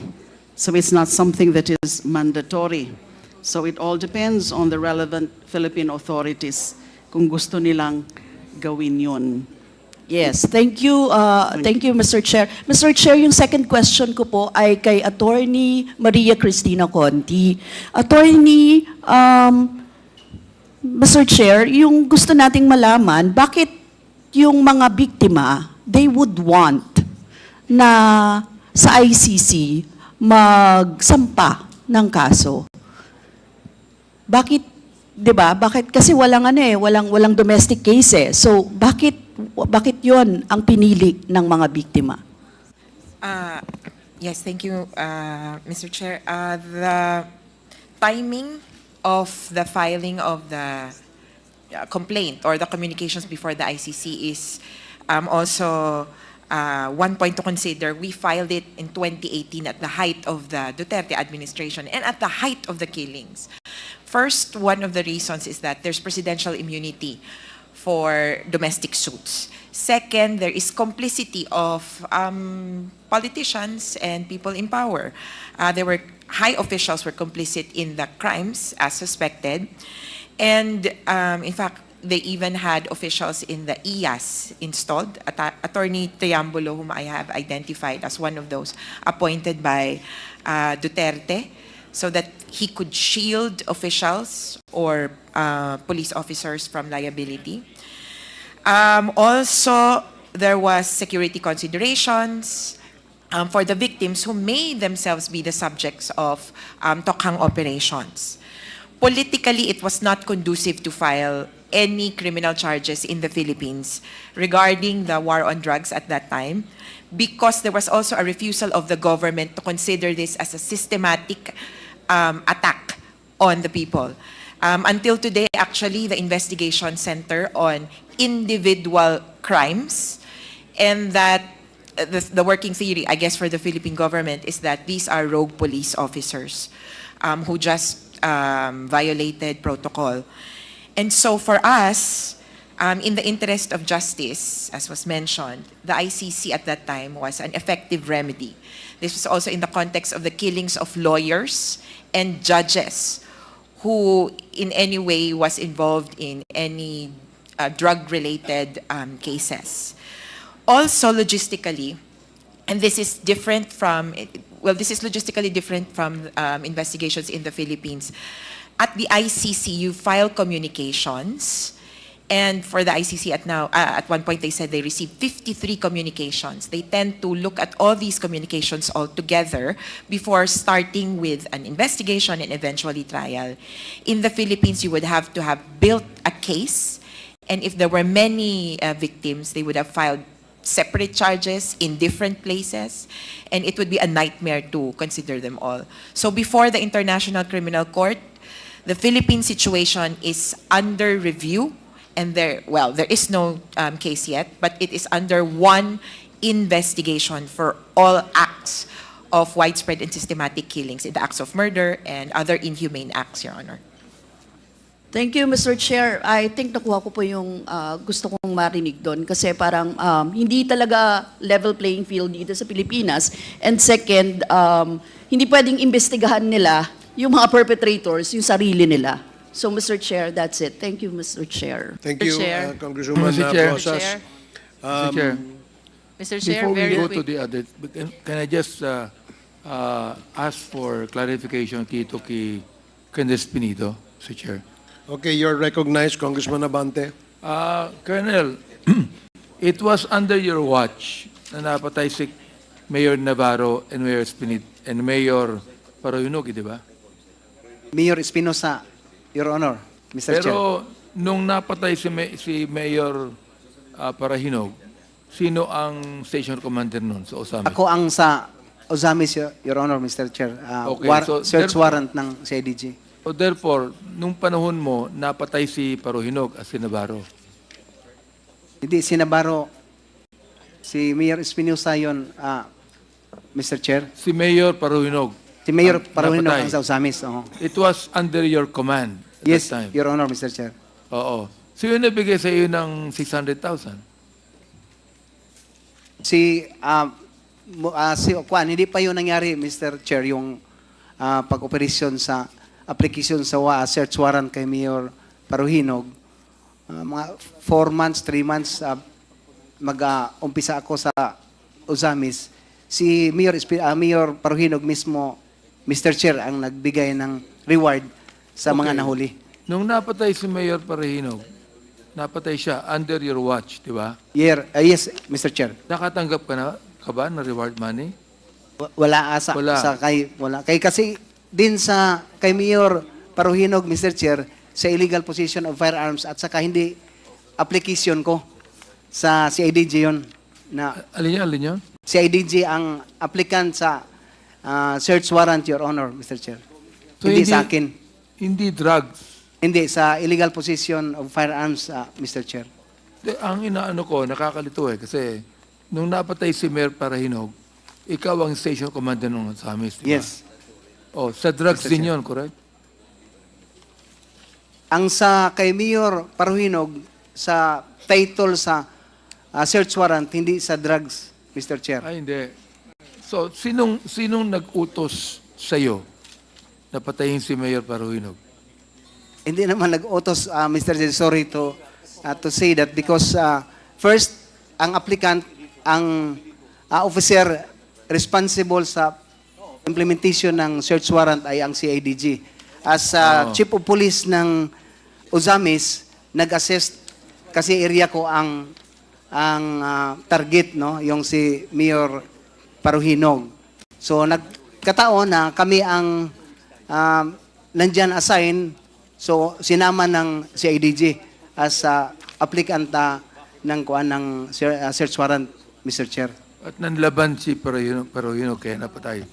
So it's not something that is mandatory. So it all depends on the relevant Philippine authorities kung gusto nilang gawin yun. Yes, thank you, Mr. Chair. Mr. Chair, yung second question ko po ay kay Attorney Maria Cristina Conti. Attorney, Mr. Chair, yung gusto nating malaman, bakit yung mga biktima, they would want na sa ICC magsampa ng kaso? Bakit, 'di ba? Bakit kasi walang domestic case eh. So bakit 'yon ang pinili ng mga biktima? Yes, thank you, Mr. Chair. The timing of the filing of the complaint or the communications before the ICC is also one point to consider. We filed it in 2018 at the height of the Duterte administration and at the height of the killings. First, one of the reasons is that there's presidential immunity for domestic suits. Second, there is complicity of politicians and people in power. There were high officials were complicit in the crimes as suspected. And in fact, they even had officials in the IAS installed. Attorney Triambulo, whom I have identified as one of those appointed by Duterte, so that he could shield officials or police officers from liability. Also, there was security considerations for the victims who may themselves be the subjects of tokhang operations. Politically, it was not conducive to file any criminal charges in the Philippines regarding the war on drugs at that time, because there was also a refusal of the government to consider this as a systematic attack on the people. Until today, actually, the investigation center on individual crimes, and that the working theory, I guess, for the Philippine government is that these are rogue police officers who just violated protocol. And so for us, in the interest of justice, as was mentioned, the ICC at that time was an effective remedy. This was also in the context of the killings of lawyers and judges who in any way was involved in any drug-related cases. Also logistically, and this is different from, this is logistically different from investigations in the Philippines. At the ICC, you file communications, and for the ICC at one point they said they received 53 communications. They tend to look at all these communications all together before starting with an investigation and eventually trial. In the Philippines, you would have to have built a case, and if there were many victims, they would have filed separate charges in different places, and it would be a nightmare to consider them all. So before the International Criminal Court, the Philippine situation is under review, and there is no case yet, but it is under one investigation for all acts of widespread and systematic killings, in the acts of murder and other inhumane acts, Your Honor. Thank you, Mr. Chair. I think nakuha ko po yung gusto kong marinig doon kasi parang hindi talaga level playing field dito sa Pilipinas. And second, hindi pwedeng imbestigahan nila yung mga perpetrators, yung sarili nila. So, Mr. Chair, that's it. Thank you, Mr. Chair. Thank you, Congresswoman Rosas. Mr. Chair. Mr. Chair, Before we very go quick. to the other, can I just ask for clarification dito kay Candace Pinito, Mr. Chair? Okay, you're recognized, Congressman Abante. Colonel, it was under your watch na napatay si Mayor Navarro and Mayor Spinit and Mayor Parohinog, di ba? Mayor Espinosa, Your Honor, Mr. Chair. Pero nung napatay si Mayor Parahinog, sino ang station commander nun sa Osamis? Ako ang sa Ozamis, Your Honor, Mr. Chair. Okay, so search therefore- warrant ng CIDG. So therefore, nung panahon mo, napatay si Parohinog at si Navarro. Hindi, si Navarro, si Mayor Espinosa yun, Mr. Chair. Si Mayor Parohinog. Si Mayor ang Parohinog napatay. ang sa Ozamis. Oo. It was under your command at Yes, that time. Your Honor, Mr. Chair. Oo. So yun nabigay sa iyo ng 600,000. Si Kwan, hindi pa yun nangyari, Mr. Chair, yung pag-operasyon sa application sa search warrant kay Mayor Parohinog. Mga 4 months, 3 months, mag-umpisa ako sa Ozamis. Si Mayor Parohinog mismo, Mr. Chair, ang nagbigay ng reward sa mga Okay. nahuli. Nung napatay si Mayor Parohinog, napatay siya under your watch, di ba? Yes, Mr. Chair. Nakatanggap ka ba ng reward money? Wala asa Wala. wala. Kay kasi din sa kay Mayor Parohinog, Mr. Chair, sa illegal possession of firearms at saka hindi application ko sa CIDG yon na Alin yun? CIDG ang applicant sa search warrant, Your Honor, Mr. Chair. So hindi sa akin. Hindi drugs. Hindi, sa illegal possession of firearms, Mr. Chair. Ang inaano ko, nakakalito kasi nung napatay si Mayor Parahinog, ikaw ang station commander nung Osamis, di ba? Yes. Oh, sa drugs Mr. din Chair. yun, correct? Ang sa kay Mayor Parohinog, sa title sa search warrant, hindi sa drugs, Mr. Chair. Ay, hindi. So, sinong nag-utos sa'yo na patayin si Mayor Parahinog? Hindi naman nag-utos, Mr. Chair. Sorry to say that because first, ang applicant, ang officer responsible sa implementation ng search warrant ay ang CIDG. As Chief of Police ng Ozamis, nag-assess kasi area ko ang target, no, yung si Mayor Parohinog. So nagkataon na kami ang nandyan assign, so sinama ng CIDG as applicant ng search warrant, Mr. Chair. At nanlaban si Parahinog kaya napatay.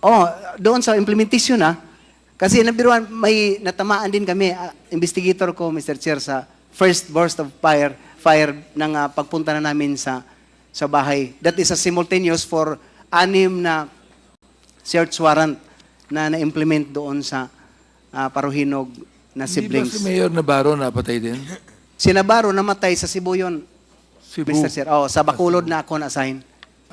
Oh, doon sa implementation kasi nabiruan, may natamaan din kami, investigator ko, Mr. Chair, sa first burst of fire ng pagpunta na namin sa bahay. That is a simultaneous for 6 na search warrant na na-implement doon sa Parohinog na Hindi ba siblings. si Mayor Navarro napatay din? Si Navarro namatay sa Cebu yun, Cebu. Mr. Chair. Oh, sa Bacolod na ako na-assign.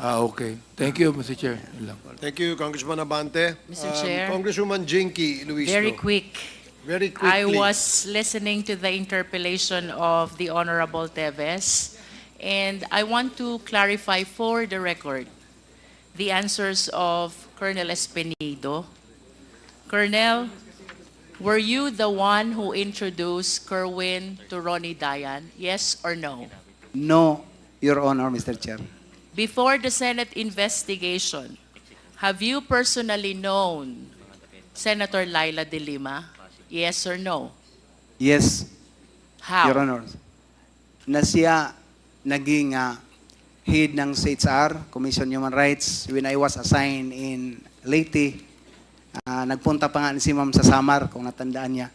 Okay. Thank you, Mr. Chair. Yun lang. Thank you, Congressman Abante. Mr. Chair. Congresswoman Jinky Luis. Very quick. Very quickly. I was listening to the interpellation of the Honorable Teves, and I want to clarify for the record the answers of Colonel Espinido. Colonel, were you the one who introduced Kerwin to Ronnie Dayan? Yes or no? No, Your Honor, Mr. Chair. Before the Senate investigation, have you personally known Senator Laila de Lima? Yes or no? Yes, How? Your Honor. Na siya naging head ng CHR, Commission on Human Rights, when I was assigned in Leyte. Nagpunta pa nga si Ma'am sa Samar, kung natandaan niya,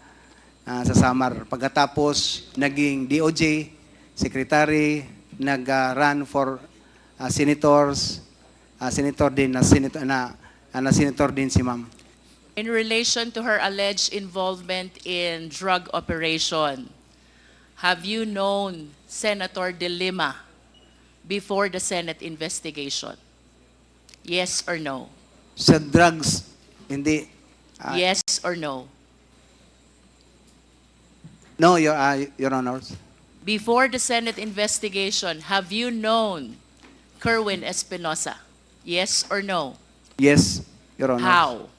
sa Samar. Pagkatapos, naging DOJ, Secretary, nag-run for senators, senator din senator din si Ma'am. In relation to her alleged involvement in drug operation, have you known Senator de Lima before the Senate investigation? Yes or no? Sa drugs, hindi. Yes or no? No, Your Honors. Before the Senate investigation, have you known Kerwin Espinosa? Yes or no? Yes, Your Honor. How?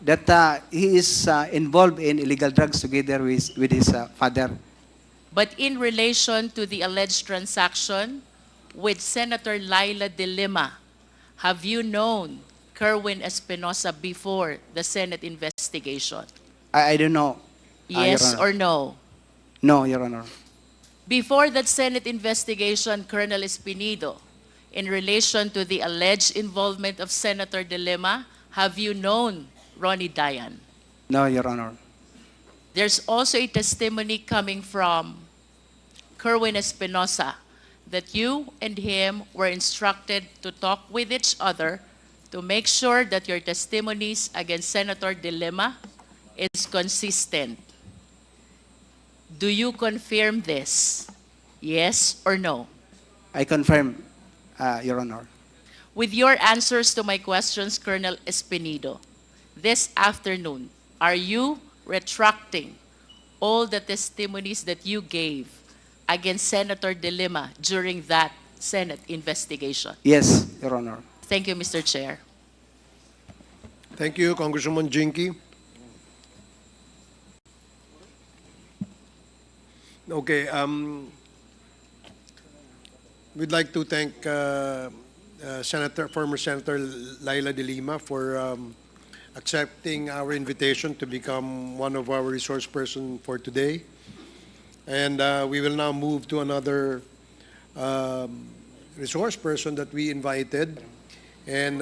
That he is involved in illegal drugs together with his father. But in relation to the alleged transaction with Senator Laila De Lima, have you known Kerwin Espinosa before the Senate investigation? I don't know. Yes Your Honor. or no? No, Your Honor. Before that Senate investigation, Colonel Espinido, in relation to the alleged involvement of Senator De Lima, have you known Ronnie Dayan? No, Your Honor. There's also a testimony coming from Kerwin Espinosa that you and him were instructed to talk with each other to make sure that your testimonies against Senator De Lima is consistent. Do you confirm this? Yes or no? I confirm, Your Honor. With your answers to my questions, Colonel Espinido, this afternoon, are you retracting all the testimonies that you gave against Senator De Lima during that Senate investigation? Yes, Your Honor. Thank you, Mr. Chair. Thank you, Congresswoman Jinky. Okay, we'd like to thank former Senator Laila De Lima for accepting our invitation to become one of our resource person for today. And we will now move to another resource person that we invited. And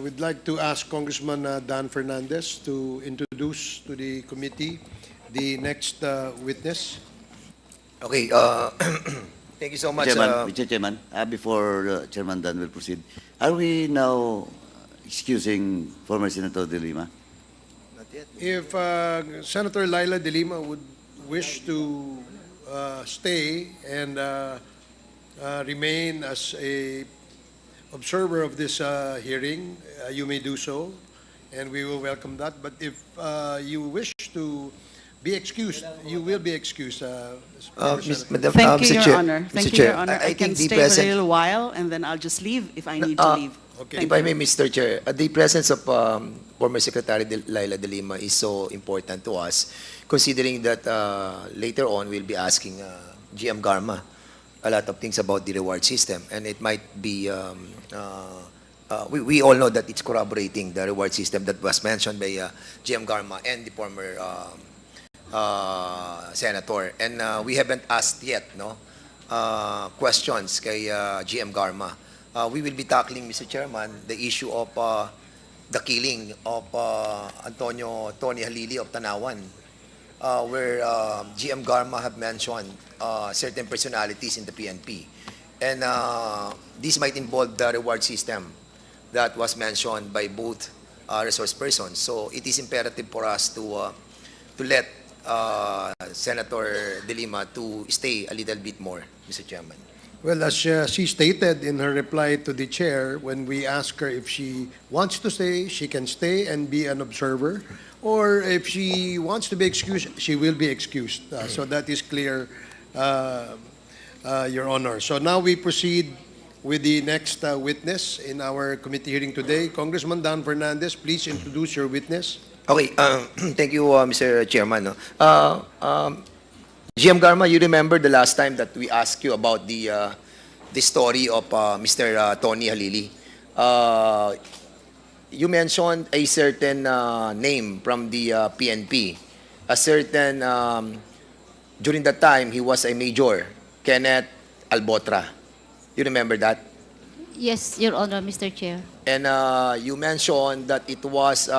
we'd like to ask Congressman Dan Fernandez to introduce to the committee the next witness. Okay, thank you so much. Chairman, Mr. Chairman, before Chairman Dan will proceed, are we now excusing former Senator De Lima? Not yet. If Senator Laila De Lima would wish to stay and remain as a observer of this hearing, you may do so, and we will welcome that. But if you wish to be excused, you will be excused. Madam, Thank you, Mr. Your Chair, Honor. Mr. Thank you, Chair, Your Honor. I can think the stay for a present- little while, and then I'll just leave if I need to leave. Okay. If I may, Mr. Chair, the presence of former Secretary Laila De Lima is so important to us, considering that later on we'll be asking GM Garma a lot of things about the reward system, and it might be, we all know that it's corroborating the reward system that was mentioned by GM Garma and the former senator. And we haven't asked yet questions kay GM Garma. We will be tackling, Mr. Chairman, the issue of the killing of Antonio Tony Halili of Tanawan, where GM Garma have mentioned certain personalities in the PNP. And this might involve the reward system that was mentioned by both resource persons. So it is imperative for us to let Senator De Lima to stay a little bit more, Mr. Chairman. Well, as she stated in her reply to the chair, when we ask her if she wants to stay, she can stay and be an observer, or if she wants to be excused, she will be excused. So that is clear, Your Honor. So now we proceed with the next witness in our committee hearing today. Congressman Dan Fernandez, please introduce your witness. Okay, thank you, Mr. Chairman. GM Garma, you remember the last time that we asked you about the story of Mr. Tony Halili. You mentioned a certain name from the PNP. A certain, during that time, he was a major, Kenneth Albotra. You remember that? Yes, Your Honor, Mr. Chair. And you mentioned that it was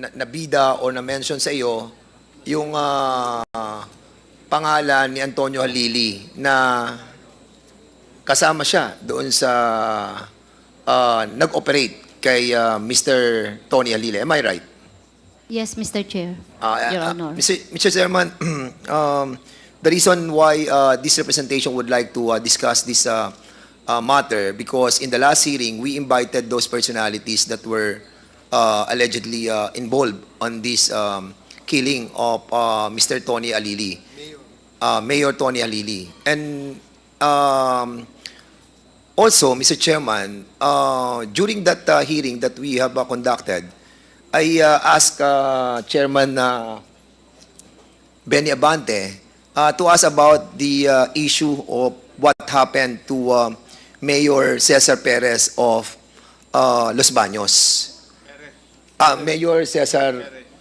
nabida or na-mention sa iyo yung pangalan ni Antonio Halili na kasama siya doon sa nag-operate kay Mr. Tony Halili. Am I right? Yes, Mr. Chair. Your Honor. Mr. Chairman, the reason why this representation would like to discuss this matter, because in the last hearing, we invited those personalities that were allegedly involved on this killing of Mr. Tony Halili, Mayor Tony Halili. And also, Mr. Chairman, during that hearing that we have conducted, I asked Chairman Benny Abante to us about the issue of what happened to Mayor Cesar Perez of Los Baños. Mayor Cesar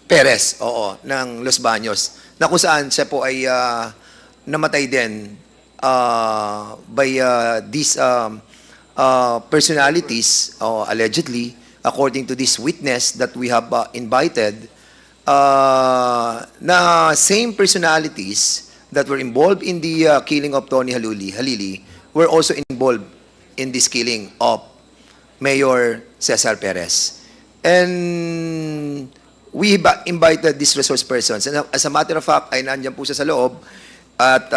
Perez, oo, ng Los Baños, na kung saan siya po ay namatay din by these personalities, allegedly, according to this witness that we have invited, na same personalities that were involved in the killing of Tony Halili were also involved in this killing of Mayor Cesar Perez. And we invited these resource persons. And as a matter of fact, ay nandiyan po siya sa loob at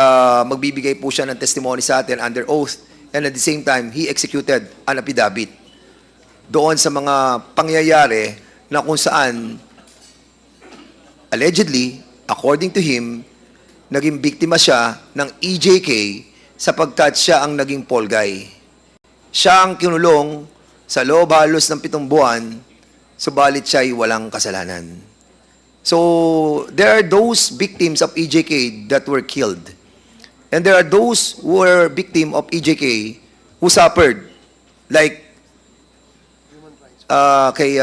magbibigay po siya ng testimony sa atin under oath. And at the same time, he executed an affidavit doon sa mga pangyayari na kung saan allegedly, according to him, naging biktima siya ng EJK sapagkat siya ang naging fall guy. Siya ang kinulong sa loob halos ng 7 buwan, subalit siya ay walang kasalanan. So, there are those victims of EJK that were killed. And there are those who were victim of EJK who suffered, like kay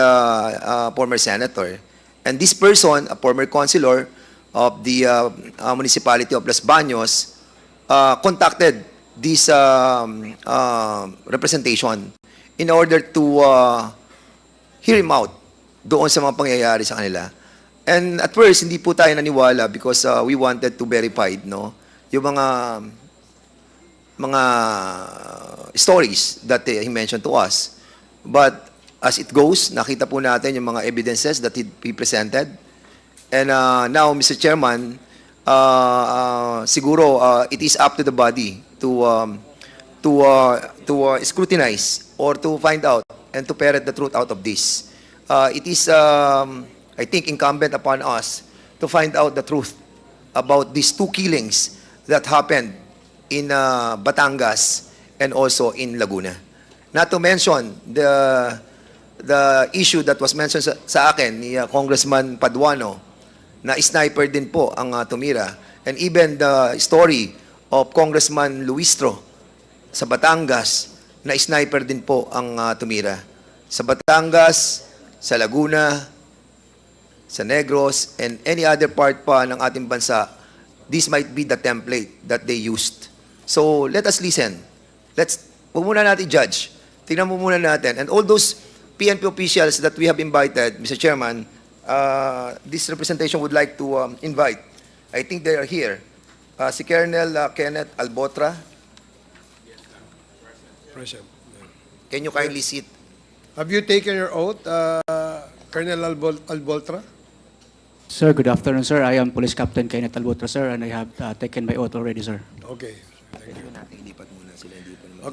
former senator. And this person, a former councilor of the municipality of Los Baños, contacted this representation in order to hear him out doon sa mga pangyayari sa kanila. And at first, hindi po tayo naniwala because we wanted to verify, no, yung mga stories that he mentioned to us. But as it goes, nakita po natin yung mga evidences that he presented. And now, Mr. Chairman, siguro it is up to the body to scrutinize or to find out and to ferret the truth out of this. It is, I think, incumbent upon us to find out the truth about these 2 killings that happened in Batangas and also in Laguna. Not to mention the issue that was mentioned sa akin ni Congressman Paduano na sniper din po ang tumira. And even the story of Congressman Luistro sa Batangas na sniper din po ang tumira. Sa Batangas, sa Laguna, sa Negros, and any other part pa ng ating bansa, this might be the template that they used. So let us listen. Huwag muna natin judge. Tingnan mo muna natin. And all those PNP officials that we have invited, Mr. Chairman, this representation would like to invite. I think they are here. Si Colonel Kenneth Albotra. Present. Can you kindly sit? Have you taken your oath, Colonel Alboltra? Sir, good afternoon, sir. I am Police Captain Kenneth Albotra, sir, and I have taken my oath already, sir. Okay. Thank you.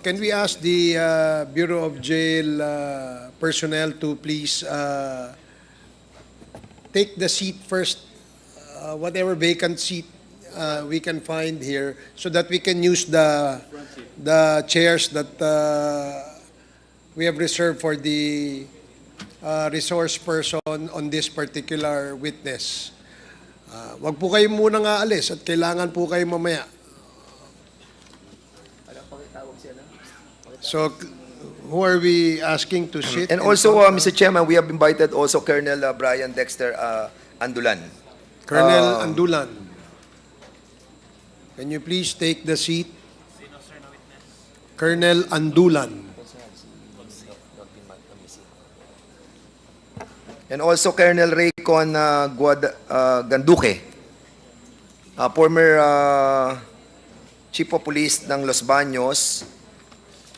Can we ask the Bureau of Jail personnel to please take the seat first, whatever vacant seat we can find here, so that we can use the chairs that we have reserved for the resource person on this particular witness. Wag po kayo muna nga alis at kailangan po kayo mamaya. So, who are we asking to sit? And also, Mr. Chairman, we have invited also Colonel Brian Dexter Andulan. Colonel Andulan, can you please take the seat? Colonel Andulan. And also Colonel Raycon Ganduque, former Chief of Police ng Los Baños,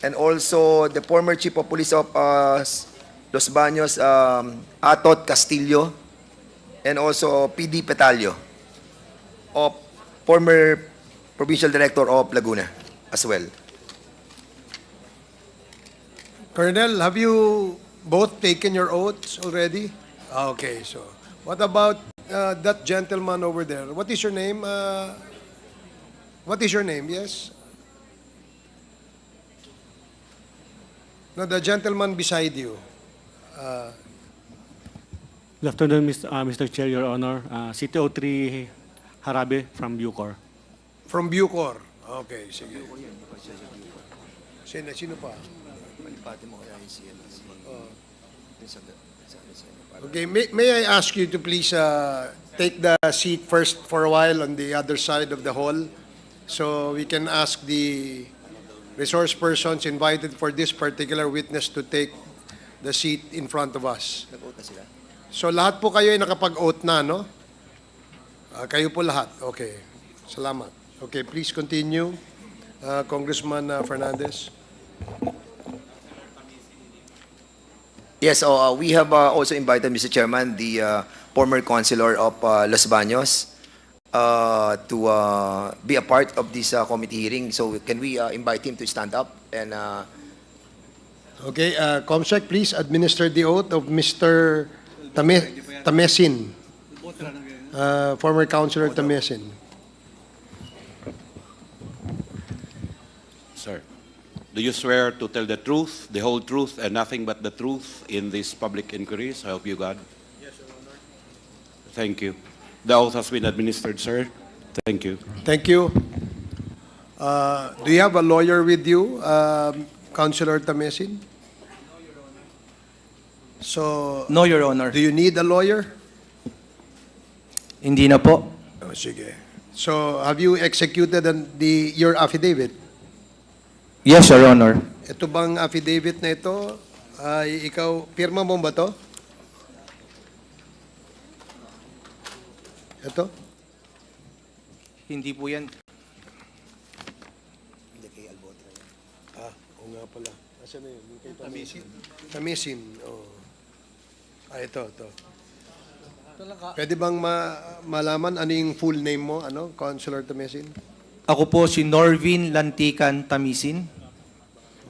and also the former Chief of Police of Los Baños, Atot Castillo, and also PD Petalio, of former Provincial Director of Laguna as well. Colonel, have you both taken your oaths already? Okay, so what about that gentleman over there? What is your name? What is your name? Yes? No, the gentleman beside you. Good afternoon, Mr. Chair, Your Honor. CTO3 Harabe from Bucor. From Bucor. Okay, sige. Sino pa? Okay, may I ask you to please take the seat first for a while on the other side of the hall so we can ask the resource persons invited for this particular witness to take the seat in front of us. So lahat po kayo ay nakapag-oath na, no? Kayo po lahat. Okay. Salamat. Okay, please continue. Congressman Fernandez. Yes, we have also invited, Mr. Chairman, the former councilor of Los Baños to be a part of this committee hearing. So can we invite him to stand up and... Okay, Comsec, please administer the oath of Mr. Tamesin, former councilor Tamesin. Sir, do you swear to tell the truth, the whole truth, and nothing but the truth in these public inquiries? I hope you, God. Yes, Your Honor. Thank you. The oath has been administered, sir. Thank you. Thank you. Do you have a lawyer with you, Councilor Tamesin? So, No, Your Honor. do you need a lawyer? Hindi na po. Oh, sige. So, have you executed your affidavit? Yes, Your Honor. Ito bang affidavit na ito, ay ikaw, pirma mo ba to? Ito? Hindi po yan. Oo nga pala. Nasaan na yun? Yung kay Tamesin? Tamesin, oh. Ito. Pwede bang malaman ano yung full name mo, Councilor Tamesin? Ako po si Norvin Lantican Tamisin.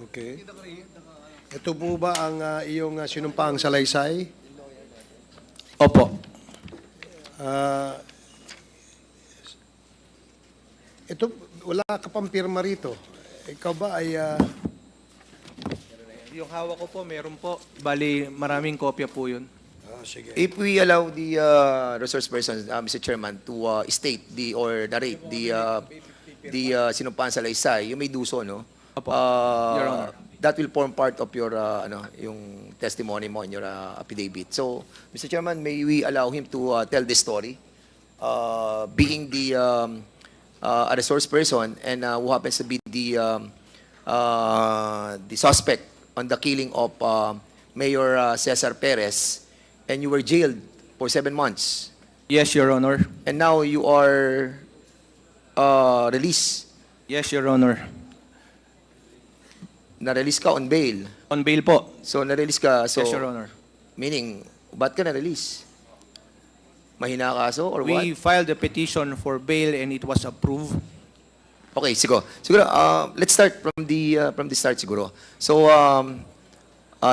Okay. Ito po ba ang iyong sinumpaang salaysay? Opo. Ito, wala ka pang pirma rito. Ikaw ba ay... Yung hawak ko po, meron po. Bali, maraming kopya po yun. Sige. If we allow the resource person, Mr. Chairman, to state or narrate the sinumpaan salaysay, you may do so, no? Your Honor. That will form part of your yung testimony mo in your affidavit. So, Mr. Chairman, may we allow him to tell the story, being the a resource person and who happens to be the suspect on the killing of Mayor Cesar Perez, and you were jailed for 7 months. Yes, Your Honor. And now you are released. Yes, Your Honor. Na-release ka on bail. On bail po. So, na-release ka. So, Yes, Your Honor. meaning, ba't ka na-release? Mahina ka kaso or what? We filed a petition for bail and it was approved. Okay, siguro let's start from the start siguro. So,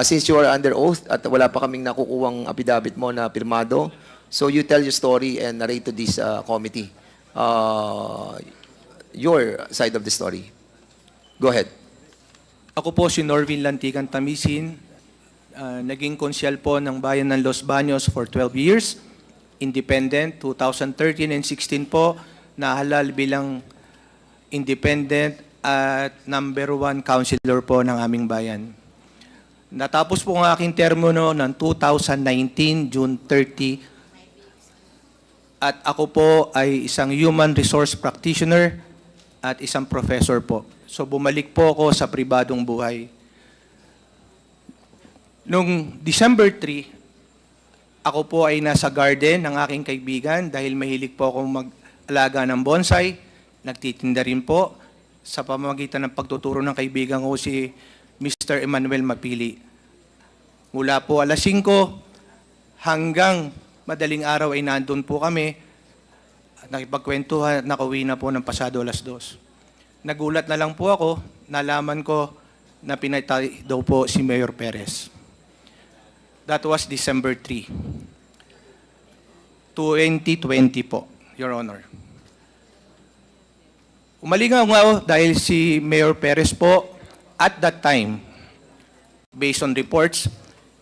since you are under oath at wala pa kaming nakukuwang affidavit mo na pirmado, so you tell your story and narrate to this committee your side of the story. Go ahead. Ako po si Norvin Lantican Tamisin, naging konsyal po ng Bayan ng Los Baños for 12 years, independent, 2013 and 16 po, nahalal bilang independent at number 1 councilor po ng aming bayan. Natapos po ang aking termo ng 2019, June 30, at ako po ay isang human resource practitioner at isang professor po. So bumalik po ako sa pribadong buhay. Noong December 3, ako po ay nasa garden ng aking kaibigan dahil mahilig po akong mag-alaga ng bonsai. Nagtitinda rin po sa pamamagitan ng pagtuturo ng kaibigan ko si Mr. Emmanuel Mapili. Mula po alas 5 hanggang madaling araw ay nandun po kami at nakipagkwentuhan at nakauwi na po ng pasado alas 2. Nagulat na lang po ako, nalaman ko na pinatay daw po si Mayor Perez. That was December 3, 2020 po, Your Honor. Umalingaw nga ako dahil si Mayor Perez po, at that time, based on reports,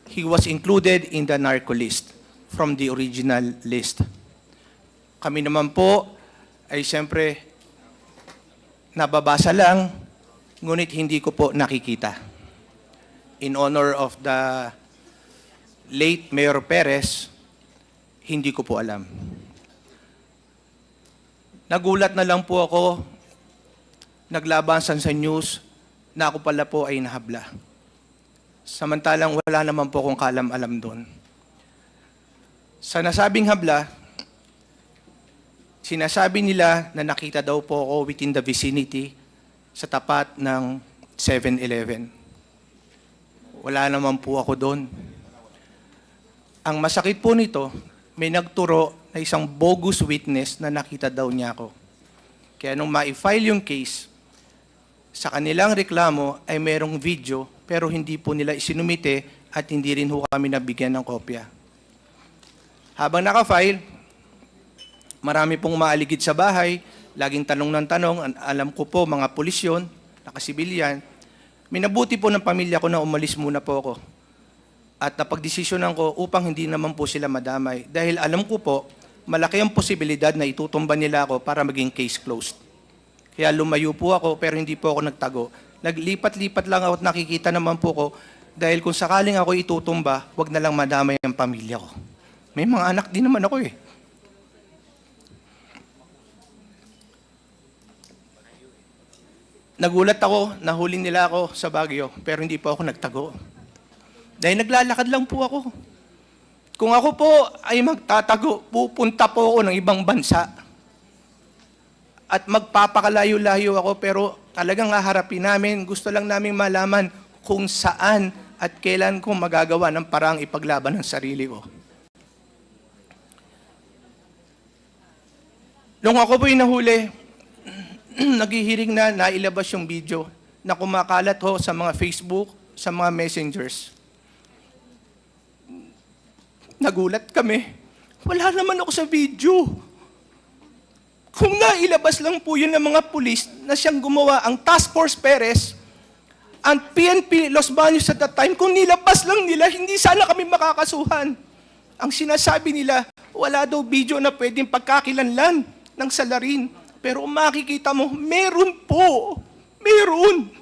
he was included in the narco list from the original list. Kami naman po ay siyempre nababasa lang, ngunit hindi ko po nakikita. In honor of the late Mayor Perez, hindi ko po alam. Nagulat na lang po ako, naglabasan sa news na ako pala po ay nahabla. Samantalang wala naman po akong kalam-alam doon. Sa nasabing habla, sinasabi nila na nakita daw po ako within the vicinity sa tapat ng 7-Eleven. Wala naman po ako doon. Ang masakit po nito, may nagturo na isang bogus witness na nakita daw niya ako. Kaya nung ma-file yung case, sa kanilang reklamo ay merong video pero hindi po nila isinumite at hindi rin ho kami nabigyan ng kopya. Habang naka-file, marami pong maaligid sa bahay, laging tanong ng tanong, alam ko po mga pulis yun, nakasibilyan. Minabuti po ng pamilya ko na umalis muna po ako. At napagdesisyonan ko upang hindi naman po sila madamay. Dahil alam ko po, malaki ang posibilidad na itutumba nila ako para maging case closed. Kaya lumayo po ako pero hindi po ako nagtago. Naglipat-lipat lang ako at nakikita naman po ko dahil kung sakaling ako itutumba, wag na lang madamay ang pamilya ko. May mga anak din naman ako eh. Nagulat ako, nahuli nila ako sa Baguio, pero hindi po ako nagtago. Dahil naglalakad lang po ako. Kung ako po ay magtatago, pupunta po ako ng ibang bansa. At magpapakalayo-layo ako, pero talagang haharapin namin. Gusto lang namin malaman kung saan at kailan ko magagawa ng parang ipaglaban ng sarili ko. Nung ako po'y nahuli, naghihiring na nailabas yung video na kumakalat ho sa mga Facebook, sa mga messengers. Nagulat kami. Wala naman ako sa video. Kung nailabas lang po yun ng mga pulis na siyang gumawa ang Task Force Perez, ang PNP Los Baños at that time, kung nilabas lang nila, hindi sana kami makakasuhan. Ang sinasabi nila, wala daw video na pwedeng pagkakilanlan ng salarin. Pero kung makikita mo, meron po. Meron.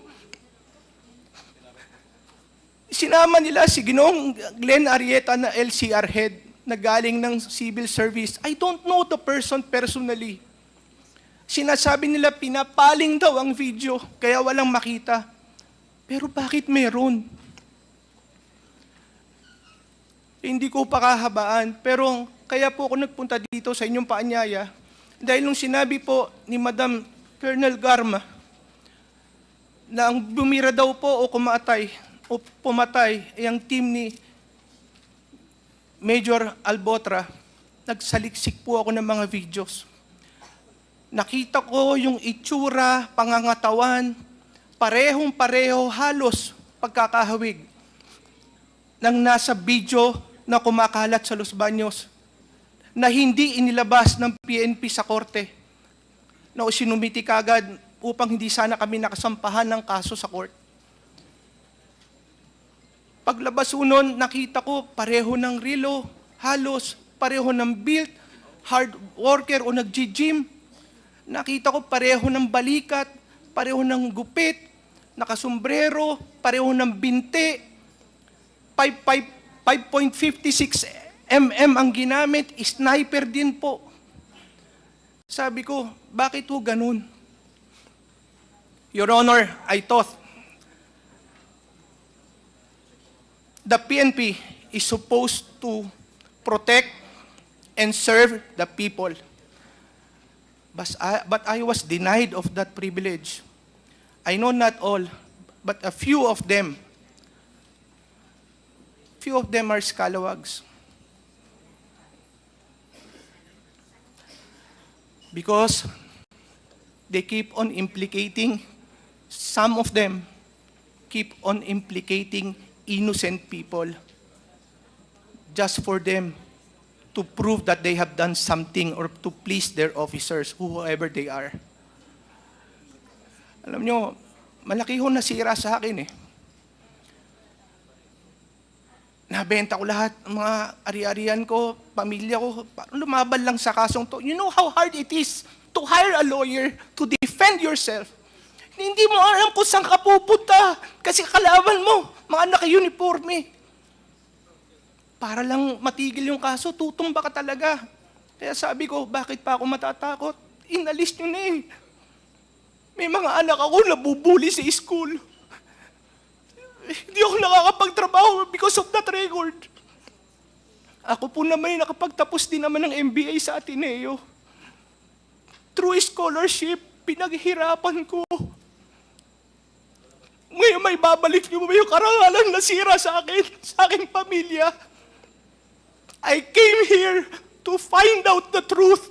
Sinama nila si Ginoong Glenn Arrieta na LCR head na galing ng civil service. I don't know the person personally. Sinasabi nila pinapaling daw ang video, kaya walang makita. Pero bakit meron? Hindi ko pakahabaan, pero kaya po ako nagpunta dito sa inyong paanyaya. Dahil nung sinabi po ni Madam Colonel Garma na ang bumira daw po o pumatay ay ang team ni Major Albotra, nagsaliksik po ako ng mga videos. Nakita ko yung itsura, pangangatawan, parehong-pareho halos pagkakahawig ng nasa video na kumakalat sa Los Baños na hindi inilabas ng PNP sa korte na sinumiti kagad upang hindi sana kami nakasampahan ng kaso sa court. Paglabas unon, nakita ko pareho ng relo, halos pareho ng build, hard worker o nag-gym. Nakita ko pareho ng balikat, pareho ng gupit, nakasombrero, pareho ng binte, 5.56 mm ang ginamit, sniper din po. Sabi ko, bakit ho ganun? Your Honor, I thought the PNP is supposed to protect and serve the people. But I was denied of that privilege. I know not all, but a few of them are scalawags. Because they keep on implicating, some of them keep on implicating innocent people just for them to prove that they have done something or to please their officers, whoever they are. Alam nyo, malaki ho nasira sa akin eh. Nabenta ko lahat ng mga ari-arian ko, pamilya ko, lumaban lang sa kasong to. You know how hard it is to hire a lawyer to defend yourself Hindi mo alam kung saan ka pupunta kasi kalaban mo, mga naka-uniforme. Para lang matigil yung kaso, tutumba ka talaga. Kaya sabi ko, bakit pa ako matatakot? Inalis nyo na eh. May mga anak ako nabubuli sa school. Hindi ako nakakapagtrabaho because of that record. Ako po naman ay nakapagtapos din naman ng MBA sa Ateneo. Through scholarship, pinaghirapan ko. Ngayon may babalik niyo ba yung karangalan na sira sa akin, sa aking pamilya? I came here to find out the truth,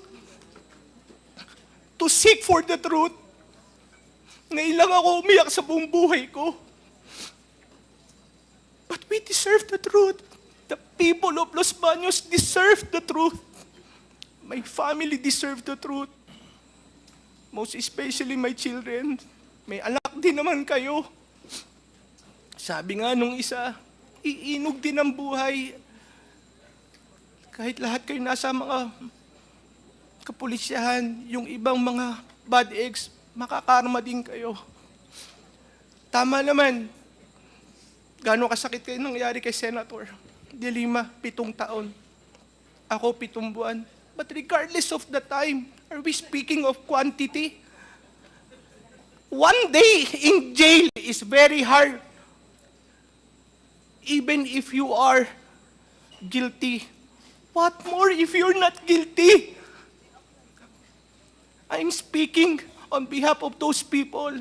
to seek for the truth. Ngayon lang ako umiyak sa buong buhay ko. But we deserve the truth. The people of Los Baños deserve the truth. My family deserve the truth. Most especially my children. May anak din naman kayo. Sabi nga nung isa, iinog din ang buhay. Kahit lahat kayo nasa mga kapulisyahan, yung ibang mga bad eggs, makakarma din kayo. Tama naman. Gano'ng kasakit kayo nangyari kay Senator De Lima, 7 taon. Ako, 7 buwan. But regardless of the time, are we speaking of quantity? One day in jail is very hard. Even if you are guilty. What more if you're not guilty? I'm speaking on behalf of those people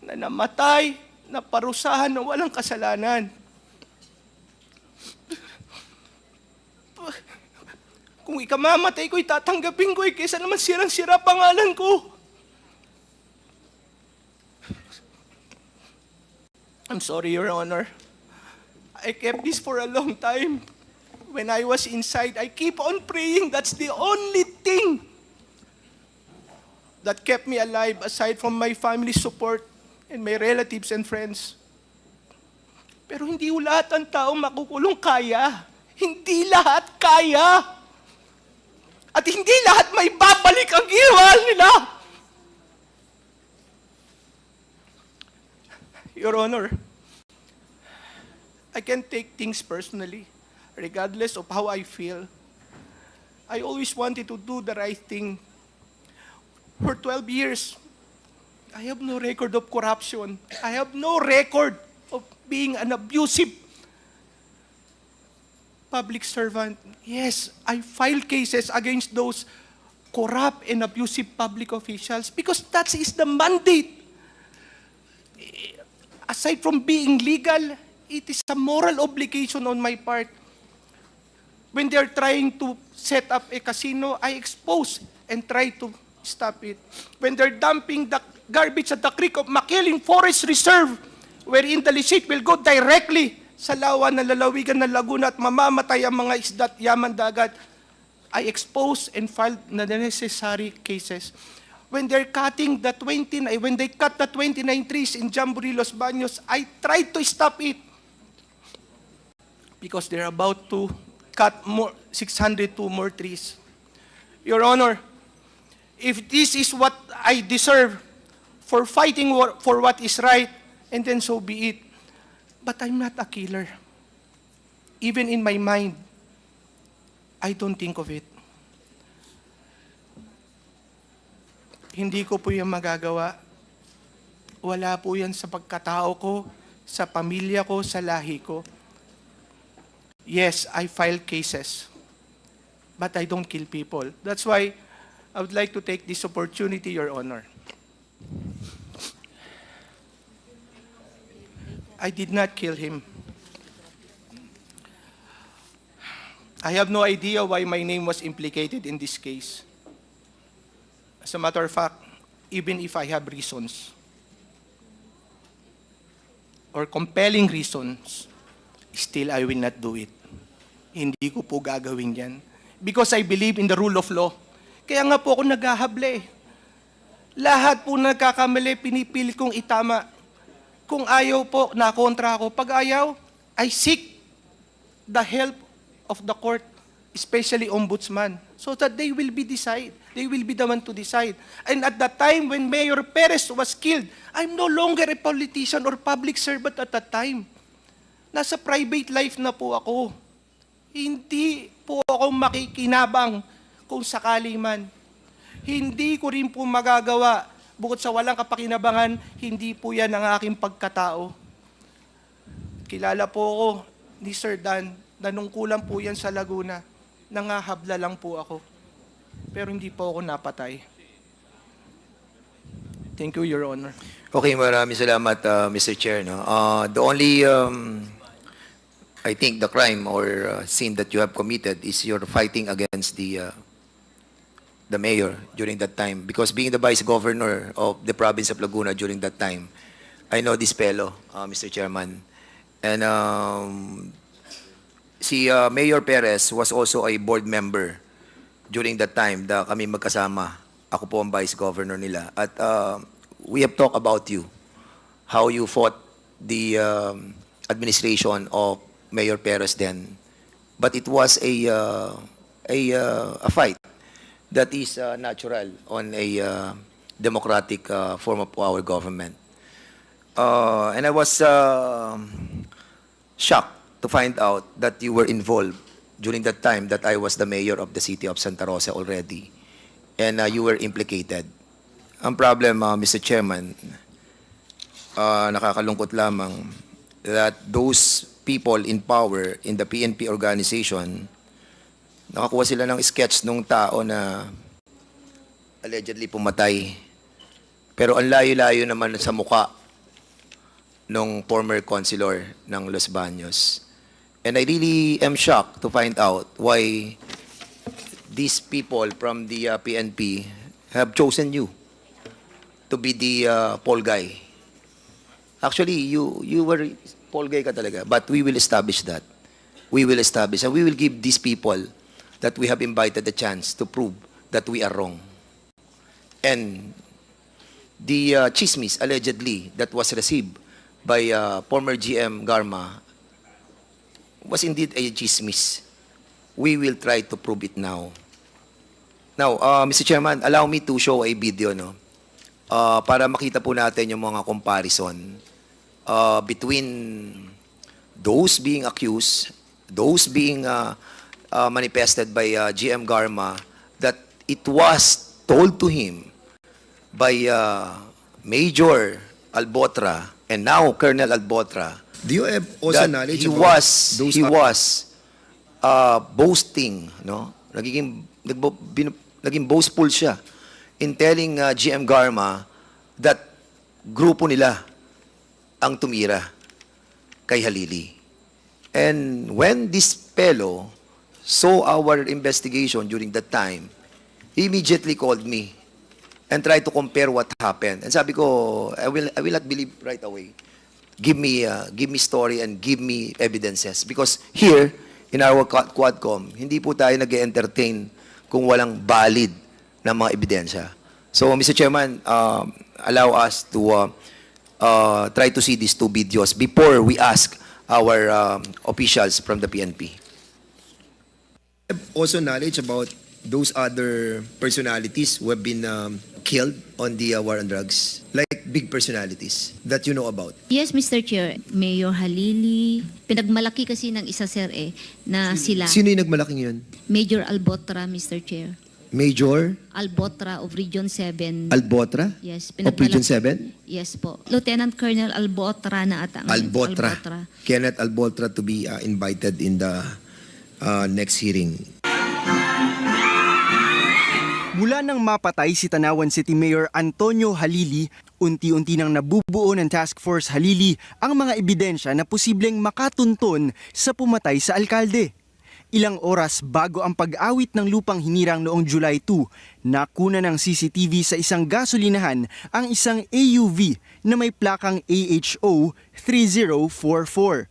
na namatay, na parusahan na walang kasalanan. Kung ikamamatay ko, itatanggapin ko kaysa naman sirang-sira pangalan ko. I'm sorry, Your Honor. I kept this for a long time. When I was inside, I keep on praying. That's the only thing that kept me alive aside from my family support and my relatives and friends. Pero hindi lahat ng tao makukulong kaya. Hindi lahat kaya. At hindi lahat may babalik ang ginawa nila. Your Honor, I can take things personally, regardless of how I feel. I always wanted to do the right thing. For 12 years, I have no record of corruption. I have no record of being an abusive public servant. Yes, I filed cases against those corrupt and abusive public officials because that is the mandate. Aside from being legal, it is a moral obligation on my part. When they're trying to set up a casino, I expose and try to stop it. When they're dumping the garbage at the creek of Makiling Forest Reserve, wherein the licit will go directly sa lawa ng lalawigan ng Laguna at mamamatay ang mga isda at yaman dagat, I expose and filed na the necessary cases. When they're cutting the when they cut the 29 trees in Jamboree Los Baños, I tried to stop it because they're about to cut 602 more trees. Your Honor, if this is what I deserve for fighting for what is right, and then so be it. But I'm not a killer. Even in my mind, I don't think of it. Hindi ko po yan magagawa. Wala po yan sa pagkatao ko, sa pamilya ko, sa lahi ko. Yes, I file cases, but I don't kill people. That's why I would like to take this opportunity, Your Honor. I did not kill him. I have no idea why my name was implicated in this case. As a matter of fact, even if I have reasons or compelling reasons, still I will not do it. Hindi ko po gagawin yan. Because I believe in the rule of law. Kaya nga po ako naghahable. Lahat po nagkakamali, pinipilit kong itama. Kung ayaw po, nakontra ako. Pag ayaw, I seek the help of the court. especially ombudsman, so that they will be the one to decide. And at the time when Mayor Perez was killed, I'm no longer a politician or public servant at that time. Nasa private life na po ako. Hindi po ako makikinabang kung sakali man. Hindi ko rin po magagawa. Bukod sa walang kapakinabangan, hindi po yan ang aking pagkatao. Kilala po ako ni Sir Dan, nanungkulan po yan sa Laguna. Nangahabla lang po ako. Pero hindi po ako napatay. Thank you, Your Honor. Okay, maraming salamat, Mr. Chair. No? The only, I think, the crime or sin that you have committed is you're fighting against the mayor during that time. Because being the vice governor of the province of Laguna during that time, I know this fellow, Mr. Chairman. And si Mayor Perez was also a board member during that time da kami magkasama. Ako po ang vice governor nila. At we have talked about you, how you fought the administration of Mayor Perez then. But it was a fight that is natural on a democratic form of our government. And I was shocked to find out that you were involved during that time that I was the mayor of the city of Santa Rosa already. And you were implicated. Ang problem, Mr. Chairman, nakakalungkot lamang that those people in power in the PNP organization, nakakuha sila ng sketch nung tao na allegedly pumatay. Pero ang layo-layo naman sa muka nung former councilor ng Los Baños. And I really am shocked to find out why these people from the PNP have chosen you to be the poll guy. Actually, you were poll guy ka talaga, but we will establish that. We will establish, and we will give these people that we have invited the chance to prove that we are wrong. And the chismis, allegedly, that was received by former GM Garma was indeed a chismis. We will try to prove it now. Now, Mr. Chairman, allow me to show a video, no? Para makita po natin yung mga comparison between those being accused, those being manifested by GM Garma, that it was told to him by Major Albotra and now Colonel Albotra. Do you have also knowledge he about was boasting, no? Naging boastful siya in telling GM Garma that grupo nila ang tumira kay Halili. And when this fellow saw our investigation during that time, he immediately called me and tried to compare what happened. And sabi ko, I will not believe right away. Give me story and give me evidences. Because here, in our Quadcom, hindi po tayo nag-entertain kung walang valid na mga ebidensya. So, Mr. Chairman, allow us to try to see these two videos before we ask our officials from the PNP. Also knowledge about those other personalities who have been killed on the war on drugs, like big personalities that you know about? Yes, Mr. Chair. Mayor Halili, pinagmalaki kasi ng isa, sir, na sila. Sino yung nagmalaking yun? Major Albotra, Mr. Chair. Major Albotra of Region 7. Albotra? Yes. Of Region 7? Yes po. Lieutenant Colonel Albotra na ata. Albotra. Kenneth Albotra to be invited in the next hearing. Mula nang mapatay si Tanawan City Mayor Antonio Halili, unti-unti nang nabubuo ng Task Force Halili ang mga ebidensya na posibleng makatuntun sa pumatay sa alkalde. Ilang oras bago ang pag-awit ng lupang hinirang noong July 2, nakuna ng CCTV sa isang gasolinahan ang isang AUV na may plakang AHO 3044.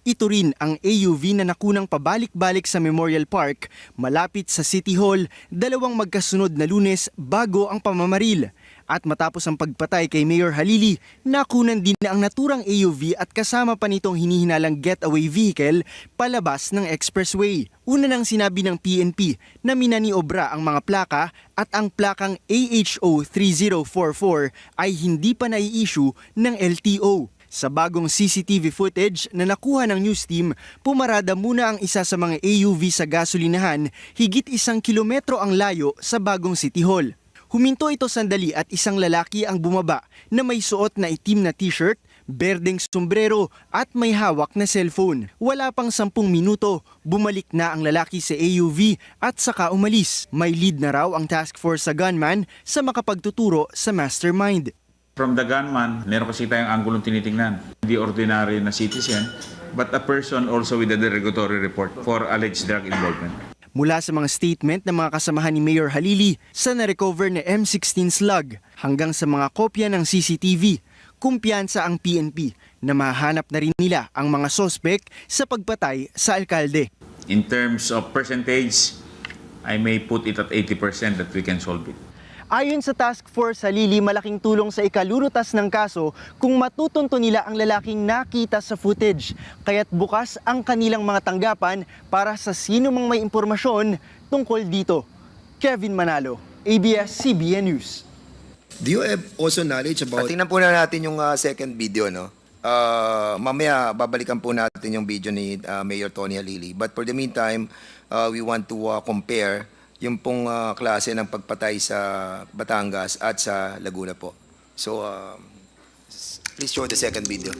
Ito rin ang AUV na nakunang pabalik-balik sa Memorial Park malapit sa City Hall 2 magkasunod na Lunes bago ang pamamaril. At matapos ang pagpatay kay Mayor Halili, nakunan din na ang naturang AUV at kasama pa nitong hinihinalang getaway vehicle palabas ng expressway. Una nang sinabi ng PNP na minaniobra ang mga plaka at ang plakang AHO 3044 ay hindi pa nai-issue ng LTO. Sa bagong CCTV footage na nakuha ng news team, pumarada muna ang isa sa mga AUV sa gasolinahan higit 1 kilometro ang layo sa bagong City Hall. Huminto ito sandali at isang lalaki ang bumaba na may suot na itim na t-shirt, berdeng sombrero at may hawak na cellphone. Wala pang 10 minuto, bumalik na ang lalaki sa AUV at saka umalis. May lead na raw ang task force sa gunman sa makapagtuturo sa mastermind. From the gunman, meron kasi tayong anggulong tinitingnan. Hindi ordinary na citizen, but a person also with a derogatory report for alleged drug involvement. Mula sa mga statement ng mga kasamahan ni Mayor Halili sa na-recover na M16 slug hanggang sa mga kopya ng CCTV, kumpiyansa ang PNP na mahanap na rin nila ang mga sospek sa pagpatay sa alkalde. In terms of percentage, I may put it at 80% that we can solve it. Ayon sa Task Force Halili, malaking tulong sa ikalulutas ng kaso kung matutunto nila ang lalaking nakita sa footage. Kaya't bukas ang kanilang mga tanggapan para sa sino mang may impormasyon tungkol dito. Kevin Manalo, ABS-CBN News. Do you have also knowledge about... Tingnan po na natin yung second video, no? Mamaya babalikan po natin yung video ni Mayor Tony Halili. But for the meantime, we want to compare yung pong klase ng pagpatay sa Batangas at sa Laguna po. So, please show the second video.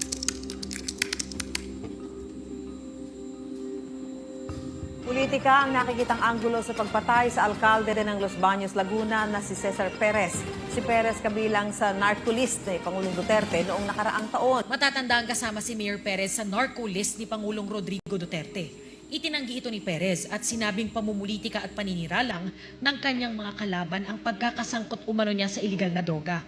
Politika ang nakikitang anggulo sa pagpatay sa alkalde ng Los Baños, Laguna na si Cesar Perez. Si Perez kabilang sa narco-list ni Pangulong Duterte noong nakaraang taon. Matatandaan kasama si Mayor Perez sa narco-list ni Pangulong Rodrigo Duterte. Itinanggi ito ni Perez at sinabing pamumulitika at paniniralang ng kanyang mga kalaban ang pagkakasangkot umano niya sa iligal na droga.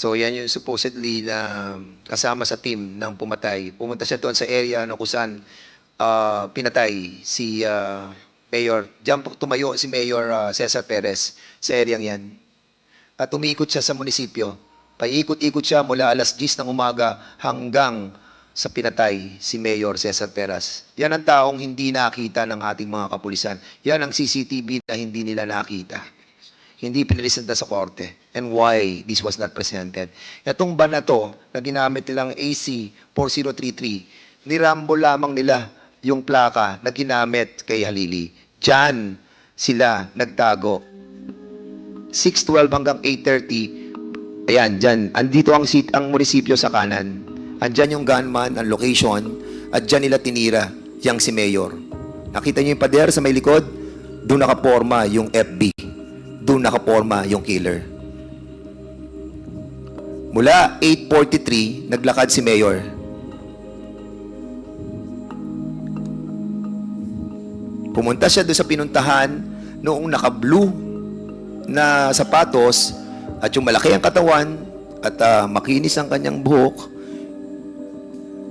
So yan yung supposedly na kasama sa team ng pumatay. Pumunta siya doon sa area na kung saan pinatay si Mayor. Diyan tumayo si Mayor Cesar Perez sa area yan. At umikot siya sa munisipyo. Paikot-ikot siya mula alas 10 ng umaga hanggang sa pinatay si Mayor Cesar Perez. Yan ang taong hindi nakita ng ating mga kapulisan. Yan ang CCTV na hindi nila nakita. Hindi pinipresenta sa korte. And why this was not presented. Itong ban na to, na ginamit nilang AC 4033, nirambo lamang nila yung plaka na ginamit kay Halili. Diyan sila nagtago. 6:12 hanggang 8:30, ayan, dyan. Andito ang munisipyo sa kanan. Andyan yung gunman, ang location, at dyan nila tinira yung si Mayor. Nakita niyo yung pader sa may likod? Doon nakaporma yung FB. Doon nakaporma yung killer. Mula 8:43, naglakad si Mayor. Pumunta siya doon sa pinuntahan noong naka-blue na sapatos at yung malaki ang katawan at makinis ang kanyang buhok.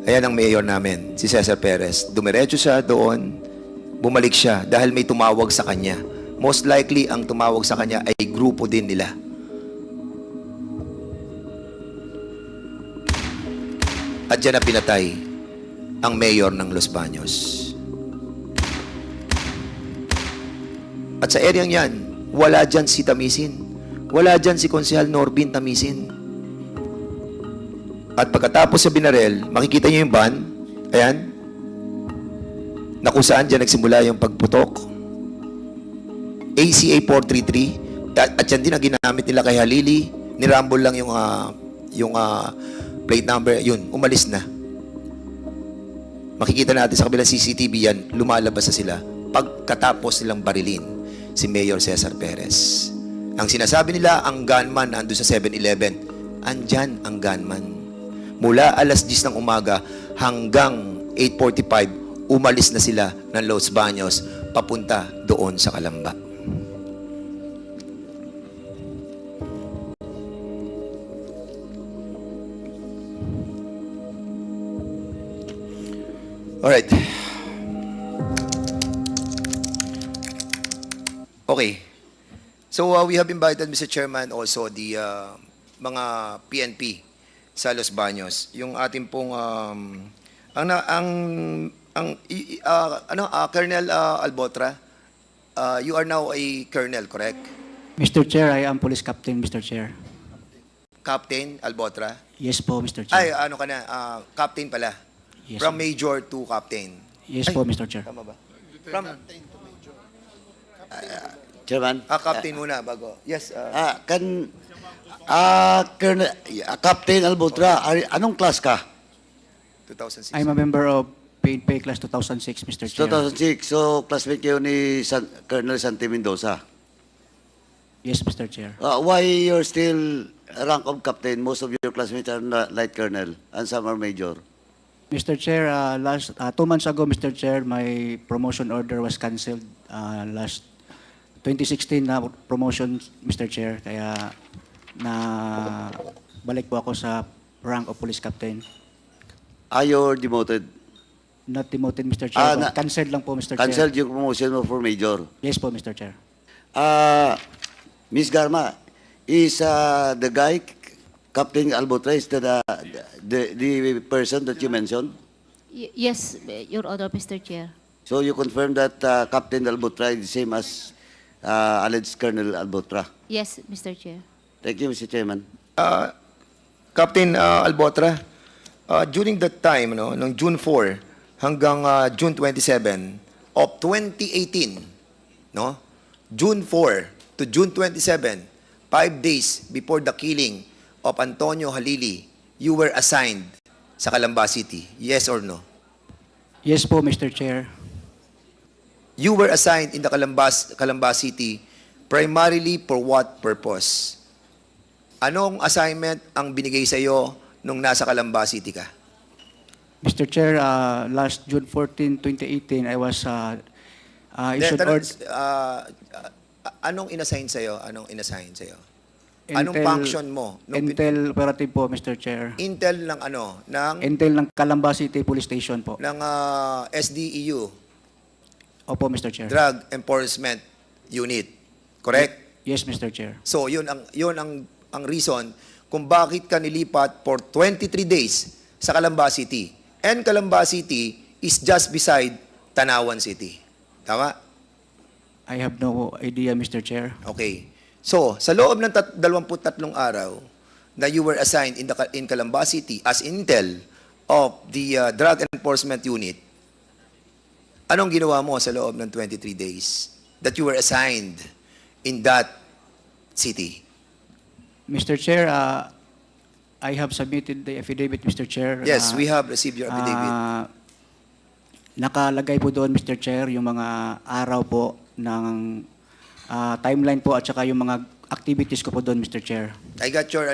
Ayan ang mayor namin, si Cesar Perez. Dumiretso siya doon, bumalik siya dahil may tumawag sa kanya. Most likely, ang tumawag sa kanya ay grupo din nila. At dyan na pinatay ang mayor ng Los Baños. At sa eryang yan, wala dyan si Tamisin. Wala dyan si Konsehal Norbin Tamisin. At pagkatapos sa binarel, makikita niyo yung van, ayan, na kung saan dyan nagsimula yung pagputok. ACA 433, at yan din ang ginamit nila kay Halili, nirambol lang yung plate number, yun, umalis na. Makikita natin sa kabilang CCTV yan, lumalabas na sila pagkatapos nilang barilin si Mayor Cesar Perez. Ang sinasabi nila, ang gunman nandun sa 7-Eleven. Andyan ang gunman. Mula alas 10 ng umaga hanggang 8:45, umalis na sila ng Los Baños papunta doon sa Calamba. Alright. Okay. So we have invited, Mr. Chairman, also the mga PNP sa Los Baños. Yung ating pong Colonel Albotra, you are now a colonel, correct? Mr. Chair, I am Police Captain, Mr. Chair. Captain Albotra? Yes po, Mr. Chair. Ay, ano ka na? Captain pala. Yes, From po. Major to Captain. Yes po, Mr. Chair. Tama ba? From Chairman. Captain muna bago. Yes. Colonel, Captain Albotra, anong class ka? 2006. I'm a member of PNP Class 2006, Mr. Chair. 2006, so classmate kayo ni Colonel Santi Mendoza. Yes, Mr. Chair. Why you're still rank of captain? Most of your classmates are light colonel and some are major. Mr. Chair, 2 months ago, Mr. Chair, my promotion order was cancelled last 2016 na promotion, Mr. Chair. Kaya na balik po ako sa rank of police captain. You're demoted? Not demoted, Mr. Chair. Cancelled lang po, Mr. Chair. Cancelled yung promotion mo for major? Yes po, Mr. Chair. Ms. Garma, is the guy, Captain Albotra, is the person that you mentioned? Yes, Your Honor, Mr. Chair. So you confirm that Captain Albotra is the same as alleged Colonel Albotra? Yes, Mr. Chair. Thank you, Mr. Chairman. Captain Albotra, during that time, no, noong June 4 hanggang June 27 of 2018, no, June 4 to June 27, 5 days before the killing of Antonio Halili, you were assigned sa Calamba City. Yes or no? Yes po, Mr. Chair. You were assigned in the Calamba City primarily for what purpose? Anong assignment ang binigay sa iyo nung nasa Calamba City ka? Mr. Chair, last June 14, 2018, I was issued order. Anong inassign sa iyo? Anong inassign sa iyo? Anong function mo? Intel operative po, Mr. Chair. Intel ng ano? Intel ng Calamba City Police Station po. Ng SDEU, Opo, Mr. Chair. Drug Enforcement Unit. Correct? Yes, Mr. Chair. So, yun ang reason kung bakit ka nilipat for 23 days sa Calamba City. And Calamba City is just beside Tanawan City. Tama? I have no idea, Mr. Chair. Okay. So, sa loob ng 23 araw na you were assigned in Calamba City as intel of the Drug Enforcement Unit, anong ginawa mo sa loob ng 23 days that you were assigned in that city? Mr. Chair, I have submitted the affidavit, Mr. Chair. Yes, we have received your affidavit. Nakalagay po doon, Mr. Chair, yung mga araw po ng timeline po at saka yung mga activities ko po doon, Mr. Chair. I got your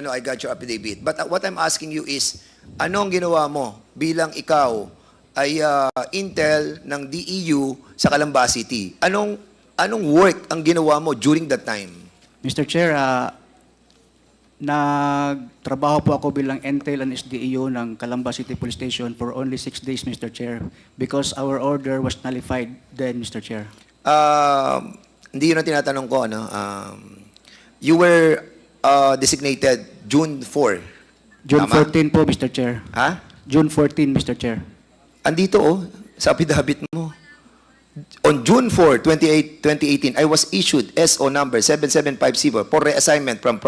affidavit. But what I'm asking you is, anong ginawa mo bilang ikaw ay intel ng DEU sa Calamba City? Anong work ang ginawa mo during that time? Mr. Chair, nagtrabaho po ako bilang intel and SDEU ng Calamba City Police Station for only 6 days, Mr. Chair, because our order was nullified then, Mr. Chair. Hindi yun ang tinatanong ko. Ano? You were designated June 4. June Tama? 14 po, Mr. Chair. Ha? June 14, Mr. Chair. Andito sa affidavit mo. On June 4, 2018, I was issued SO number 7750 for reassignment from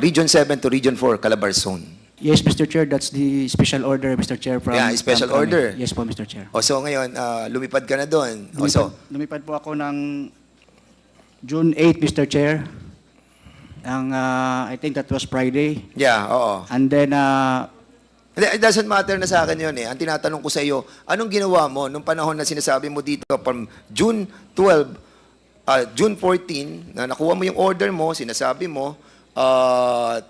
Region 7 to Region 4, Calabar Zone. Yes, Mr. Chair, that's the special order, Mr. Chair. Yeah, special from order. Yes po, Mr. Chair. O so ngayon, lumipad ka na doon. O so, Lumipad po ako ng June 8, Mr. Chair. I think that was Friday. yeah, oo. And then, It doesn't matter na sa akin yun eh. Ang tinatanong ko sa iyo, anong ginawa mo nung panahon na sinasabi mo dito from June 12, June 14, na nakuha mo yung order mo, sinasabi mo,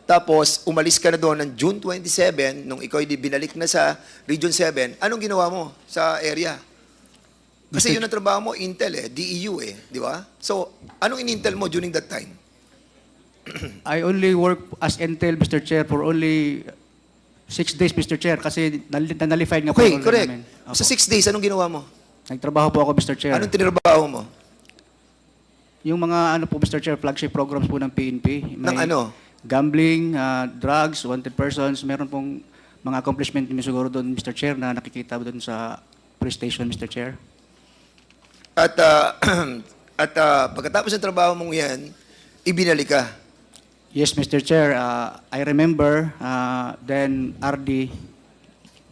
tapos umalis ka na doon ng June 27, nung ikaw binalik na sa Region 7, anong ginawa mo sa area? Kasi yun ang trabaho mo, Intel DEU di ba? So, anong in-Intel mo during that time? I only work as Intel, Mr. Chair, for only 6 days, Mr. Chair, kasi nalified nga po Okay, yung order correct. namin. Opo. Sa 6 days, anong ginawa mo? Nagtrabaho po ako, Mr. Chair. Anong tinrabaho mo? Yung mga Mr. Chair, flagship programs po ng PNP. Ng ano? Gambling, drugs, wanted persons. Meron pong mga accomplishment niyo siguro doon, Mr. Chair, na nakikita doon sa police station, Mr. Chair. At, pagkatapos ng trabaho mong yan, ibinalik ka. Yes, Mr. Chair. I remember then RD,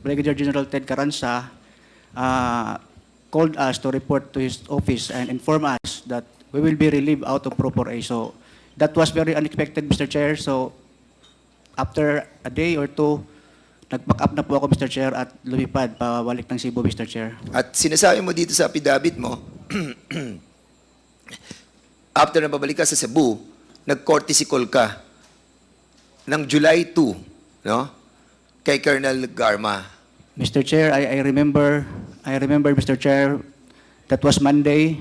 Brigadier General Ted Caranza, called us to report to his office and inform us that we will be relieved out of Proper A. So that was very unexpected, Mr. Chair. So after a day or two, nag-back up na po ako, Mr. Chair, at lumipad pabalik ng Cebu, Mr. Chair. At sinasabi mo dito sa affidavit mo, after na babalik ka sa Cebu, nag-courtesy call ka ng July 2, no? Kay Colonel Garma. Mr. Chair, I remember, Mr. Chair, that was Monday.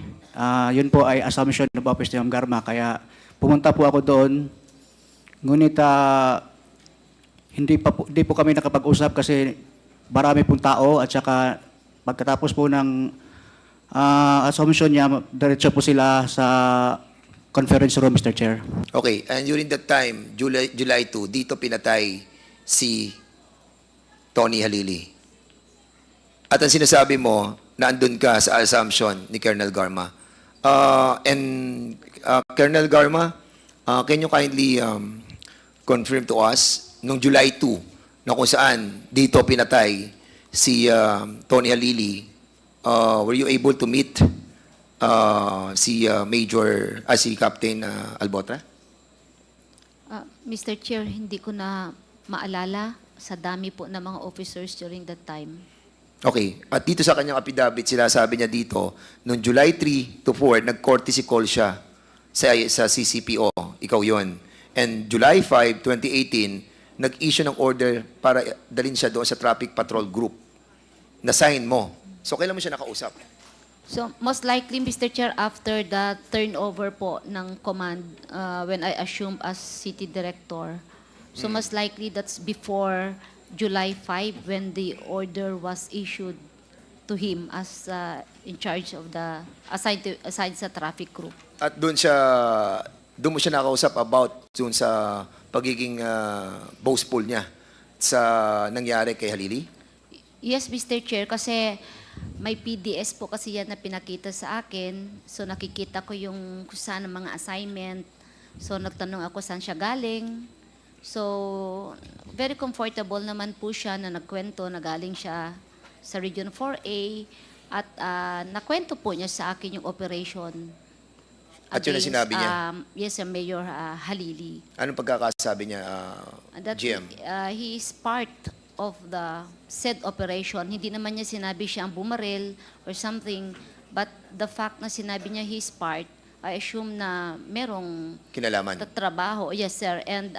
Yun po ay assumption ng Office ni Ma'am Garma. Kaya pumunta po ako doon. Ngunit hindi po kami nakapag-usap kasi marami pong tao at saka pagkatapos po ng assumption niya, diretso po sila sa conference room, Mr. Chair. Okay, and during that time, July 2, dito pinatay si Tony Halili. At ang sinasabi mo, naandun ka sa assumption ni Colonel Garma. Colonel Garma, can you kindly confirm to us, nung July 2, na kung saan dito pinatay si Tony Halili, were you able to meet si Captain Albotra? Mr. Chair, hindi ko na maalala sa dami po ng mga officers during that time. Okay. At dito sa kanyang affidavit, sabi niya dito, noong July 3 to 4, nag-courtesy call siya sa CCPO. Ikaw yon. And July 5, 2018, nag-issue ng order para dalhin siya doon sa traffic patrol group. Na-sign mo. So, kailan mo siya nakausap? So, most likely, Mr. Chair, after the turnover po ng command, when I assumed as city director, so most likely that's before July 5 when the order was issued to him as in charge of the assigned sa traffic group. At doon mo siya nakausap about doon sa pagiging boastful niya sa nangyari kay Halili? Yes, Mr. Chair, kasi may PDS po kasi yan na pinakita sa akin. So nakikita ko yung kung saan ang mga assignment. So nagtanong ako saan siya galing. So very comfortable naman po siya na nagkwento na galing siya sa Region 4A at nakwento po niya sa akin yung operation. At yun ang sinabi niya? Yes, Mayor Halili. Anong pagkakasabi niya, GM? He is part of the said operation. Hindi naman niya sinabi siya ang bumaril or something, but the fact na sinabi niya he is part, I assume na merong kinalaman. Trabaho. Yes, sir. And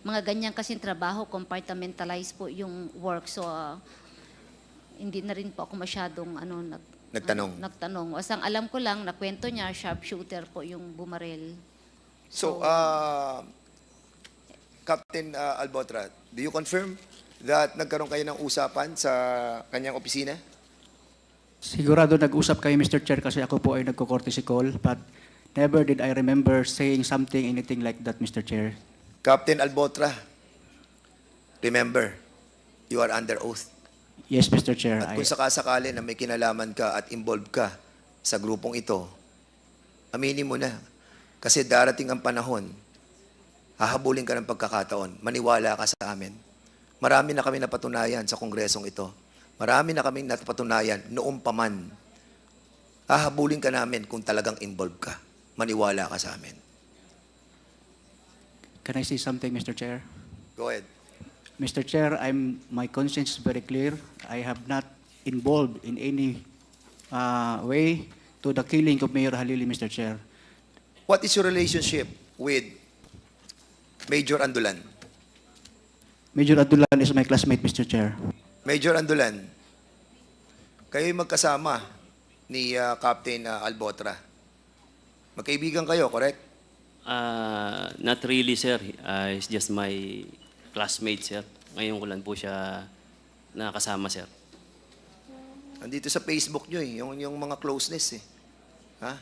mga ganyan kasing trabaho, compartmentalize po yung work. So, hindi na rin po ako masyadong nagtanong. Asang alam ko lang, nakwento niya, sharpshooter po yung bumaril. So, Captain Albotra, do you confirm that nagkaroon kayo ng usapan sa kanyang opisina? Sigurado nag-usap kayo, Mr. Chair, kasi ako po ay nagko-courtesy call, but never did I remember saying something, anything like that, Mr. Chair. Captain Albotra, remember, you are under oath. Yes, Mr. Chair. At kung sakasakali na may kinalaman ka at involved ka sa grupong ito, aminin mo na. Kasi darating ang panahon, hahabulin ka ng pagkakataon, maniwala ka sa amin. Marami na kami napatunayan sa kongresong ito. Marami na kaming napatunayan noong pa man. Hahabulin ka namin kung talagang involved ka. Maniwala ka sa amin. Can I say something, Mr. Chair? Go ahead. Mr. Chair, my conscience is very clear. I have not involved in any way to the killing of Mayor Halili, Mr. Chair. What is your relationship with Major Andulan? Major Adulan is my classmate, Mr. Chair. Major Andulan, kayo'y magkasama ni Captain Albotra. Magkaibigan kayo, correct? Not really, sir. He's just my classmate, sir. Ngayon ko lang po siya nakasama, sir. Andito sa Facebook nyo yung mga closeness Ha?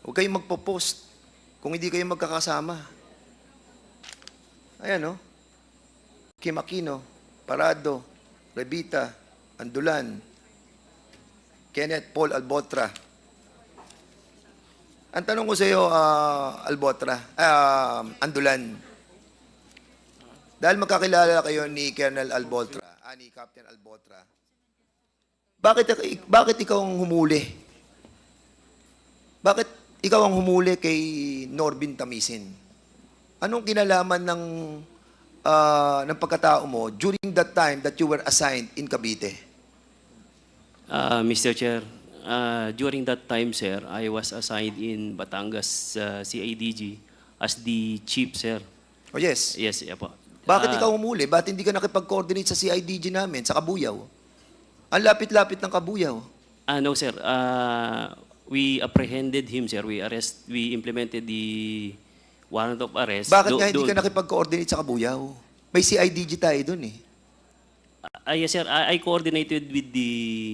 Huwag kayong magpo-post kung hindi kayo magkakasama. Ayan, Kim Aquino, Parado, Revita, Andulan, Kenneth Paul Albotra. Ang tanong ko sa iyo, Andulan, dahil magkakilala kayo ni Colonel Albotra, ni Captain Albotra, bakit ikaw ang humuli? Bakit ikaw ang humuli kay Norbin Tamisin? Anong kinalaman ng pagkatao mo during that time that you were assigned in Cavite? Mr. Chair, during that time, sir, I was assigned in Batangas CIDG as the chief, sir. Oh, yes. Yes, yeah po. Bakit ikaw humuli? Bakit hindi ka nakipag-coordinate sa CIDG namin, sa Kabuyaw? Ang lapit-lapit ng Kabuyaw. No, sir. We apprehended him, sir. We implemented the warrant of arrest. Bakit nga hindi ka nakipag-coordinate sa Kabuyaw? May CIDG tayo dun Yes, sir. I coordinated with the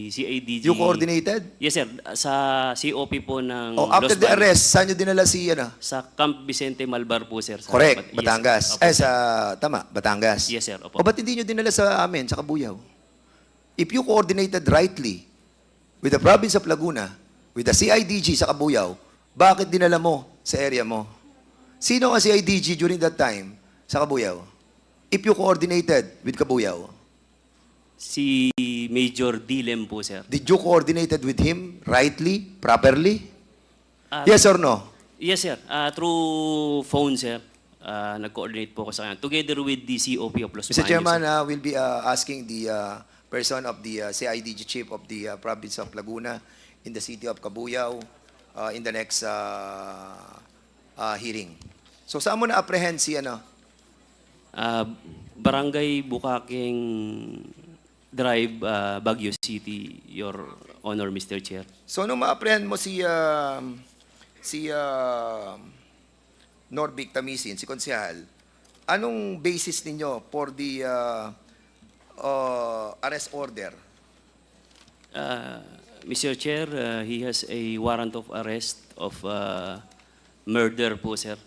CIDG. You coordinated? Yes, sir. Sa COP po ng after Los the Baños. arrest, saan nyo dinala si Sa Camp Vicente Malbar po, sir. Correct, Yes, Batangas. sir. Opo, sir. Batangas. Yes, sir. Opo. O ba't hindi nyo dinala sa amin, sa Kabuyaw? If you coordinated rightly with the province of Laguna, with the CIDG sa Kabuyaw, bakit dinala mo sa area mo? Sino ang CIDG during that time sa Kabuyaw? If you coordinated with Kabuyaw? Si Major Dilem po, sir. Did you coordinated with him rightly, properly? Yes or no? Yes, sir. Through phone, sir. Nag-coordinate po ako sa kanya. Together with the COP of Los Mr. Baños. Chairman, we'll be asking the person of the CIDG chief of the province of Laguna in the city of Cabuyao in the next hearing. So saan mo na-apprehend si Barangay Bukaking Drive, Baguio City, Your Honor, Mr. Chair. So nung ma-apprehend mo si Norbic Tamisin, si konsehal, anong basis ninyo for the arrest order? Mr. Chair, he has a warrant of arrest of murder po, sir.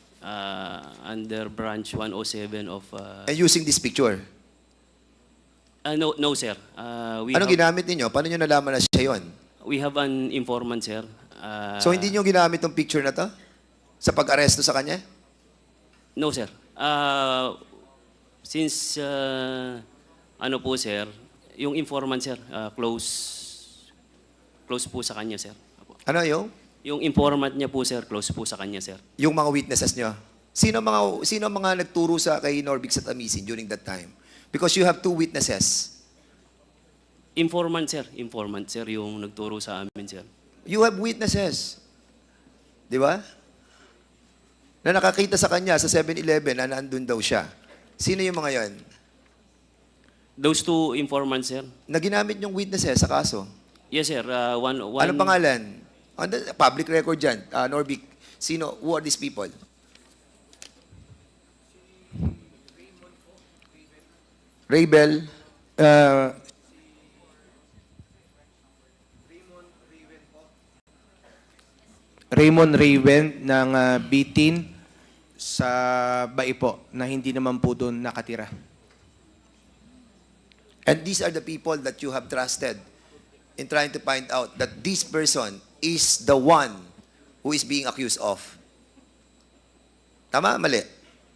Under branch 107 of... And using this picture? No, sir. Anong ginamit ninyo? Paano nyo nalaman na siya yun? We have an informant, sir. So hindi nyo ginamit tong picture na to? Sa pag-aresto sa kanya? No, sir. Since, ano po, sir, yung informant, sir, close po sa kanya, sir. Ano yung? Yung informant niya po, sir, close po sa kanya, sir. Yung mga witnesses nyo? Sino mga nagturo sa kay Norbic sa Tamisin during that time? Because you have two witnesses. Informant, sir. Informant, sir, yung nagturo sa amin, sir. You have witnesses. Di ba? Na nakakita sa kanya sa 7-Eleven na nandun daw siya. Sino yung mga yon? Those two informants, sir. Na ginamit yung witnesses sa kaso? Yes, sir. Anong pangalan? On the public record dyan, Norbic, who are these people? Raybel. Raymond Raven ng B-10 sa Baipo na hindi naman po doon nakatira. And these are the people that you have trusted in trying to find out that this person is the one who is being accused of. Tama? Mali?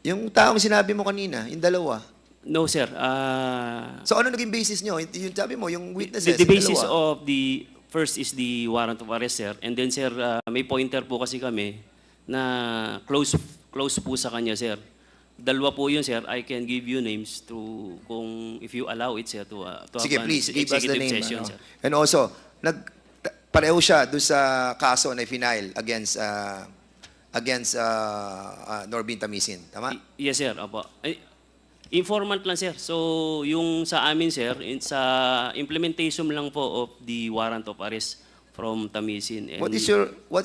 Yung taong sinabi mo kanina, yung dalawa. No, sir. So ano naging basis nyo? Yung sabi mo, yung witnesses, The yung basis dalawa. of the first is the warrant of arrest, sir. And then, sir, may pointer po kasi kami na close po sa kanya, sir. Dalawa po yun, sir. I can give you names to, kung if you allow it, sir, to Sige, have an please, give us the executive name. session, ano. sir. And also, pareho siya doon sa kaso na final against Norbin Tamisin. Tama? Yes, sir. Opo. Informant lang, sir. So, yung sa amin, sir, sa implementation lang po of the warrant of arrest from Tamisin. And What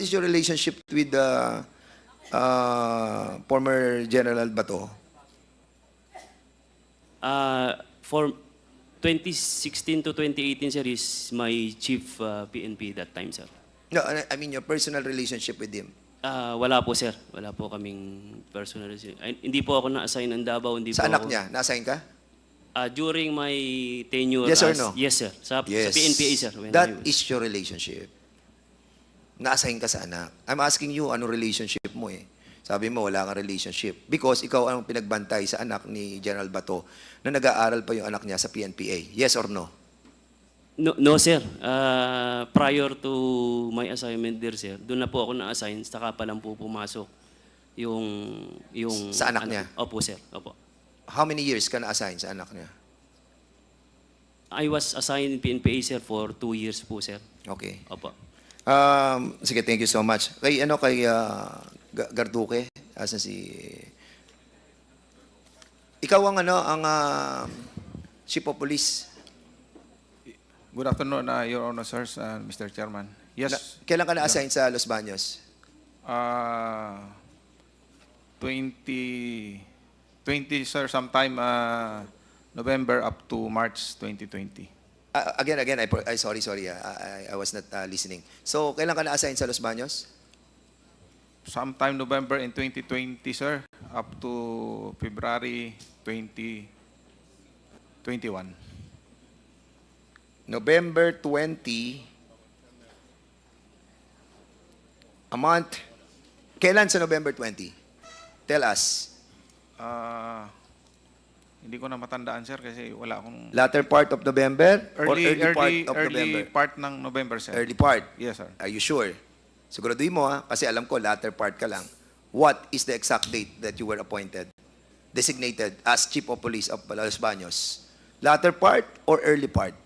is your relationship with the former General Bato? For 2016 to 2018, sir, is my chief PNP that time, sir. No, I mean your personal relationship with him. Wala po, sir. Wala po kaming personal. Hindi po ako na-assign ng Davao. Hindi Sa po anak ako, niya, na-assign ka? During my tenure Yes or no? Yes, sir. Sa Yes. PNPA, sir. That is your relationship. Na-assign ka sa anak. I'm asking you, ano relationship mo eh? Sabi mo, wala kang relationship. Because ikaw ang pinagbantay sa anak ni General Bato na nag-aaral pa yung anak niya sa PNPA. Yes or no? No, sir. Prior to my assignment there, sir, doon na po ako na-assign. Saka pa lang po pumasok yung Sa anak niya? Opo, sir. Opo. How many years ka na-assign sa anak niya? I was assigned in PNPA, sir, for 2 years po, sir. Okay. Opo. Sige, thank you so much. Kay Garduque, asa si... Ikaw ang chief of police. Good afternoon, Your Honor, sirs, Mr. Chairman. Yes. Kailan ka na-assign sa Los Baños? 2020, sir, sometime November up to March 2020. Again, sorry, I was not listening. So, kailan ka na-assign sa Los Baños? Sometime November in 2020, sir, up to February 2021. November 20, a month. Kailan sa November 20? Tell us. Hindi ko na matandaan, sir, kasi wala akong... Latter part of November or early part of early November? part ng November, sir. Early part? Yes, sir. Are you sure? Siguraduhin mo kasi alam ko latter part ka lang. What is the exact date that you were appointed, designated as Chief of Police of Los Baños? Latter part or early part?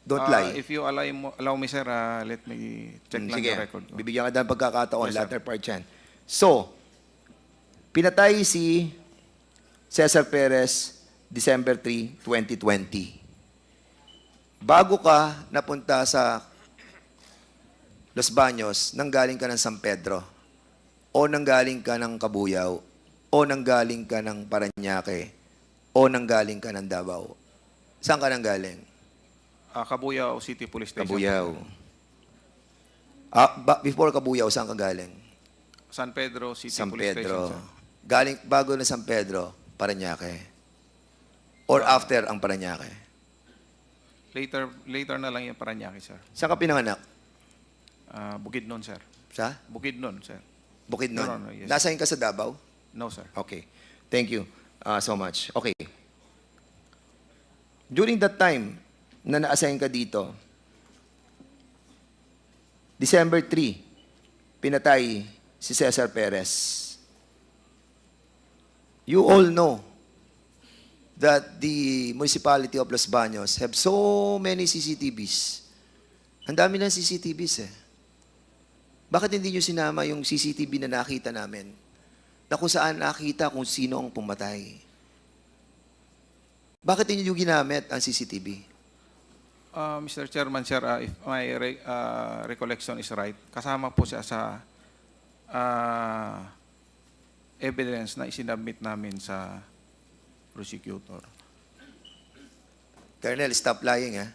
Don't lie. If you allow me, sir, let me check lang Sige, the record ko. bibigyan ka ng pagkakataon, Yes, sir. latter part yan. So, pinatay si Cesar Perez December 3, 2020. Bago ka napunta sa Los Baños, nanggaling ka ng San Pedro, o nanggaling ka ng Kabuyaw, o nanggaling ka ng Parañaque, o nanggaling ka ng Davao. Saan ka nanggaling? Cabuyao City Police Station. Kabuyaw. Before Kabuyaw, saan ka galing? San Pedro City San Police Pedro. Station, sir. Galing, bago na San Pedro, Parañaque. Or after ang Parañaque. Later na lang yung Parañaque, sir. Saan ka pinanganak? Bukidnon, sir. Sa? Bukidnon, sir. Bukidnon. No, yes. Nasaan ka sa Davao? No, sir. Okay. Thank you so much. Okay. During that time na na-assign ka dito, December 3, pinatay si Cesar Perez. You all know that the municipality of Los Baños have so many CCTVs. Ang dami ng CCTVs eh. Bakit hindi nyo sinama yung CCTV na nakita namin? Na kung saan nakita kung sino ang pumatay? Bakit hindi nyo ginamit ang CCTV? Mr. Chairman, sir, if my recollection is right, kasama po siya sa evidence na isinabmit namin sa prosecutor. Colonel, stop lying, ha?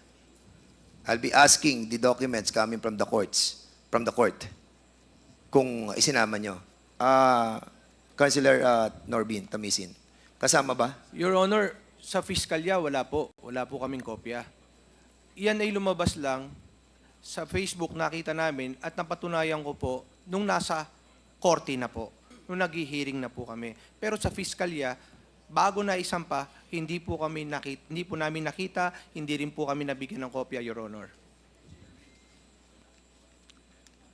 I'll be asking the documents coming from the court, kung isinama nyo. Councilor Norbin Tamisin, kasama ba? Your Honor, sa Fiskalya, wala po. Wala po kaming kopya. Iyan ay lumabas lang sa Facebook, nakita namin at napatunayan ko po nung nasa korte na po. nung nag-hearing na po kami. Pero sa fiskalya, bago na isampa, hindi po namin nakita, hindi rin po kami nabigyan ng kopya, Your Honor.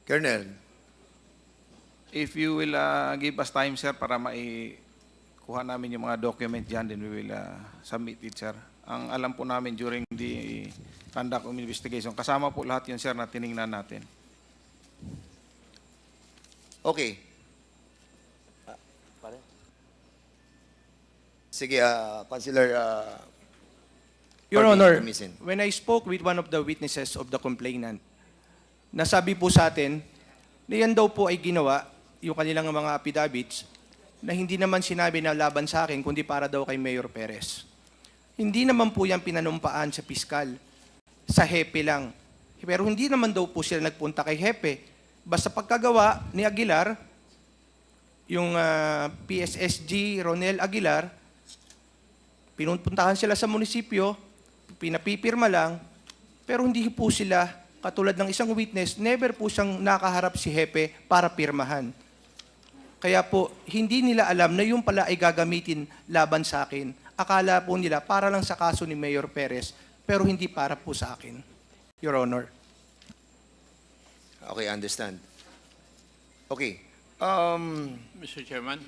Colonel, If you will give us time, sir, para maikuha namin yung mga document dyan, then we will submit it, sir. Ang alam po namin during the conduct of investigation, kasama po lahat yun, sir, na tiningnan natin. okay. Sige, Councilor Your Parvin Honor, Tumisin. when I spoke with one of the witnesses of the complainant, nasabi po sa atin na yan daw po ay ginawa, yung kanilang mga affidavits, na hindi naman sinabi na laban sa akin, kundi para daw kay Mayor Perez. Hindi naman po yan pinanumpaan sa piskal, sa hepe lang. Pero hindi naman daw po sila nagpunta kay hepe. Basta pagkagawa ni Aguilar, yung PSSG Ronel Aguilar, pinupuntahan sila sa munisipyo, pinapipirma lang, pero hindi po sila, katulad ng isang witness, never po siyang nakaharap si hepe para pirmahan. Kaya po, hindi nila alam na yung pala ay gagamitin laban sa akin. Akala po nila para lang sa kaso ni Mayor Perez, pero hindi para po sa akin, Your Honor. Okay, understand. Okay. Mr. Chairman,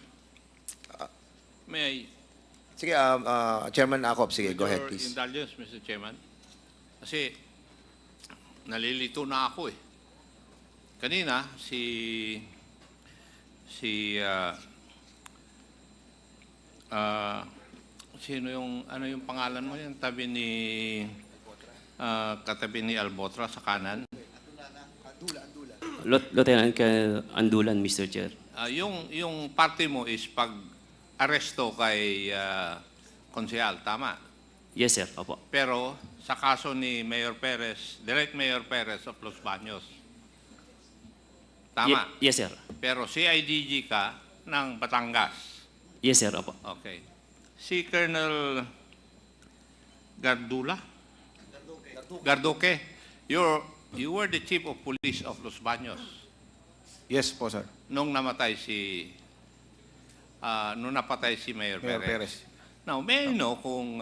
may I Sige, Chairman Acop, sige, go ahead, your please. indulgence, Mr. Chairman? Kasi nalilito na ako eh. Kanina, sino yung, ano yung pangalan mo yan? Tabi ni, katabi ni Albotra sa kanan. Lieutenant Andulan, Mr. Chair. Yung party mo is pag-aresto kay konsehal, tama? Yes, sir. Opo. Pero sa kaso ni Mayor Perez, Direct Mayor Perez of Los Baños, tama? Yes, sir. Pero CIDG ka ng Batangas. Yes, sir. Opo. Okay. Si Colonel Garduque, you were the chief of police of Los Baños Yes po, sir. nung napatay si Mayor Mayor Perez. Perez. Now, may I know kung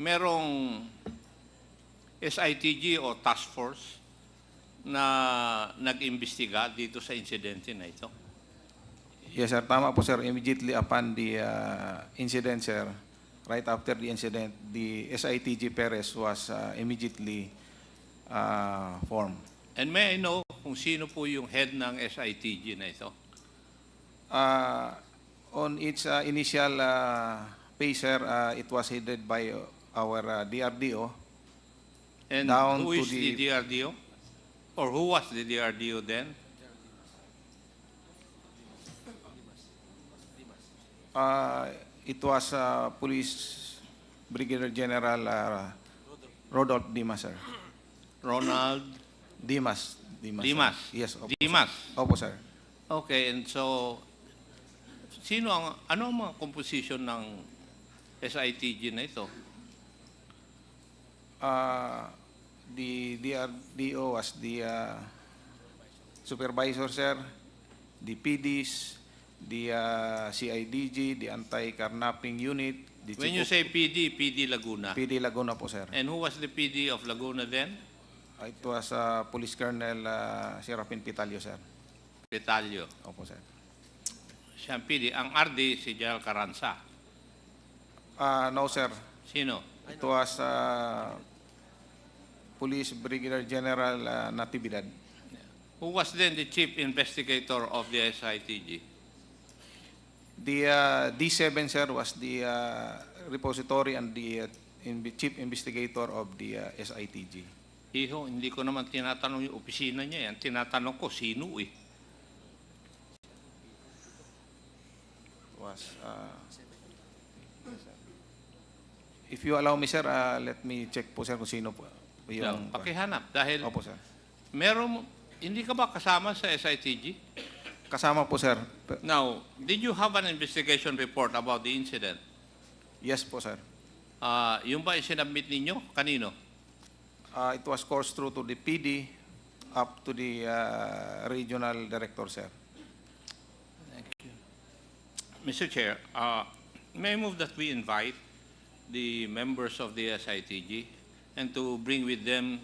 merong SITG o task force na nag-imbestiga dito sa insidente na ito? Yes, sir. Tama po, sir. Immediately upon the incident, sir, right after the incident, the SITG Perez was immediately formed. And may I know kung sino po yung head ng SITG na ito? On its initial phase, sir, it was headed by our DRDO. And Down who to is the DRDO? Or who was the DRDO then? It was Police Brigadier General Rodolph Dimas, sir. Ronald Dimas. Dimas. Dimas. Yes. Opo, Dimas. Sir. Opo, sir. Okay, and so ano ang mga composition ng SITG na ito? The DRDO was the supervisor, sir, the PDs, the CIDG, the anti-carnapping unit. The When chief you of- say PD Laguna. PD Laguna po, sir. And who was the PD of Laguna then? It was Police Colonel Serafin Pitalio, sir. Petalio. Opo, sir. Siya ang PD. Ang RD si General Carranza. No, sir. Sino? It was Police Brigadier General Natividad. Who was then the chief investigator of the SITG? The D7, sir, was the repository and the chief investigator of the SITG. Iho, hindi ko naman tinatanong yung opisina niya yan. Tinatanong ko, sino eh? Was if you allow me, sir, let me check po, sir, kung sino po yung... Pakihanap. Dahil Opo, sir. hindi ka ba kasama sa SITG? Kasama po, sir. Now, did you have an investigation report about the incident? Yes po, sir. Yung ba isinabmit ninyo? Kanino? It was coursed through to the PD up to the regional director, sir. Mr. Chair, may I move that we invite the members of the SITG and to bring with them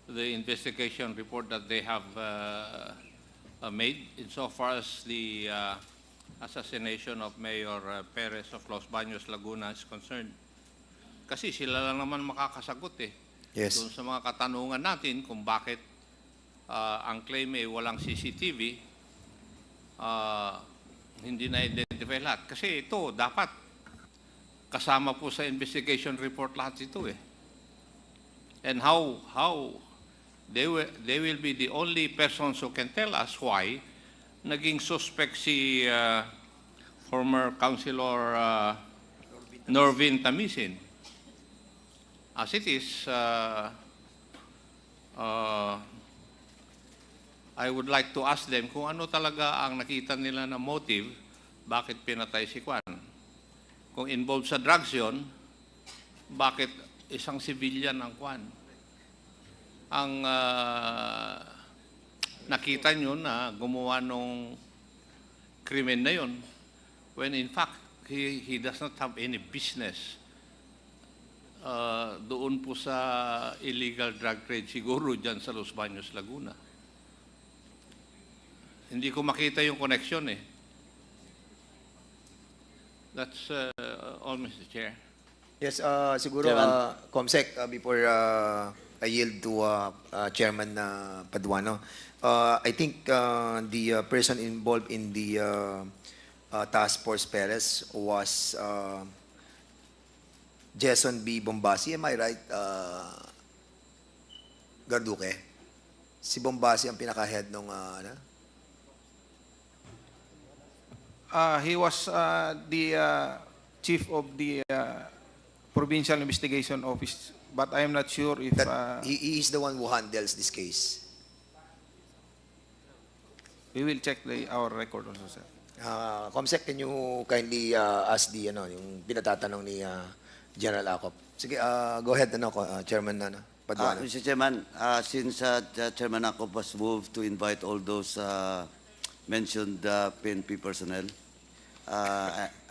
the investigation report that they have made insofar as the assassination of Mayor Perez of Los Baños, Laguna is concerned. Kasi sila lang naman makakasagot eh. Yes. Doon sa mga katanungan natin kung bakit ang claim ay walang CCTV, hindi na-identify lahat. Kasi ito, dapat kasama po sa investigation report lahat ito eh. And how they will be the only persons who can tell us why naging suspect si former Councilor Norvin Tamisin. As it is, I would like to ask them kung ano talaga ang nakita nila na motive, bakit pinatay si Kwan. Kung involved sa drugs yun, bakit isang civilian ang Kwan. Ang nakita nyo na gumawa nung krimen na yun, when in fact, he does not have any business doon po sa illegal drug trade siguro dyan sa Los Baños, Laguna. Hindi ko makita yung connection eh. That's all, Mr. Chair. Yes, siguro, Comsec, before I yield to Chairman Paduano, I think the person involved in the Task Force Perez was Jason B. Bombasi. Am I right, Garduque? Si Bombasi ang pinaka-head nung He was the chief of the Provincial Investigation Office, but I am not sure if... he is the one who handles this case. We will check our record also, sir. Comsec, can you kindly ask the, yung pinatatanong ni General Acop? Sige, go ahead, Chairman Paduano. Mr. Chairman, since Chairman Acop was moved to invite all those mentioned PNP personnel,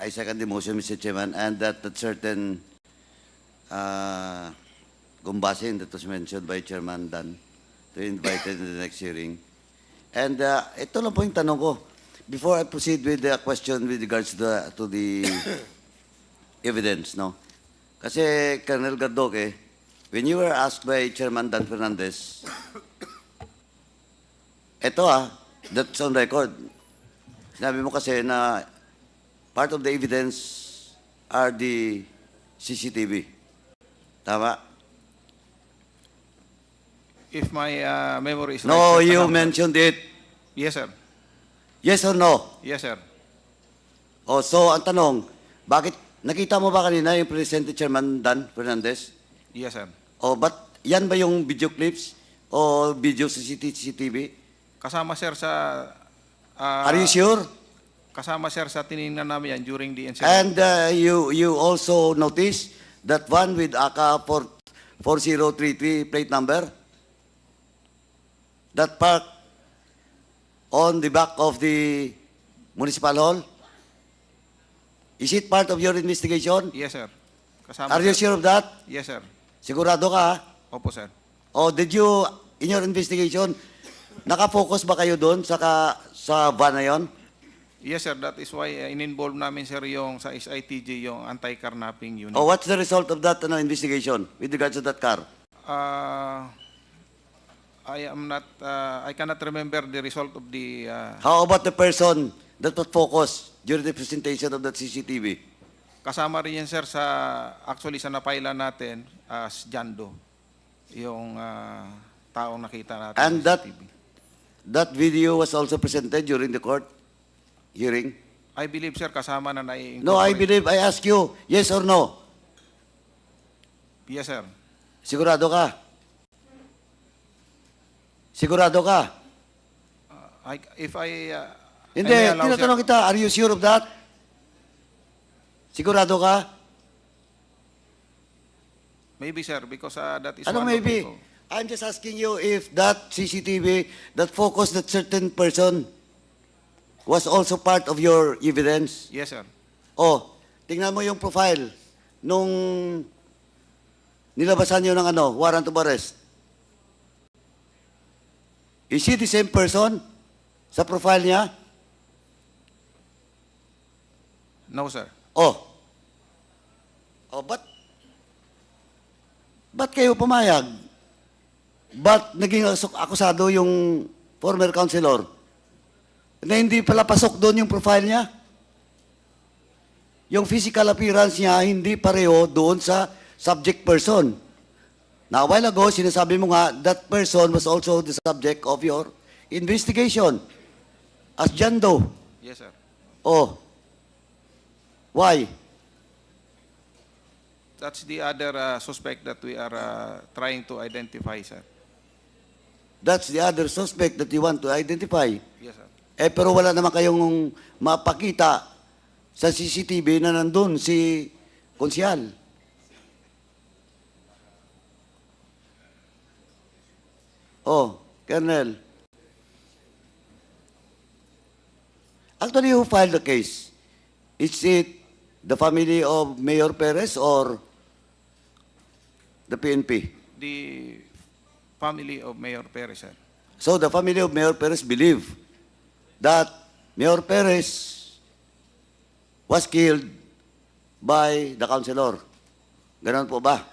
I second the motion, Mr. Chairman, and that certain Gumbasin that was mentioned by Chairman Dan to be invited in the next hearing. And ito lang po yung tanong ko. Before I proceed with the question with regards to the evidence, no? Kasi, Colonel Gardoque, when you were asked by Chairman Dan Fernandez, ito that's on record. Sinabi mo kasi na part of the evidence are the CCTV. Tama? If my memory is No, right, you mentioned it. Yes, sir. Yes or no? Yes, sir. Oh, so ang tanong, bakit nakita mo ba kanina yung Presidente Chairman Dan Fernandez? Yes, sir. Oh, but yan ba yung video clips o video sa CCTV? Kasama, sir, sa... Are you sure? Kasama, sir, sa tinignan namin yan during the incident. And you also notice that one with AKA 4033 plate number that parked on the back of the municipal hall? Is it part of your investigation? Yes, sir. Kasama, Are you sir. sure of that? Yes, sir. Sigurado ka? Opo, sir. O did you, in your investigation, nakafocus ba kayo doon sa van na yon? Yes, sir. That is why in-involve namin, sir, yung sa SITG, yung anti-carnapping unit. O what's the result of that investigation with regards to that car? I cannot remember the result of the... How about the person that was focused during the presentation of that CCTV? Kasama rin yan, sir, actually sa napaila natin as Jando, yung taong nakita natin. And sa that, CCTV. that video was also presented during the court hearing? I believe, sir, kasama na nai-incorporate. No, I believe, I ask you, yes or no? Yes, sir. Sigurado ka? Sigurado ka? Hindi, tinatanong kita, are you sure of that? Sigurado ka? Maybe, sir, because that is Ano one maybe? of the... I'm just asking you if that CCTV that focused that certain person was also part of your evidence? Yes, sir. Oh, tingnan mo yung profile nung nilabasan nyo ng warrant of arrest. Is he the same person sa profile niya? No, sir. Oh. Oh, ba't kayo pumayag? Ba't naging akusado yung former councilor? Na hindi pala pasok doon yung profile niya? Yung physical appearance niya hindi pareho doon sa subject person. Now, a while ago, sinasabi mo nga, that person was also the subject of your investigation as John Doe. Yes, sir. Oh. Why? That's the other suspect that we are trying to identify, sir. That's the other suspect that you want to identify. Yes, sir. Pero wala naman kayong mapakita sa CCTV na nandun si Konsyal. Oh, Colonel. Actually, who filed the case? Is it the family of Mayor Perez or the PNP? The family of Mayor Perez, sir. So the family of Mayor Perez believe that Mayor Perez was killed by the councilor. Ganon po ba?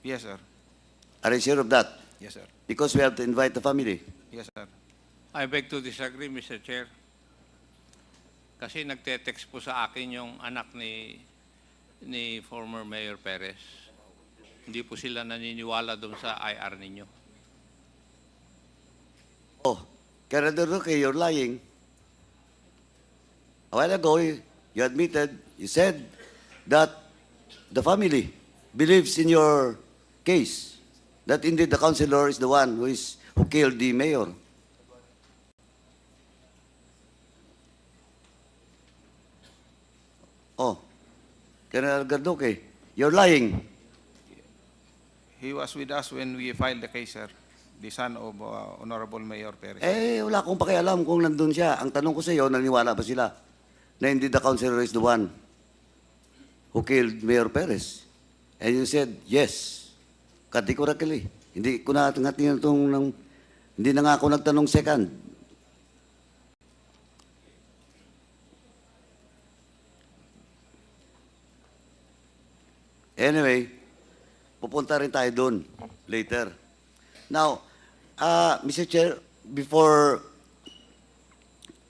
Yes, sir. Are you sure of that? Yes, sir. Because we have to invite the family. Yes, sir. I beg to disagree, Mr. Chair. Kasi nagte-text po sa akin yung anak ni former Mayor Perez. Hindi po sila naniniwala doon sa IR ninyo. Oh, Colonel Duque, you're lying. A while ago, you admitted, you said that the family believes in your case, that indeed the councilor is the one who killed the mayor. Oh, Colonel Garduque, you're lying. He was with us when we filed the case, sir. The son of Honorable Mayor Perez. Wala akong pakialam kung nandun siya. Ang tanong ko sa iyo, naniwala ba sila na hindi the councilor is the one who killed Mayor Perez? And you said, yes. Categorically. Hindi ko na hindi na nga ako nagtanong second. Anyway, pupunta rin tayo doon later. Now, Mr. Chair,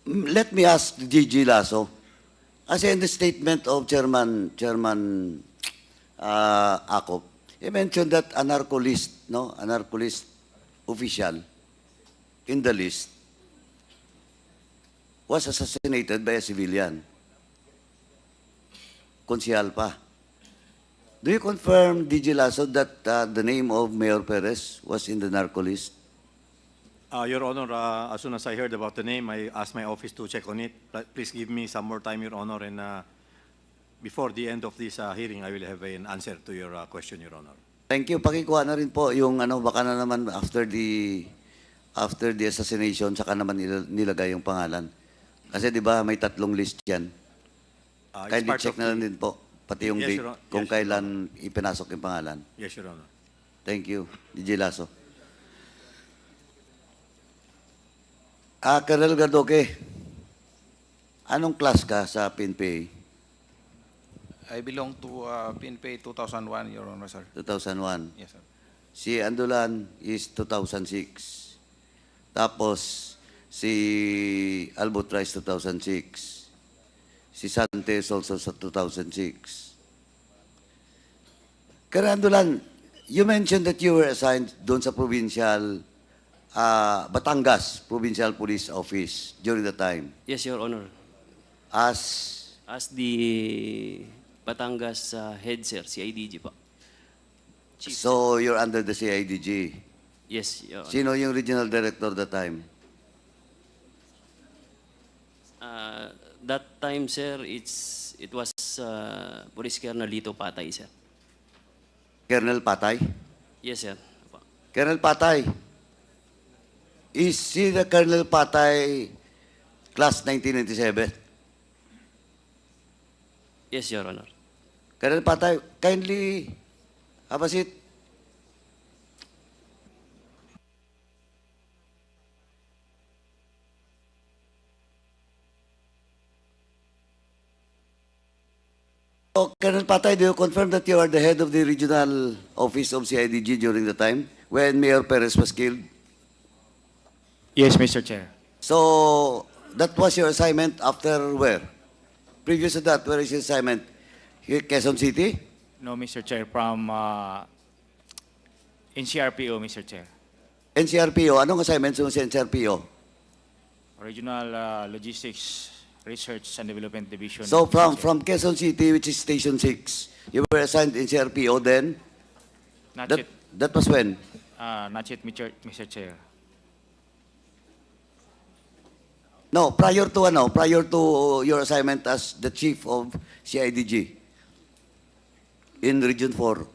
let me ask Gigi Lasso, as in the statement of Chairman Akop, he mentioned that a narco-list official in the list was assassinated by a civilian. Konsyal pa. Do you confirm, DG Lasso, that the name of Mayor Perez was in the narco list? Your Honor, as soon as I heard about the name, I asked my office to check on it. Please give me some more time, Your Honor, and before the end of this hearing, I will have an answer to your question, Your Honor. Thank you. Pakikuha na rin po yung baka na naman after the assassination, saka naman nilagay yung pangalan. Kasi di ba may 3 list yan. Kindly check na lang din po. Pati yung Yes, date, Your Honor. kung Yes, kailan ipinasok yung pangalan. Yes, Your Honor. Thank you, DJ Lasso. Colonel Garduque, anong class ka sa PNP? I belong to PNP 2001, Your Honor, sir. 2001. Yes, sir. Si Andulan is 2006. Tapos, si Albutrice 2006. Si Santes also sa 2006. Karandulan, you mentioned that you were assigned doon sa provincial, Batangas Provincial Police Office during the time. Yes, Your Honor. As the Batangas head, sir, CIDG pa. Chief. So, you're under the CIDG. Yes, Your Honor. Sino yung regional director that time? That time, sir, it was Police Colonel Lito Patay, sir. Colonel Patay? Yes, sir. Colonel Patay, is he the Colonel Patay Class 1997. Yes, Your Honor. Colonel Patay, kindly have a seat. So, Colonel Patay, do you confirm that you are the head of the regional office of CIDG during the time when Mayor Perez was killed? Yes, Mr. Chair. So, that was your assignment after where? Previous to that, where is your assignment? Here, Quezon City? No, Mr. Chair, from NCRPO, Mr. Chair. NCRPO, anong assignment sa NCRPO? Regional Logistics Research and Development Division. So, Mr. Chair. from Quezon City, which is Station 6, you were assigned NCRPO then? Not That, yet, that was when? not yet, Mr. Chair. No, prior to your assignment as the chief of CIDG in Region 4.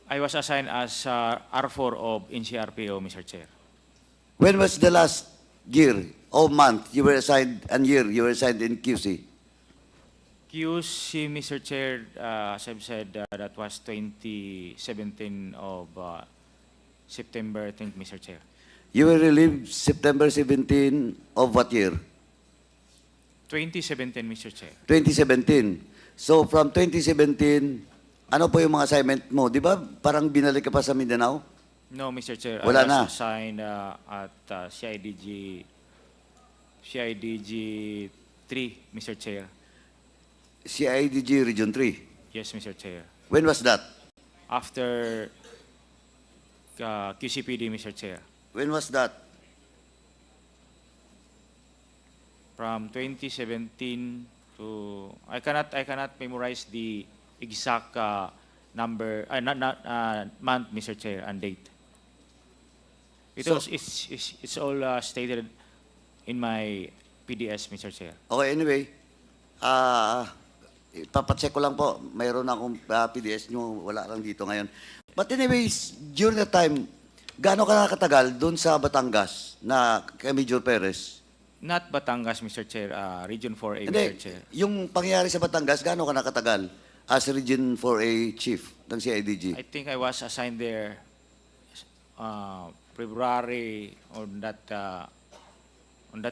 I was assigned as R4 of NCRPO, Mr. Chair. When was the last year or month you were assigned, and year you were assigned in QC? QC, Mr. Chair, as I've said, that was 2017 of September, I think, Mr. Chair. You were relieved September 17 of what year? 2017, Mr. Chair. 2017. So from 2017, ano po yung mga assignment mo? Di ba parang binalik ka pa sa Mindanao? No, Mr. Chair. Wala I was na. assigned at CIDG 3, Mr. Chair. CIDG Region 3. Yes, Mr. Chair. When was that? After QCPD, Mr. Chair. When was that? From 2017 to I cannot memorize the exact number month, Mr. Chair, and date. It's all stated in my PDS, Mr. Chair. Okay, anyway. Papacheck ko lang po. Mayroon akong PDS nyo. Wala lang dito ngayon. But anyways, during the time, gaano ka nakatagal doon sa Batangas na kay Major Perez? Not Batangas, Mr. Chair. Region 4A, Hindi, Mr. Chair. yung pangyayari sa Batangas, gaano ka nakatagal as Region 4A Chief ng CIDG? I think I was assigned there February on that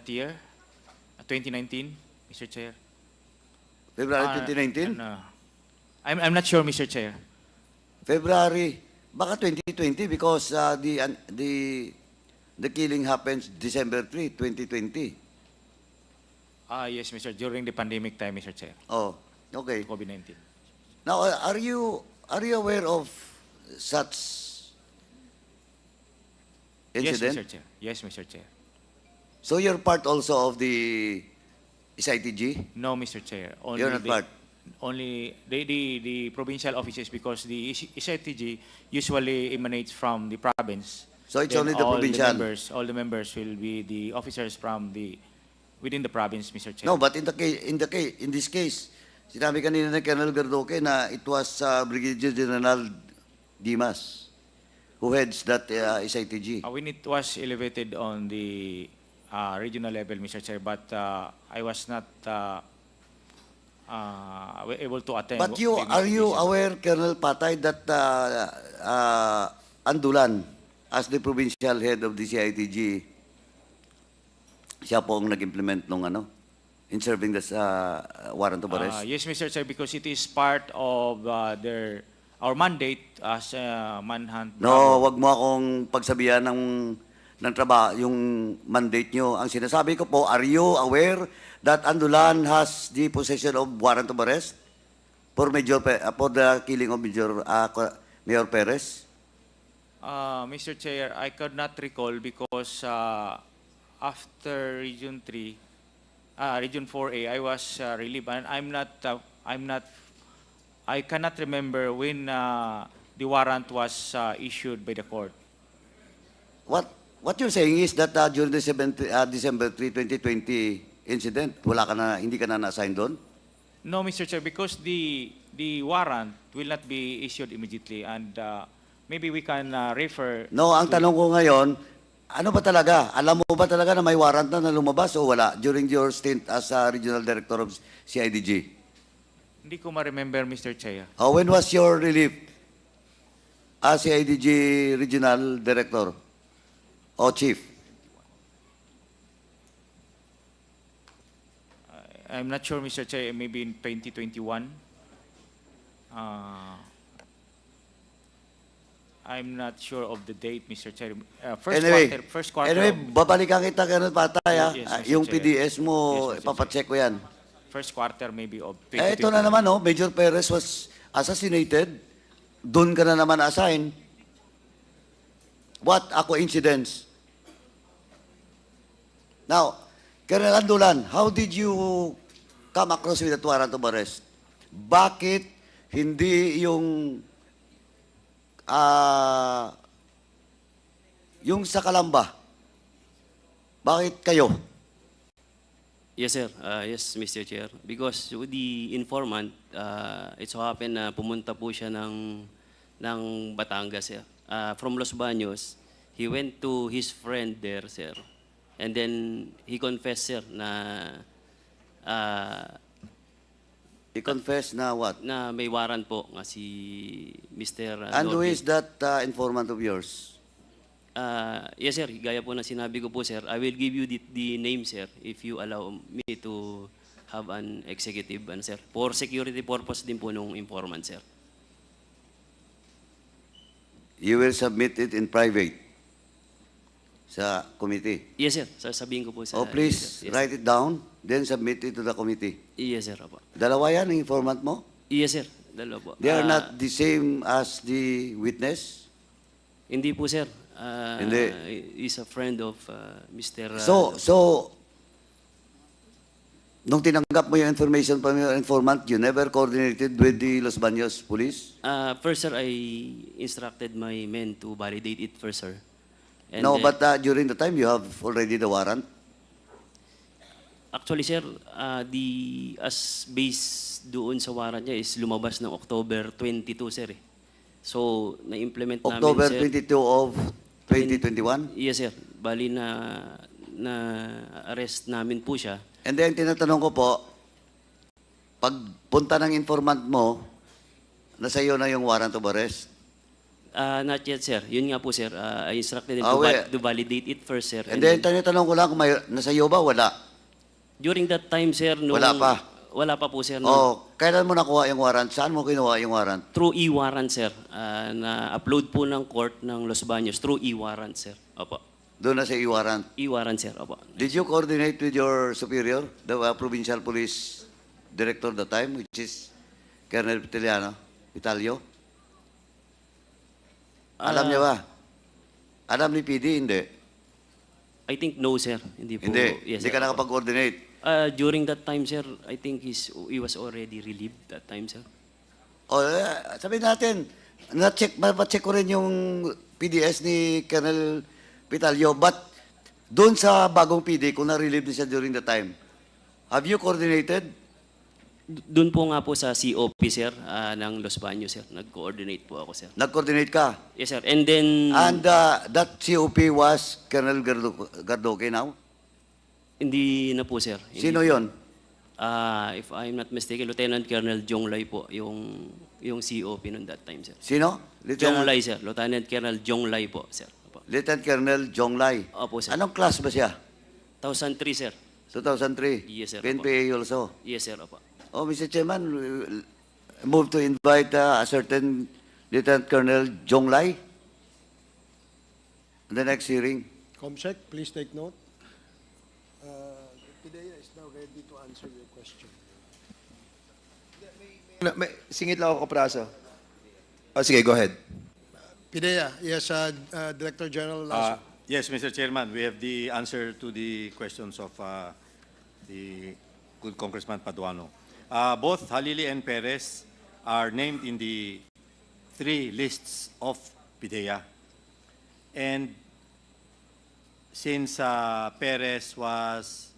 year, 2019, Mr. Chair. February 2019? I'm not sure, Mr. Chair. February, baka 2020 because the killing happens December 3, 2020. Yes, Mr. During the pandemic time, Mr. Chair. Oh, okay. COVID-19. Now, are you aware of such incident? Yes, Mr. Chair. Yes, Mr. Chair. So you're part also of the SITG? No, Mr. Chair. Only You're not part? Only the provincial offices, because the SITG usually emanates from the province. So it's Then only the provincial? All the members will be the officers from within the province, Mr. Chair. No, but in this case, sinabi kanina ni Colonel Gardoque na it was Brigadier General Dimas who heads that SITG. When it was elevated on the regional level, Mr. Chair, but I was not able to attend. But are you aware, Colonel Patay, that Andulan, as the provincial head of the CITG, siya po ang nag-implement nung in serving the warrant of arrest? Yes, Mr. Chair, because it is part of our mandate as manhunt. No, wag mo akong pagsabihan ng trabaho, yung mandate nyo. Ang sinasabi ko po, are you aware that Andulan has the possession of warrant of arrest for the killing of Mayor Perez? Mr. Chair, I could not recall because after Region 3, Region 4A, I was relieved, and I cannot remember when the warrant was issued by the court. What you're saying is that during the December 3, 2020 incident, hindi ka na na-assign doon? No, Mr. Chair, because the warrant will not be issued immediately, and maybe we can refer. No, ang tanong ko ngayon, Ano ba talaga? Alam mo ba talaga na may warrant na lumabas o wala during your stint as Regional Director of CIDG? Hindi ko ma-remember, Mr. Chair. When was your relief as CIDG Regional Director o Chief? I'm not sure, Mr. Chair, maybe in 2021. I'm not sure of the date, Mr. Chair. First quarter anyway, of, babalikan kita Colonel Patay. Yes, Mr. Yung Chair. PDS mo, Yes, Mr. ipapacheck ko yan. first quarter maybe of 2021. Ito na naman, Major Perez was assassinated. Doon ka na naman assign. What a coincidence. Now, Colonel Andulan, how did you come across with that warrant of arrest? Bakit hindi yung sa Kalamba? Bakit kayo? Yes, sir. Yes, Mr. Chair. Because the informant, it so happened na pumunta po siya ng Batangas, sir. From Los Baños, he went to his friend there, sir. And then he confessed, sir, na He confessed na what? na may warrant po nga si Mr. And who Norby. is that informant of yours? Yes, sir. Gaya po na sinabi ko po, sir. I will give you the name, sir, if you allow me to have an executive, sir. For security purpose din po nung informant, sir. You will submit it in private sa committee. Yes, sir. Sasabihin ko po sa... Oh, please Yes, write it down, then submit it to the committee. Yes, sir. Apo. Dalawa yan ang informant mo? Yes, sir. Dalawa po. They are not the same as the witness? Hindi po, sir. Hindi. He's a friend of Mr. So, nung tinanggap mo yung information from your informant, you never coordinated with the Los Baños police? First, sir, I instructed my men to validate it first, sir. And No, then- but during the time, you have already the warrant? Actually, sir, as base doon sa warrant niya is lumabas ng October 22, sir. So, na-implement namin, October sir. 22 of 2021? Yes, sir. Bali na arrest namin po siya. And then, tinatanong ko po, pagpunta ng informant mo, nasa iyo na yung warrant of arrest? Not yet, sir. Yun nga po, sir. I instructed them to validate it first, sir. And then, tinatanong ko lang kung nasa iyo ba? Wala. During that time, sir, nung... Wala pa? Wala pa po, sir. Kailan mo nakuha yung warrant? Saan mo kinuha yung warrant? Through e-warrant, sir. Na-upload po ng court ng Los Baños through e-warrant, sir. Opo. Doon na sa e-warrant? E-warrant, sir. Opo. Did you coordinate with your superior, the provincial police director at the time, which is Colonel Vitalio? Alam niya ba? Alam ni PD, hindi? I think no, sir. Hindi po. Hindi. Yes, Hindi sir. ka nakapag-coordinate. During that time, sir, I think he was already relieved that time, sir. Sabihin natin, ma-check ko rin yung PDS ni Colonel Vitalio, but doon sa bagong PD, kung na-relieve na siya during the time, have you coordinated? Doon po nga po sa COP, sir, ng Los Baños, sir. Nag-coordinate po ako, sir. Nag-coordinate ka? Yes, sir. And then... And that COP was Colonel Gardoque now? Hindi na po, sir. Sino yon? If I'm not mistaken, Lieutenant Colonel Jonglay po, yung COP noon that time, sir. Sino? Jonglay, sir. Lieutenant Colonel Jonglay po, sir. Opo. Lieutenant Colonel Jonglay. Opo, sir. Anong class ba siya? 2003, sir. 2003? Yes, sir. PNPA also? Yes, sir. Opo. Oh, Mr. Chairman, move to invite a certain Lieutenant Colonel Jonglay in the next hearing. Comsec, please take note. Pidea is now ready to answer your question. Singit lang ako, Kapraso. Sige, go ahead. Pidea, yes, Director General Lasso. Yes, Mr. Chairman, we have the answer to the questions of the good Congressman Paduano. Both Halili and Perez are named in the 3 lists of PIDEA. And since Perez was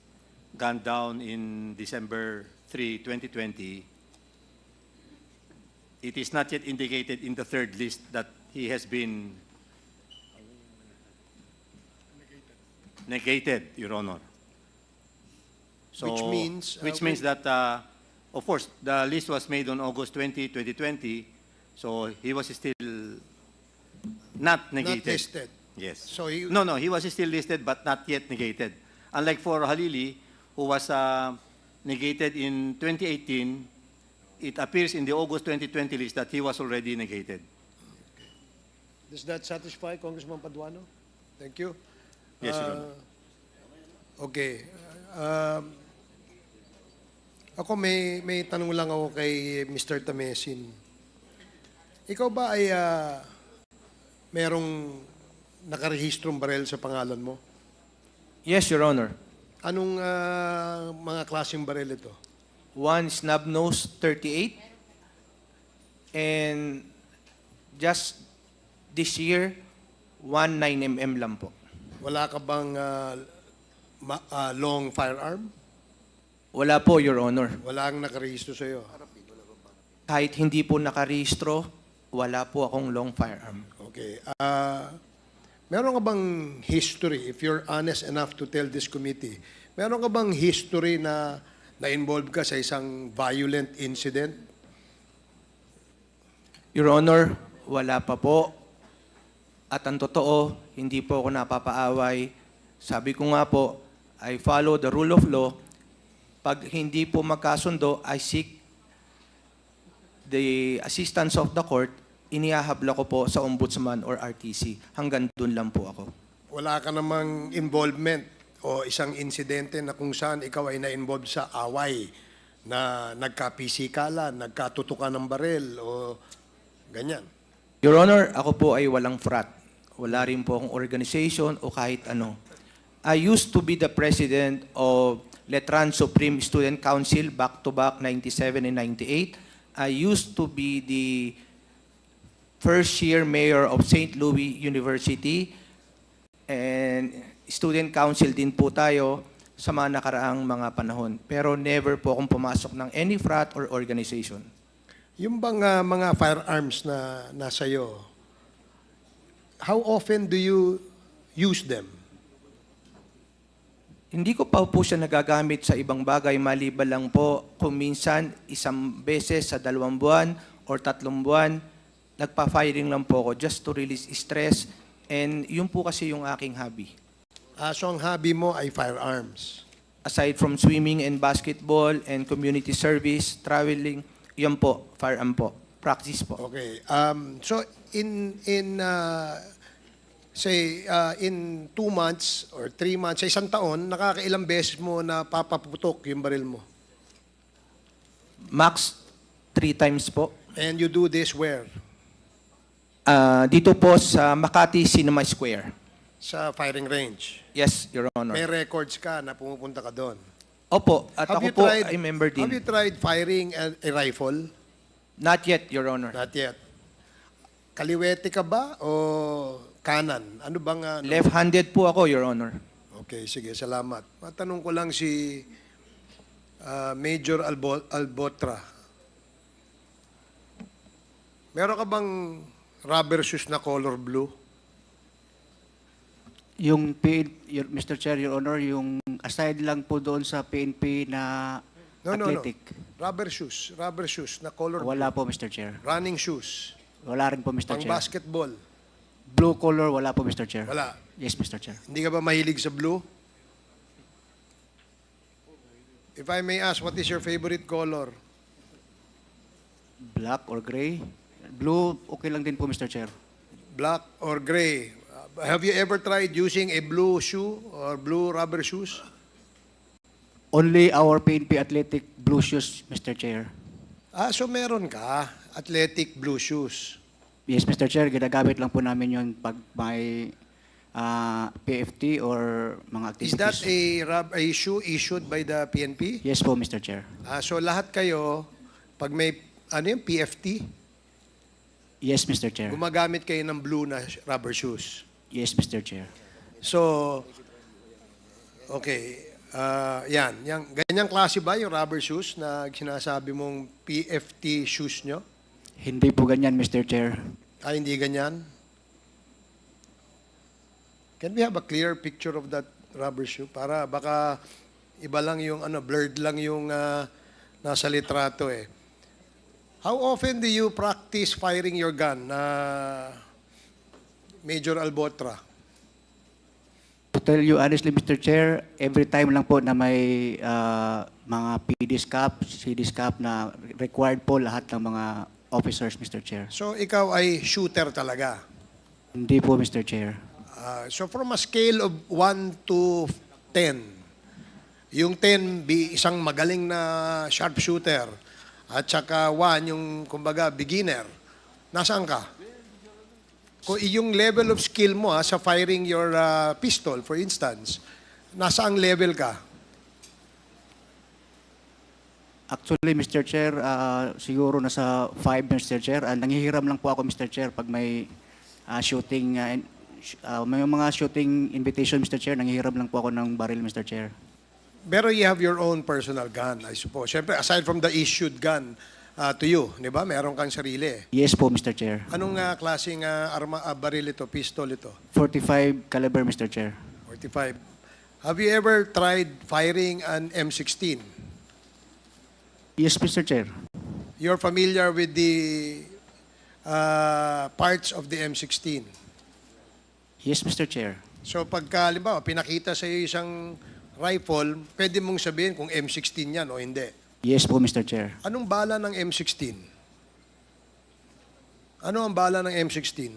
gunned down in December 3, 2020, it is not yet indicated in the 3rd list that he has been negated, Your Honor. So, Which means, that, of course, the list was made on August 20, 2020, so he was still not negated. Not listed. Yes. So he, No, he was still listed but not yet negated. Unlike for Halili, who was negated in 2018, it appears in the August 2020 list that he was already negated. does that satisfy Congressman Paduano? Thank you. Yes, Your Honor. Okay. Ako may tanong lang ako kay Mr. Tamesin. Ikaw ba ay merong nakarehistrong barel sa pangalan mo? Yes, Your Honor. Anong mga klaseng barel ito? One snub nose 38, and just this year, 9mm lang po. Wala ka bang long firearm? Wala po, Your Honor. Wala ang nakarehistro sa iyo. Kahit hindi po nakarehistro, wala po akong long firearm. Okay. Meron ka bang history, if you're honest enough to tell this committee, meron ka bang history na na-involve ka sa isang violent incident? Your Honor, wala pa po. At ang totoo, hindi po ako napapaaway. Sabi ko nga po, I follow the rule of law. Pag hindi po magkasundo, I seek the assistance of the court. Inihahabla ko po sa ombudsman or RTC. Hanggang dun lang po ako. Wala ka namang involvement o isang insidente na kung saan ikaw ay na-involve sa away na nagkapisikalan, nagkatutukan ng baril o ganyan? Your Honor, ako po ay walang frat. Wala rin po akong organization o kahit ano. I used to be the president of Letran Supreme Student Council back-to-back 97 and 98. I used to be the first-year mayor of St. Louis University. And student council din po tayo sa mga nakaraang mga panahon. Pero never po akong pumasok ng any frat or organization. Yung bang mga firearms na nasa iyo, how often do you use them? Hindi ko pa po siya nagagamit sa ibang bagay, maliban lang po kung minsan isang beses sa 2 buwan or 3 buwan, nagpa-firing lang po ako just to release stress, and yun po kasi yung aking hobby. So ang hobby mo ay firearms? Aside from swimming and basketball and community service, traveling, yun po, firearm po, practice po. Okay. So in 2 months or 3 months, sa isang taon, nakakailang beses mo na papaputok yung baril mo? Max 3 times po. And you do this where? Dito po sa Makati Cinema Square. Sa firing range? Yes, Your Honor. May records ka na pumupunta ka doon? Opo, at ako po ay member din. Have you tried firing a rifle? Not yet, Your Honor. Not yet. Kaliwete ka ba o kanan? Ano bang... Left-handed po ako, Your Honor. Okay, sige, salamat. Matanong ko lang si Major Albotra. Meron ka bang rubber shoes na color blue? Yung Mr. Chair, Your Honor, yung aside lang po doon sa PNP na athletic. No. Rubber shoes na color blue. Wala po, Mr. Chair. Running shoes. Wala rin po, Mr. Pang Chair. basketball. Blue color, wala po, Mr. Chair. Wala. Yes, Mr. Chair. Hindi ka ba mahilig sa blue? If I may ask, what is your favorite color? Black or gray? Blue, okay lang din po, Mr. Chair. Black or gray? Have you ever tried using a blue shoe or blue rubber shoes? Only our PNP athletic blue shoes, Mr. Chair. So meron ka, athletic blue shoes. Yes, Mr. Chair, ginagamit lang po namin yun pag may PFT or mga activities. Is that a shoe issued by the PNP? Yes po, Mr. Chair. So lahat kayo, pag may PFT, Yes, Mr. Chair. gumagamit kayo ng blue na rubber shoes. Yes, Mr. Chair. So, okay. Yan. Ganyang klase ba yung rubber shoes na sinasabi mong PFT shoes nyo? Hindi po ganyan, Mr. Chair. Hindi ganyan? Can we have a clear picture of that rubber shoe para baka iba lang yung blurred lang yung nasa litrato eh. How often do you practice firing your gun, Major Albotra? To tell you honestly, Mr. Chair, every time lang po na may mga PD's cap, CD's cap na required po lahat ng mga officers, Mr. Chair. So ikaw ay shooter talaga? Hindi po, Mr. Chair. So from a scale of 1 to 10, yung 10 isang magaling na sharpshooter at saka 1 yung kumbaga beginner, nasaan ka? Kung yung level of skill mo sa firing your pistol, for instance, nasaang level ka? Actually, Mr. Chair, siguro nasa 5, Mr. Chair. Nangihiram lang po ako, Mr. Chair, pag may shooting, may mga shooting invitation, Mr. Chair, nangihiram lang po ako ng baril, Mr. Chair. Pero you have your own personal gun, I suppose. Siyempre, aside from the issued gun to you, di ba? Meron kang sarili. Yes po, Mr. Chair. Anong klaseng baril ito, pistol ito? 45 caliber, Mr. Chair. 45. Have you ever tried firing an M16? Yes, Mr. Chair. You're familiar with the parts of the M16? Yes, Mr. Chair. So pagka, halimbawa, pinakita sa iyo isang rifle, pwede mong sabihin kung M16 yan o hindi. Yes po, Mr. Chair. Anong bala ng M16? Ano ang bala ng M16?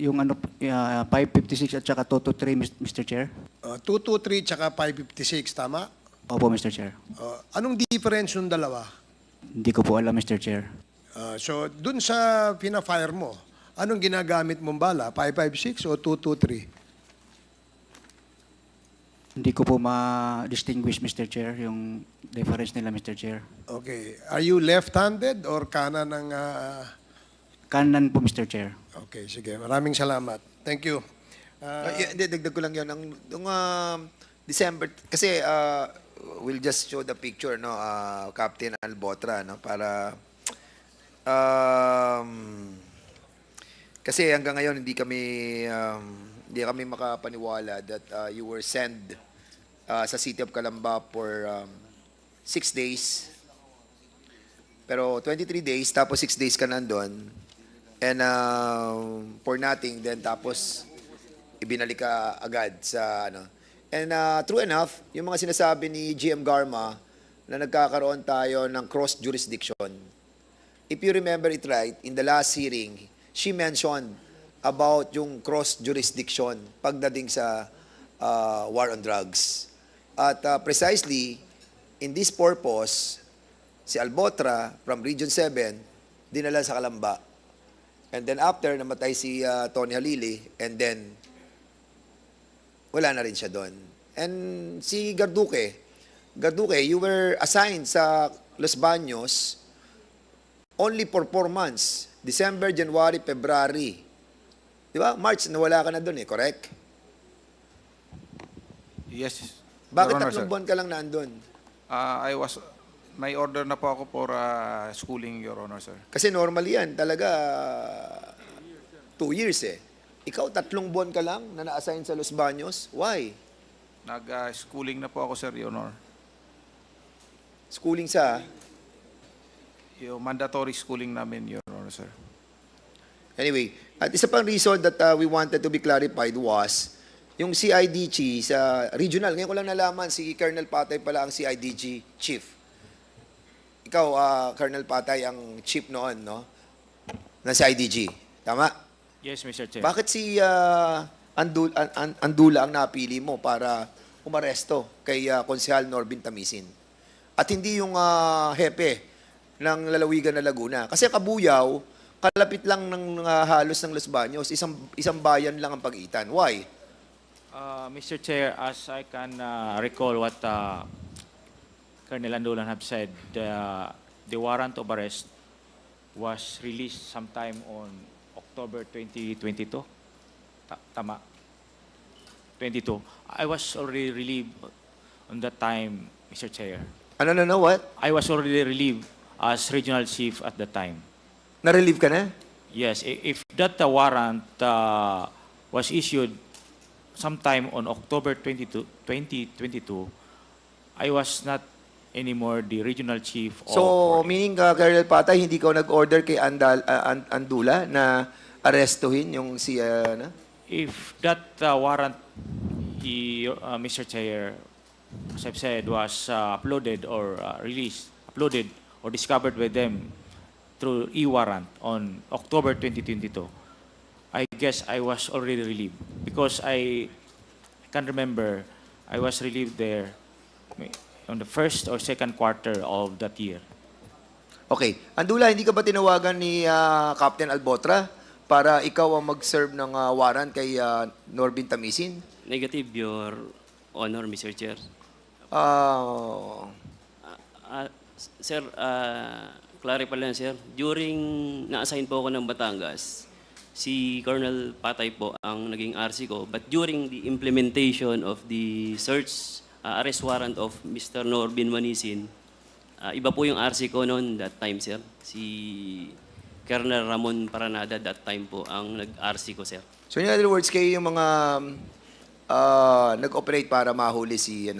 Yung 556 at saka 223, Mr. Chair. 223 tsaka 556, tama? Opo, Mr. Chair. Anong difference ng dalawa? Hindi ko po alam, Mr. Chair. So, dun sa pina-fire mo, anong ginagamit mong bala? 556 o 223? Hindi ko po ma-distinguish, Mr. Chair, yung difference nila, Mr. Chair. Okay. Are you left-handed or kanan ng... Kanan po, Mr. Chair. Okay, sige. Maraming salamat. Thank you. Dagdag ko lang yun. Nung December, kasi we'll just show the picture, no, Captain Albotra, no, para kasi hanggang ngayon hindi kami makapaniwala that you were sent sa City of Calamba for 6 days. Pero 23 days, tapos 6 days ka nandun. And for nothing, then tapos ibinalik ka agad sa ano. And true enough, yung mga sinasabi ni GM Garma na nagkakaroon tayo ng cross jurisdiction. If you remember it right, in the last hearing, she mentioned about yung cross jurisdiction pagdating sa war on drugs. At precisely in this purpose, si Albotra from Region 7 dinala sa Calamba. And then after, namatay si Tony Halili, and then wala na rin siya doon. And si Garduque, you were assigned sa Los Baños only for 4 months. December, January, February. Di ba? March, nawala ka na doon eh, correct? Yes. Bakit Your Honor, 3 buwan ka lang nandun? May order na po ako for schooling, Your Honor, sir. Kasi normal yan, talaga 2 years eh. Ikaw, 3 buwan ka lang na na-assign sa Los Baños. Why? Nag-schooling na po ako, sir, Your Honor. Schooling sa? Yung mandatory schooling namin, Your Honor, sir. Anyway, at isa pang reason that we wanted to be clarified was yung CIDG sa regional. Ngayon ko lang nalaman, si Colonel Patay pala ang CIDG chief. Ikaw, Colonel Patay, ang chief noon, no? Na CIDG. Tama? Yes, Mr. Chair. Bakit si Andula ang napili mo para umaresto kay Konsehal Norbin Tamisin? At hindi yung hepe ng lalawigan na Laguna. Kasi Kabuyaw, kalapit lang ng halos ng Los Baños, isang bayan lang ang pagitan. Why? Mr. Chair, as I can recall what Colonel Andulan have said, the warrant of arrest was released sometime on October 2022. Tama? 22. I was already relieved on that time, Mr. Chair. No, what? I was already relieved as regional chief at the time. Na-relieve ka na? Yes. If that warrant was issued sometime on October 2022, I was not anymore the regional chief of... So, meaning, Colonel Patay, hindi ko nag-order kay Andula na arestuhin yung si, If that warrant, Mr. Chair, as I've said, was uploaded or uploaded or discovered by them through e-warrant on October 2022, I guess I was already relieved because I can remember I was relieved there on the first or second quarter of that year. Okay. Andula, hindi ka ba tinawagan ni Captain Albotra para ikaw ang mag-serve ng warrant kay Norbin Tamisin? Negative, Your Honor, Mr. Chair. Sir, clarify lang, sir. During na-assign po ako ng Batangas, si Colonel Patay po ang naging RC ko. But during the implementation of the search, arrest warrant of Mr. Norbin Manisin, iba po yung RC ko noon that time, sir. Si Colonel Ramon Paranada that time po ang nag-RC ko, sir. So in other words, kayo yung mga nag-operate para mahuli si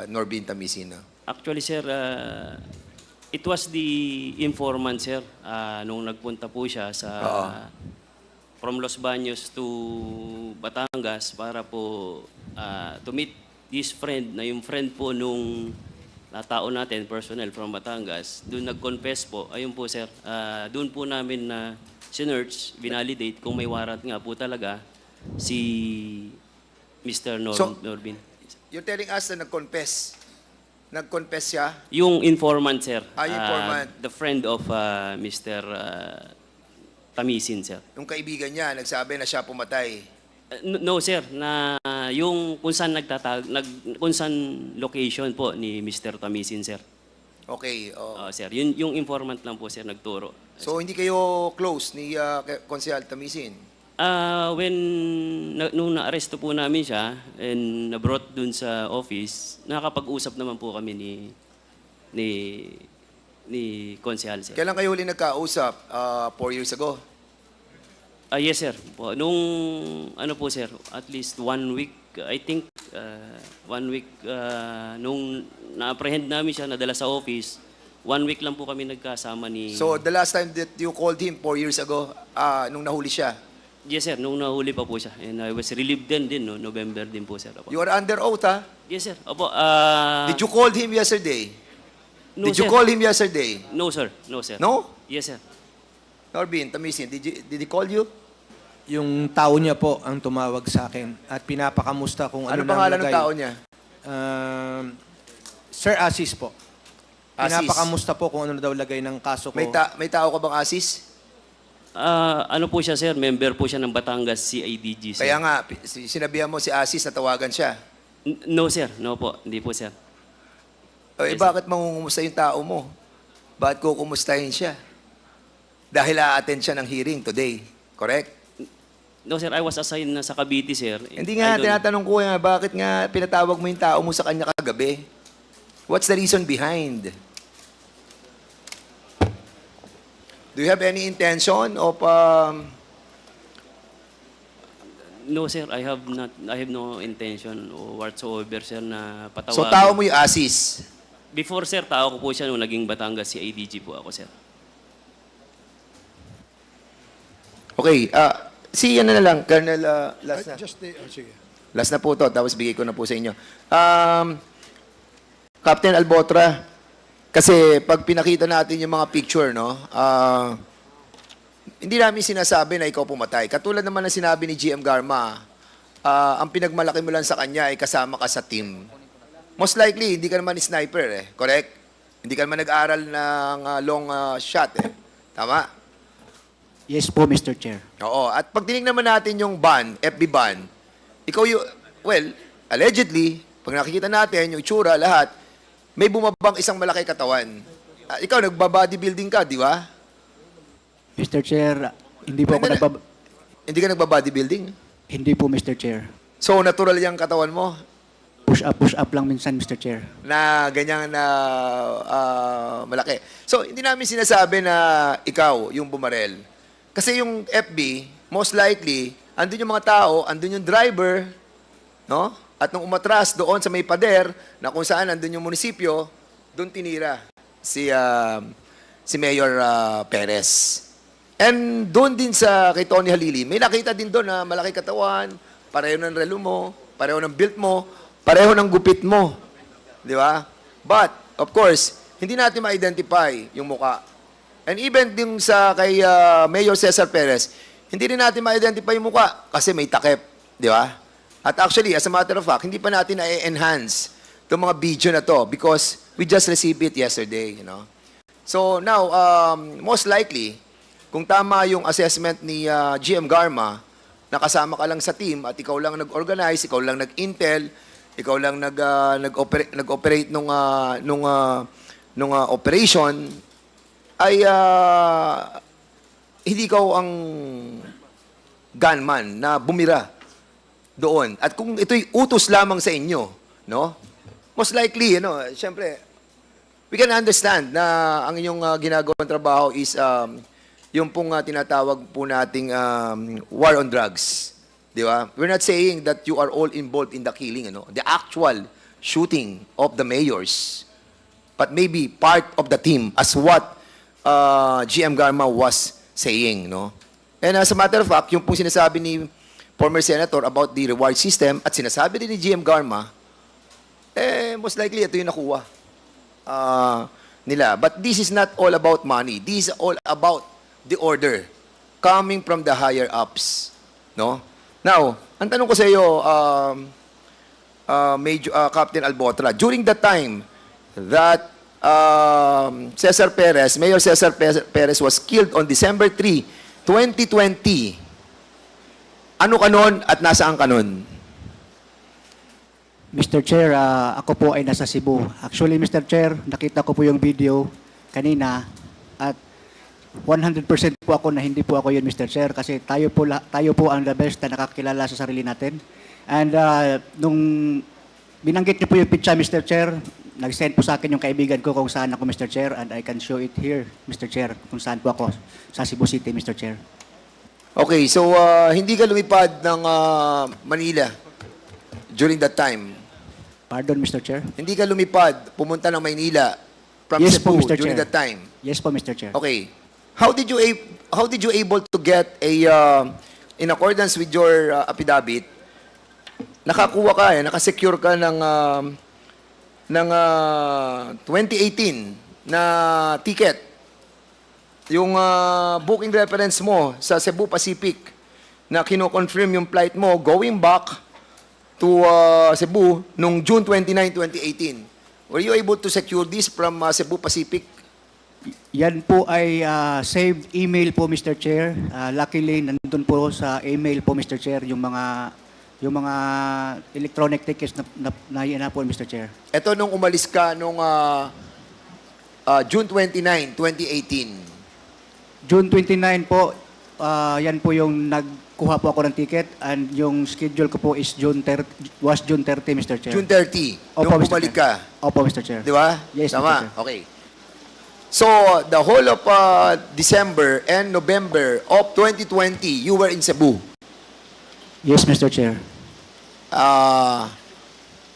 Norbin Tamisin. Actually, sir, it was the informant, sir, nung nagpunta po siya sa from Los Baños to Batangas para po to meet this friend, na yung friend po nung tao natin, personnel from Batangas. Doon nag-confess po. Ayun po, sir. Doon po namin na sinerch, vinalidate kung may warrant nga po talaga si Mr. Norbin. You're telling us na nag-confess. Nag-confess siya? Yung informant, sir. Yung informant. The friend of Mr. Tamisin, sir. Yung kaibigan niya, nagsabi na siya pumatay. No, sir. Na yung kung saan kung saan location po ni Mr. Tamisin, sir. Okay. Sir. Yung informant lang po, sir, nagturo. So, hindi kayo close ni Konsehal Tamisin? Nung na-aresto po namin siya and na-brought dun sa office, nakakapag-usap naman po kami ni Konsehal, sir. Kailan kayo huli nagkausap? 4 years ago? Yes, sir. Nung, po, sir, at least 1 week, I think, 1 week, nung na-apprehend namin siya, nadala sa office, 1 week lang po kami nagkasama ni... So, the last time that you called him 4 years ago, nung nahuli siya? Yes, sir. Nung nahuli pa po siya. And I was relieved din, no? November din po, sir. Opo. You are under oath, ha? Yes, sir. Opo. Did you call him yesterday? No, Did you sir. call him yesterday? No, sir. No, sir. No? Yes, sir. Norbin Tamisin, did he call you? Yung tao niya po ang tumawag sa akin at pinapakamusta kung ano Ano pangalan ng nalagay. tao niya? Sir Asis po. Asis. Pinapakamusta po kung ano daw lagay ng kaso ko. May tao ka bang Asis? Ano po siya, sir? Member po siya ng Batangas CIDG, sir. Kaya nga, sinabihan mo si Asis na tawagan siya. No, sir. No po. Hindi po, sir. Yes, Bakit mangungumusta yung tao mo? Bakit kukumustahin siya? Dahil a-attend siya ng hearing today. Correct? No, sir. I was assigned na sa Cavite, sir. Hindi nga, tinatanong ko nga, bakit nga pinatawag mo yung tao mo sa kanya kagabi? What's the reason behind? Do you have any intention of... No, sir. I have no intention whatsoever, sir, na patawagin. So, tao mo yung Asis? Before, sir, tao ko po siya nung naging Batangas CIDG po ako, sir. Okay. Si ano na lang, Colonel, last na. Sige. Last na po to, tapos bigay ko na po sa inyo. Captain Albotra, kasi pag pinakita natin yung mga picture, no, hindi namin sinasabi na ikaw pumatay. Katulad naman na sinabi ni GM Garma, ang pinagmalaki mo lang sa kanya ay kasama ka sa team. Most likely, hindi ka naman sniper, correct? Hindi ka naman nag-aral ng long shot, Tama? Yes po, Mr. Chair. Oo. At pag tinignan naman natin yung ban, FB ban, ikaw yung, well, allegedly, pag nakikita natin, yung itsura, lahat, may bumabang isang malaki katawan. Ikaw, nagba-bodybuilding ka, di ba? Mr. Chair, hindi po ako Hindi ka nagba-bodybuilding? Hindi po, Mr. Chair. So, natural yung katawan mo? Push up lang minsan, Mr. Chair. Na ganyan na malaki. So, hindi namin sinasabi na ikaw yung bumarel. Kasi yung FB, most likely, andun yung mga tao, andun yung driver, no? At nung umatras doon sa may pader, na kung saan andun yung munisipyo, doon tinira si Mayor Perez. And doon din sa kay Tony Halili, may nakita din doon na malaki katawan, pareho ng relo mo, pareho ng build mo, pareho ng gupit mo. Di ba? But, of course, hindi natin ma-identify yung muka. And even din sa kay Mayor Cesar Perez, hindi rin natin ma-identify yung muka kasi may takip. Di ba? At actually, as a matter of fact, hindi pa natin na-enhance itong mga video na to because we just received it yesterday, you know. So now, most likely, kung tama yung assessment ni GM Garma, nakasama ka lang sa team at ikaw lang nag-organize, ikaw lang nag-intel, ikaw lang nag-operate nung operation, ay hindi ikaw ang gunman na bumira doon. At kung ito'y utos lamang sa inyo, no? Most likely, syempre, we can understand na ang inyong ginagawang trabaho is yung pong tinatawag po nating war on drugs. Di ba? We're not saying that you are all involved in the killing, the actual shooting of the mayors, but maybe part of the team as what GM Garma was saying, no? And as a matter of fact, yung pong sinasabi ni former senator about the reward system at sinasabi din ni GM Garma, most likely ito yung nakuha nila. But this is not all about money. This is all about the order coming from the higher ups, no? Now, ang tanong ko sa iyo, Captain Albotra, during the time that Mayor Cesar Perez was killed on December 3, 2020, ano ka nun at nasaan ka nun? Mr. Chair, ako po ay nasa Cebu. Actually, Mr. Chair, nakita ko po yung video kanina at 100% po ako na hindi po ako yun, Mr. Chair, kasi tayo po ang the best na nakakilala sa sarili natin. And nung binanggit niyo po yung picture, Mr. Chair, nag-send po sa akin yung kaibigan ko kung saan ako, Mr. Chair, and I can show it here, Mr. Chair, kung saan po ako sa Cebu City, Mr. Chair. Okay, so hindi ka lumipad ng Manila during that time? Pardon, Mr. Chair? Hindi ka lumipad, pumunta ng Maynila from Yes Cebu po, Mr. during Chair. that time? Yes po, Mr. Chair. Okay. How did you able to get a in accordance with your affidavit, nakakuha ka nakasecure ka ng 2018 na ticket? Yung booking reference mo sa Cebu Pacific na kino-confirm yung flight mo going back to Cebu nung June 29, 2018. Were you able to secure this from Cebu Pacific? Yan po ay saved email po, Mr. Chair. Luckily, nandun po sa email po, Mr. Chair, yung mga electronic tickets na po, Mr. Chair. Ito nung umalis ka nung June 29, 2018. June 29 po, yan po yung nagkuha po ako ng ticket and yung schedule ko po is June 30, Mr. Chair. June 30, Opo, nung Mr. bumalik Chair. ka. Opo, Mr. Chair. Di ba? Yes, Mr. Tama? Chair. Okay. So, the whole of December and November of 2020, you were in Cebu. Yes, Mr. Chair.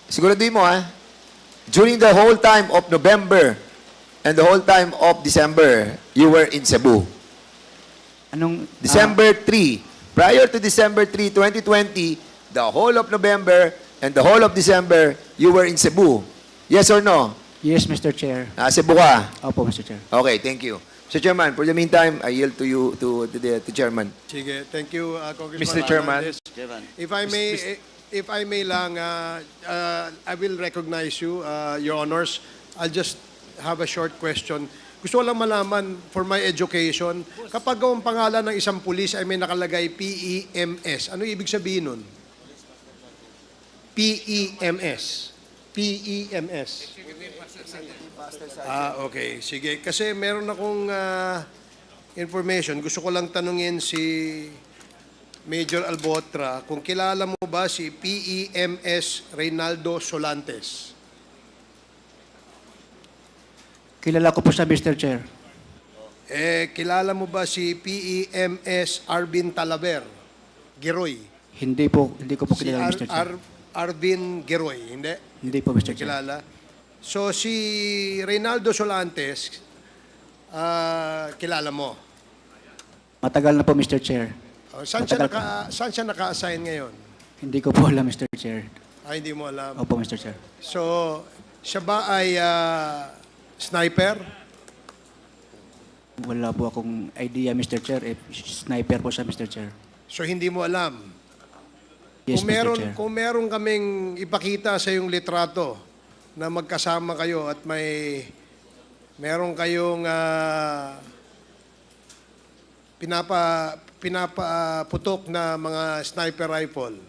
Siguraduhin mo, during the whole time of November and the whole time of December, you were in Cebu. December 3. Prior to December 3, 2020, the whole of November and the whole of December, you were in Cebu. Yes or no? Yes, Mr. Chair. Cebu ka? Opo, Mr. Chair. Okay, thank you. Mr. Chairman, for the meantime, I yield to you, to the Chairman. Sige, thank you, Congressman Mr. Chairman. Hernandez. If I may lang, I will recognize you, Your Honors. I'll just have a short question. Gusto ko lang malaman, for my education, kapag ang pangalan ng isang pulis ay may nakalagay PEMS, ano ibig sabihin nun? PEMS. PEMS. Okay. Sige. Kasi meron akong information. Gusto ko lang tanungin si Major Albotra kung kilala mo ba si PEMS Reynaldo Solantes. Kilala ko po siya, Mr. Chair. Kilala mo ba si PEMS Arvin Talaver? Geroy. Hindi ko po Si kilala, Mr. Chair. Arvin Geroy, hindi? Hindi po, Mr. Chair. Kilala. So si Reynaldo Solantes, kilala mo. Matagal na po, Mr. Chair. Saan siya naka-assign ngayon? Hindi ko po alam, Mr. Chair. Hindi mo alam. Opo, Mr. Chair. So, siya ba ay sniper? Wala po akong idea, Mr. Chair. Sniper po siya, Mr. Chair. So, hindi mo alam? Yes, Mr. Chair. Kung meron kaming ipakita sa yung litrato na magkasama kayo at meron kayong pinapaputok na mga sniper rifle,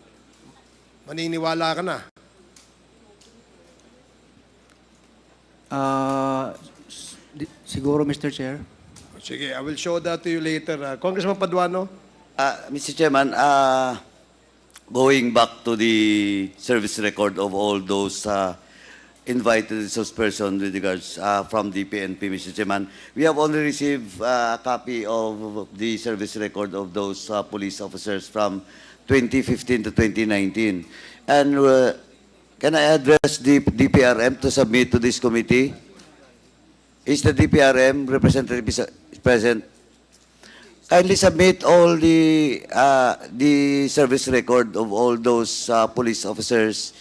maniniwala ka na? Siguro, Mr. Chair. Sige, I will show that to you later. Congressman Paduano? Mr. Chairman, going back to the service record of all those invited resource person with regards from the PNP, Mr. Chairman, we have only received a copy of the service record of those police officers from 2015 to 2019. And can I address the DPRM to submit to this committee? Is the DPRM representative present? Kindly submit all the service record of all those police officers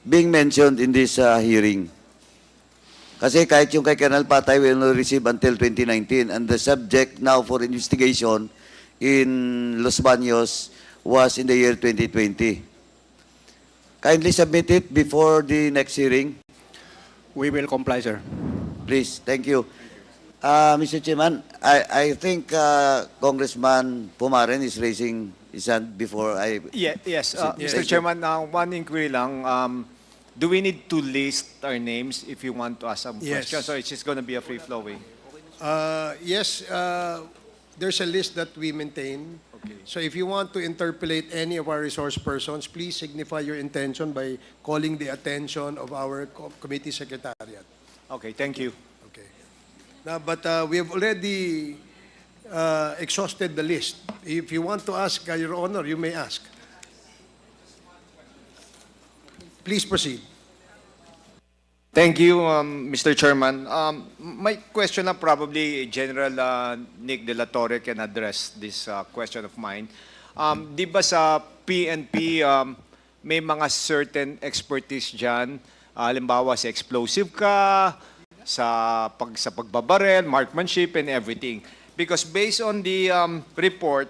being mentioned in this hearing. Kasi kahit yung kay Colonel Patay will not receive until 2019 and the subject now for investigation in Los Baños was in the year 2020. Kindly submit it before the next hearing. We will comply, sir. Please, thank you. Mr. Chairman, I think Congressman Pumaren is raising his hand before I... Yes, Thank Mr. you. Chairman, one inquiry lang. Do we need to list our names if you want to ask some Yes. questions, or it's just going to be a free-flowing? Yes, there's a list that we maintain. Okay. So if you want to interpolate any of our resource persons, please signify your intention by calling the attention of our committee secretariat. Okay, thank you. Okay. Now, but we have already exhausted the list. If you want to ask, Your Honor, you may ask. Please proceed. Thank you, Mr. Chairman. My question na probably General Nick De La Torre can address this question of mine. Di ba sa PNP, may mga certain expertise dyan, halimbawa sa explosive ka, sa pagbabarel, marksmanship, and everything. Because based on the report,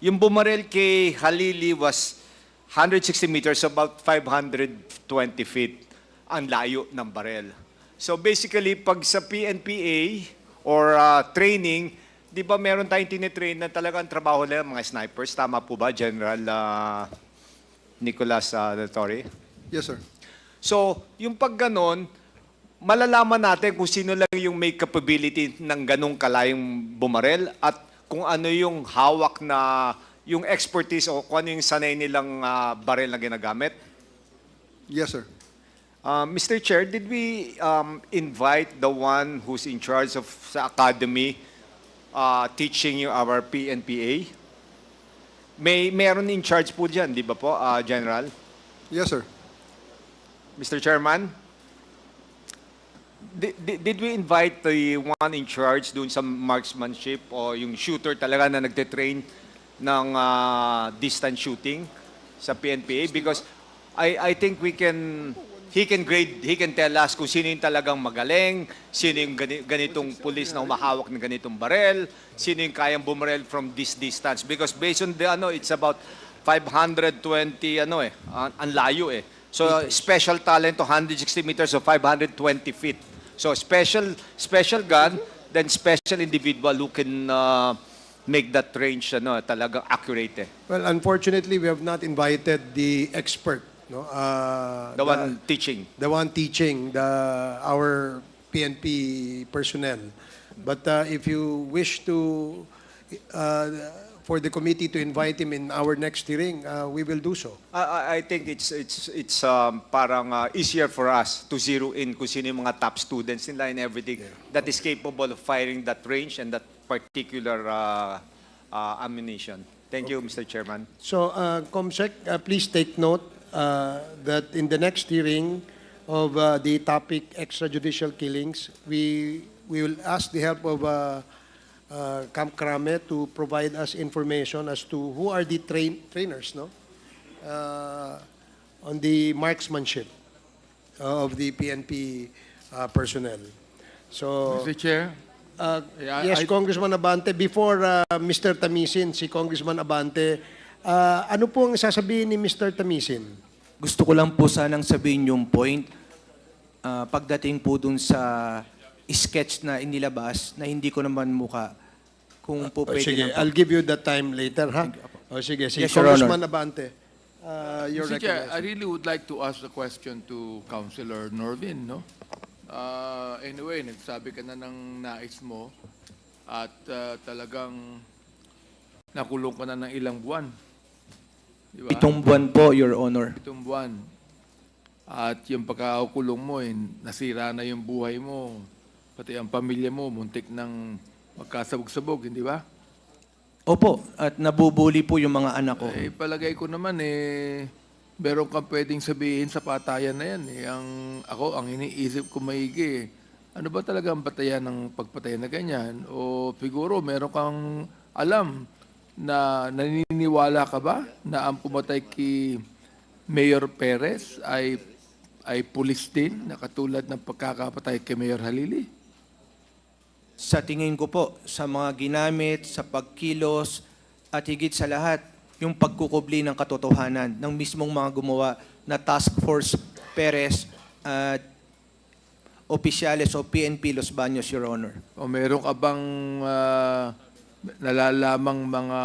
yung bumarel kay Halili was 160 meters, about 520 feet ang layo ng barel. So basically, pag sa PNPA or training, di ba meron tayong tinitrain na talagang trabaho nila mga snipers? Tama po ba, General Nicolas De La Torre? Yes, sir. So, yung pag ganon, malalaman natin kung sino lang yung may capability ng ganong kalayong bumarel at kung ano yung hawak na, yung expertise o kung ano yung sanay nilang barel na ginagamit? Yes, sir. Mr. Chair, did we invite the one who's in charge of sa academy teaching you our PNPA? Meron in charge po dyan, di ba po, General? Yes, sir. Mr. Chairman, did we invite the one in charge doon sa marksmanship o yung shooter talaga na nagte-train ng distance shooting sa PNPA? Because I think he can tell us kung sino yung talagang magaling, sino yung ganitong pulis na humahawak ng ganitong barel, sino yung kayang bumarel from this distance. Because based on the it's about 520 ang layo eh. So special talent to 160 meters or 520 feet. So special gun, then special individual who can make that range talagang accurate eh. Well, unfortunately, we have not invited the expert. No, The one teaching. The one teaching our PNP personnel. But if you wish to, for the committee to invite him in our next hearing, we will do so. I think it's parang easier for us to zero in kung sino yung mga top students nila and everything that is capable of firing that range and that particular ammunition. Thank you, Mr. Chairman. So, Comsec, please take note that in the next hearing of the topic extrajudicial killings, we will ask the help of Camp Krame to provide us information as to who are the trainers, no? On the marksmanship of the PNP personnel. So, Mr. Chair? yes, Congressman Abante, before Mr. Tamisin, si Congressman Abante, ano po ang sasabihin ni Mr. Tamisin? Gusto ko lang po sanang sabihin yung point pagdating po dun sa sketch na inilabas na hindi ko naman muka. Kung po pwede Sige, lang po. I'll give you the time later, ha? O sige, si Yes, Your Honor. Congressman Abante. You're Mr. Chair, I recognized. really would like to ask a question to Councilor Norvin, no? Anyway, nagsabi ka na ng nais mo at talagang nakulong ka na ng ilang buwan. Di ba? 7 buwan po, Your Honor. 7 buwan. At yung pagkakakulong mo, nasira na yung buhay mo. Pati ang pamilya mo, muntik ng magkasabog-sabog, hindi ba? Opo, at nabubuli po yung mga anak ko. Palagay ko naman, meron kang pwedeng sabihin sa patayan na yan. Ang iniisip ko maigi, ano ba talaga ang batayan ng pagpatay na ganyan? O siguro meron kang alam na naniniwala ka ba na ang pumatay kay Mayor Perez ay pulis din na katulad ng pagkakapatay kay Mayor Halili? Sa tingin ko po, sa mga ginamit, sa pagkilos, at higit sa lahat, yung pagkukubli ng katotohanan ng mismong mga gumawa na Task Force Perez at opisyales o PNP Los Baños, Your Honor. O meron ka bang nalalamang mga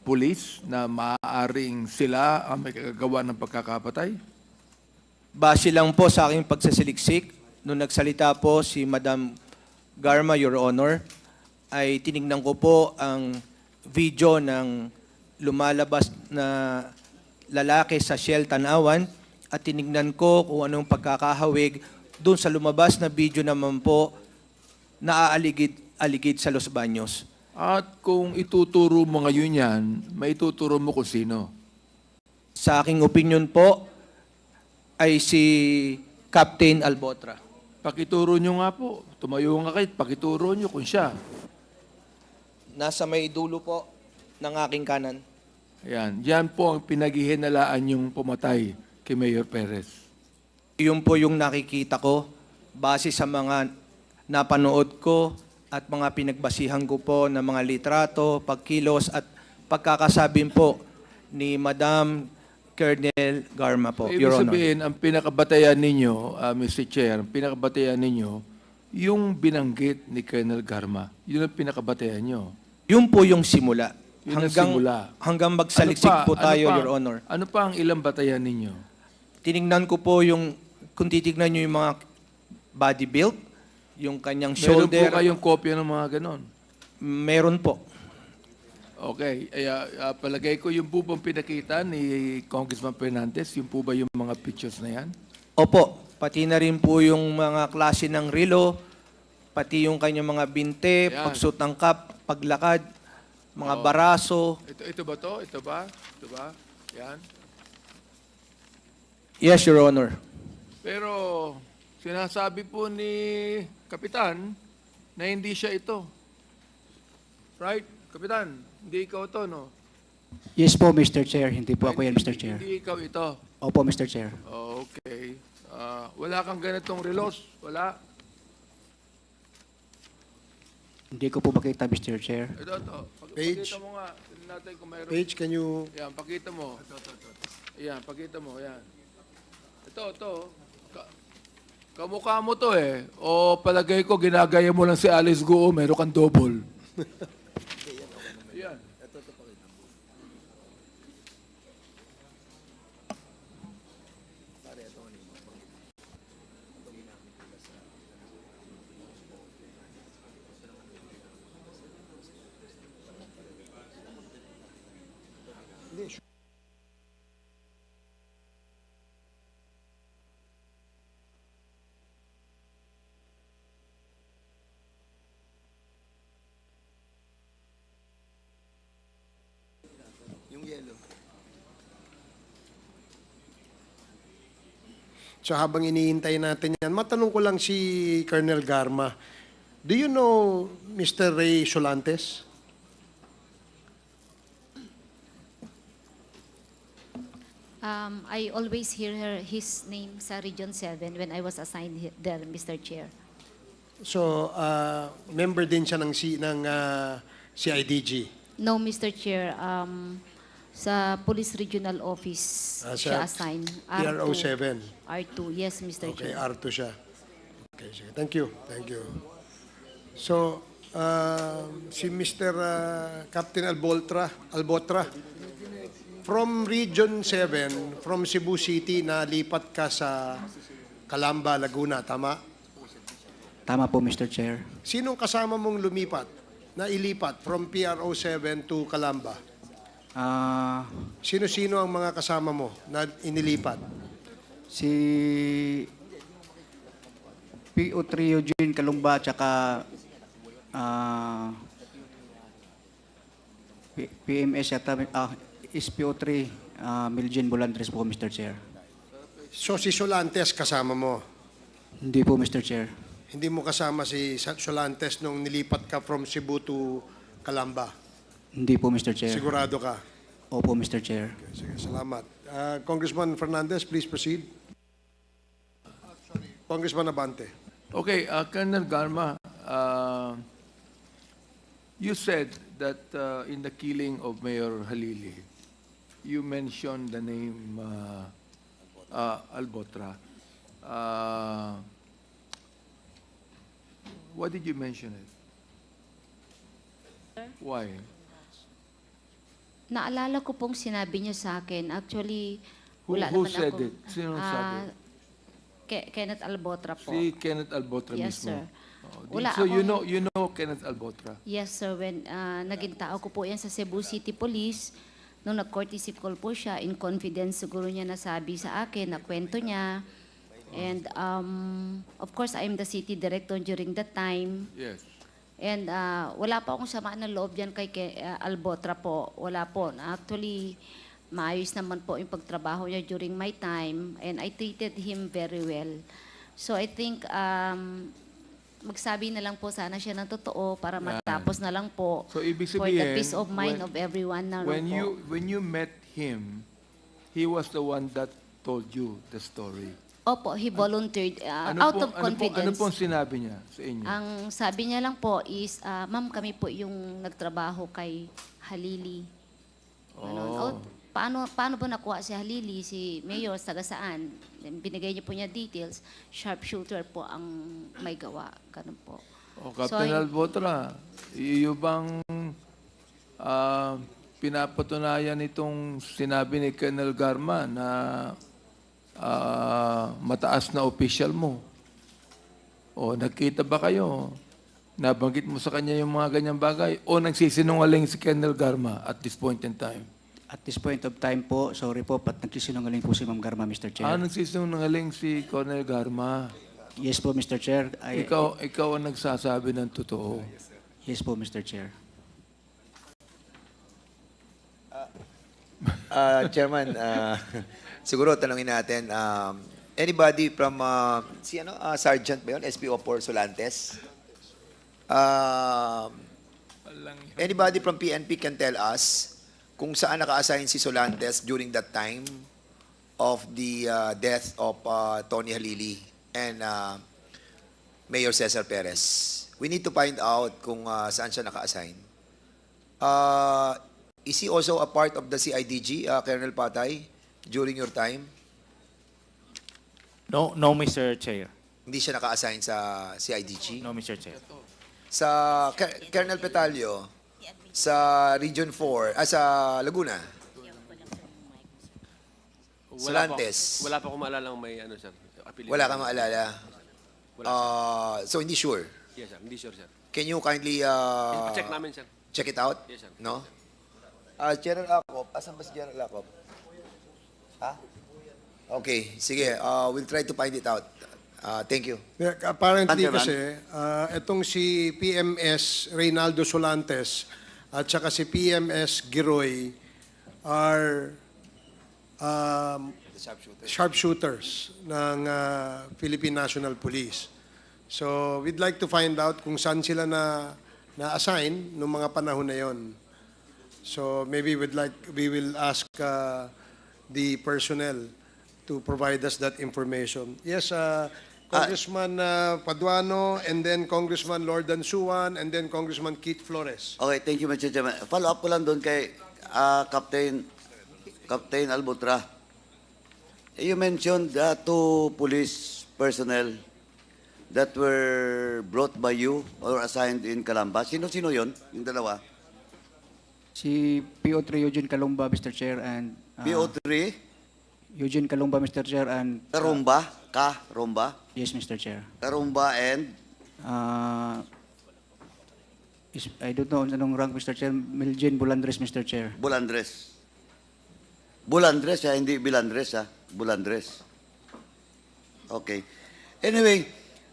pulis na maaaring sila ang may kagagawa ng pagkakapatay? Base lang po sa aking pagsasiliksik, nung nagsalita po si Madam Garma, Your Honor, ay tinignan ko po ang video ng lumalabas na lalaki sa Shell Tanawan at tinignan ko kung anong pagkakahawig doon sa lumabas na video naman po na aaligid sa Los Baños. At kung ituturo mo ngayon yan, may ituturo mo kung sino? Sa aking opinion po ay si Captain Albotra. Pakituro nyo nga po. Tumayo nga kayo, pakituro nyo kung siya. Nasa may dulo po ng aking kanan. Ayan. Yan po ang pinaghihinalaan yung pumatay kay Mayor Perez. Yun po yung nakikita ko base sa mga napanood ko at mga pinagbasihan ko po ng mga litrato, pagkilos at pagkakasabing po ni Madam Colonel Garma po, Ibig Your Honor. sabihin, ang pinakabatayan ninyo, Mr. Chair, ang pinakabatayan ninyo, yung binanggit ni Colonel Garma, yun ang pinakabatayan nyo. Yun po yung simula. Yun ang simula. Hanggang magsaliksik po tayo, ano pa, Your Honor. Ano pa ang ilang batayan ninyo? Tinignan ko po yung, kung titignan nyo yung mga body build, yung kanyang Meron shoulder. po kayong kopya ng mga ganon? Meron po. Okay. Palagay ko yung po bang pinakita ni Congressman Fernandez, yung po ba yung mga pictures na yan? Opo, pati na rin po yung mga klase ng relo, pati yung kanyang mga binte, Yan. pagsuot ng cap, paglakad, mga baraso. Ito ba to? Ito ba? Ito ba? Yan. Yes, Your Honor. Pero sinasabi po ni Kapitan na hindi siya ito. Right? Kapitan, hindi ikaw to, no? Yes po, Mr. Chair. Hindi po ako yan, Mr. Chair. Hindi ikaw ito. Opo, Mr. Chair. Okay. Wala kang ganitong relos? Wala? Hindi ko po makita, Mr. Chair. Ito. Page. Pakita mo nga. Tignan natin kung mayroon. Paige, can you... Yan, pakita mo. Yan, pakita mo. Yan. Ito. Kamukha mo to eh. O palagay ko, ginagaya mo lang si Alice Guo, meron kang double. Yan. So habang iniintay natin yan, matanong ko lang si Colonel Garma. Do you know Mr. Ray Solantes? I always hear his name sa Region 7 when I was assigned there, Mr. Chair. So, member din siya ng, CIDG. No, Mr. Chair. Sa Police Regional Office siya assigned. PRO 7. R2, yes, Mr. Okay, Chair. R2 siya. Okay, sige. Thank you. Thank you. So, si Mr. Captain Albotra, from Region 7, from Cebu City, nalipat ka sa Calamba, Laguna, tama? Tama po, Mr. Chair. Sinong kasama mong lumipat, na ilipat from PRO 7 to Calamba? Sino-sino ang mga kasama mo na inilipat? Si PO3 Eugene Kalumba tsaka PMS yata, is PO3 Miljen Bulandres po, Mr. Chair. So si Solantes kasama mo? Hindi po, Mr. Chair. Hindi mo kasama si Solantes nung nilipat ka from Cebu to Calamba? Hindi po, Mr. Chair. Sigurado ka? Opo, Mr. Chair. Okay, sige, salamat. Congressman Fernandez, please proceed. Congressman Abante. Okay, Colonel Garma, you said that in the killing of Mayor Halili, you mentioned the name Albotra. Why did you mention it? Why? Naalala ko pong sinabi niyo sa akin. Actually, wala Who naman said ako. it? Sino sabi? Kenneth Albotra po. Si Kenneth Albotra Yes, mismo. sir. Oh, Wala so you akong- know Kenneth Albotra. Yes, sir. When naging tao ko po yan sa Cebu City Police, nung nag-courtesy call po siya, in confidence siguro niya nasabi sa akin, na kwento niya. And of course, I'm the city director during that time. Yes. And wala pa akong samaan ng loob yan kay Albotra po. Wala po. Actually, maayos naman po yung pagtrabaho niya during my time. And I treated him very well. So I think magsabi na lang po sana siya ng totoo para matapos na lang po. So ibig for the sabihin, peace of mind of everyone na when po. you met him, he was the one that told you the story. Opo, he volunteered out of confidence. Ano pong sinabi niya sa inyo? Ang sabi niya lang po is, ma'am, kami po yung nagtrabaho kay Halili. Ganun. Paano ba nakuha si Halili, si Mayor, taga saan? Binigay niyo po niya details. Sharpshooter po ang may gawa. Ganun po. Captain Albotra, iyo bang pinapatunayan itong sinabi ni Colonel Garma na mataas na official mo? O nagkita ba kayo? Nabanggit mo sa kanya yung mga ganyang bagay? O nagsisinungaling si Colonel Garma at this point in time? At this point of time po, sorry po, nagsisinungaling po si Ma'am Garma, Mr. Chair. Nagsisinungaling si Colonel Garma? Yes po, Mr. Chair. Ikaw ang nagsasabi ng totoo? Yes po, Mr. Chair. Chairman, siguro tanungin natin, anybody from, Sergeant ba yun? SPO4 Solantes? Anybody from PNP can tell us kung saan naka-assign si Solantes during that time of the death of Tony Halili and Mayor Cesar Perez. We need to find out kung saan siya naka-assign. Is he also a part of the CIDG, Colonel Patay, during your time? No, Mr. Chair. Hindi siya naka-assign sa CIDG? No, Mr. Chair. Sa Colonel Petalio, sa Region 4, sa Laguna? Solantes? Wala pa akong maalala may sir. Apelido. Wala kang maalala? So, hindi sure? Yes, sir. Hindi sure, sir. Can you kindly Check namin, sir. check it out? Yes, sir. No? General Acop, asan ba si General Acop? Okay, sige. We'll try to find it out. Thank you. Yeah, apparently Underman. kasi, itong si PMS Reynaldo Solantes at saka si PMS Giroy are sharpshooters ng Philippine National Police. So we'd like to find out kung saan sila na-assign noong mga panahon na yon. So maybe we will ask the personnel to provide us that information. Yes, Congressman Paduano, and then Congressman Lord Dansuan, and then Congressman Keith Flores. Okay, thank you, Mr. Chairman. Follow up ko lang doon kay Captain Albutra. You mentioned two police personnel that were brought by you or assigned in Calamba. Sino-sino yon? Yung dalawa? Si PO3 Eugene Calumba, Mr. Chair, and PO3? Eugene Calumba, Mr. Chair, and Karumba? Karumba? yes, Mr. Chair. Karumba and? I don't know anong rank, Mr. Chair. Miljen Bulandres, Mr. Chair. Bulandres. Bulandres, hindi Bilandres, Bulandres. Okay. Anyway,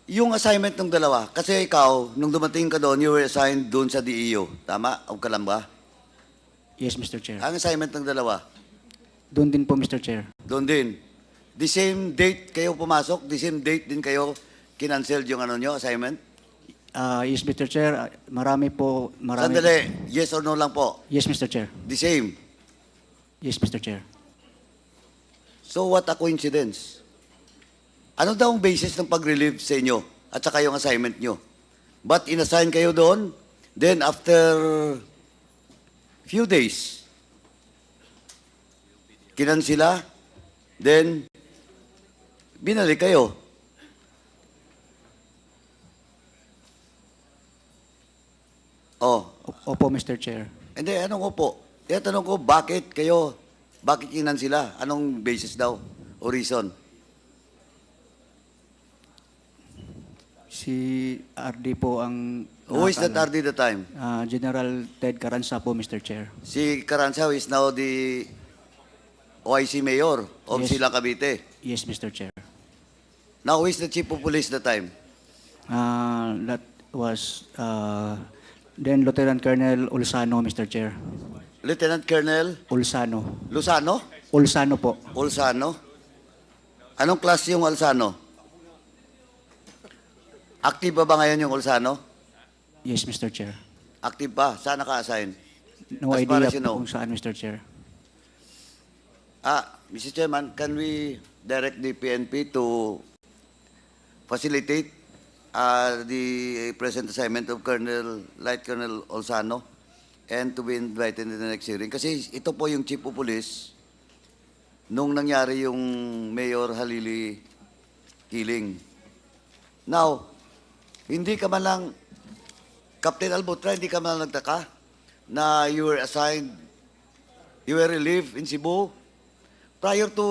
yung assignment ng dalawa, kasi ikaw, nung dumating ka doon, you were assigned doon sa DEO. Tama? O Calamba? Yes, Mr. Chair. Ang assignment ng dalawa? Doon din po, Mr. Chair. Doon din. The same date kayo pumasok? The same date din kayo kinancel yung assignment? Yes, Mr. Chair. Marami. Sandali. Yes or no lang po? Yes, Mr. Chair. The same? Yes, Mr. Chair. So what a coincidence. Ano daw ang basis ng pag-relieve sa inyo at saka yung assignment nyo? But inassign kayo doon, then after few days, kinansila, then binalik kayo. Oh. Opo, Mr. Chair. Hindi, anong opo? Tanong ko, bakit kinansila? Anong basis daw o reason? Si RD po ang... Who is that RD the time? General Ted Caranza po, Mr. Chair. Si Caranza is now the OIC Mayor of Yes. Silang Cavite. Yes, Mr. Chair. Now, who is the Chief of Police the time? That was then Lieutenant Colonel Ulsano, Mr. Chair. Lieutenant Colonel Ulsano. Luzano? Ulsano po. Ulsano? Anong klase yung Ulsano? Active ba ngayon yung Ulsano? Yes, Mr. Chair. Active pa? Saan naka-assign? No As far idea as you know. kung saan, Mr. Chair. Mr. Chairman, can we direct the PNP to facilitate the present assignment of Light Colonel Ulsano and to be invited in the next hearing? Kasi ito po yung Chief of Police nung nangyari yung Mayor Halili killing. Now, hindi ka man lang, Captain Albutra, hindi ka man lang nagtaka na you were assigned, you were relieved in Cebu. Prior to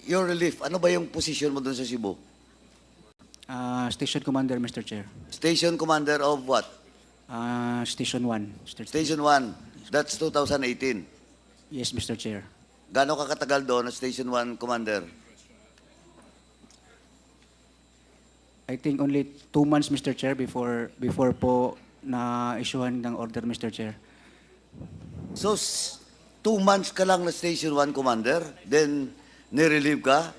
your relief, ano ba yung position mo doon sa Cebu? Station Commander, Mr. Chair. Station Commander of what? Station 1, Mr. Chair. Station 1. That's 2018. Yes, Mr. Chair. Gano'n ka katagal doon na Station 1 Commander? I think only 2 months, Mr. Chair, before po na-issuehan ng order, Mr. Chair. So, 2 months ka lang na Station 1 Commander, then nirelieve ka,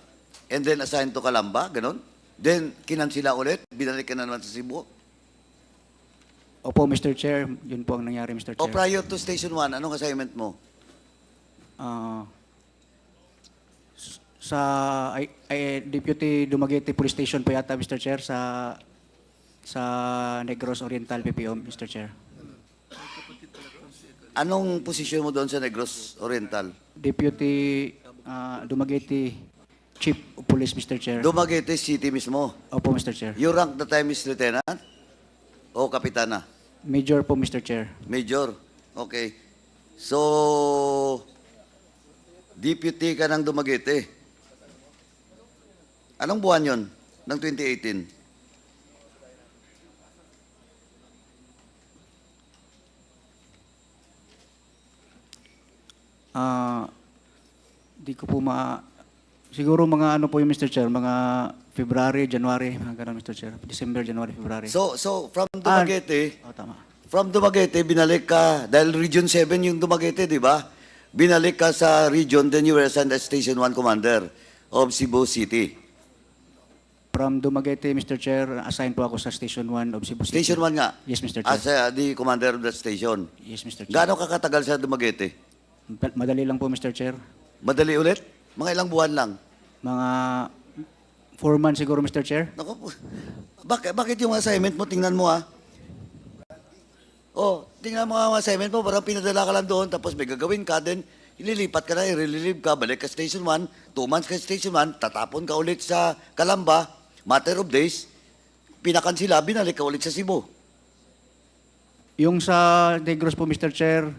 and then assigned to Calamba, ganon? Then, kinansila ulit, binalik ka na naman sa Cebu? Opo, Mr. Chair. Yun po ang nangyari, Mr. O Chair. prior to Station 1, anong assignment mo? Sa Deputy Dumaguete Police Station po yata, Mr. Chair, sa Negros Oriental PPO, Mr. Chair. Anong posisyon mo doon sa Negros Oriental? Deputy Dumaguete Chief of Police, Mr. Chair. Dumaguete City mismo. Opo, Mr. Chair. Your rank the time is Lieutenant? O Kapitana? Major po, Mr. Chair. Major. Okay. So, deputy ka ng Dumaguete. Anong buwan yon ng 2018? Di ko po siguro mga ano po yung Mr. Chair, mga February, January, mga ganun, Mr. Chair. December, January, February. So from Dumaguete, tama. binalik ka, dahil Region 7 yung Dumaguete, di ba? binalik ka sa region, then you were assigned as Station 1 Commander of Cebu City. From Dumaguete, Mr. Chair, assigned po ako sa Station 1 of Cebu City. Station 1 nga. Yes, Mr. Chair. As the commander of that station. Yes, Mr. Chair. Gaano ka katagal sa Dumaguete? Madali lang po, Mr. Chair. Madali ulit? Mga ilang buwan lang? Mga 4 months siguro, Mr. Chair. Naku po. Bakit yung assignment mo? Tingnan mo Oh, tingnan mo ang assignment mo. Parang pinadala ka lang doon, tapos may gagawin ka, then ililipat ka na, i-relieve ka, balik ka Station 1, 2 months ka Station 1, tatapon ka ulit sa Calamba, matter of days, pinakansila, binalik ka ulit sa Cebu. Yung sa Negros po, Mr. Chair,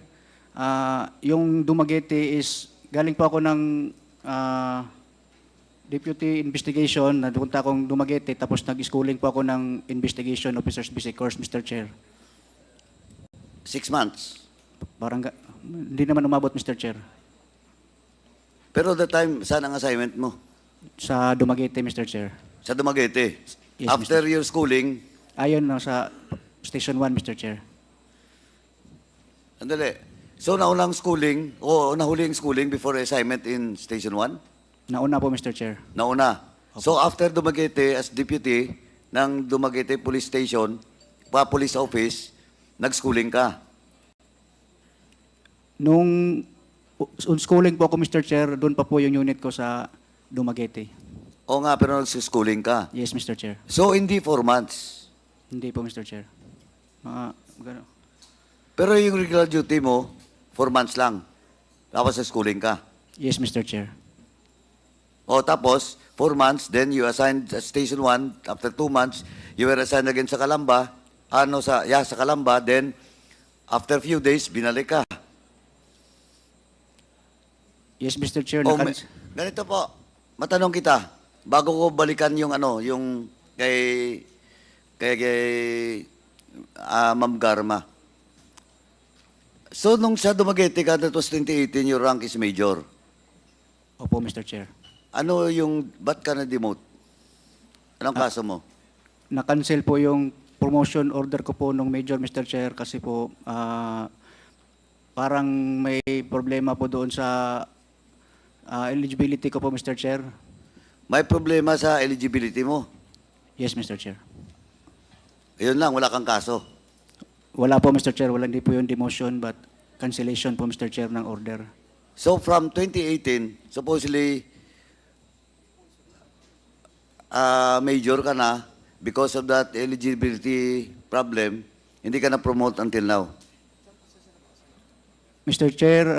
yung Dumaguete is, galing po ako ng Deputy Investigation, napunta akong Dumaguete, tapos nag-schooling po ako ng Investigation Officers Basic Course, Mr. Chair. 6 months. Parang, hindi naman umabot, Mr. Chair. Pero that time, saan ang assignment mo? Sa Dumaguete, Mr. Chair. Sa Dumaguete? Yes, After your schooling? Ayun, sa Station 1, Mr. Chair. Andali. So, naunang schooling, o nahuling schooling before assignment in Station 1? Nauna po, Mr. Chair. Nauna. So, after Dumaguete, as deputy ng Dumaguete Police Station, Police Office, nag-schooling ka? Nung schooling po ako, Mr. Chair, doon pa po yung unit ko sa Dumaguete. Oo nga, pero nag-schooling ka. Yes, Mr. Chair. So, hindi 4 months. Hindi po, Mr. Chair. Gano. Pero yung regular duty mo, 4 months lang. Tapos sa schooling ka. Yes, Mr. Chair. O tapos, 4 months, then you assigned at Station 1. After 2 months, you were assigned again sa Calamba. Sa Calamba. Then, after few days, binalik ka. Yes, Mr. Chair. Ganito po, matanong kita, bago ko balikan yung yung kay Ma'am Garma. So, nung sa Dumaguete ka, that was 2018, your rank is major. Opo, Mr. Chair. Ba't ka na-demote? Anong kaso mo? Na-cancel po yung promotion order ko po nung major, Mr. Chair, kasi po parang may problema po doon sa eligibility ko po, Mr. Chair. May problema sa eligibility mo? Yes, Mr. Chair. Ayun lang, wala kang kaso. Wala po, Mr. Chair. Wala, hindi po yung demotion, but cancellation po, Mr. Chair, ng order. So from 2018, supposedly, major ka na, because of that eligibility problem, hindi ka na-promote until now. Mr. Chair,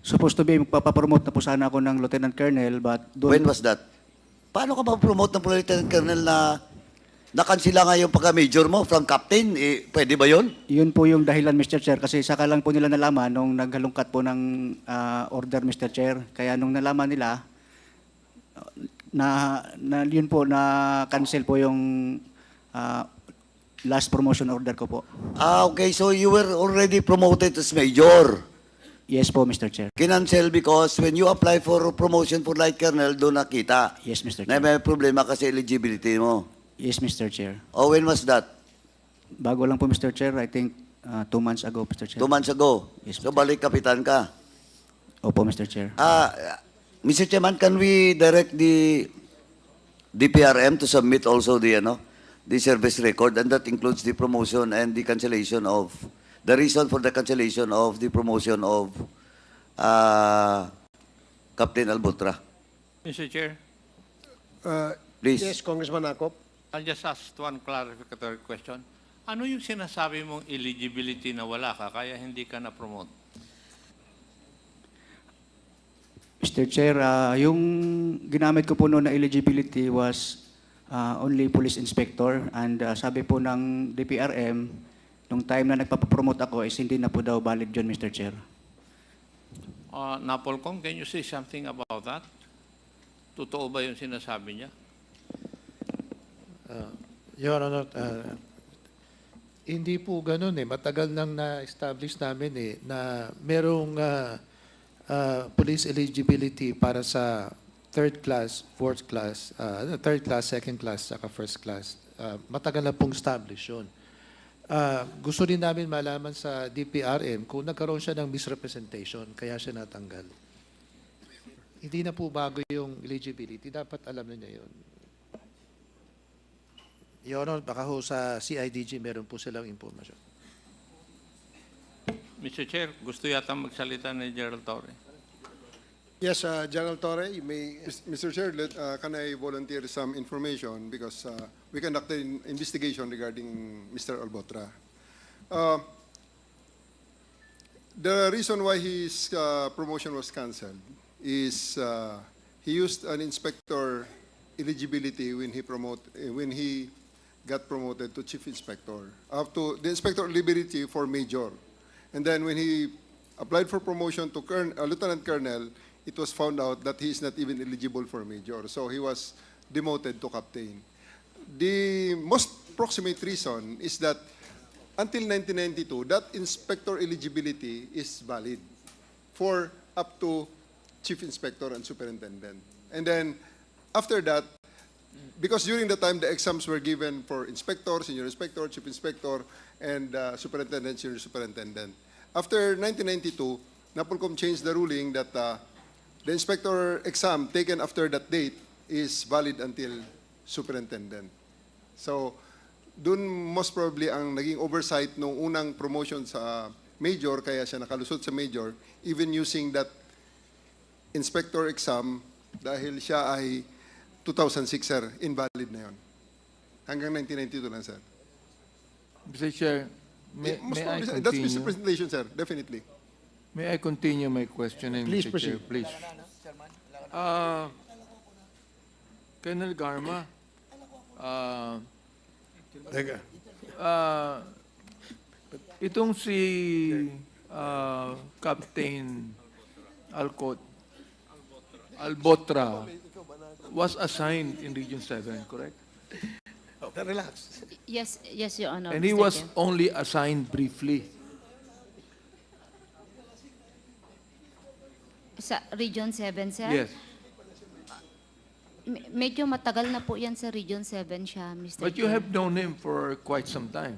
supposed to be magpapapromote na po sana ako ng Lieutenant Colonel, but When was that? Paano ka ma-promote ng Lieutenant Colonel na nakansila nga yung pagka-major mo from captain? Pwede ba yun? Yun po yung dahilan, Mr. Chair, kasi saka lang po nila nalaman nung naghalungkat po ng order, Mr. Chair. Kaya nung nalaman nila, yun po, na-cancel po yung last promotion order ko po. Okay. So you were already promoted as major. Yes po, Mr. Chair. Kinancel because when you apply for promotion for light colonel, doon nakita. Yes, Mr. Na Chair. may problema kasi eligibility mo. Yes, Mr. Chair. Oh, when was that? Bago lang po, Mr. Chair. I think 2 months ago, Mr. Chair. 2 months ago. Yes, So balik kapitan ka. Opo, Mr. Chair. Mr. Chairman, can we direct the DPRM to submit also the service record, and that includes the promotion and the cancellation of the reason for the cancellation of the promotion of Captain Albutra. Mr. Chair, Please. Yes, Congressman Akop. I'll just ask one clarificatory question. Ano yung sinasabi mong eligibility na wala ka, kaya hindi ka na-promote? Mr. Chair, yung ginamit ko po noon na eligibility was only police inspector, and sabi po ng DPRM, nung time na nagpapapromote ako is hindi na po daw valid yun, Mr. Chair. Napolcom, can you say something about that? Totoo ba yung sinasabi niya? Your Honor, hindi po ganun eh. Matagal nang na-establish namin na merong police eligibility para sa third class, fourth class, third class, second class, saka first class. Matagal na pong establish yun. Gusto rin namin malaman sa DPRM kung nagkaroon siya ng misrepresentation, kaya siya natanggal. Hindi na po bago yung eligibility. Dapat alam na niya yun. Your Honor, baka ho sa CIDG meron po silang impormasyon. Mr. Chair, gusto yata magsalita ni Gerald Torre. Yes, General Torre, you may, Mr. Chair, can I volunteer some information because we conducted an investigation regarding Mr. Albotra. The reason why his promotion was cancelled is he used an inspector eligibility when he got promoted to chief inspector, up to the inspector eligibility for major, and then when he applied for promotion to lieutenant colonel, it was found out that he is not even eligible for major, so he was demoted to captain. The most proximate reason is that until 1992, that inspector eligibility is valid for up to chief inspector and superintendent. And then after that, because during the time the exams were given for inspector, senior inspector, chief inspector, and superintendent, senior superintendent. After 1992, NAPOLCOM changed the ruling that the inspector exam taken after that date is valid until superintendent. So, dun most probably ang naging oversight nung unang promotion sa major, kaya siya nakalusot sa major, even using that inspector exam dahil siya ay 2006, sir, invalid na yun. Hanggang 1992 lang, sir. Mr. Chair, may I continue? That's misrepresentation, sir, definitely. May I continue my questioning, Please Mr. proceed. Chair, please? Colonel Garma, itong si Captain Albotra was assigned in Region 7, correct? Relax. Yes, Your Honor. And he Mr. was Chair. only assigned briefly. Sa Region 7, sir? Yes. Medyo matagal na po yan sa Region 7 siya, Mr. But you Chair. have known him for quite some time.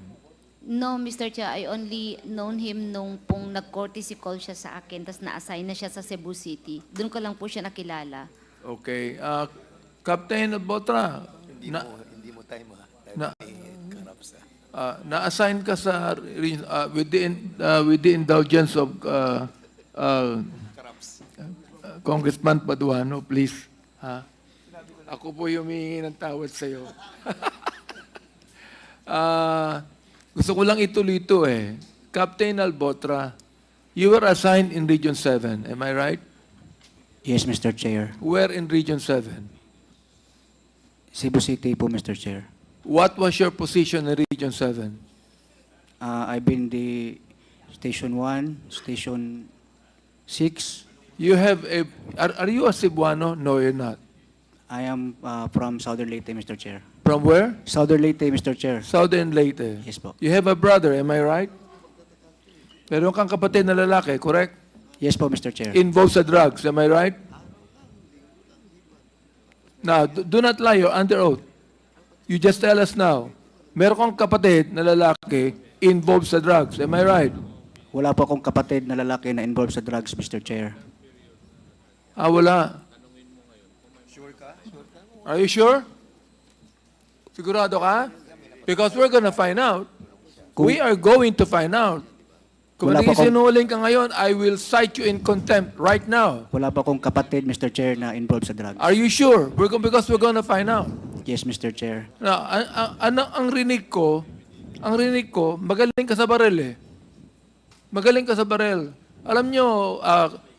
No, Mr. Chair, I only known him nung pong nag-courtesy call siya sa akin, tapos na-assign na siya sa Cebu City. Doon ko lang po siya nakilala. Okay. Captain Albotra, Hindi mo time na-assign ka sa with the indulgence of Congressman Paduano, please. Ha? Ako po yung humingi ng tawad sa iyo. Gusto ko lang ituloy ito eh. Captain Albotra, you were assigned in Region 7, am I right? Yes, Mr. Chair. Where in Region 7? Cebu City po, Mr. Chair. What was your position in Region 7? I've been the Station 1, Station 6. You have are you a Cebuano? No, you're not. I am from Southern Leyte, Mr. Chair. From where? Southern Leyte, Mr. Chair. Southern Leyte. Yes po. You have a brother, am I right? Meron kang kapatid na lalaki, correct? Yes po, Mr. Chair. Involved sa drugs, am I right? Now, do not lie, you're under oath. You just tell us now. Meron kang kapatid na lalaki involved sa drugs, am I right? Wala po akong kapatid na lalaki na involved sa drugs, Mr. Chair. Wala. Are you sure? Sigurado ka? Because we're gonna find out. We are going to find out. Kung Wala pa hindi akong- sinungaling ka ngayon, I will cite you in contempt right now. Wala po akong kapatid, Mr. Chair, na involved sa drugs. Are you sure? Because we're gonna find out. Yes, Mr. Chair. Now, ang rinig ko, magaling ka sa baril eh. Magaling ka sa baril. Alam nyo,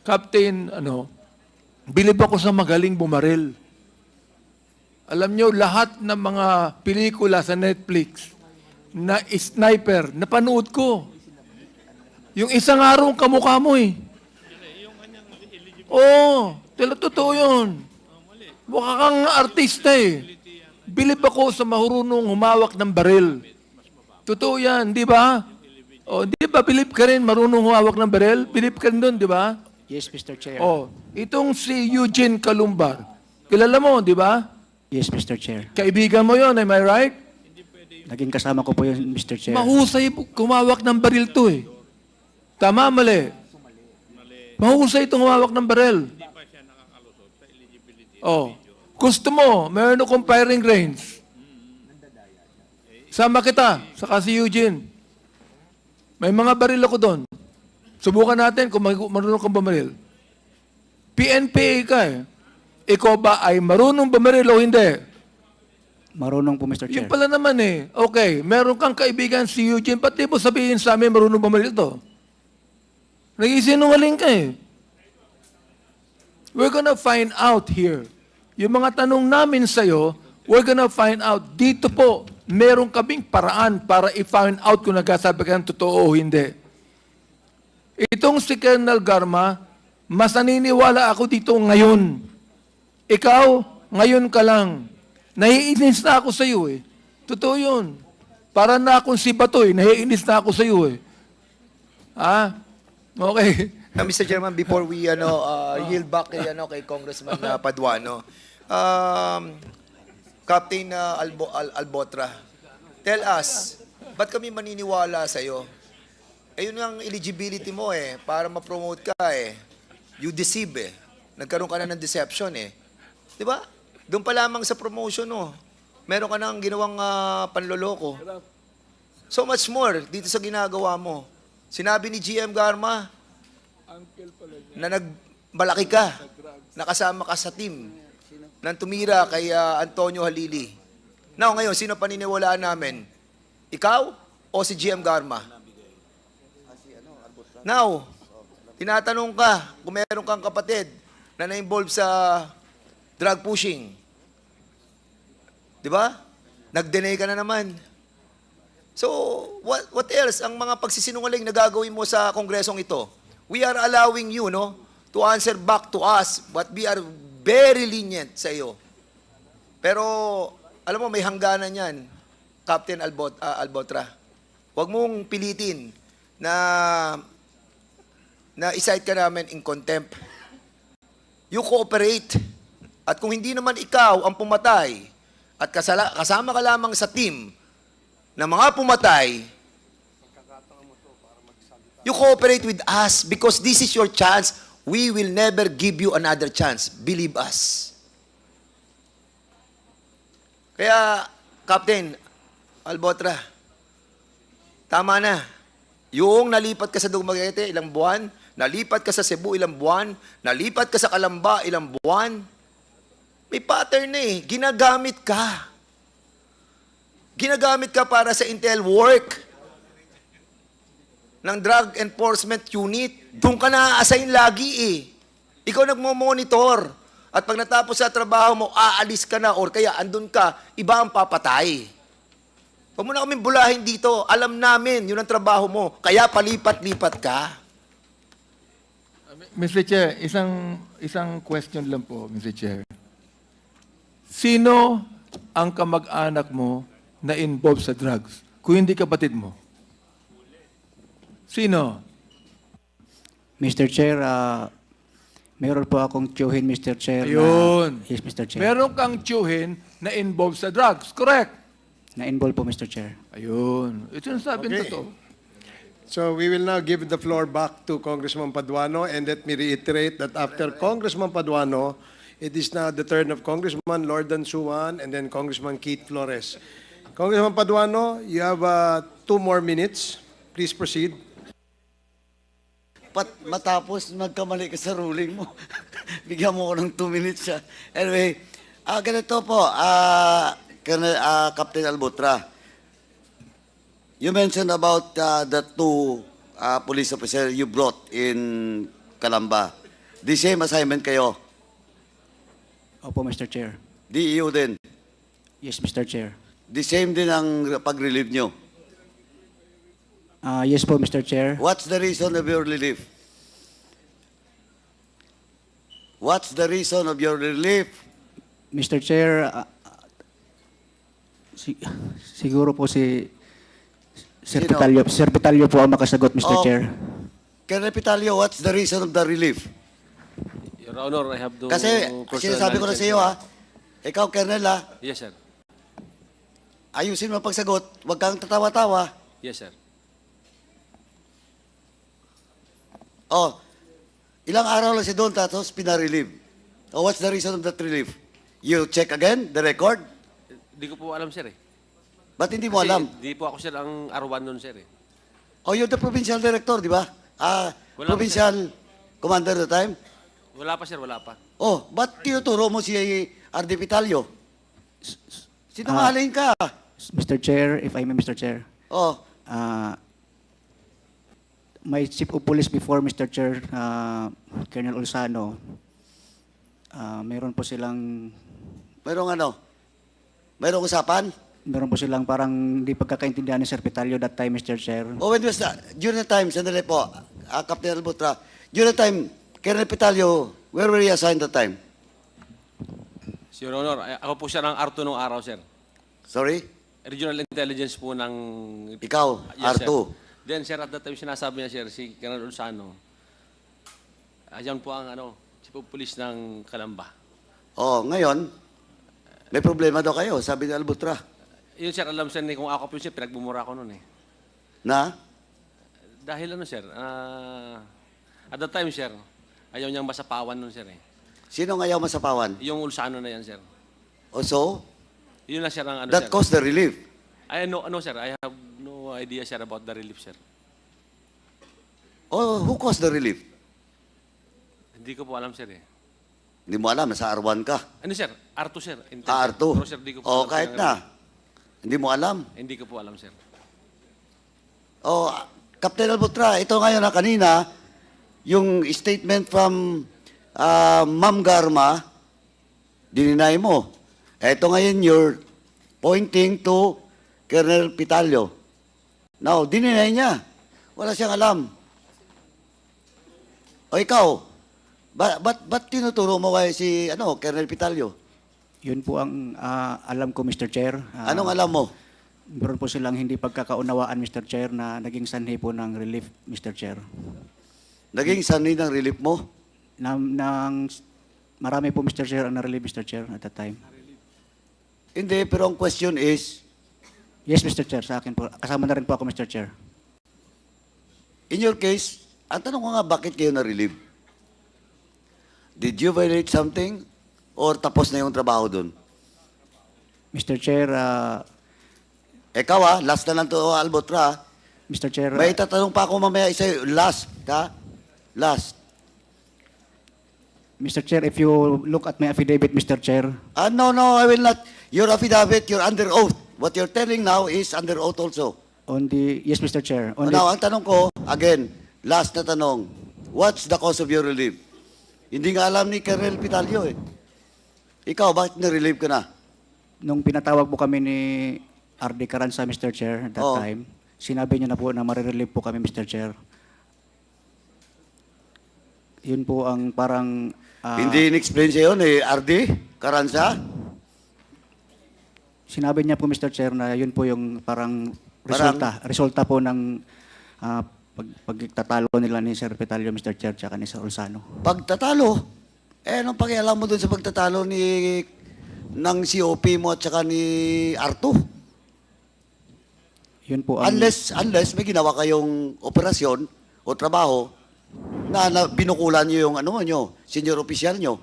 Captain, bilib ako sa magaling bumaril. Alam nyo, lahat ng mga pelikula sa Netflix na sniper, napanood ko. Yung isang araw ang kamukha mo eh. Oo, totoo yun. Mukha kang artista eh. Bilib ako sa marunong humawak ng baril. Totoo yan, di ba? O, di ba bilib ka rin marunong humawak ng baril? Bilib ka rin doon, di ba? Yes, Mr. Chair. O, itong si Eugene Calumbar. Kilala mo, di ba? Yes, Mr. Chair. Kaibigan mo yon, am I right? Naging kasama ko po yun, Mr. Chair. Mahusay kumawak ng baril to eh. Tama, mali. Mahusay itong humawak ng baril. Oh. Gusto mo, meron akong firing range. Sama kita, saka si Eugene. May mga baril ako doon. Subukan natin kung marunong kang bumaril. PNPA ka eh. Ikaw ba ay marunong bumaril o hindi? Marunong po, Mr. Yun Chair. pala naman eh. Okay, meron kang kaibigan si Eugene, ba't di mo sabihin sa amin marunong bumaril ito? Nag-isinungaling ka eh. We're gonna find out here. Yung mga tanong namin sa'yo, we're gonna find out. Dito po, meron kaming paraan para i-find out kung nagsasabi ka ng totoo o hindi. Itong si Colonel Garma, mas naniniwala ako dito ngayon. Ikaw, ngayon ka lang. Naiinis na ako sa iyo eh. Totoo yun. Para na akong si Batoy, naiinis na ako sa iyo eh. Ha? Okay. Mr. Chairman, before we yield back kay Congressman Paduano, Captain Albotra, tell us, ba't kami maniniwala sa iyo? Ayun ang eligibility mo eh, para ma-promote ka eh. You deceive eh. Nagkaroon ka na ng deception eh. Di ba? Doon pa lamang sa promotion no. Meron ka nang ginawang panloloko. So much more dito sa ginagawa mo. Sinabi ni GM Garma na nagmalaki ka, nakasama ka sa team nang tumira kay Antonio Halili. Now, ngayon, sino paniniwalaan namin? Ikaw o si GM Garma? Now, tinatanong ka kung meron kang kapatid na na-involve sa drug pushing. Di ba? Nag-deny ka na naman. So, what else ang mga pagsisinungaling na gagawin mo sa kongresong ito? We are allowing you, no, to answer back to us, but we are very lenient sa iyo. Pero, alam mo, may hangganan yan, Captain Albotra. Huwag mong pilitin na i-cite ka namin in contempt. You cooperate. At kung hindi naman ikaw ang pumatay at kasama ka lamang sa team na mga pumatay, you cooperate with us because this is your chance. We will never give you another chance. Believe us. Kaya, Captain Albotra, tama na. Yung nalipat ka sa Dumaguete, ilang buwan. Nalipat ka sa Cebu, ilang buwan. Nalipat ka sa Calamba, ilang buwan. May pattern na eh. Ginagamit ka. Ginagamit ka para sa intel work ng Drug Enforcement Unit. Doon ka na-assign lagi eh. Ikaw nagmo-monitor. At pag natapos sa trabaho mo, aalis ka na or kaya andun ka, iba ang papatay. Huwag mo na kaming bulahin dito. Alam namin, yun ang trabaho mo. Kaya palipat-lipat ka. Mr. Chair, isang question lang po, Mr. Chair. Sino ang kamag-anak mo na involved sa drugs? Kung hindi kapatid mo? Sino? Mr. Chair, meron po akong tiyuhin, Mr. Chair. Ayun. Yes, Mr. Chair. Meron kang tiyuhin na involved sa drugs. Correct? Na-involve po, Mr. Chair. Ayun. Ito yung sabi Okay. totoo. So we will now give the floor back to Congressman Paduano, and let me reiterate that after Congressman Paduano, it is now the turn of Congressman Lordan Suwan and then Congressman Keith Flores. Congressman Paduano, you have 2 more minutes. Please proceed. Matapos nagkamali ka sa ruling mo, bigyan mo ko ng 2 minutes siya. Anyway, ganito po, Captain Albotra. You mentioned about the 2 police officers you brought in Calamba. The same assignment kayo? Opo, Mr. Chair. DEO din? Yes, Mr. Chair. The same din ang pag-relieve nyo? Yes po, Mr. Chair. What's the reason of your relief? What's the reason of your relief? Mr. Chair, siguro po si Sir Sino? Pitalio. Sir Pitalio po ang makasagot, Mr. Oh. Chair. Colonel Pitalio, what's the reason of the relief? Your Honor, I have to... Kasi, sinasabi ko na sa iyo, ha? Ikaw, Colonel, ha? Yes, sir. ayusin mo ang pagsagot. Huwag kang tatawa-tawa. Yes, sir. Oh, ilang araw lang si Don tapos pinarelieve. Oh, what's the reason of that relief? You check again the record? Di ko po alam, sir eh. Ba't hindi mo Kasi alam? di po ako sir ang R1 nun, sir eh. Oh, you're the provincial director, di ba? Wala pa, Provincial commander at the time? Wala pa, sir. Wala pa. Oh, ba't tinuturo mo si R.D. Pitalio? Sinungaling ka. Mr. Chair, if I may, Mr. Chair. Oh, My Chief of Police before, Mr. Chair, Colonel Olsano, meron po silang... merong ano? Merong usapan? Meron po silang parang di pagkakaintindihan ni Sir Pitalio that time, Mr. Chair. Oh, when was that? During the time, sandali po, Captain Albutra, during the time, Colonel Pitalio, where were you assigned that time? Your Honor, ako po siya ng R2 nung araw, sir. Sorry? Regional Intelligence po ng... Ikaw, Yes, R2. sir. Then, sir, at that time, sinasabi niya, sir, si Colonel Ulsano, ayan po ang Chief of Police ng Calamba. Oh, ngayon, may problema daw kayo, sabi ni Albutra. Yun, sir, alam, sir, kung ako po, sir, pinagbumura ko nun eh. Na? Dahil sir, at that time, sir, ayaw niyang masapawan nun, sir eh. Sino ngayaw masapawan? Yung Ulsano na yan, sir. O so? Yun na, sir, ang That sir. caused the relief. No, sir, I have no idea, sir, about the relief, sir. Oh, who caused the relief? Hindi ko po alam, sir eh. Hindi mo alam, nasa R1 ka. Ano, sir? R2, sir. R2. Pero, sir, di ko po Oh, alam, kahit sir, na. Hindi mo alam. Hindi ko po alam, sir. Oh, Captain Albutra, ito ngayon na kanina, yung statement from Ma'am Garma, dininay mo. Ito ngayon, you're pointing to Colonel Pitalio. Now, dininay niya. Wala siyang alam. O ikaw, ba't tinuturo mo kay si Colonel Pitalio? Yun po ang alam ko, Mr. Chair. Anong alam mo? Meron po silang hindi pagkakaunawaan, Mr. Chair, na naging sanhi po ng relief, Mr. Chair. Naging sanhi ng relief mo? Marami po, Mr. Chair, ang na-relieve, Mr. Chair, at that time. Hindi, pero ang question is, Yes, Mr. Chair, sa akin po. Kasama na rin po ako, Mr. Chair. in your case, ang tanong ko nga, bakit kayo na-relieve? Did you violate something? Or tapos na yung trabaho dun? Mr. Chair, Ikaw last na lang to, Albutra. Mr. Chair, May tatanong pa ako mamaya isa, last, ha? Last. Mr. Chair, if you look at my affidavit, Mr. Chair, No, I will not. Your affidavit, you're under oath. What you're telling now is under oath also. yes, Mr. Chair. Now, ang tanong ko, again, last na tanong, what's the cause of your relief? Hindi nga alam ni Colonel Pitalio eh. Ikaw, bakit na-relieve ka na? Nung pinatawag po kami ni R.D. Caranza, Mr. Chair, at that time, sinabi niya na po na marirelieve po kami, Mr. Chair. Yun po ang parang... Hindi in-explain sa'yo ni R.D. Caranza? Sinabi niya po, Mr. Chair, na yun po yung parang resulta po ng pagtatalo nila ni Sir Pitalio, Mr. Chair, tsaka ni Sir Olsano. Pagtatalo? Anong pakialam mo dun sa pagtatalo ng COP mo at tsaka ni Arto? Yun po ang... Unless may ginawa kayong operasyon o trabaho na binukulan nyo yung senior official nyo.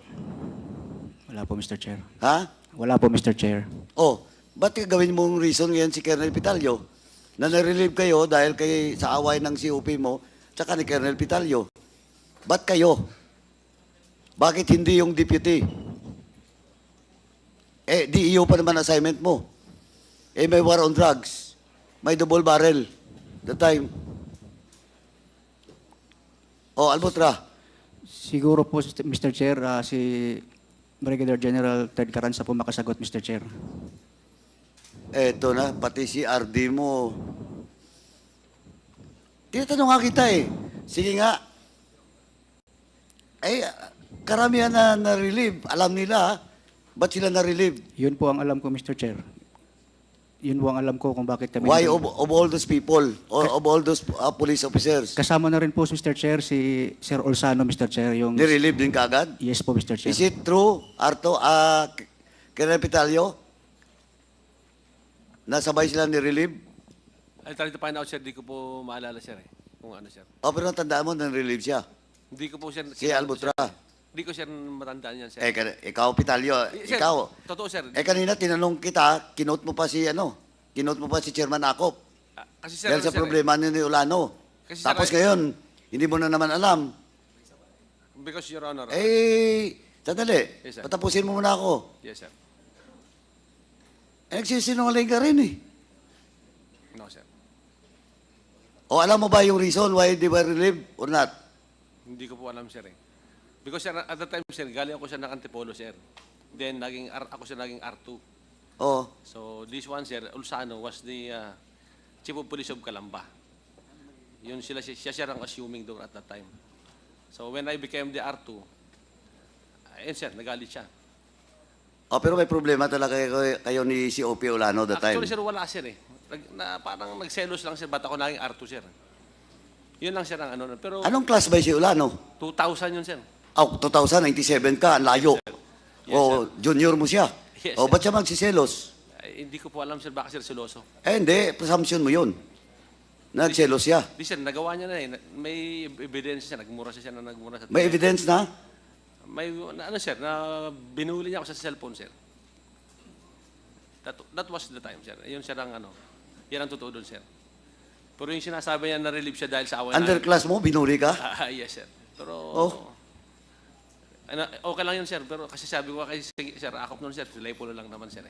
Wala po, Mr. Chair. Ha? Wala po, Mr. Chair. Ba't gawin mong reason ngayon si Colonel Pitalio na na-relieve kayo dahil sa away ng COP mo tsaka ni Colonel Pitalio? Ba't kayo? Bakit hindi yung deputy? DEO pa naman assignment mo. May war on drugs. May double barrel. The time. Albutra. Siguro po, Mr. Chair, si Brigadier General Ted Caranza po makasagot, Mr. Chair. Eto na, pati si RD mo. Tinatanong nga kita Sige nga. Karamihan na na-relieve. Alam nila, ba't sila na-relieve? Yun po ang alam ko, Mr. Chair. Yun po ang alam ko kung bakit kami... Why of all those people or of all those police officers? Kasama na rin po, Mr. Chair, si Sir Olsano, Mr. Chair. Yung... Ni-relieve din kaagad? Yes po, Mr. Chair. Is it true, Arto, Colonel Pitalio, Nasabay sila ni relieve? I'll try to find out, sir. Di ko po maalala, sir. Kung ano, sir. O, pero natandaan mo na relieve siya. Hindi ko po, sir. Si Albutra. Hindi ko, sir, matandaan yan, sir. Ikaw, Pitalio, Sir, ikaw. totoo, sir. Kanina tinanong kita, kinote mo pa si Chairman Akop. Kasi, sir, Dahil sa sir, problema ni Ulano. Kasi, Tapos sir, ngayon, hindi mo na naman alam. Because, Your Honor. Sandali. Yes, sir. Patapusin mo muna ako. Yes, sir. Nagsisinungaling ka rin eh. No, sir. O alam mo ba yung reason why they were relieved or not? Hindi ko po alam, sir. Because, sir, at the time, sir, galing ako siya ng Antipolo, sir. Then, ako siya naging R2. Oo. So, this one, sir, Ulsano was the Chief of Police of Calamba. Yun siya ang assuming doon at that time. So, when I became the R2, ayun, sir, nagalit siya. Pero may problema talaga kayo ni COP Ulano that time. Actually, sir, wala, sir, eh. Parang nagselos lang, sir, ba't ako naging R2, sir? Yun lang, sir, ang ano. Pero, Anong class ba si Ulano? 2000 yun, sir. 2097 ka, ang layo. Junior mo siya. Yes, Ba't siya magsiselos? Hindi ko po alam, sir, baka, sir, seloso. Hindi, presumption mo yun. Nagselos siya. Di, sir, nagawa niya na eh. May evidence siya, nagmura siya na nagmura sa... May evidence na? May, sir, na binuli niya ako sa cellphone, sir. That was the time, sir. Yun, sir, ang ano. Yan ang totoo doon, sir. Pero yung sinasabi niya na-relieve siya dahil sa awan. Underclass mo, binuli ka? Yes, sir. Pero, okay lang yun, sir. Pero kasi sabi ko kay Sir Akop noon, sir, telepono lang naman, sir.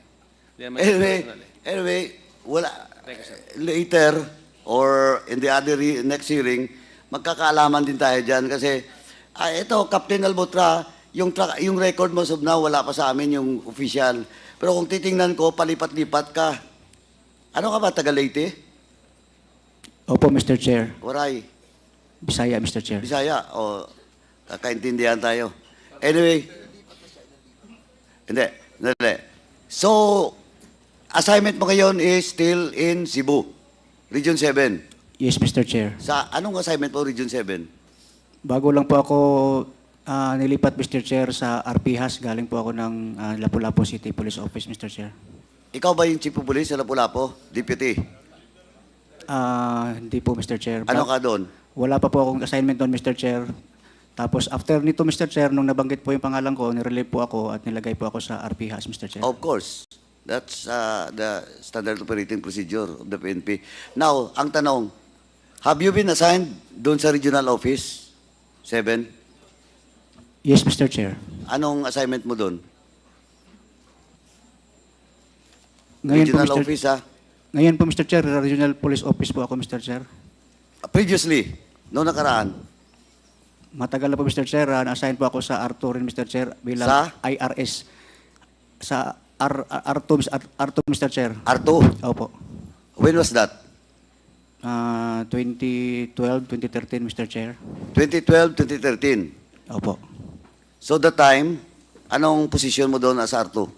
Anyway, wala. Thank you, sir. Later, or in the other next hearing, magkakaalaman din tayo dyan kasi ito, Captain Albutra, yung record mo now, wala pa sa amin yung official. Pero kung titingnan ko, palipat-lipat ka. Ano ka ba, taga Leyte? Opo, Mr. Chair. Waray. Bisaya, Mr. Chair. Bisaya. Kakaintindihan tayo. Anyway. Hindi. So, assignment mo ngayon is still in Cebu, Region 7. Yes, Mr. Chair. Sa anong assignment mo, Region 7? Bago lang po ako nilipat, Mr. Chair, sa RPHAS. Galing po ako ng Lapu-Lapu City Police Office, Mr. Chair. Ikaw ba yung Chief of Police sa Lapu-Lapu? Deputy? Hindi po, Mr. Chair. Ano ka doon? Wala pa po akong assignment doon, Mr. Chair. Tapos after nito, Mr. Chair, nung nabanggit po yung pangalan ko, nirelieve po ako at nilagay po ako sa RPHAS, Mr. Chair. Of course. That's the standard operating procedure of the PNP. Now, ang tanong, have you been assigned doon sa regional office? 7? Yes, Mr. Chair. Anong assignment mo doon? Ngayon Regional po, Mr. office, ha? Ngayon po, Mr. Chair, Regional Police Office po ako, Mr. Chair. Previously, noong nakaraan? Matagal na po, Mr. Chair. Na-assign po ako sa R2 rin, Mr. Chair, bilang Sa? IRS. Sa R2, Mr. Chair. R2? Opo. When was that? 2012, 2013, Mr. Chair. 2012, 2013? Opo. So the time, anong position mo doon as R2?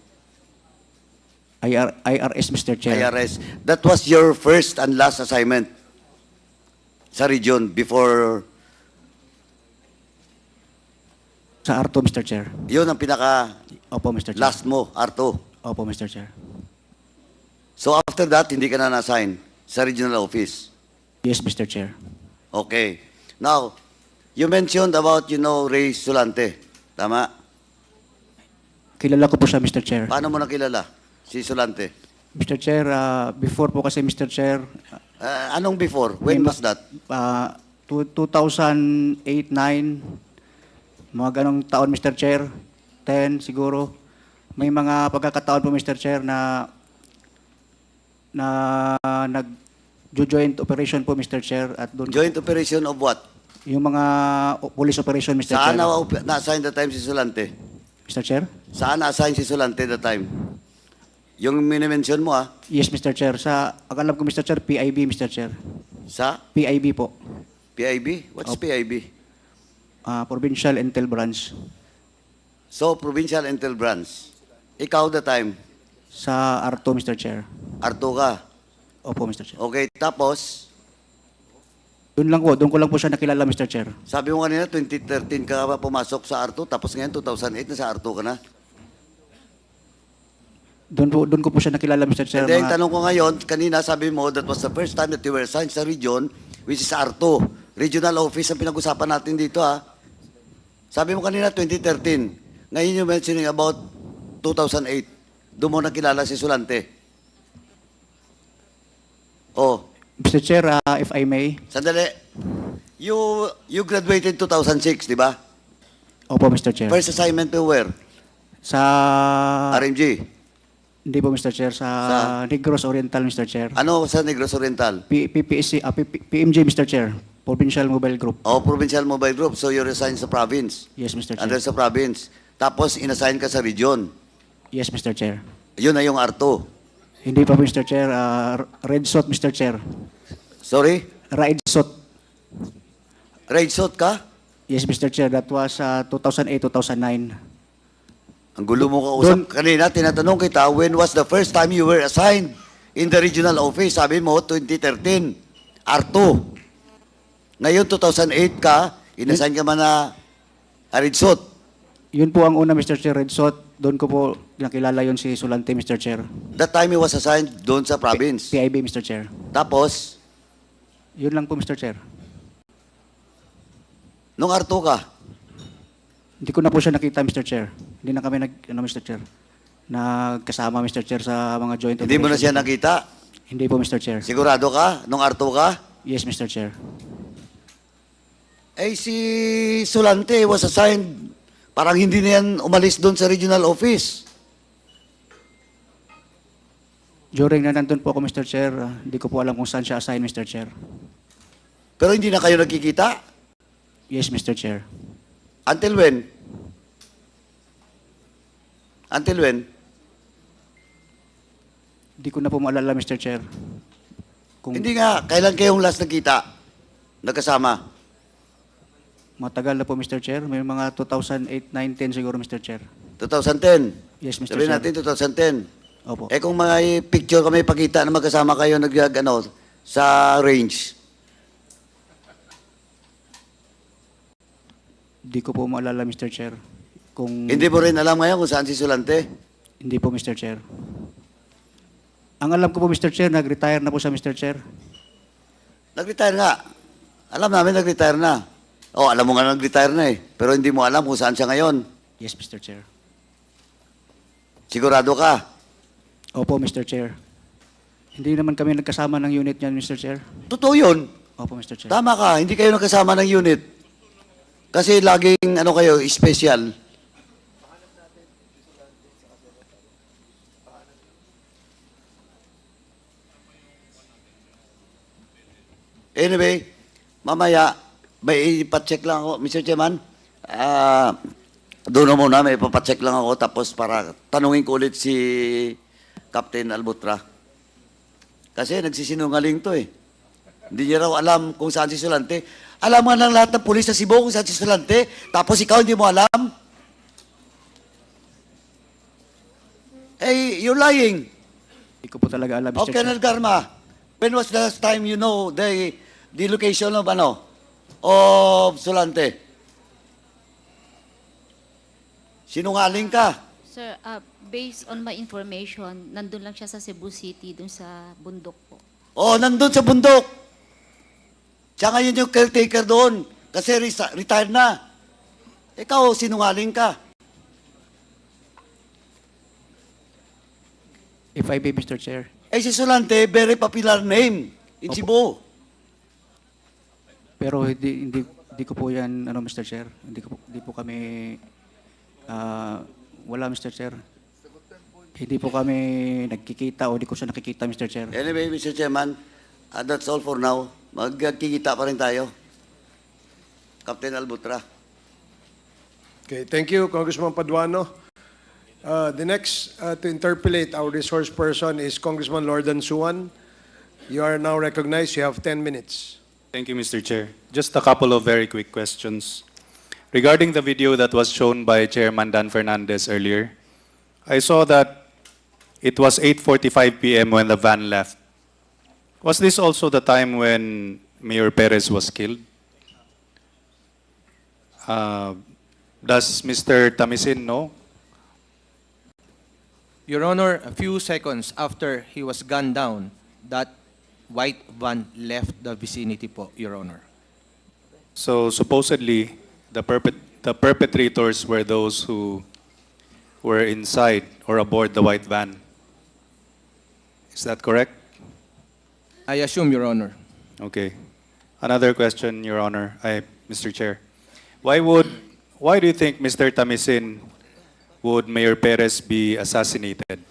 IRS, Mr. Chair. IRS. That was your first and last assignment sa region before... Sa R2, Mr. Chair. Yun ang pinaka... Opo, Mr. Chair. Last mo, R2. Opo, Mr. Chair. So after that, hindi ka na na-assign sa regional office? Yes, Mr. Chair. Okay. Now, you mentioned about, Ray Sulante. Tama? Kilala ko po siya, Mr. Chair. Paano mo nakilala si Sulante? Mr. Chair, before po kasi, Mr. Chair... Anong before? When was that? 2008, 9, mga ganong taon, Mr. Chair. 10 siguro. May mga pagkakataon po, Mr. Chair, na nag-joint operation po, Mr. Chair. At doon, Joint operation of what? yung mga police operation, Mr. Saan Chair. na-assign that time si Sulante? Mr. Chair? Saan na-assign si Sulante that time? Yung minimension mo, ha? Yes, Mr. Chair. Sa, ang alam ko, Mr. Chair, PIB, Mr. Chair. Sa? PIB po. PIB? What's PIB? Provincial Intel Branch. So, Provincial Intel Branch. Ikaw the time? Sa R2, Mr. Chair. R2 ka? Opo, Mr. Chair. Okay, tapos, Doon ko lang po siya nakilala, Mr. Chair. sabi mo kanina, 2013 ka pa pumasok sa R2, tapos ngayon, 2008 na sa R2 ka na. Doon ko po siya nakilala, Mr. Chair. And then, mga- tanong ko ngayon, kanina sabi mo, that was the first time that you were assigned sa region, which is R2. Regional office ang pinag-usapan natin dito, ha? Sabi mo kanina, 2013. Ngayon you're mentioning about 2008. Doon mo nakilala si Sulante. Oh, Mr. Chair, if I may. sandali. You graduated 2006, di ba? Opo, Mr. Chair. First assignment to where? Sa... RMG. Hindi po, Mr. Chair. Sa Negros Oriental, Mr. Chair. Ano sa Negros Oriental? PMG, Mr. Chair. Provincial Mobile Group. Oh, Provincial Mobile Group. So you're assigned sa province. Yes, Mr. Chair. Under sa province. Tapos inassign ka sa region. Yes, Mr. Chair. Yun na yung R2. Hindi pa, Mr. Chair. Red Sot, Mr. Chair. Sorry? Red Sot. Red Sot ka? Yes, Mr. Chair. That was 2008-2009. Ang gulo mo kausap. Kanina, tinatanong kita, when was the first time you were assigned in the regional office? Sabi mo, 2013. R2. Ngayon, 2008 ka, inassign ka man na Red Sot. Yun po ang una, Mr. Chair. Red Sot. Doon ko po nakilala yun si Sulante, Mr. Chair. That time he was assigned doon sa province. PIB, Mr. Chair. Tapos, Yun lang po, Mr. Chair. nung R2 ka, Hindi ko na po siya nakita, Mr. Chair. Hindi na kami Mr. Chair, nagkasama, Mr. Chair, sa mga joint hindi mo na siya operations. nakita. Hindi po, Mr. Chair. Sigurado ka? Nung R2 ka? Yes, Mr. Chair. Eh, si Sulante was assigned, parang hindi na yan umalis doon sa regional office. During na nandun po ako, Mr. Chair, hindi ko po alam kung saan siya assign, Mr. Chair. Pero hindi na kayo nagkikita? Yes, Mr. Chair. Until when? Until when? Hindi ko na po maalala, Mr. Chair. Hindi nga, kailan kayong last nagkita? Nagkasama? Matagal na po, Mr. Chair. May mga 2008, 9, 10 siguro, Mr. Chair. 2010? Yes, Mr. Sabihin Chair. natin 2010. Opo. Eh kung may picture kami pakita na magkasama kayo sa range, Hindi ko po maalala, Mr. Chair. Kung hindi mo rin alam ngayon kung saan si Sulante? Hindi po, Mr. Chair. Ang alam ko po, Mr. Chair, nag-retire na po siya, Mr. Chair. Nag-retire nga. Alam namin nag-retire na. Oh, alam mo nga nag-retire na eh. Pero hindi mo alam kung saan siya ngayon. Yes, Mr. Chair. Sigurado ka? Opo, Mr. Chair. Hindi naman kami nagkasama ng unit niyan, Mr. Chair. Totoo yun. Opo, Mr. Chair. Tama ka, hindi kayo nagkasama ng unit. Kasi laging, kayo, special. Anyway, mamaya, may ipacheck lang ako. Mr. Chairman, doon na muna, may ipapacheck lang ako tapos para tanungin ko ulit si Captain Albutra. Kasi nagsisinungaling to eh. Hindi niya raw alam kung saan si Sulante. Alam nga ng lahat ng pulis sa Cebu kung saan si Sulante, tapos ikaw hindi mo alam? Eh, you're lying. Hindi ko po talaga alam, Mr. Oh, Colonel Garma, when was the last time you know the location of of Sulante? Sinungaling ka. Sir, based on my information, nandun lang siya sa Cebu City, dun sa bundok po. Oh, nandun sa bundok. Siya ngayon yung caretaker doon kasi retired na. Ikaw, sinungaling ka. If I may, Mr. Chair. Eh, si Sulante, very popular name in Cebu. Pero hindi ko po yan, Mr. Chair. Hindi po kami, wala, Mr. Chair. Hindi po kami nagkikita o di ko siya nakikita, Mr. Chair. Anyway, Mr. Chairman, that's all for now. Magkikita pa rin tayo. Captain Albutra. Okay, thank you, Congressman Paduano. The next to interpolate our resource person is Congressman Lordan Suwan. You are now recognized. You have 10 minutes. Thank you, Mr. Chair. Just a couple of very quick questions. Regarding the video that was shown by Chairman Dan Fernandez earlier, I saw that it was 8:45 p.m. when the van left. Was this also the time when Mayor Perez was killed? Does Mr. Tamisin know? Your Honor, a few seconds after he was gunned down, that white van left the vicinity po, Your Honor. So supposedly, the perpetrators were those who were inside or aboard the white van. Is that correct? I assume, Your Honor. Okay. Another question, Your Honor, Mr. Chair. Why do you think Mr. Tamisin would Mayor Perez be assassinated?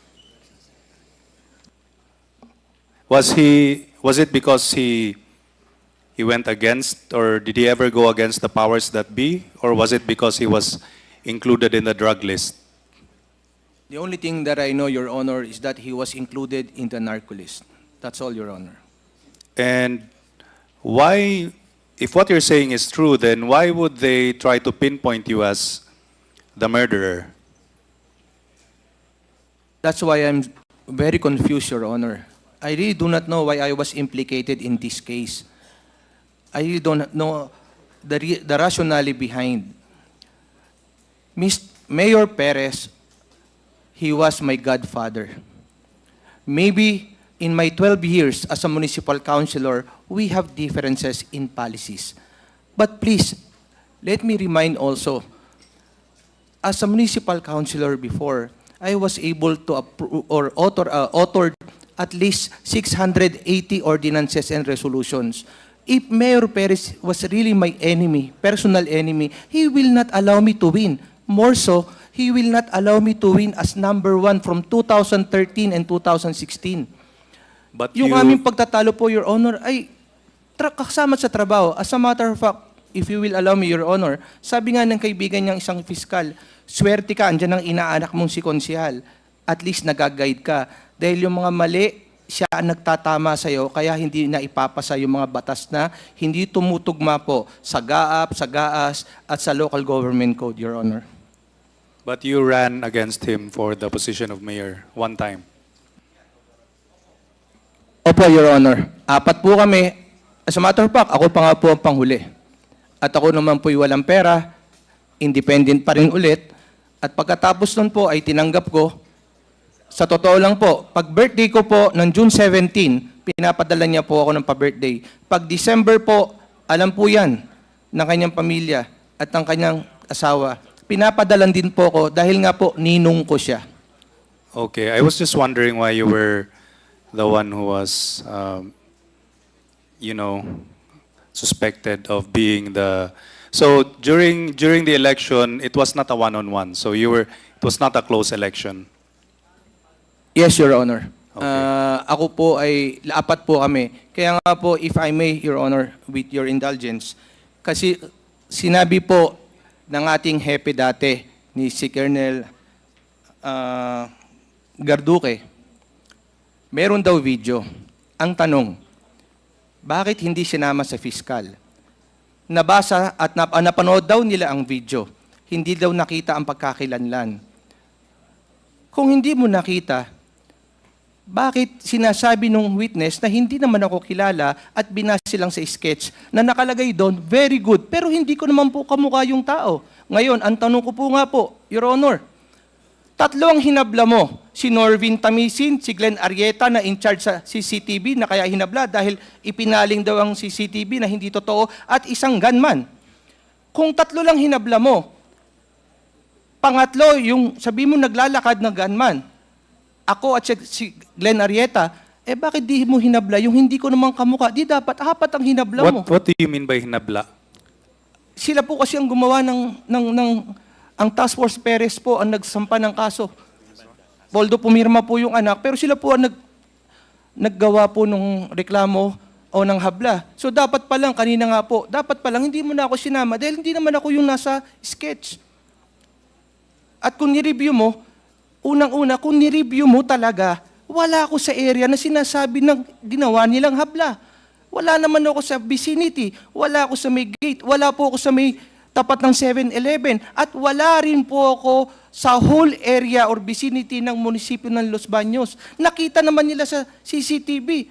Was it because he went against, or did he ever go against the powers that be, or was it because he was included in the drug list? The only thing that I know, Your Honor, is that he was included in the narco list. That's all, Your Honor. And why, if what you're saying is true, then why would they try to pinpoint you as the murderer? That's why I'm very confused, Your Honor. I really do not know why I was implicated in this case. I really don't know the rationale behind. Mayor Perez, he was my godfather. Maybe in my 12 years as a municipal councilor, we have differences in policies. But please, let me remind also, as a municipal councilor before, I was able to approve or authored at least 680 ordinances and resolutions. If Mayor Perez was really my enemy, personal enemy, he will not allow me to win. More so, he will not allow me to win as number one from 2013 and 2016. But Yung aming pagtatalo po, Your Honor, ay kasama sa trabaho. As a matter of fact, if you will allow me, Your Honor, sabi nga ng kaibigan niyang isang fiskal, swerte ka, andyan ang inaanak mong si konsihal. At least nag-guide ka. Dahil yung mga mali, siya ang nagtatama sa'yo, kaya hindi na ipapasa yung mga batas na hindi tumutugma po sa GAAP, sa GAAS, at sa local government code, Your Honor. But you ran against him for the position of mayor one time. Opo, Your Honor. 4 po kami. As a matter of fact, ako pa nga po ang panghuli. At ako naman po'y walang pera, independent pa rin ulit. At pagkatapos nun po ay tinanggap ko. Sa totoo lang po, pag birthday ko po ng June 17, pinapadala niya po ako ng pa-birthday. Pag December po, alam po yan ng kanyang pamilya at ng kanyang asawa. Pinapadalan din po ako dahil nga po ninong ko siya. Okay, I was just wondering why you were the one who was, suspected of being the. So during the election, it was not a one-on-one. So it was not a close election. Yes, Your Honor. Okay. Ako po ay 4 po kami. Kaya nga po, if I may, Your Honor, with your indulgence, kasi sinabi po ng ating hepe dati, ni si Colonel Garduque, meron daw video. Ang tanong, bakit hindi sinama sa fiskal? Nabasa at napanood daw nila ang video. Hindi daw nakita ang pagkakilanlan. Kung hindi mo nakita, bakit sinasabi nung witness na hindi naman ako kilala at binase lang sa sketch na nakalagay doon, very good, pero hindi ko naman po kamukha yung tao. Ngayon, ang tanong ko po nga po, Your Honor, 3 ang hinabla mo, si Norvin Tamisin, si Glenn Arrieta na in charge sa CCTV na kaya hinabla dahil ipinaling daw ang CCTV na hindi totoo at isang gunman. Kung 3 lang hinabla mo, pangatlo, yung sabi mo naglalakad na gunman, ako at si Glenn Arrieta, bakit di mo hinabla yung hindi ko naman kamukha? Di dapat 4 ang hinabla mo. What do you mean by hinabla? Sila po kasi ang gumawa ang Task Force Perez po ang nagsampa ng kaso. Although pumirma po yung anak, pero sila po ang naggawa po ng reklamo o ng habla. So dapat pa lang, kanina nga po, dapat pa lang hindi mo na ako sinama dahil hindi naman ako yung nasa sketch. At kung ni-review mo, unang-una, kung ni-review mo talaga, wala ako sa area na sinasabi ng ginawa nilang habla. Wala naman ako sa vicinity, wala ako sa may gate, wala po ako sa may tapat ng 7-Eleven, at wala rin po ako sa whole area or vicinity ng munisipyo ng Los Baños. Nakita naman nila sa CCTV.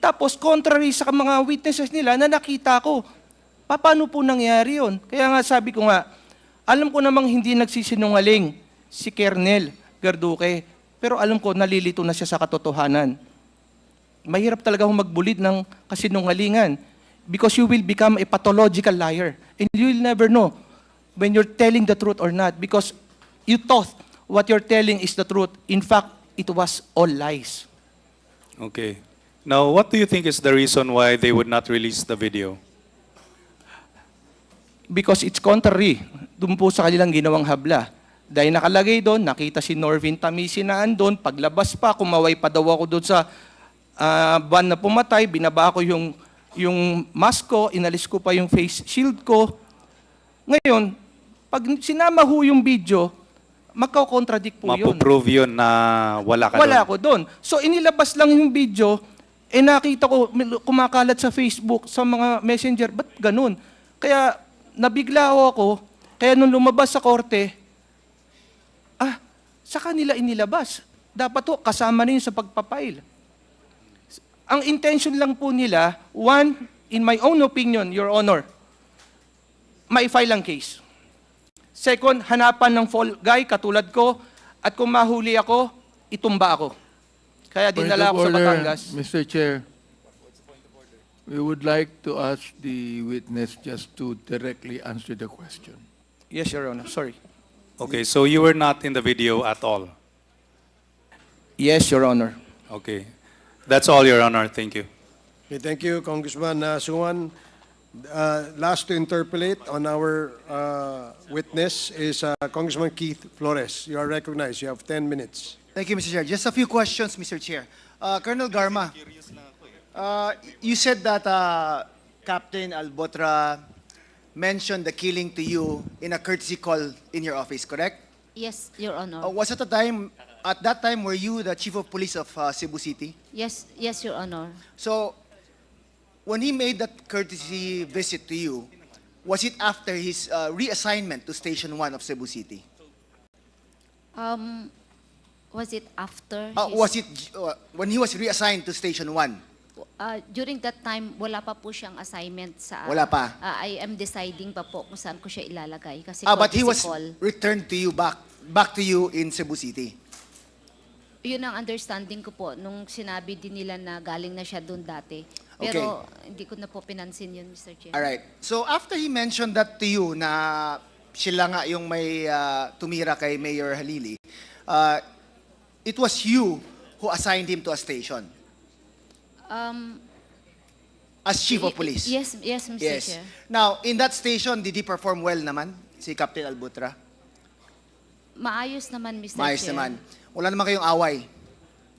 Tapos, contrary sa mga witnesses nila na nakita ko, paano po nangyari yun? Kaya nga sabi ko nga, alam ko namang hindi nagsisinungaling si Colonel Garduque. Pero alam ko, nalilito na siya sa katotohanan. Mahirap talaga akong magbulid ng kasinungalingan because you will become a pathological liar. And you will never know when you're telling the truth or not because you thought what you're telling is the truth. In fact, it was all lies. Okay. Now, what do you think is the reason why they would not release the video? Because it's contrary dun po sa kanilang ginawang habla. Dahil nakalagay doon, nakita si Norvin Tamisi na andun, paglabas pa, kumaway pa daw ako doon sa van na pumatay, binaba ko yung mask ko, inalis ko pa yung face shield ko. Ngayon, pag sinama ho yung video, magka-contradict po yun. Mapoprove yun na wala ka Wala doon. ako doon. So inilabas lang yung video, nakita ko kumakalat sa Facebook, sa mga messenger, ba't ganun? Kaya nabigla ako, kaya nung lumabas sa korte, sa kanila inilabas. Dapat to, kasama na yun sa pagpapail. Ang intention lang po nila, one, in my own opinion, Your Honor, ma-file ang case. Second, hanapan ng fall guy katulad ko, at kung mahuli ako, itumba ako. Kaya dinala ako sa Batangas. Mr. Chair, we would like to ask the witness just to directly answer the question. Yes, Your Honor. Sorry. Okay, so you were not in the video at all? Yes, Your Honor. Okay. That's all, Your Honor. Thank you. Okay, thank you, Congressman Suwan. Last to interpolate on our witness is Congressman Keith Flores. You are recognized. You have 10 minutes. Thank you, Mr. Chair. Just a few questions, Mr. Chair. Colonel Garma, you said that Captain Albotra mentioned the killing to you in a courtesy call in your office, correct? Yes, Your Honor. Was it at that time, were you the Chief of Police of Cebu City? Yes, Your Honor. So, when he made that courtesy visit to you, was it after his reassignment to Station 1 of Cebu City? Was it after? Was it when he was reassigned to Station 1? During that time, wala pa po siyang assignment sa... Wala pa? I am deciding pa po kung saan ko siya ilalagay. Kasi But he courtesy was call. returned to you back to you in Cebu City. Yun ang understanding ko po nung sinabi din nila na galing na siya doon dati. Pero hindi ko na po pinansin yun, Mr. Chair. Alright. So after he mentioned that to you na sila nga yung may tumira kay Mayor Halili, it was you who assigned him to a station as Chief of Police. Yes, Mr. Chair. Now, in that station, did he perform well naman, si Captain Albutra? Maayos naman, Mr. Chair. Maayos naman. Wala naman kayong away.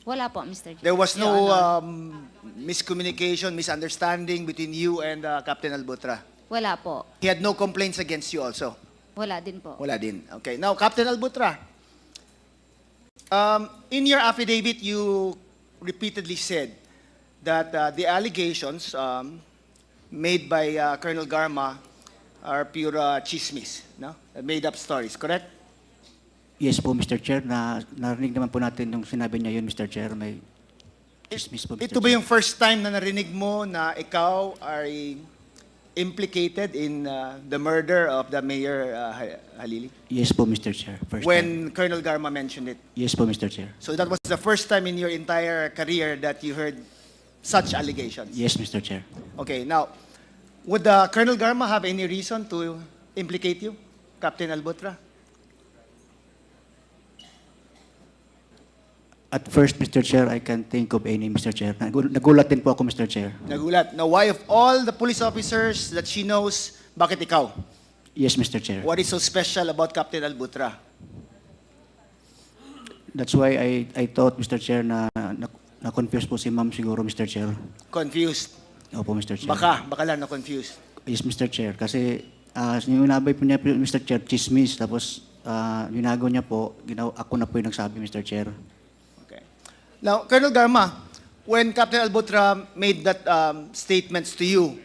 Wala po, Mr. Chair. There was Your no Honor. miscommunication, misunderstanding between you and Captain Albutra. Wala po. He had no complaints against you also. Wala din po. Wala din. Okay. Now, Captain Albutra, in your affidavit, you repeatedly said that the allegations made by Colonel Garma are pure chismis, no? Made-up stories, correct? Yes po, Mr. Chair. Narinig naman po natin nung sinabi niya yun, Mr. Chair. May chismis po, Mr. Ito ba yung first time na narinig mo na ikaw ay implicated in the murder of the Mayor Halili? Yes po, Mr. Chair. First time. When Colonel Garma mentioned it. Yes po, Mr. Chair. So that was the first time in your entire career that you heard such allegations? Yes, Mr. Chair. Okay, now, would Colonel Garma have any reason to implicate you, Captain Albutra? At first, Mr. Chair, I can't think of any, Mr. Chair. Nagulat din po ako, Mr. Chair. Nagulat. Now, why of all the police officers that she knows, bakit ikaw? Yes, Mr. Chair. What is so special about Captain Albutra? That's why I thought, Mr. Chair, na-confuse po si ma'am siguro, Mr. Chair. Confused? Opo, Mr. Chair. Baka lang na-confused. Yes, Mr. Chair. Kasi yung inabay po niya, Mr. Chair, chismis. Tapos binago niya po, ako na po yung nagsabi, Mr. Chair. Now, Colonel Garma, when Captain Albutra made that statements to you,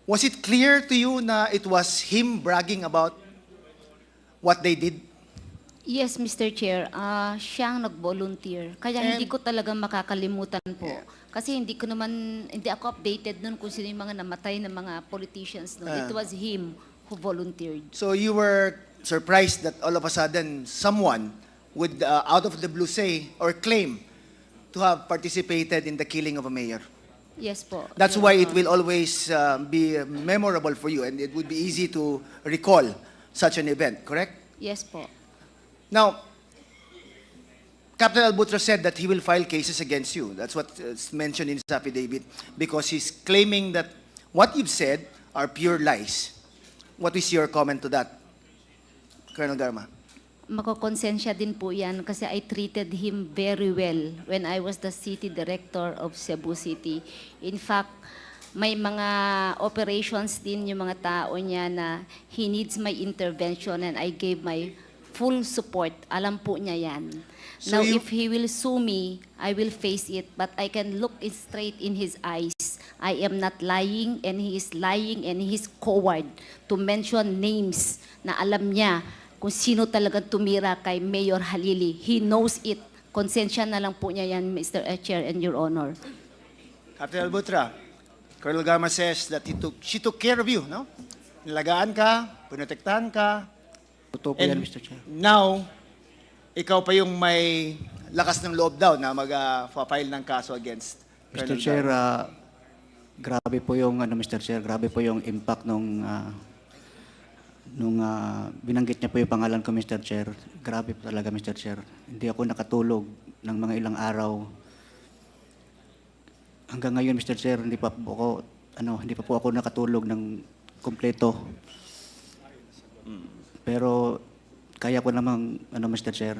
was it clear to you na it was him bragging about what they did? Yes, Mr. Chair. Siyang nag-volunteer. Kaya hindi ko talaga makakalimutan po. Kasi hindi ako updated nun kung sino yung mga namatay na mga politicians nun. It was him who volunteered. So you were surprised that all of a sudden someone would out of the blue say or claim to have participated in the killing of a mayor. Yes po. That's Your why it Honor. will always be memorable for you, and it would be easy to recall such an event, correct? Yes po. Now, Captain Albutra said that he will file cases against you. That's what is mentioned in his affidavit, because he's claiming that what you've said are pure lies. What is your comment to that, Colonel Garma? Makokonsensya din po yan kasi I treated him very well when I was the city director of Cebu City. In fact, may mga operations din yung mga tao niya na he needs my intervention and I gave my full support. Alam po niya yan. So Now, you- if he will sue me, I will face it, but I can look it straight in his eyes. I am not lying and he is lying and he is coward to mention names na alam niya kung sino talagang tumira kay Mayor Halili. He knows it. Konsensya na lang po niya yan, Mr. Chair and Your Honor. Captain Albutra, Colonel Garma says that she took care of you, no? Nilagaan ka, pinotektahan ka. Totoo po yan, Mr. Chair. Now, ikaw pa yung may lakas ng loob daw na mag-file ng kaso against Mr. Colonel Chair, Garma. grabe po yung Mr. Chair, grabe po yung impact nung binanggit niya po yung pangalan ko, Mr. Chair. Grabe po talaga, Mr. Chair. Hindi ako nakatulog ng mga ilang araw. Hanggang ngayon, Mr. Chair, hindi pa po ako nakatulog ng kumpleto. Pero kaya ko namang Mr. Chair,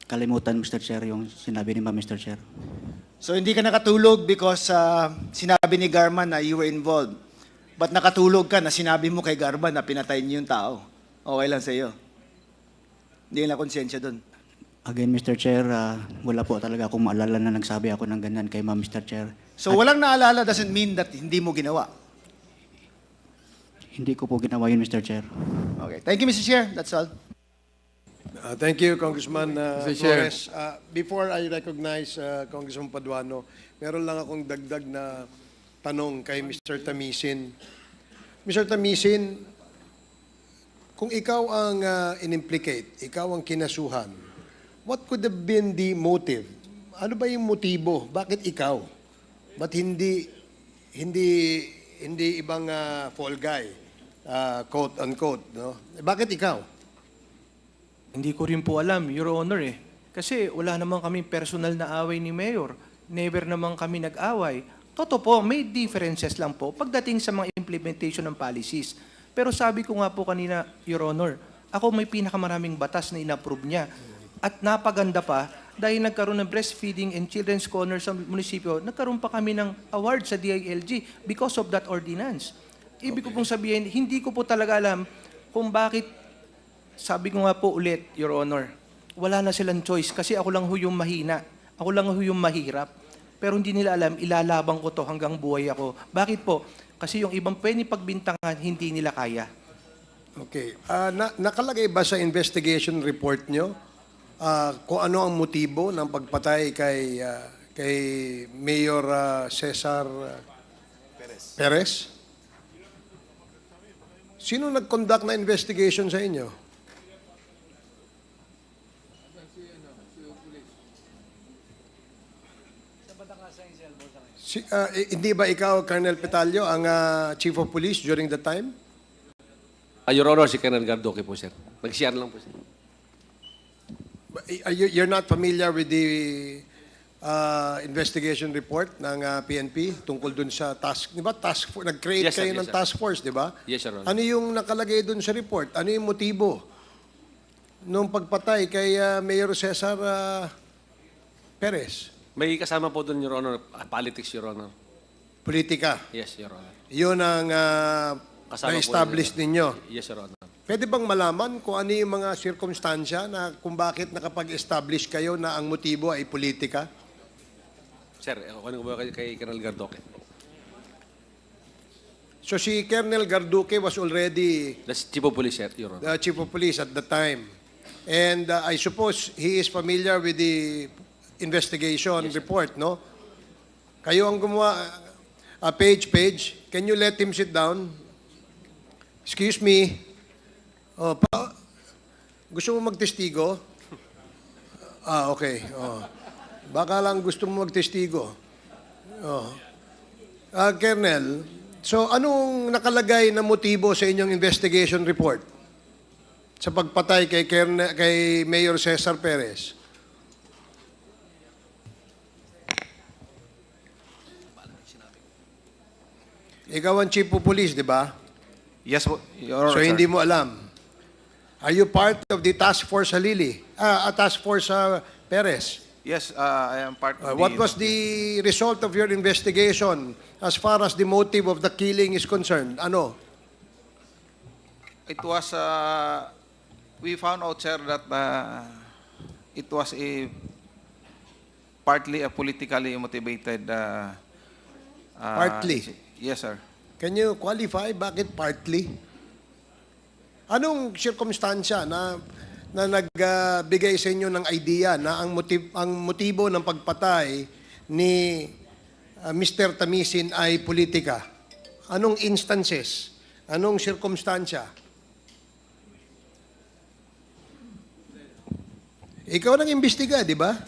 kalimutan, Mr. Chair, yung sinabi ni Mr. Chair. So hindi ka nakatulog because sinabi ni Garma na you were involved. But nakatulog ka na sinabi mo kay Garma na pinatay niyo yung tao. Okay lang sa iyo. Hindi na konsensya doon. Again, Mr. Chair, wala po talaga akong maalala na nagsabi ako ng ganyan kay Mr. Chair. So walang naalala doesn't mean that hindi mo ginawa. Hindi ko po ginawa yun, Mr. Chair. Okay. Thank you, Mr. Chair. That's all. Thank you, Congressman Mr. Chair. Flores. Before I recognize Congressman Paduano, meron lang akong dagdag na tanong kay Mr. Tamisin. Mr. Tamisin, kung ikaw ang in-implicate, ikaw ang kinasuhan, what could have been the motive? Ano ba yung motibo? Bakit ikaw? Ba't hindi ibang fall guy, quote unquote, no? Bakit ikaw? Hindi ko rin po alam, Your Honor eh. Kasi wala naman kami personal na away ni Mayor. Never naman kami nag-away. Totoo po, may differences lang po pagdating sa mga implementation ng policies. Pero sabi ko nga po kanina, Your Honor, ako may pinakamaraming batas na inapprove niya. At napaganda pa, dahil nagkaroon ng breastfeeding and children's corner sa munisipyo, nagkaroon pa kami ng award sa DILG because of that ordinance. Ibig ko pong sabihin, hindi ko po talaga alam kung bakit, sabi ko nga po ulit, Your Honor, wala na silang choice kasi ako lang ho yung mahina. Ako lang ho yung mahirap. Pero hindi nila alam, ilalabang ko to hanggang buhay ako. Bakit po? Kasi yung ibang pwede pagbintangan, hindi nila kaya. Okay. Nakalagay ba sa investigation report nyo kung ano ang motibo ng pagpatay kay Mayor Cesar Perez? Sino nag-conduct na investigation sa inyo? Hindi ba ikaw, Colonel Petalio, ang Chief of Police during the time? Your Honor, si Colonel Gardoque po, sir. Nag-share lang po, sir. You're not familiar with the investigation report ng PNP tungkol dun sa task, di ba? Task force, nag-create Yes, sir. kayo Yes, ng sir. task force, di ba? Yes, Your Honor. Ano yung nakalagay dun sa report? Ano yung motibo nung pagpatay kay Mayor Cesar Perez? May kasama po doon, Your Honor, politics, Your Honor. Politika. Yes, Your Honor. Yun ang Kasama po na-establish yun, ninyo. Yes, Your Honor. Pwede bang malaman kung ano yung mga sirkumstansya na kung bakit nakapag-establish kayo na ang motibo ay politika? Sir, ano ba kay Colonel Gardoque? So si Colonel Garduque was already That's Chief of Police, sir, Your Honor. the Chief of Police at the time. And I suppose he is familiar with the investigation report, no? Kayo ang gumawa, page, can you let him sit down? Excuse me. Gusto mo magtestigo? Ah, okay. Oh. Baka lang gusto mo magtestigo. Oh. Colonel, so anong nakalagay na motibo sa inyong investigation report sa pagpatay kay Mayor Cesar Perez? Ikaw ang chief of police, di ba? Yes, Your Honor, So sir. hindi mo alam. Are you part of the task force Halili? Task force Perez? Yes, I am part of What was the result of your investigation as far as the motive of the killing is concerned? Ano? It was, we found out, sir, that it was partly a politically motivated. Partly? Yes, sir. Can you qualify bakit partly? Anong sirkumstansya na nagbigay sa inyo ng idea na ang motibo ng pagpatay ni Mr. Tamisin ay politika? Anong instances? Anong sirkumstansya? Ikaw nang imbestiga, di ba?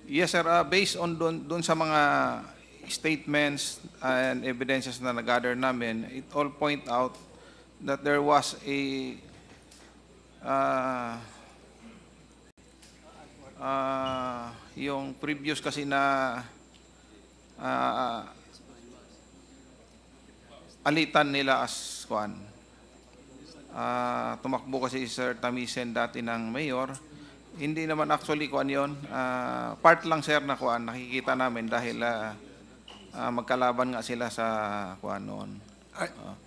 Yes, sir. Based on doon sa mga statements and evidences na nag-gather namin, it all point out that there was yung previous kasi na alitan nila as kuan. Tumakbo kasi si Sir Tamisen dati ng mayor. Hindi naman actually kuan yon. Part lang, sir, na kuan nakikita namin dahil magkalaban nga sila sa kuan noon.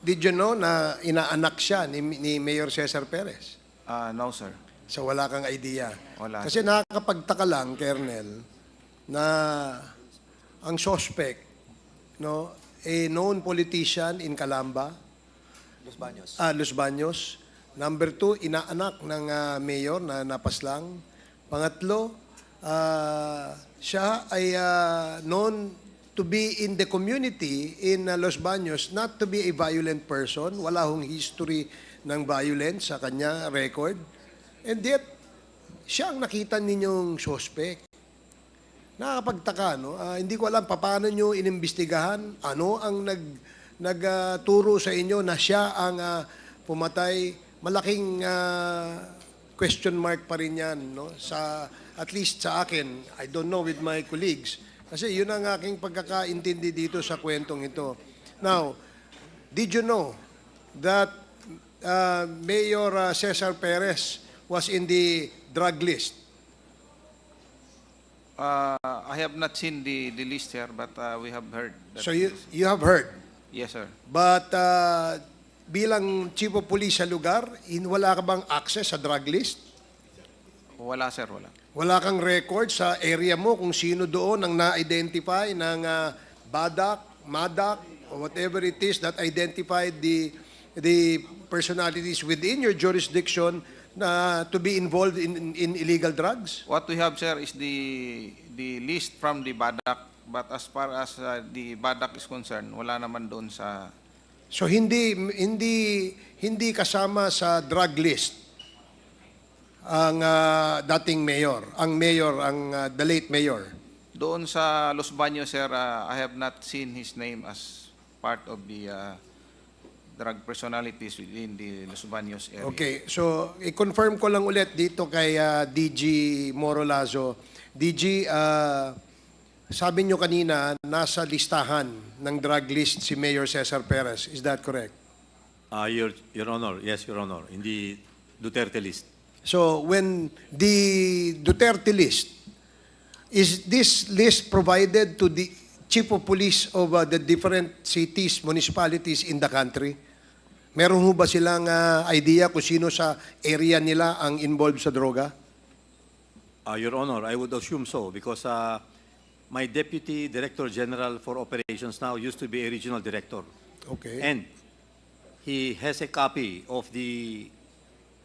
Did you know na inaanak siya ni Mayor Cesar Perez? No, sir. So wala kang idea. Wala. Kasi nakakapagtaka lang, Colonel, na ang suspect, no, a known politician in Calamba, Los Baños. Number 2, inaanak ng mayor na napaslang. Pangatlo, siya ay known to be in the community in Los Baños, not to be a violent person. Wala hong history ng violence sa kanya record. And yet, siya ang nakita ninyong suspect. Nakakapagtaka, no? Hindi ko alam paano nyo inimbestigahan, ano ang nagturo sa inyo na siya ang pumatay. Malaking question mark pa rin yan, no? At least sa akin, I don't know with my colleagues. Kasi yun ang aking pagkakaintindi dito sa kwentong ito. Now, did you know that Mayor Cesar Perez was in the drug list? I have not seen the list here, but we have heard. That So you have heard? Yes, sir. But bilang chief of police sa lugar, wala ka bang access sa drug list? Wala, sir, wala. Wala kang record sa area mo kung sino doon ang na-identify ng Madak, or whatever it is that identified the personalities within your jurisdiction to be involved in illegal drugs? What we have, sir, is the list from the Badak, but as far as the Badak is concerned, wala naman doon sa... So hindi kasama sa drug list ang dating mayor, the late mayor. Doon sa Los Baños, sir, I have not seen his name as part of the drug personalities within the Los Baños area. Okay, so i-confirm ko lang ulit dito kay DG Morolazo. DG, sabi nyo kanina, nasa listahan ng drug list si Mayor Cesar Perez. Is that correct? Your Honor, yes, Your Honor, in the Duterte list. So when the Duterte list, is this list provided to the chief of police of the different cities, municipalities in the country? Meron ho ba silang idea kung sino sa area nila ang involved sa droga? Your Honor, I would assume so because my Deputy Director General for Operations now used to be a regional director. Okay. And he has a copy of the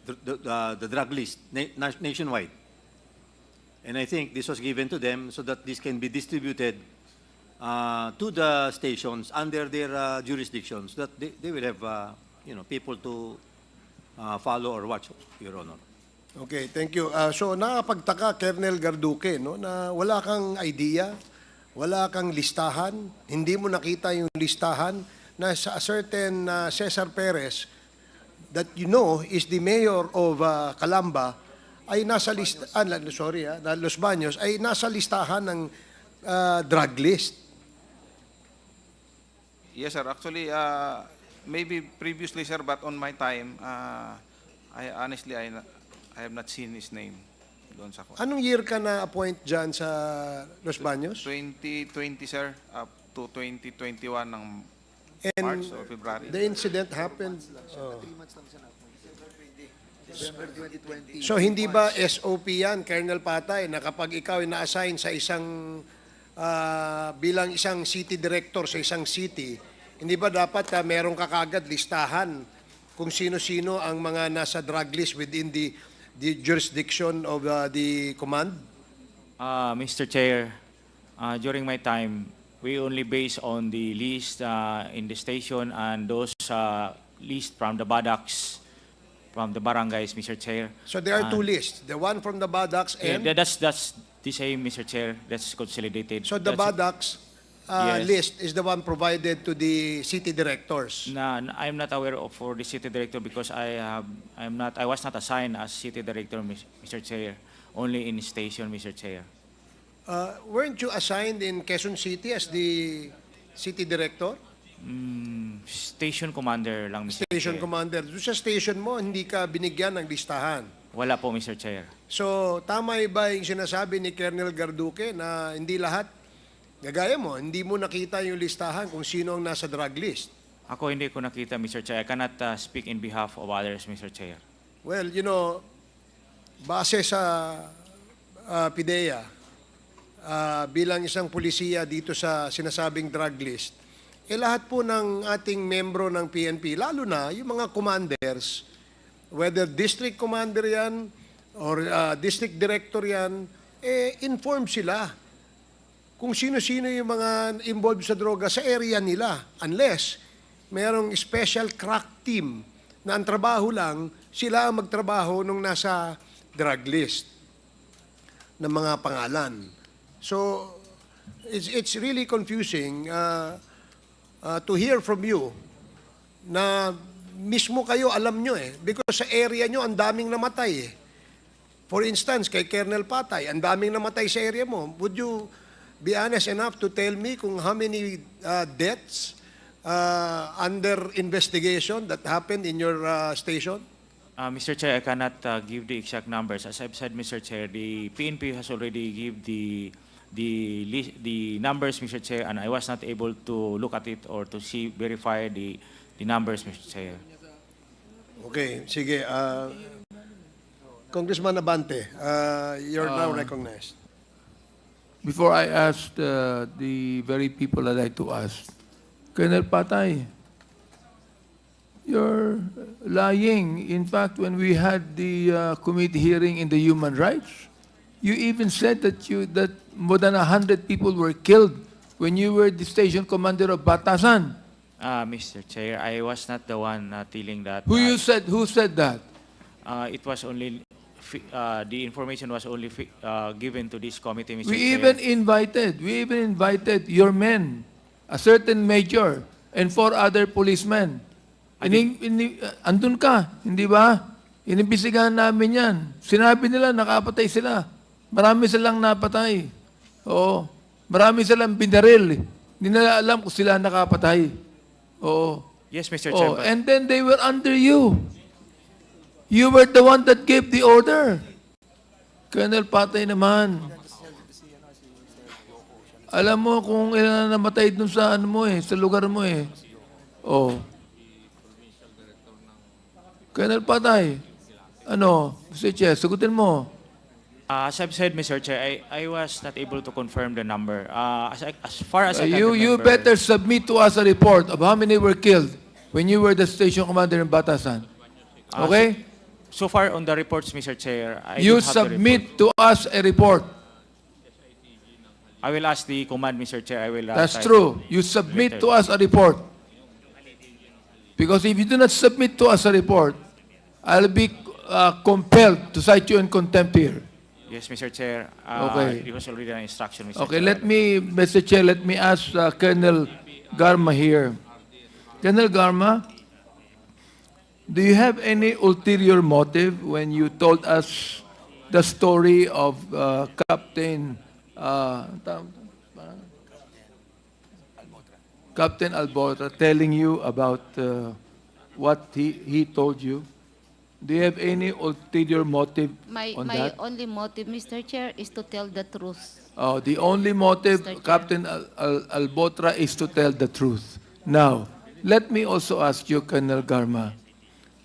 drug list nationwide. And I think this was given to them so that this can be distributed to the stations under their jurisdictions, so that they will have people to follow or watch, Your Honor. Okay, thank you. So nakapagtaka, Colonel Garduque, no, na wala kang idea, wala kang listahan, hindi mo nakita yung listahan na sa a certain Cesar Perez that you know is the mayor of Calamba ay nasa Los Baños ay nasa listahan ng drug list. Yes, sir. Actually, maybe previously, sir, but on my time, I honestly, I have not seen his name doon sa Anong year ka na-appoint dyan sa Los Baños? 2020, sir, up to 2021 ng And March or February. the incident happened. So hindi ba SOP yan, Colonel Patay, na kapag ikaw ay na-assign sa isang bilang isang city director sa isang city, hindi ba dapat meron ka kagad listahan kung sino-sino ang mga nasa drug list within the jurisdiction of the command? Mr. Chair, during my time, we only base on the list in the station and those list from the buttocks, from the barangays, Mr. Chair. So there are two lists, the one from the buttocks and... That's the same, Mr. Chair. That's consolidated. So the buttocks Yes. list is the one provided to the city directors? I'm not aware of for the city director because I was not assigned as city director, Mr. Chair. Only in station, Mr. Chair. Weren't you assigned in Quezon City as the city director? Station commander lang, Mr. Station Chair. commander. Doon sa station mo, hindi ka binigyan ng listahan. Wala po, Mr. Chair. So, tama ba yung sinasabi ni Colonel Garduque na hindi lahat, gagaya mo, hindi mo nakita yung listahan kung sino ang nasa drug list? Ako hindi ko nakita, Mr. Chair. I cannot speak in behalf of others, Mr. Chair. Well, you know, base sa PIDEA, bilang isang pulisiya dito sa sinasabing drug list, lahat po ng ating membro ng PNP, lalo na yung mga commanders, whether district commander yan or district director yan, inform sila kung sino-sino yung mga involved sa droga sa area nila. Unless merong special crack team na ang trabaho lang, sila ang magtrabaho nung nasa drug list ng mga pangalan. So, it's really confusing to hear from you na mismo kayo alam nyo because sa area nyo ang daming namatay For instance, kay Colonel Patay, ang daming namatay sa area mo. Would you be honest enough to tell me kung how many deaths under investigation that happened in your station? Mr. Chair, I cannot give the exact numbers. As I've said, Mr. Chair, the PNP has already give the numbers, Mr. Chair, and I was not able to look at it or to verify the numbers, Mr. Chair. Okay, sige. Congressman Abante, you're now recognized. Before I ask the very people I'd like to ask, Colonel Patay, you're lying. In fact, when we had the committee hearing in the human rights, you even said that more than 100 people were killed when you were the station commander of Batasan. Mr. Chair, I was not the one telling that. Who said that? It was only the information was only given to this committee, Mr. We Chair. even invited your men, a certain major, and 4 other policemen. Andun ka, hindi ba? Inimbisigahan namin yan. Sinabi nila, nakapatay sila. Marami silang napatay. Oo. Marami silang binaril. Hindi nila alam kung sila nakapatay. Oo. Yes, Mr. Chair. Oh, and then they were under you. You were the one that gave the order. Colonel Patay naman. Alam mo kung ilan na namatay dun sa ano mo sa lugar mo Oh. Colonel Patay, Mr. Chair, sagutin mo. As I've said, Mr. Chair, I was not able to confirm the number. As far as I can You remember, better submit to us a report of how many were killed when you were the station commander in Batasan. Okay? So far on the reports, Mr. Chair, I You don't have the submit report. to us a report. I will ask the command, Mr. Chair. I will. That's try true. You submit to us a report. Because if you do not submit to us a report, I'll be compelled to cite you in contempt here. Yes, Mr. Chair. Okay. It was already an instruction, Mr. Okay, Chair. Mr. Chair, let me ask Colonel Garma here. Colonel Garma, do you have any ulterior motive when you told us the story of Captain Captain Alborta telling you about what he told you? Do you have any ulterior motive My on my that? only motive, Mr. Chair, is to tell the truth. Oh, the only motive, Mr. Chair. Captain Albotra, is to tell the truth. Now, let me also ask you, Colonel Garma,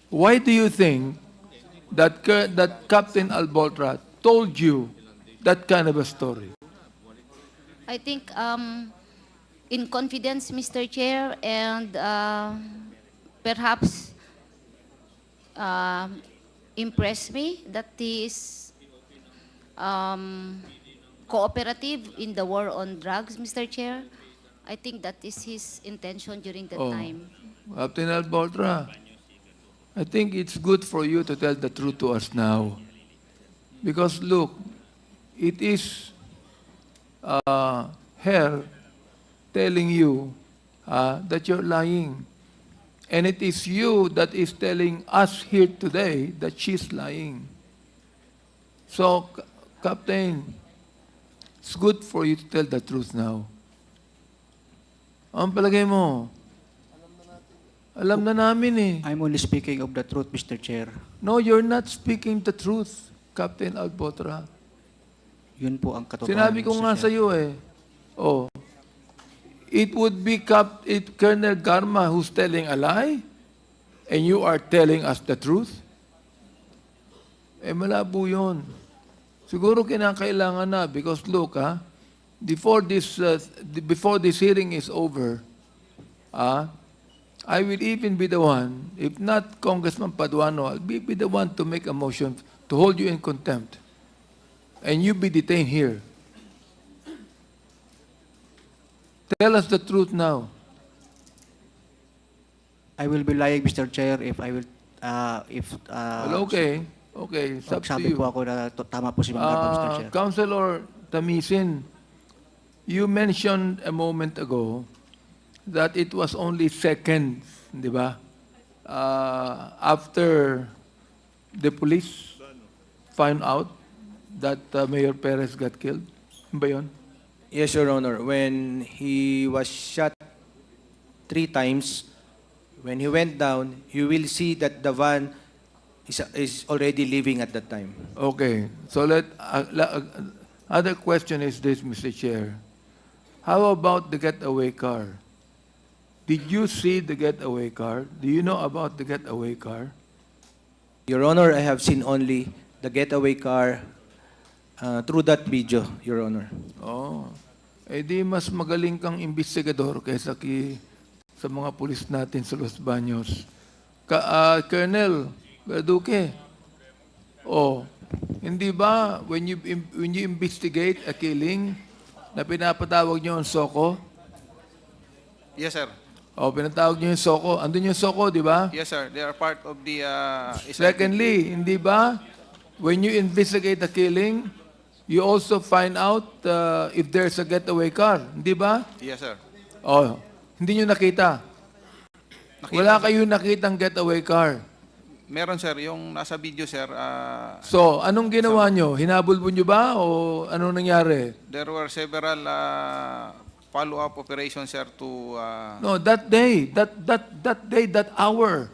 why do you think that Captain Albotra told you that kind of a story? I think in confidence, Mr. Chair, and perhaps impressed me that he is cooperative in the war on drugs, Mr. Chair. I think that is his intention during that Oh. time. Captain Albotra, I think it's good for you to tell the truth to us now. Because look, it is her telling you that you're lying. And it is you that is telling us here today that she's lying. So, Captain, it's good for you to tell the truth now. Ang palagay mo? Alam na namin eh. I'm only speaking of the truth, Mr. Chair. No, you're not speaking the truth, Captain Albotra. Yun po ang katotohanan. Sinabi ko Mr. nga Chair. sa iyo eh. Oh. It would be Colonel Garma who's telling a lie and you are telling us the truth. Eh malabo yun. Siguro kinakailangan na because look before this hearing is over, I will even be the one, if not Congressman Paduano, I'll be the one to make a motion to hold you in contempt. And you be detained here. Tell us the truth now. I will be lying, Mr. Chair, if I will, Well, okay. Okay, it's up to sabi you. po ako na tama po si Ma'am Garma, Mr. Chair. Councilor Tamisin, you mentioned a moment ago that it was only seconds, di ba? After the police found out that Mayor Perez got killed. Ano ba yun? Yes, Your Honor. When he was shot 3 times, when he went down, you will see that the van is already leaving at that time. Okay. So other question is this, Mr. Chair. How about the getaway car? Did you see the getaway car? Do you know about the getaway car? Your Honor, I have seen only the getaway car through that video, Your Honor. Oh. Eh di mas magaling kang investigador kaysa sa mga pulis natin sa Los Baños. Colonel Verduque, hindi ba when you investigate a killing na pinapatawag niyo ang SOCO? Yes, sir. Pinatawag niyo yung SOCO. Andun yung SOCO, di ba? Yes, sir. They are part of the... Secondly, hindi ba when you investigate a killing, you also find out if there's a getaway car. Hindi ba? Yes, sir. Hindi nyo nakita. Wala kayong nakitang getaway car. Meron, sir. Yung nasa video, sir. So, anong ginawa nyo? Hinabol nyo ba o anong nangyari? There were several follow-up operations, sir, to... No, that day, that hour,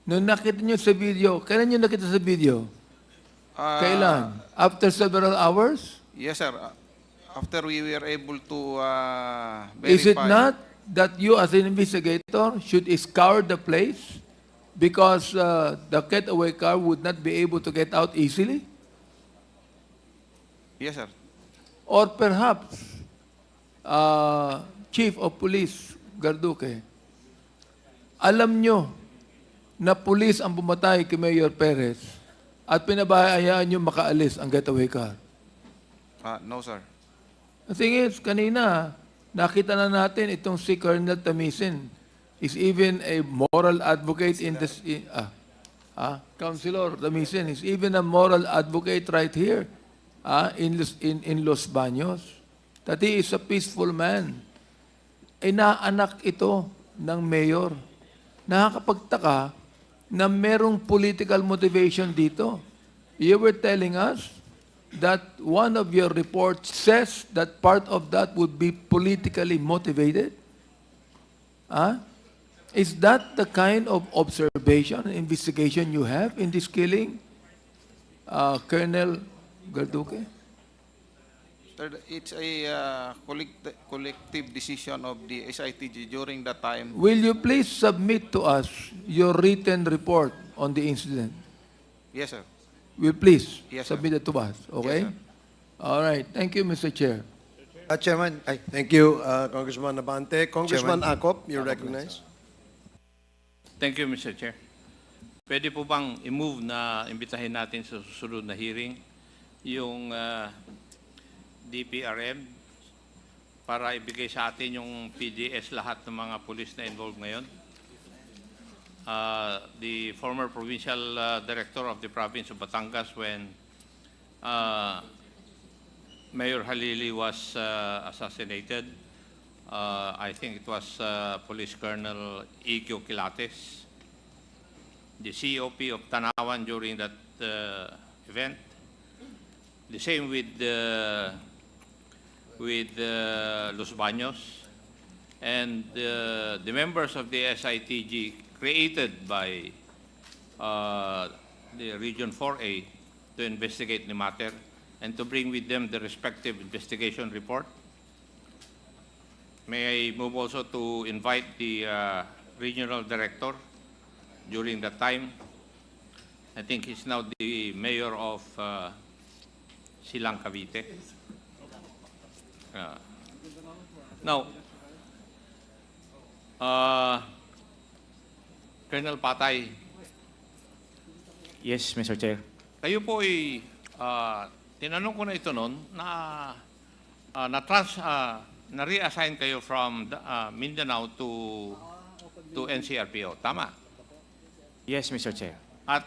nung nakita nyo sa video, kailan nyo nakita sa video? Kailan? After several hours? Yes, sir. After we were able to verify... Is it not that you as an investigator should scour the place because the getaway car would not be able to get out easily? Yes, sir. Or perhaps, Chief of Police Garduque, alam nyo na pulis ang pumatay kay Mayor Perez at pinabayaan nyo makaalis ang getaway car? No, sir. The thing is, kanina, nakita na natin itong si Colonel Tamisin is even a moral advocate in this... Councilor Damisenis, even a moral advocate right here in Los Baños, that he is a peaceful man. Inaanak ito ng mayor. Nakakapagtaka na merong political motivation dito. You were telling us that one of your reports says that part of that would be politically motivated? Is that the kind of observation and investigation you have in this killing, Colonel Garduque? Sir, it's a collective decision of the SITG during that time. Will you please submit to us your written report on the incident? Yes, sir. Will please Yes, sir. submit it to us, okay? Yes, sir. All right. Thank you, Mr. Chair. Chairman, Thank you, Congressman Abante. Congressman Chairman. Acop, you're recognized. Thank you, Mr. Chair. Pwede po bang i-move na imbitahin natin sa susunod na hearing yung DPRM para ibigay sa atin yung PDS lahat ng mga pulis na involved ngayon? The former provincial director of the province of Batangas when Mayor Halili was assassinated, I think it was Police Colonel E.Q. Quilates, the COP of Tanawan during that event. The same with Los Baños, and the members of the SITG created by the Region 4A to investigate the matter and to bring with them the respective investigation report. May I move also to invite the regional director during that time. I think he's now the mayor of Silang Cavite. Now, Colonel Patay. Yes, Mr. Chair. Kayo po ay tinanong ko na ito noon na na-reassign kayo from Mindanao to NCRPO. Tama? Yes, Mr. Chair. At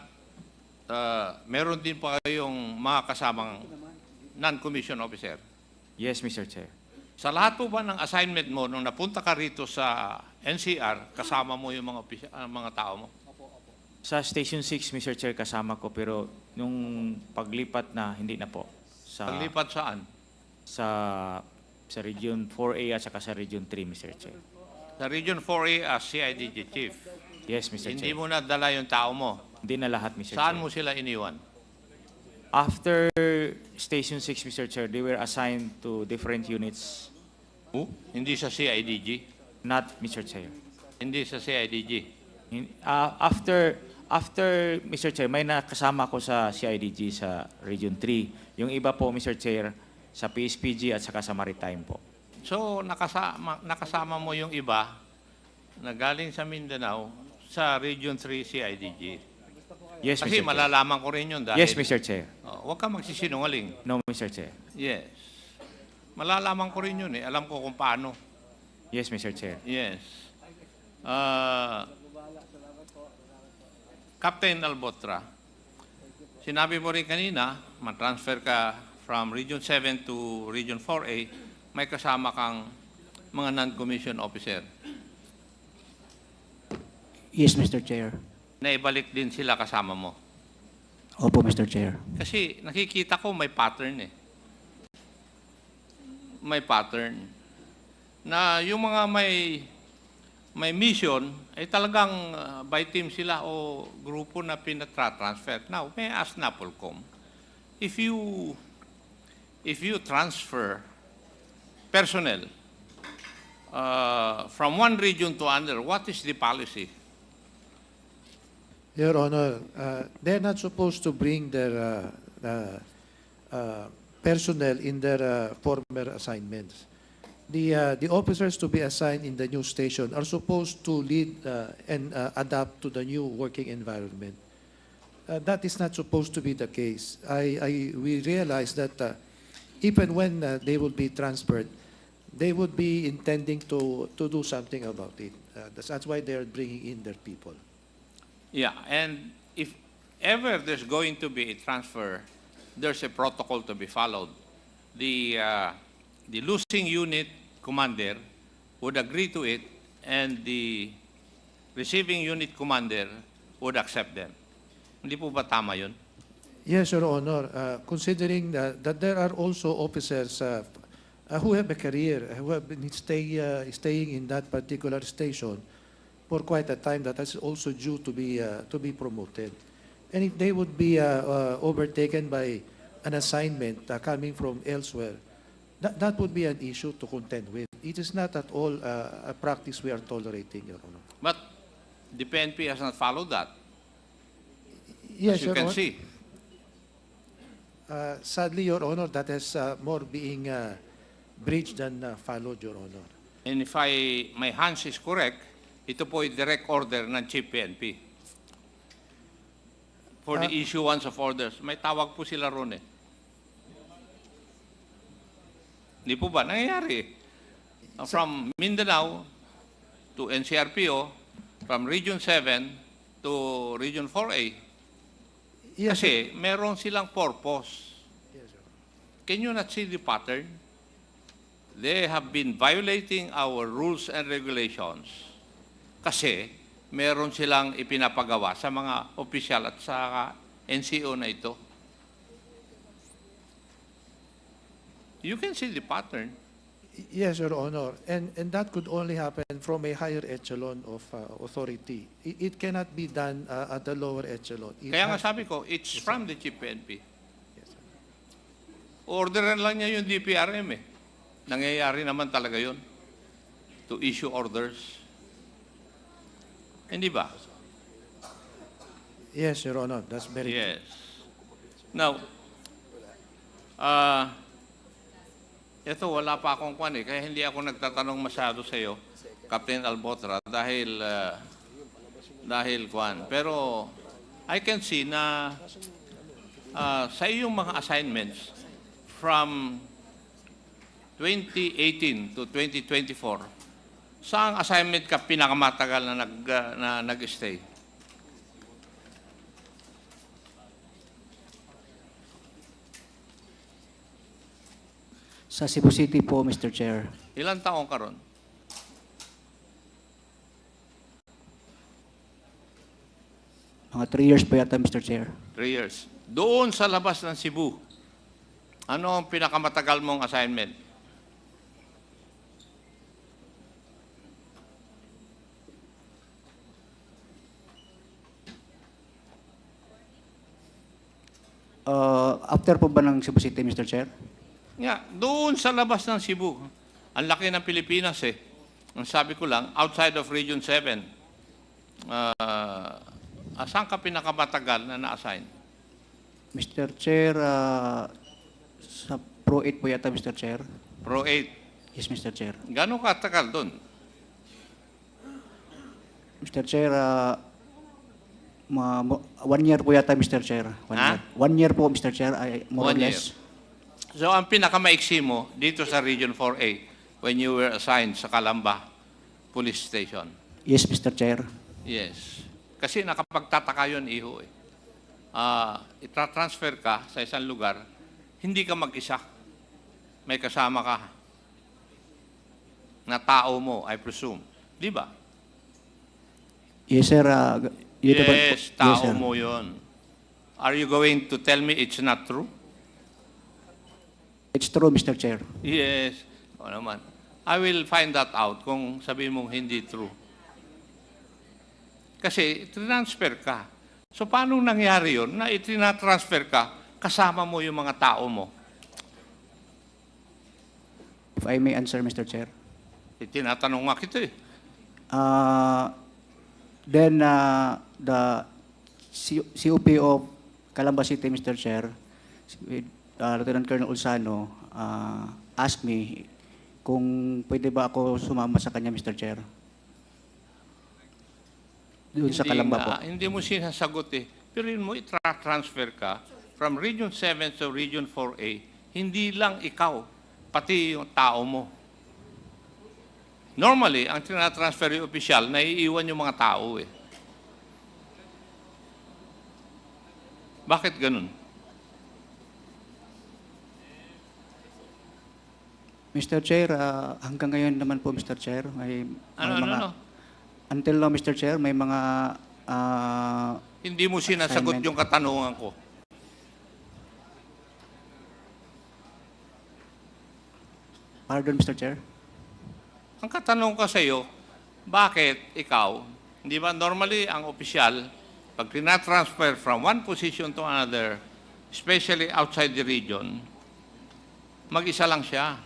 meron din pa kayong mga kasamang non-commissioned officer. Yes, Mr. Chair. Sa lahat po ba ng assignment mo nung napunta ka rito sa NCR, kasama mo yung mga tao mo? Sa Station 6, Mr. Chair, kasama ko, pero nung paglipat na, hindi na po. Paglipat saan? Sa Region 4A at saka sa Region 3, Mr. Chair. Sa Region 4A as CIDG Chief. Yes, Mr. Hindi Chair. mo na dala yung tao mo. Hindi na lahat, Mr. Saan Chair. mo sila iniwan? After Station 6, Mr. Chair, they were assigned to different units. Hindi sa CIDG? Not, Mr. Chair. Hindi sa CIDG? After, Mr. Chair, may nakasama ko sa CIDG sa Region 3. Yung iba po, Mr. Chair, sa PSPG at saka sa Maritime po. So, nakasama mo yung iba na galing sa Mindanao sa Region 3 CIDG. Yes, Kasi Mr. Chair. malalaman ko rin yun dahil... Yes, Mr. Chair. Huwag ka magsisinungaling. No, Mr. Chair. Yes. Malalaman ko rin yun eh. Alam ko kung paano. Yes, Mr. Chair. Yes. Captain Albotra, sinabi mo rin kanina, ma-transfer ka from Region 7 to Region 4A, may kasama kang mga non-commissioned officer. Yes, Mr. Chair. Naibalik din sila kasama mo. Opo, Mr. Chair. Kasi nakikita ko may pattern eh. May pattern. Na yung mga may mission, ay talagang by team sila o grupo na pinatransfer. Now, may I ask Napolcom, if you transfer personnel from one region to another, what is the policy? Your Honor, they're not supposed to bring their personnel in their former assignments. The officers to be assigned in the new station are supposed to lead and adapt to the new working environment. That is not supposed to be the case. We realize that even when they will be transferred, they would be intending to do something about it. That's why they are bringing in their people. Yeah, and if ever there's going to be a transfer, there's a protocol to be followed. The losing unit commander would agree to it, and the receiving unit commander would accept them. Hindi po ba tama yun? Yes, Your Honor. Considering that there are also officers who have a career, who have been staying in that particular station for quite a time, that is also due to be promoted. And if they would be overtaken by an assignment coming from elsewhere, that would be an issue to contend with. It is not at all a practice we are tolerating, Your Honor. But the PNP has not followed that. Yes, as you Your can Honor. see. Sadly, Your Honor, that has more being breached than followed, Your Honor. And if my hunch is correct, ito po ay direct order ng Chief PNP. For the issuance of orders. May tawag po sila ron eh. Hindi po ba? Nangyayari. From Mindanao to NCRPO, from Region 7 to Region 4A. Yes, Kasi meron silang purpose. Can you not see the pattern? They have been violating our rules and regulations kasi meron silang ipinapagawa sa mga opisyal at sa NCO na ito. You can see the pattern. Yes, Your Honor. And that could only happen from a higher echelon of authority. It cannot be done at the lower echelon. Kaya nga sabi ko, it's from the Chief PNP. Orderan lang niya yung DPRM eh. Nangyayari naman talaga yun. To issue orders. Hindi ba? Yes, Your Honor. That's very Yes. Now, ito wala pa akong kwan eh, kaya hindi ako nagtatanong masyado sa iyo, Captain Albotra, dahil kwan. Pero I can see na sa iyong mga assignments from 2018 to 2024, saan assignment ka pinakamatagal na nag-stay? Sa Cebu City po, Mr. Chair. Ilang taong ka ron? Mga 3 years po yata, Mr. Chair. 3 years. Doon sa labas ng Cebu, ano ang pinakamatagal mong assignment? After po ba ng Cebu City, Mr. Chair? Doon sa labas ng Cebu. Ang laki ng Pilipinas eh. Ang sabi ko lang, outside of Region 7, saan ka pinakamatagal na na-assign? Mr. Chair, sa Pro 8 po yata, Mr. Chair. Pro 8. Yes, Mr. Chair. Gano'ng katagal doon? Mr. Chair, 1 year po yata, Mr. Chair. 1 Ha? year. 1 year po, Mr. Chair, more or 1 year. less. So, ang pinakamaiksi mo dito sa Region 4A when you were assigned sa Calamba Police Station? Yes, Mr. Chair. Yes. Kasi nakapagtataka yun, iho eh. Itra-transfer ka sa isang lugar, hindi ka mag-isa. May kasama ka na tao mo, I presume. Di ba? Yes, sir. Yes, tao sir. mo yun. Are you going to tell me it's not true? It's true, Mr. Chair. Yes. O naman. I will find that out kung sabihin mong hindi true. Kasi transfer ka. So paano nangyari yun na itina-transfer ka kasama mo yung mga tao mo? If I may answer, Mr. Chair. Tinatanong nga kita eh. Then, the COP of Calamba City, Mr. Chair, Lieutenant Colonel Ulsano, asked me kung pwede ba ako sumama sa kanya, Mr. Chair. Doon sa Calamba po. Hindi mo sinasagot eh. Pero yun mo, transfer ka from Region 7 to Region 4A. Hindi lang ikaw, pati yung tao mo. Normally, ang tinatransfer yung opisyal, naiiwan yung mga tao eh. Bakit ganun? Mr. Chair, hanggang ngayon naman po, Mr. Chair, may mga... Ano? Until now, Mr. Chair, may mga... Hindi mo sinasagot assignment. yung katanungan ko. Pardon, Mr. Chair? Ang katanong ko sa iyo, bakit ikaw, hindi ba normally ang opisyal, pag tina-transfer from one position to another, especially outside the region, mag-isa lang siya.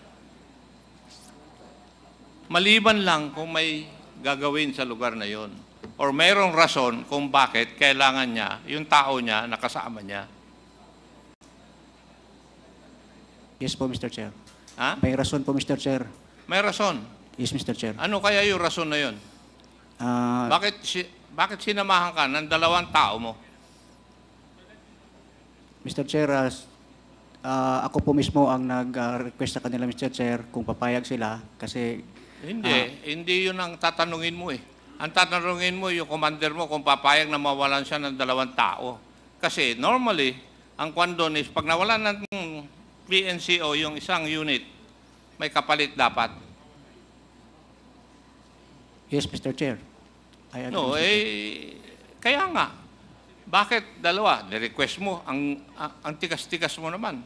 Maliban lang kung may gagawin sa lugar na yon. Or mayroong rason kung bakit kailangan niya, yung tao niya, nakasama niya. Yes po, Mr. Chair. Ha? May rason po, Mr. Chair. May rason. Yes, Mr. Chair. Ano kaya yung rason na yon? Bakit sinamahan ka ng 2 tao mo? Mr. Chair, ako po mismo ang nag-request sa kanila, Mr. Chair, kung papayag sila kasi... Hindi yun ang tatanungin mo eh. Ang tatanungin mo yung commander mo kung papayag na mawalan siya ng 2 tao. Kasi normally, ang kwan doon is pag nawalan ng PNCO yung isang unit, may kapalit dapat. Yes, Mr. Chair. I agree, No, Mr. Chair. kaya nga. Bakit 2? Ni-request mo, ang tikas-tikas mo naman.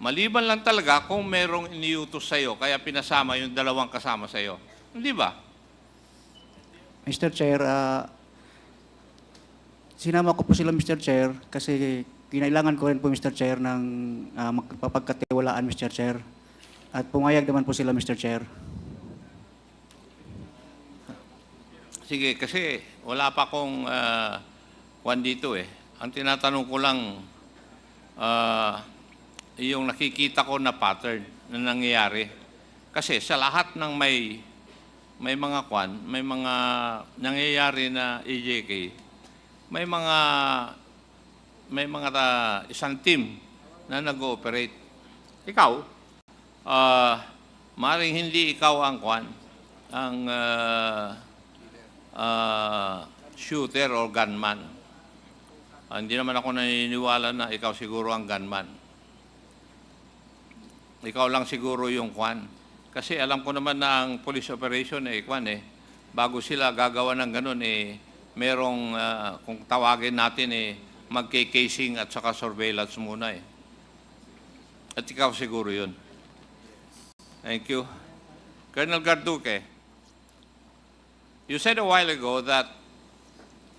Maliban lang talaga kung merong iniutos sa'yo, kaya pinasama yung 2 kasama sa'yo. Hindi ba? Mr. Chair, sinama ko po sila, Mr. Chair, kasi kinailangan ko rin po, Mr. Chair, ng magpapagkatiwalaan, Mr. Chair. At pumayag naman po sila, Mr. Chair. Sige, kasi wala pa akong kwan dito eh. Ang tinatanong ko lang, yung nakikita ko na pattern na nangyayari. Kasi sa lahat ng may mga kwan, may mga nangyayari na EJK, may mga isang team na nag-ooperate. Ikaw, maring hindi ikaw ang kwan, ang shooter or gunman. Hindi naman ako naniniwala na ikaw siguro ang gunman. Ikaw lang siguro yung kwan. Kasi alam ko naman na ang police operation kwan bago sila gagawa ng ganun merong kung tawagin natin magke-casing at saka surveillance muna At ikaw siguro yun. Thank you. Colonel Garduque, you said a while ago that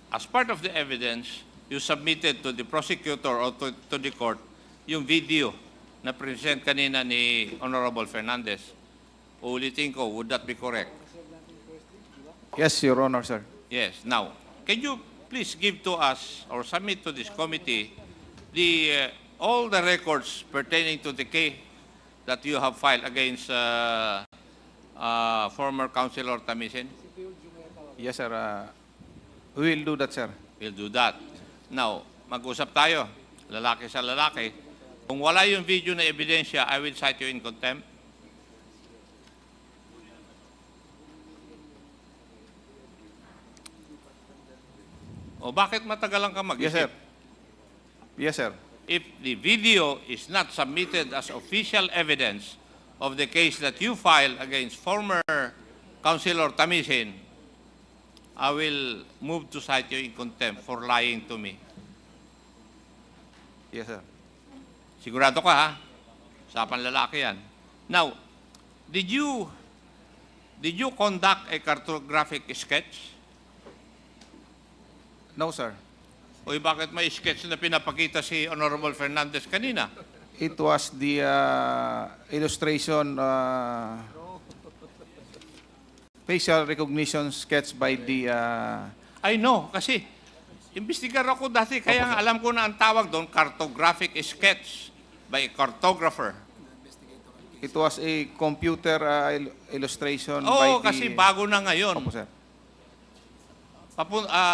as part of the evidence, you submitted to the prosecutor or to the court yung video na present kanina ni Honorable Fernandez. Ulitin ko, would that be correct? Yes, Your Honor, sir. Yes. Now, can you please give to us or submit to this committee all the records pertaining to the case that you have filed against former Councilor Tamisin? Yes, sir. We will do that, sir. We'll do that. Now, mag-usap tayo, lalaki sa lalaki. Kung wala yung video na ebidensya, I will cite you in contempt. O bakit matagalan ka mag-isip? Yes, sir. Yes, sir. If the video is not submitted as official evidence of the case that you filed against former Councilor Tamisin, I will move to cite you in contempt for lying to me. Yes, sir. Sigurado ka ha? Usapan lalaki yan. Now, did you conduct a cartographic sketch? No, sir. O bakit may sketch na pinapakita si Honorable Fernandez kanina? It was the illustration, facial recognition sketch by the... I know, kasi imbestigar ako dati, kaya nga alam ko na ang tawag doon, cartographic sketch by a cartographer. It was a computer illustration by Oo, the... kasi bago na ngayon. Opo, sir.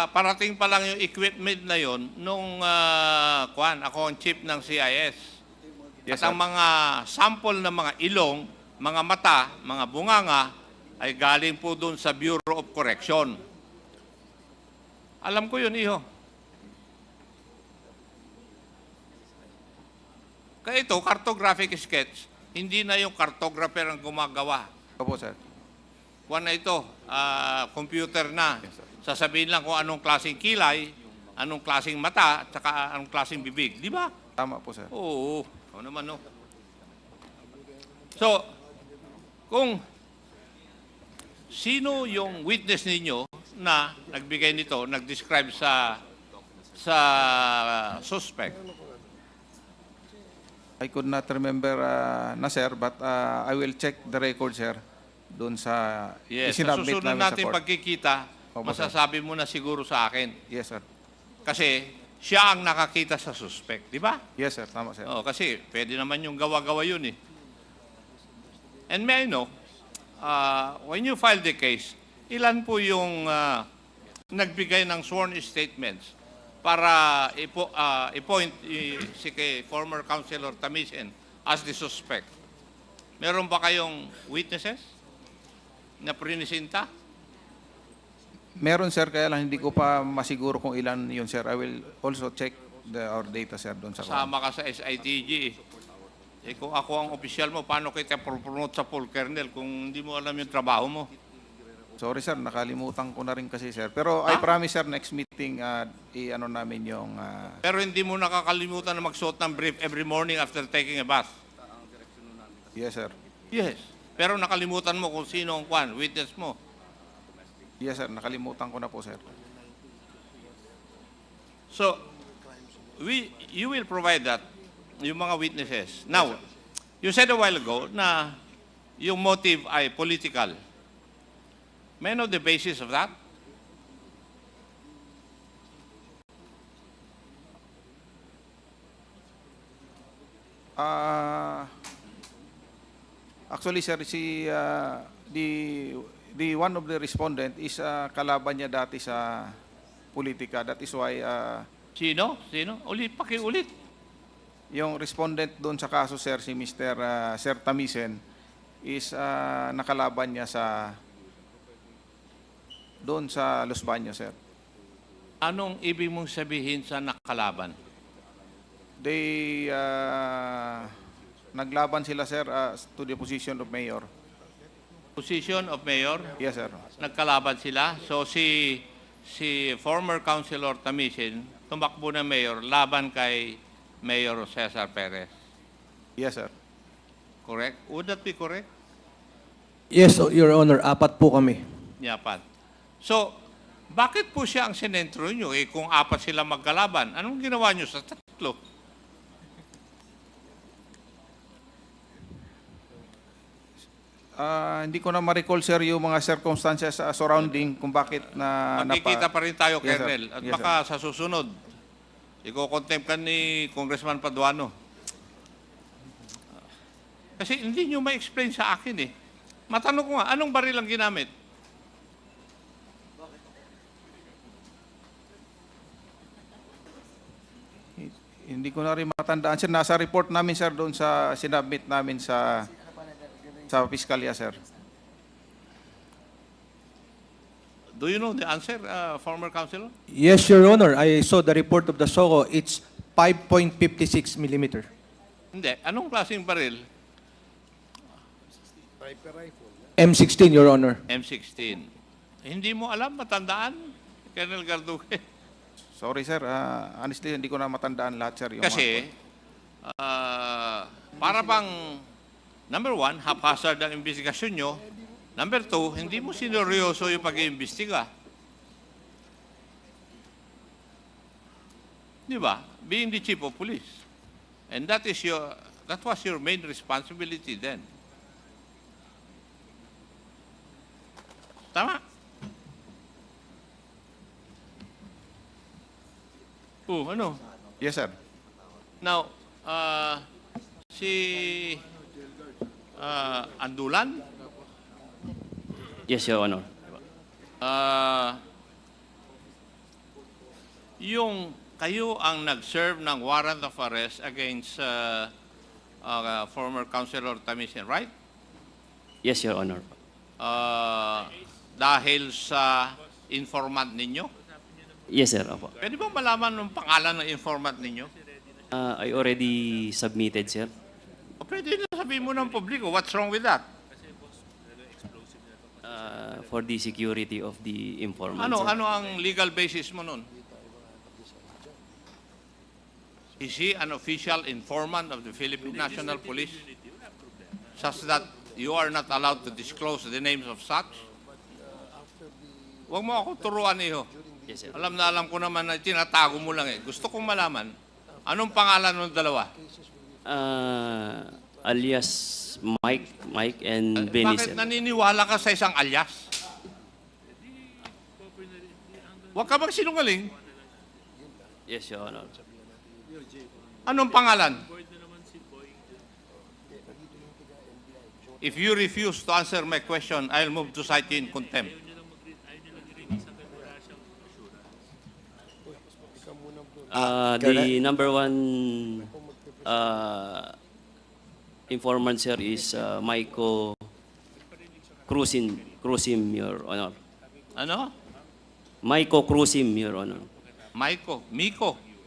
Parating pa lang yung equipment na yon nung ako ang chief ng CIS. Yes, At ang mga sample ng mga ilong, mga mata, mga bunganga, ay galing po doon sa Bureau of Correction. Alam ko yun, iho. Kaya ito, cartographic sketch, hindi na yung cartographer ang gumagawa. Opo, sir. Kuwan na ito, computer na. Sasabihin lang kung anong klaseng kilay, anong klaseng mata, at saka anong klaseng bibig. Di ba? Tama po, sir. Oo. Ano naman, no? So, kung sino yung witness ninyo na nagbigay nito, nag-describe sa suspect? I could not remember na, sir, but I will check the record, sir, doon sa Yes, sa isinabmit susunod namin sa natin court. pagkikita, Opo, sir. masasabi mo na siguro sa akin. Yes, sir. Kasi siya ang nakakita sa suspect, di ba? Yes, sir. Tama, sir. Oh, kasi pwede naman yung gawa-gawa yun eh. And may I know, when you file the case, ilan po yung nagbigay ng sworn statements para i-point si kay former Councilor Tamisen as the suspect? Meron ba kayong witnesses na prinisinta? Meron, sir, kaya lang hindi ko pa masiguro kung ilan yun, sir. I will also check our data, sir, doon sa Kasama ka sa SITG eh. Eh kung ako ang opisyal mo, paano kita promote sa full kernel kung hindi mo alam yung trabaho mo? Sorry, sir, nakalimutan ko na rin kasi, sir. Pero I promise, sir, next meeting, i-ano namin yung... Pero hindi mo nakakalimutan na magsuot ng brief every morning after taking a bath. Yes, sir. Yes. Pero nakalimutan mo kung sino ang witness mo. Yes, sir. Nakalimutan ko na po, sir. So, you will provide that, yung mga witnesses. Now, you said a while ago na yung motive ay political. May I know the basis of that? Actually, sir, the one of the respondent is kalaban niya dati sa politika. That is why... Sino? Pakiulit. Yung respondent doon sa kaso, sir, si Mr. Sir Tamisen, is nakalaban niya doon sa Los Baños, sir. Anong ibig mong sabihin sa nakalaban? They... naglaban sila, sir, to the position of mayor. Position of mayor? Yes, sir. Nagkalaban sila. So si former Councilor Tamisen tumakbo na mayor laban kay Mayor Cesar Perez. Yes, sir. Correct? Would that be correct? Yes, Your Honor, 4 po kami. Yapat. So, bakit po siya ang sinentro nyo? Eh, kung 4 sila magkalaban, anong ginawa nyo sa 3? Hindi ko na ma-recall, sir, yung mga circumstances surrounding kung bakit na... Magkikita pa rin tayo, Yes, sir. Colonel. At Yes, baka sa susunod, iko-contempt ka ni Congressman Paduano. Kasi hindi nyo ma-explain sa akin eh. Matanong ko nga, anong baril ang ginamit? Hindi ko na rin matandaan, sir. Nasa report namin, sir, doon sa sinabmit namin sa Piskalya, sir. Do you know the answer, former councilor? Yes, Your Honor, I saw the report of the SOCO. It's 5.56 millimeter. Hindi. Anong klaseng baril? M16, Your Honor. M16. Hindi mo alam, matandaan? Colonel Garduque. Sorry, sir. Honestly, hindi ko na matandaan lahat, sir. Yung Kasi, para bang, number 1, haphazard ang investigasyon nyo. Number 2, hindi mo sineryoso yung pag-iimbestiga. Di ba? Being the chief of police. And that was your main responsibility then. Tama? Oh, ano? Yes, sir. Now, si Andulan? Yes, Your Honor. Yung kayo ang nag-serve ng warrant of arrest against former Councilor Tamisen, right? Yes, Your Honor. Dahil sa informant ninyo? Yes, sir. Opo. Pwede ba malaman ng pangalan ng informant ninyo? I already submitted, sir. O pwede na sabihin mo ng publiko, what's wrong with that? For the security of the informant, Ano sir. ang legal basis mo nun? Is he an official informant of the Philippine National Police such that you are not allowed to disclose the names of such? Huwag mo ako turuan, iho. Yes, sir. Alam na alam ko naman na tinatago mo lang eh. Gusto kong malaman, anong pangalan ng dalawa? Alias Mike and Benny, Bakit sir. naniniwala ka sa isang alias? Huwag ka magsinungaling. Yes, Your Honor. Anong pangalan? If you refuse to answer my question, I'll move to cite you in contempt. The number one informant, sir, is Maiko Cruzim, Your Honor. Ano? Maiko Cruzim, Your Honor. Miko.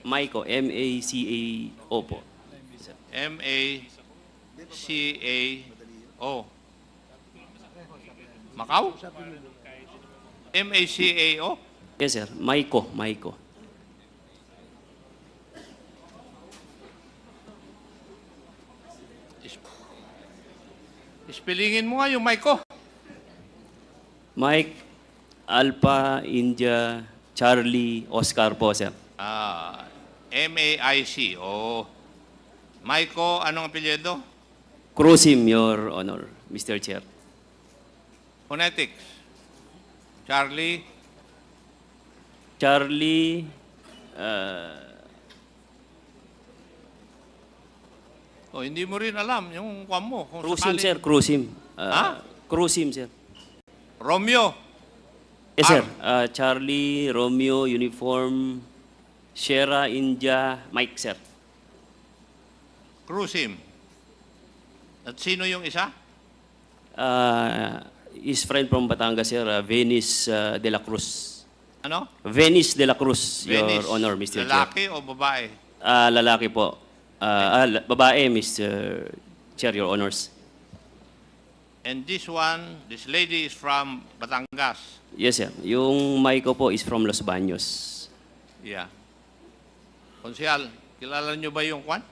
Maiko, M-A-C-A-O po. M-A-C-A-O. Macau? M-A-C-A-O? Yes, sir. Maiko. Spellingin mo nga yung Miko. Mike, Alpha, India, Charlie, Oscar po, sir. M-A-I-C. Oh. Miko, anong apelyido? Cruzim, Your Honor, Mr. Chair. Phonetics. Charlie. Oh, hindi mo rin alam yung kwan mo. Kung Cruzim, sakali- sir, Cruzim. Ha? Cruzim, sir. Romeo. Yes, sir. Charlie, Romeo, Uniform, Sierra, India, Mike, sir. Cruzim. At sino yung isa? His friend from Batangas, sir, Venice de la Cruz. Ano? Venice de la Cruz, Venice. Your Honor, Mr. Chair. Lalaki o babae? Lalaki po. Babae, Mr. Chair, Your Honors. And this one, this lady is from Batangas. Yes, sir. Yung Maiko po is from Los Baños. Yeah. Konsyal, kilala nyo ba yung kwan?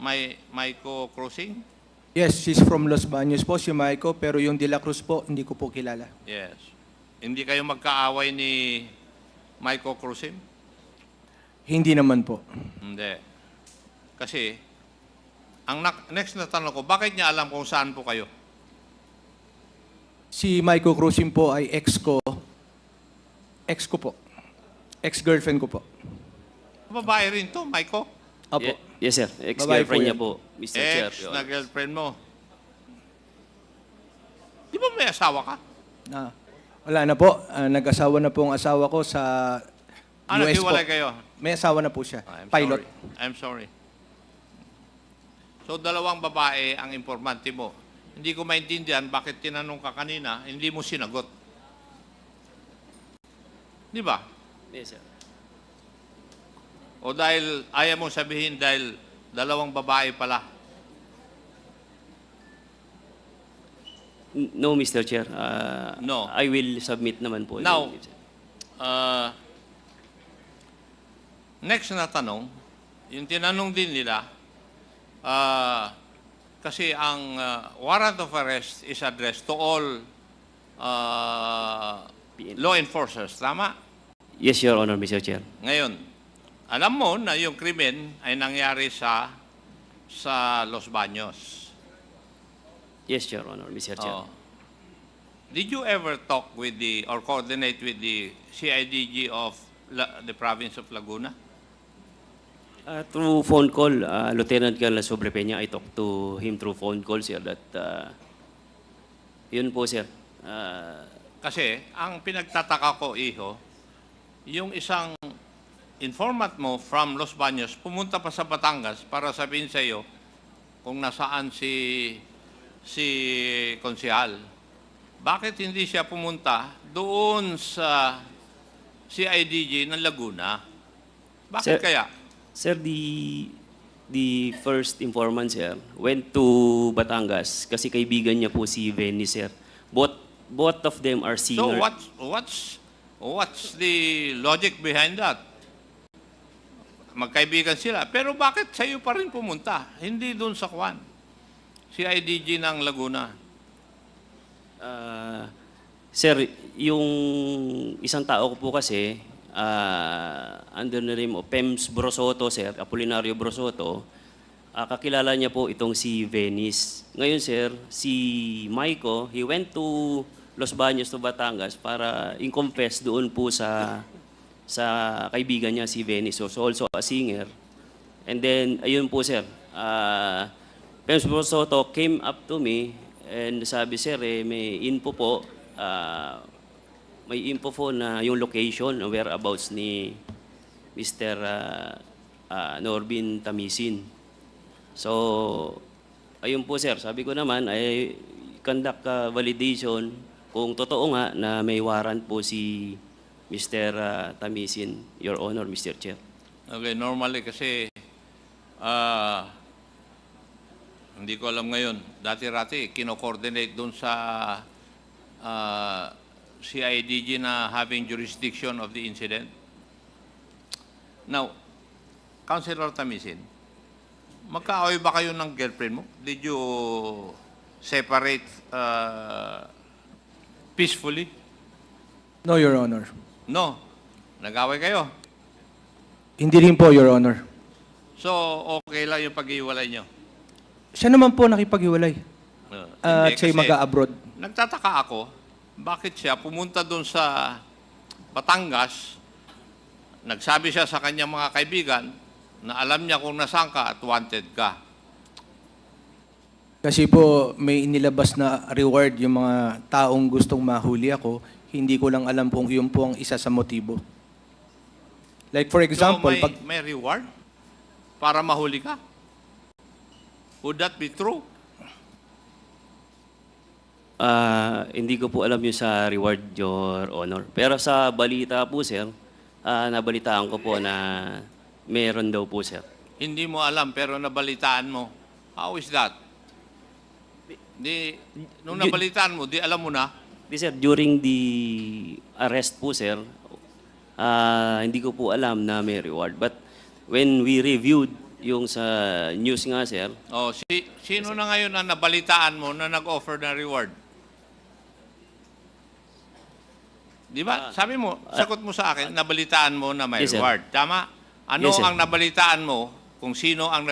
Maiko Crossing? Yes, she's from Los Baños po, si Maiko, pero yung De La Cruz po, hindi ko po kilala. Yes. Hindi kayo magkaaway ni Maiko Crossing? Hindi naman po. Hindi. Kasi, ang next na tanong ko, bakit niya alam kung saan po kayo? Si Maiko Cruzim po ay ex ko po. Ex-girlfriend ko po. Babae rin to, Maiko? Apo. Yes, sir. Babae Ex-girlfriend po niya yan. po, Mr. Chair. Ex Your na Honor. girlfriend mo. Di ba may asawa ka? Wala na po. Nag-asawa na po ang asawa ko sa Ano, US po. hiwalay kayo? May asawa na po siya. Pilot. I'm sorry. So, dalawang babae ang informante mo. Hindi ko maintindihan bakit tinanong ka kanina, hindi mo sinagot. Di ba? Yes, sir. O dahil ayaw mong sabihin dahil dalawang babae pala. No, Mr. Chair. No. I will submit naman po. Now, next na tanong, yung tinanong din nila, kasi ang warrant of arrest is addressed to all law enforcers, tama? Yes, Your Honor, Mr. Chair. Ngayon, alam mo na yung krimen ay nangyari sa Los Baños. Yes, Your Honor, Mr. Chair. Oh. Did you ever talk with or coordinate with the CIDG of the province of Laguna? Through phone call, Lieutenant Colonel Sobrepeña, I talked to him through phone call, sir, that yun po, sir. Kasi ang pinagtataka ko, Iho, yung isang informant mo from Los Baños pumunta pa sa Batangas para sabihin sa iyo kung nasaan si Konsehal. Bakit hindi siya pumunta doon sa CIDG ng Laguna? Bakit Sir, kaya? Sir, the first informant, sir, went to Batangas kasi kaibigan niya po si Venice, sir. Both of them are So singer. what's the logic behind that? Magkaibigan sila. Pero bakit sa iyo pa rin pumunta? Hindi doon sa Kwan. Si IDG ng Laguna. Sir, yung isang tao ko po kasi, under the name of Pems Brosoto, sir, Apolinario Brosoto, kakilala niya po itong si Venice. Ngayon, sir, si Maiko, he went to Los Baños to Batangas para in-confess doon po sa kaibigan niya si Venice, so also a singer. And then, ayun po, sir, Pems Brosoto came up to me and sabi, sir, may info po, na yung location, whereabouts ni Mr. Norbin Tamisin. So, ayun po, sir, sabi ko naman ay conduct validation kung totoo nga na may warrant po si Mr. Tamisin, Your Honor, Mr. Chair. Okay, normally kasi hindi ko alam ngayon. Dati-rati, kino-coordinate doon sa CIDG na having jurisdiction of the incident. Now, Councilor Tamisin, magkaaway ba kayo ng girlfriend mo? Did you separate peacefully? No, Your Honor. No. Nag-away kayo? Hindi rin po, Your Honor. So, okay lang yung pag-iwalay nyo? Siya naman po nakipaghiwalay. Hindi, At siya'y kasi mag-a-abroad. Nagtataka ako, bakit siya pumunta doon sa Batangas, nagsabi siya sa kanyang mga kaibigan na alam niya kung nasaan ka at wanted ka. Kasi po may inilabas na reward yung mga taong gustong mahuli ako. Hindi ko lang alam kung yun po ang isa sa motibo. Like for example, So may reward para mahuli ka? Would that be true? Hindi ko po alam yung sa reward, Your Honor. Pero sa balita po, sir, nabalitaan ko po na meron daw po, sir. Hindi mo alam pero nabalitaan mo. How is that? Nung nabalitaan mo, di alam mo na? Di, sir, during the arrest po, sir, hindi ko po alam na may reward. But when we reviewed yung sa news nga, sir. Oh, sino na ngayon na nabalitaan mo na nag-offer ng reward? Di ba? Sabi mo, sagot mo sa akin, nabalitaan mo na may Yes, sir. reward. Tama? Ano Yes, sir. ang nabalitaan mo kung sino ang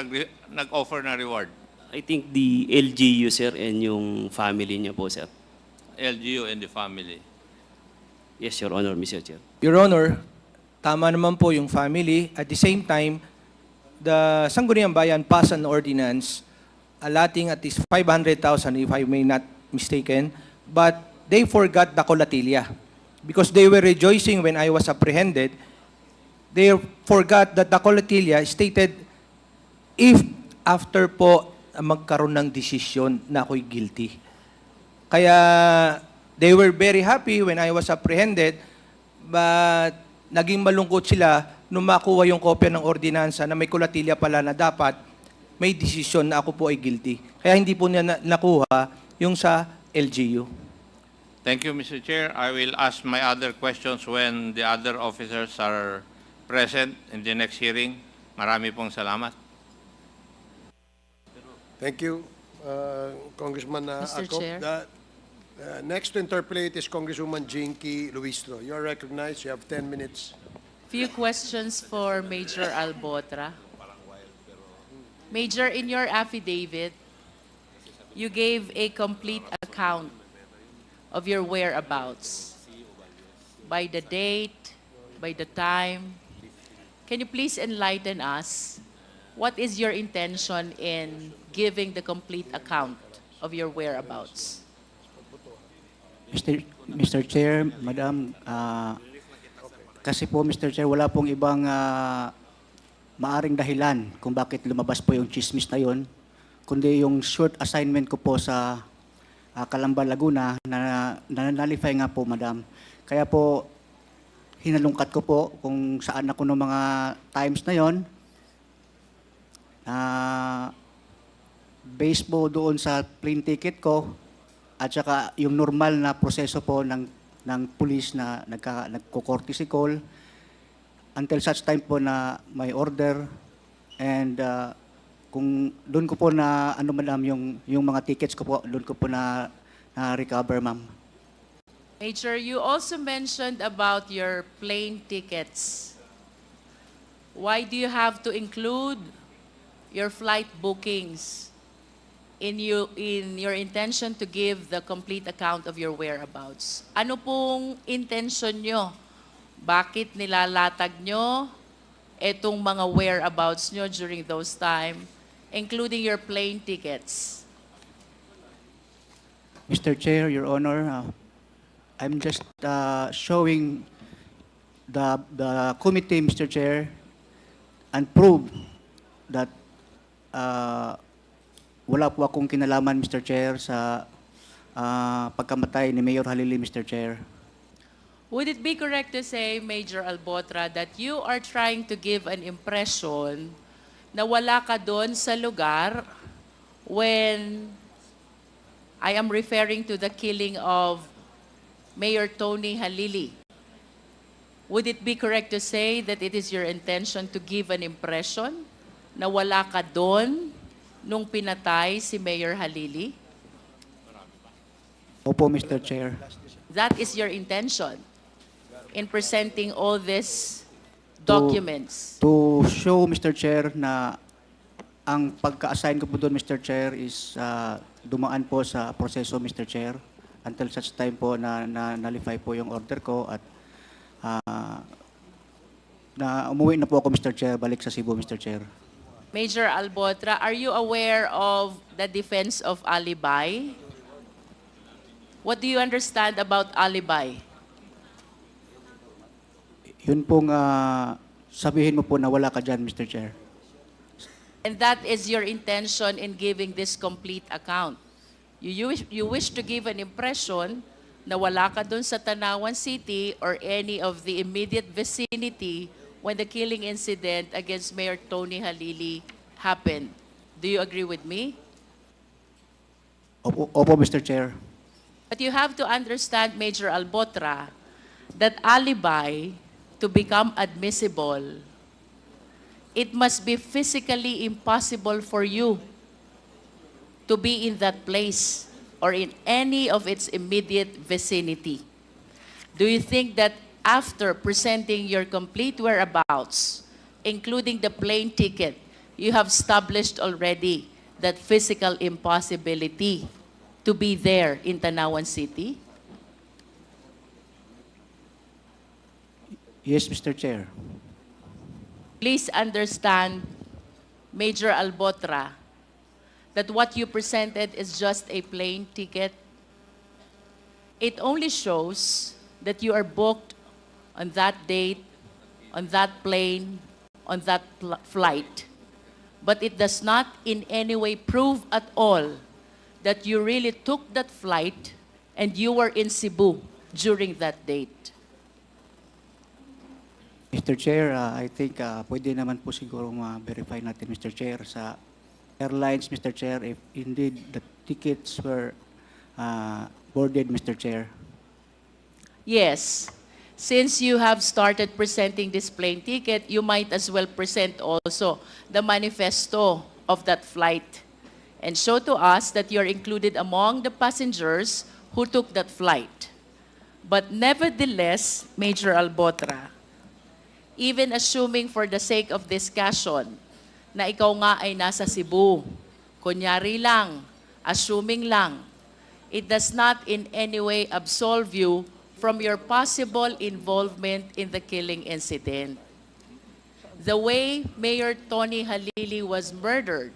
nag-offer ng reward? I think the LGU, sir, and yung family niya po, sir. LGU and the family. Yes, Your Honor, Mr. Chair. Your Honor, tama naman po yung family. At the same time, the Sangguniang Bayan passed an ordinance allotting at least 500,000, if I may not mistaken, but they forgot the colatilla. Because they were rejoicing when I was apprehended, they forgot that the colatilla stated, if after po magkaroon ng desisyon na ako'y guilty. Kaya they were very happy when I was apprehended, but naging malungkot sila nung makuha yung kopya ng ordinansa na may colatilla pala na dapat may desisyon na ako po ay guilty. Kaya hindi po niya nakuha yung sa LGU. Thank you, Mr. Chair. I will ask my other questions when the other officers are present in the next hearing. Marami pong salamat. Thank you, Congressman Mr. Acop. Chair. Next to interpolate is Congresswoman Jinky Luistro. You are recognized. You have 10 minutes. Few questions for Major Albotra. Major, in your affidavit, you gave a complete account of your whereabouts by the date, by the time. Can you please enlighten us? What is your intention in giving the complete account of your whereabouts? Mr. Chair, Madam, kasi po Mr. Chair, wala pong ibang maaring dahilan kung bakit lumabas po yung chismis na yun, kundi yung short assignment ko po sa Calamba, Laguna, na nalify nga po, Madam. Kaya po, hinalungkat ko po kung saan ako ng mga times na yon. Based po doon sa plane ticket ko at saka yung normal na proseso po ng pulis na nagko-courtesy call until such time po na may order and kung doon ko po na ano madam yung mga tickets ko po doon ko po na recover ma'am. Major, you also mentioned about your plane tickets. Why do you have to include your flight bookings in your intention to give the complete account of your whereabouts? Ano pong intention nyo? Bakit nilalatag nyo itong mga whereabouts nyo during those time, including your plane tickets? Mr. Chair, Your Honor, I'm just showing the committee, Mr. Chair, and prove that wala po akong kinalaman, Mr. Chair, sa pagkamatay ni Mayor Halili, Mr. Chair. Would it be correct to say, Major Albotra, that you are trying to give an impression na wala ka doon sa lugar when I am referring to the killing of Mayor Tony Halili? Would it be correct to say that it is your intention to give an impression na wala ka doon nung pinatay si Mayor Halili? Opo, Mr. Chair. That is your intention in presenting all these documents. To show, Mr. Chair, na ang pagka-assign ko po doon, Mr. Chair, is dumaan po sa proseso, Mr. Chair, until such time po na nalify po yung order ko at na umuwi na po ako, Mr. Chair, balik sa Cebu, Mr. Chair. Major Albotra, are you aware of the defense of alibi? What do you understand about alibi? Yun pong sabihin mo po na wala ka dyan, Mr. Chair. And that is your intention in giving this complete account. You wish to give an impression na wala ka dun sa Tanawan City or any of the immediate vicinity when the killing incident against Mayor Tony Halili happened. Do you agree with me? Opo, Mr. Chair. But you have to understand, Major Albotra, that alibi, to become admissible, it must be physically impossible for you to be in that place or in any of its immediate vicinity. Do you think that after presenting your complete whereabouts, including the plane ticket, you have established already that physical impossibility to be there in Tanawan City? Yes, Mr. Chair. Please understand, Major Albotra, that what you presented is just a plane ticket. It only shows that you are booked on that date, on that plane, on that flight. But it does not in any way prove at all that you really took that flight and you were in Cebu during that date. Mr. Chair, I think pwede naman po siguro ma-verify natin, Mr. Chair, sa airlines, Mr. Chair, if indeed the tickets were boarded, Mr. Chair. Yes. Since you have started presenting this plane ticket, you might as well present also the manifesto of that flight and show to us that you're included among the passengers who took that flight. But nevertheless, Major Albotra, even assuming for the sake of discussion na ikaw nga ay nasa Cebu, kunyari lang, assuming lang, it does not in any way absolve you from your possible involvement in the killing incident. The way Mayor Tony Halili was murdered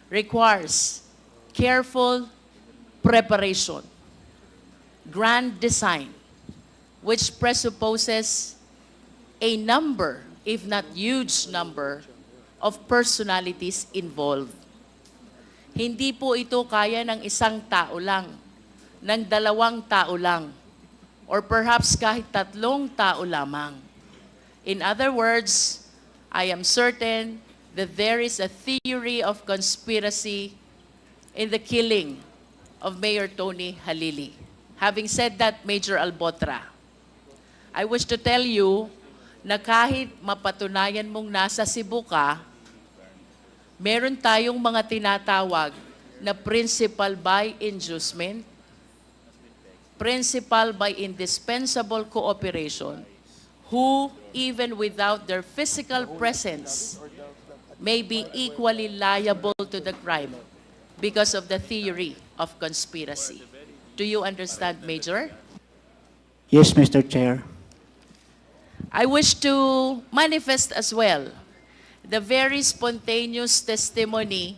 requires careful preparation, grand design, which presupposes a number, if not huge number, of personalities involved. Hindi po ito kaya ng isang tao lang, ng dalawang tao lang, or perhaps kahit 3 tao lamang. In other words, I am certain that there is a theory of conspiracy in the killing of Mayor Tony Halili. Having said that, Major Albotra, I wish to tell you na kahit mapatunayan mong nasa Cebu ka, meron tayong mga tinatawag na principal by inducement, principal by indispensable cooperation, who, even without their physical presence, may be equally liable to the crime because of the theory of conspiracy. Do you understand, Major? Yes, Mr. Chair. I wish to manifest as well the very spontaneous testimony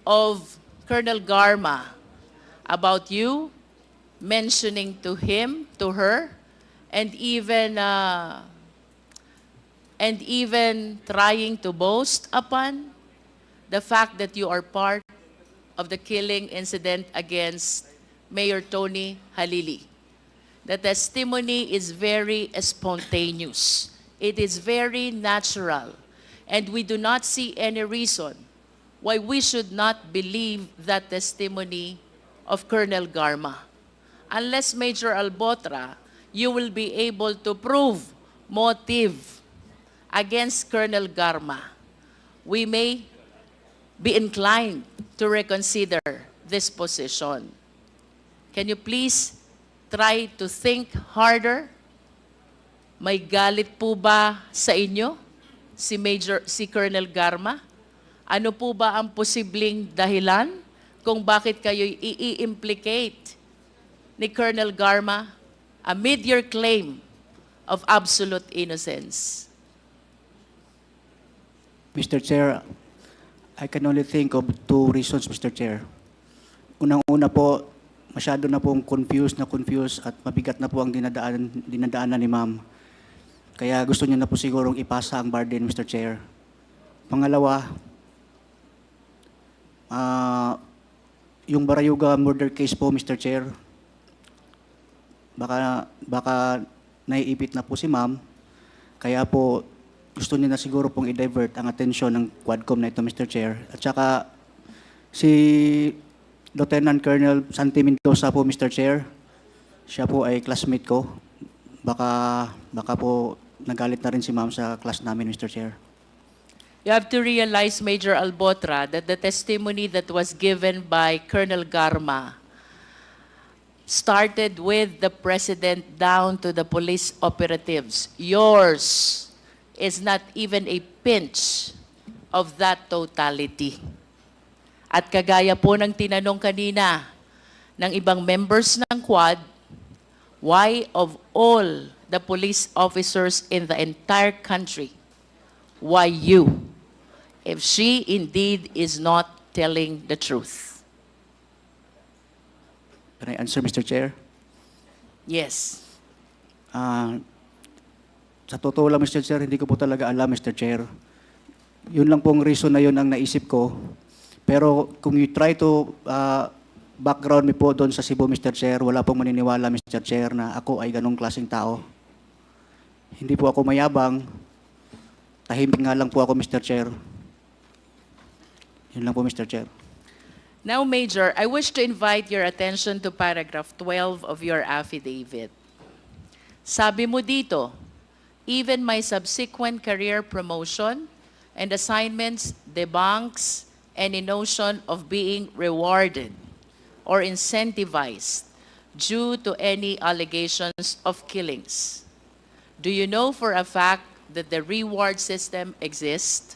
of Colonel Garma about you, mentioning to him, to her, and even trying to boast upon the fact that you are part of the killing incident against Mayor Tony Halili. The testimony is very spontaneous. It is very natural. And we do not see any reason why we should not believe that testimony of Colonel Garma. Unless, Major Albotra, you will be able to prove motive against Colonel Garma, we may be inclined to reconsider this position. Can you please try to think harder? May galit po ba sa inyo si Colonel Garma? Ano po ba ang posibleng dahilan kung bakit kayo i-implicate ni Colonel Garma amid your claim of absolute innocence? Mr. Chair, I can only think of two reasons, Mr. Chair. Unang-una po, masyado na pong confused at mabigat na po ang dinadaanan ni ma'am. Kaya gusto niya na po sigurong ipasa ang burden, Mr. Chair. Pangalawa, yung Barayuga murder case po, Mr. Chair, baka naiipit na po si ma'am. Kaya po, gusto niya na siguro pong i-divert ang atensyon ng Quadcom na ito, Mr. Chair. At saka, si Lieutenant Colonel Santi Mendoza po, Mr. Chair, siya po ay classmate ko. Baka po nagalit na rin si ma'am sa class namin, Mr. Chair. You have to realize, Major Albotra, that the testimony that was given by Colonel Garma started with the President down to the police operatives. Yours is not even a pinch of that totality. At kagaya po ng tinanong kanina ng ibang members ng Quad, why of all the police officers in the entire country, why you, if she indeed is not telling the truth? Can I answer, Mr. Chair? Yes. Sa totoo lang, Mr. Chair, hindi ko po talaga alam, Mr. Chair. Yun lang pong reason na yun ang naisip ko. Pero kung you try to background me po doon sa Cebu, Mr. Chair, wala pong maniniwala, Mr. Chair, na ako ay ganong klaseng tao. Hindi po ako mayabang. Tahimik nga lang po ako, Mr. Chair. Yun lang po, Mr. Chair. Now, Major, I wish to invite your attention to paragraph 12 of your affidavit. Sabi mo dito, even my subsequent career promotion and assignments debunks any notion of being rewarded or incentivized due to any allegations of killings. Do you know for a fact that the reward system exists?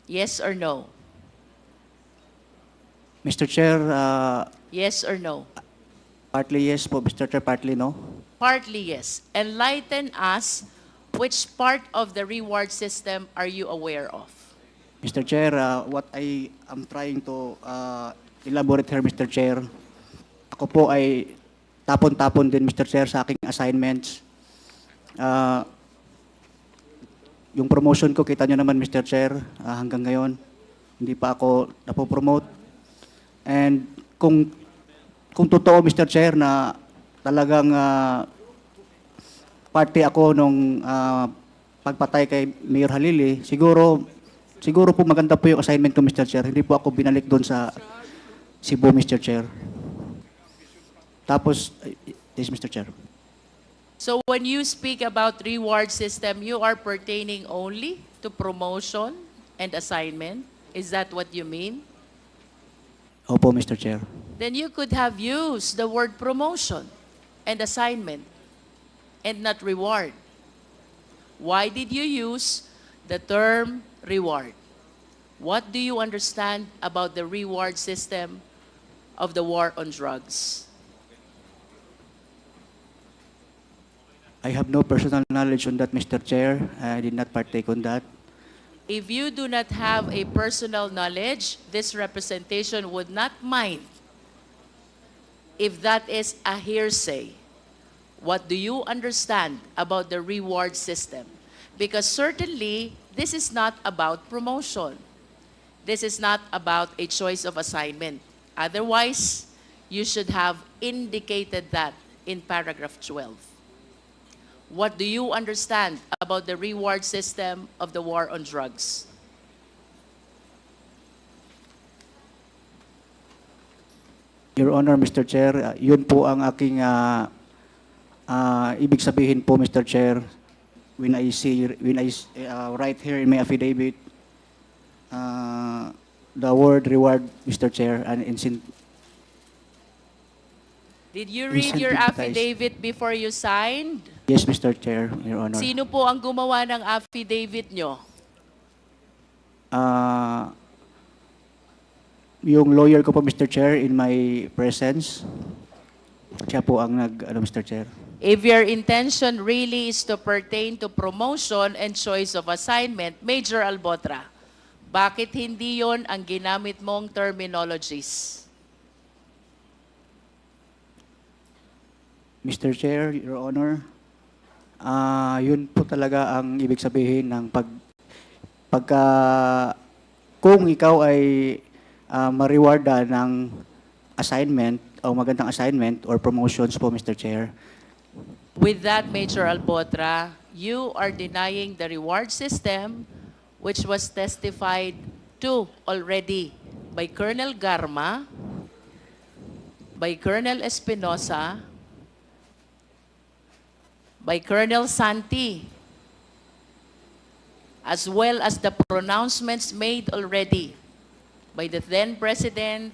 Yes or no? Mr. Chair, Yes or no? partly yes po, Mr. Chair, partly no. Partly yes. Enlighten us, which part of the reward system are you aware of? Mr. Chair, what I am trying to elaborate here, Mr. Chair, ako po ay tapon-tapon din, Mr. Chair, sa aking assignments. Yung promotion ko, kita nyo naman, Mr. Chair, hanggang ngayon, hindi pa ako napopromote. And kung totoo, Mr. Chair, na talagang party ako nung pagpatay kay Mayor Halili, siguro po maganda po yung assignment ko, Mr. Chair. Hindi po ako binalik doon sa Cebu, Mr. Chair. Tapos, yes, Mr. Chair. So when you speak about reward system, you are pertaining only to promotion and assignment? Is that what you mean? Opo, Mr. Chair. Then you could have used the word promotion and assignment and not reward. Why did you use the term reward? What do you understand about the reward system of the war on drugs? I have no personal knowledge on that, Mr. Chair. I did not partake on that. If you do not have a personal knowledge, this representation would not mind if that is a hearsay. What do you understand about the reward system? Because certainly, this is not about promotion. This is not about a choice of assignment. Otherwise, you should have indicated that in paragraph 12. What do you understand about the reward system of the war on drugs? Your Honor, Mr. Chair, yun po ang aking ibig sabihin po, Mr. Chair, when I write here in my affidavit, the word reward, Mr. Chair, and Did you read your affidavit before you signed? yes, Mr. Chair, Your Honor. Sino po ang gumawa ng affidavit nyo? Yung lawyer ko po, Mr. Chair, in my presence, siya po ang Mr. Chair. If your intention really is to pertain to promotion and choice of assignment, Major Albotra, bakit hindi yon ang ginamit mong terminologies? Mr. Chair, Your Honor, yun po talaga ang ibig sabihin ng kung ikaw ay ma-rewarda ng assignment o magandang assignment or promotions po, Mr. Chair. With that, Major Albotra, you are denying the reward system which was testified to already by Colonel Garma, by Colonel Espinosa, by Colonel Santi, as well as the pronouncements made already by the then President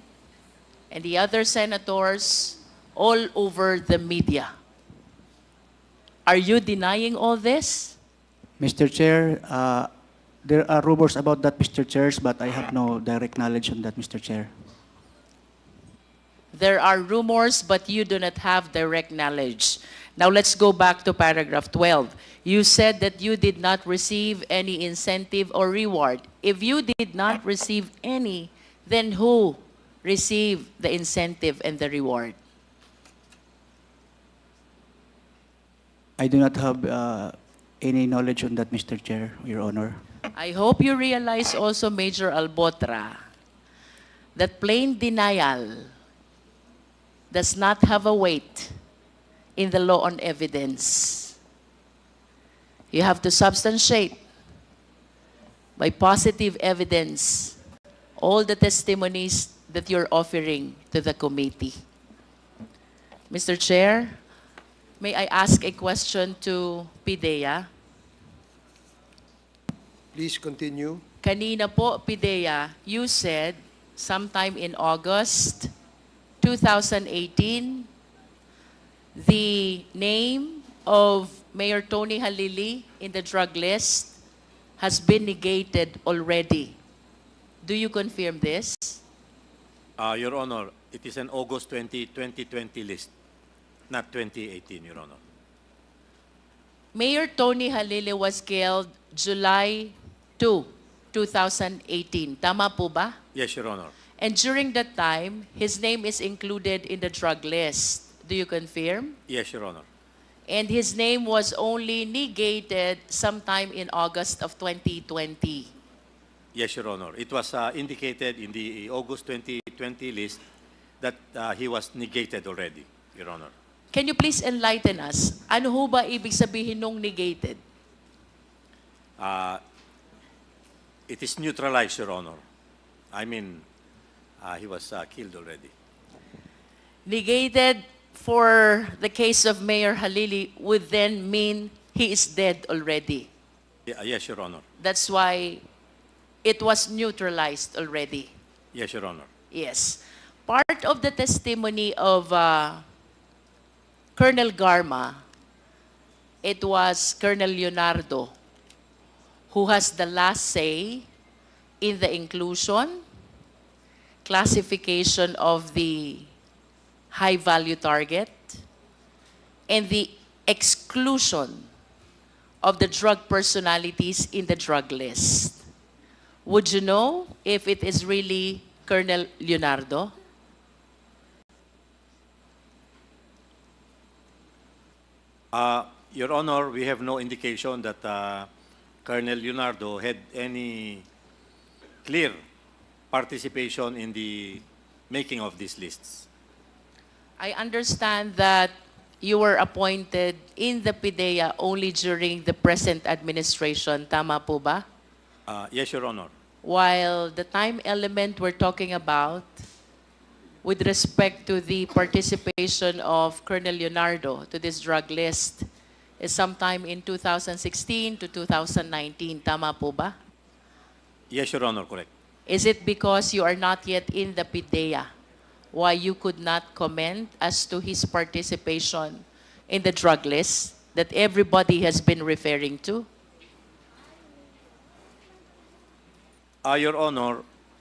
and the other senators all over the media. Are you denying all this? Mr. Chair, there are rumors about that, Mr. Chair, but I have no direct knowledge on that, Mr. Chair. There are rumors, but you do not have direct knowledge. Now let's go back to paragraph 12. You said that you did not receive any incentive or reward. If you did not receive any, then who received the incentive and the reward? I do not have any knowledge on that, Mr. Chair, Your Honor. I hope you realize also, Major Albotra, that plain denial does not have a weight in the law on evidence. You have to substantiate by positive evidence all the testimonies that you're offering to the committee. Mr. Chair, may I ask a question to PIDEA? Please continue. Kanina po, PIDEA, you said sometime in August 2018, the name of Mayor Tony Halili in the drug list has been negated already. Do you confirm this? Your Honor, it is an August 2020 list, not 2018, Your Honor. Mayor Tony Halili was killed July 2, 2018. Tama po ba? Yes, Your Honor. And during that time, his name is included in the drug list. Do you confirm? Yes, Your Honor. And his name was only negated sometime in August of 2020. Yes, Your Honor. It was indicated in the August 2020 list that he was negated already, Your Honor. Can you please enlighten us? Ano ho ba ibig sabihin nung negated? uh, it is neutralized, Your Honor. I mean, he was killed already. Negated for the case of Mayor Halili would then mean he is dead already. Yeah, yes, Your Honor. That's why it was neutralized already. Yes, Your Honor. Yes. Part of the testimony of Colonel Garma, it was Colonel Leonardo who has the last say in the inclusion, classification of the high-value target, and the exclusion of the drug personalities in the drug list. Would you know if it is really Colonel Leonardo? Your Honor, we have no indication that Colonel Leonardo had any clear participation in the making of these lists. I understand that you were appointed in the PIDEA only during the present administration. Tama po ba? Yes, Your Honor. While the time element we're talking about with respect to the participation of Colonel Leonardo to this drug list is sometime in 2016 to 2019. Tama po ba? Yes, Your Honor, correct. Is it because you are not yet in the PIDEA why you could not comment as to his participation in the drug list that everybody has been referring to? Your Honor,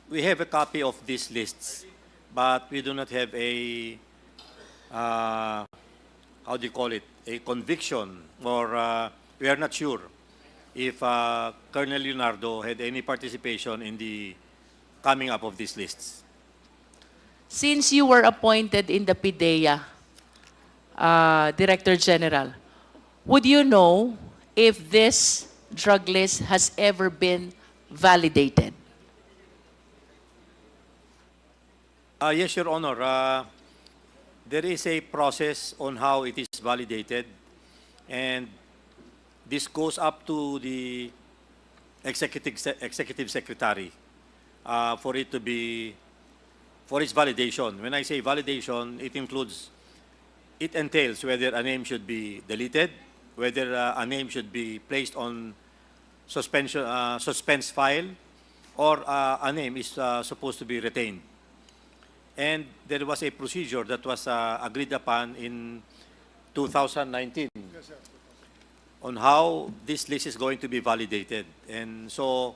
we have a copy of these lists, but we do not have a, how do you call it, a conviction, or we are not sure if Colonel Leonardo had any participation in the coming up of these lists. Since you were appointed in the PIDEA, Director General, would you know if this drug list has ever been validated? Yes, Your Honor. There is a process on how it is validated, and this goes up to the executive secretary for it to be, for its validation. When I say validation, it entails whether a name should be deleted, whether a name should be placed on suspense file, or a name is supposed to be retained. And there was a procedure that was agreed upon in 2019 on how this list is going to be validated. And so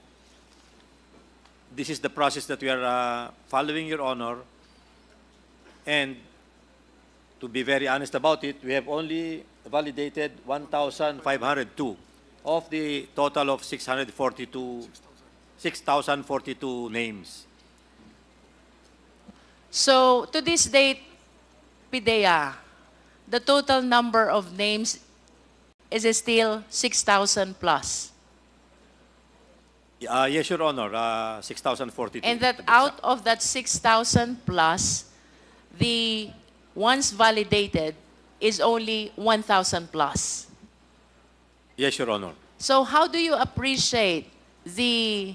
this is the process that we are following, Your Honor. And to be very honest about it, we have only validated 1,502 of the total of 6,042 names. So, to this date, PIDEA, the total number of names is still 6,000 plus. Yes, Your Honor, 6,042. And that out of that 6,000 plus, the ones validated is only 1,000 plus. Yes, Your Honor. So how do you appreciate the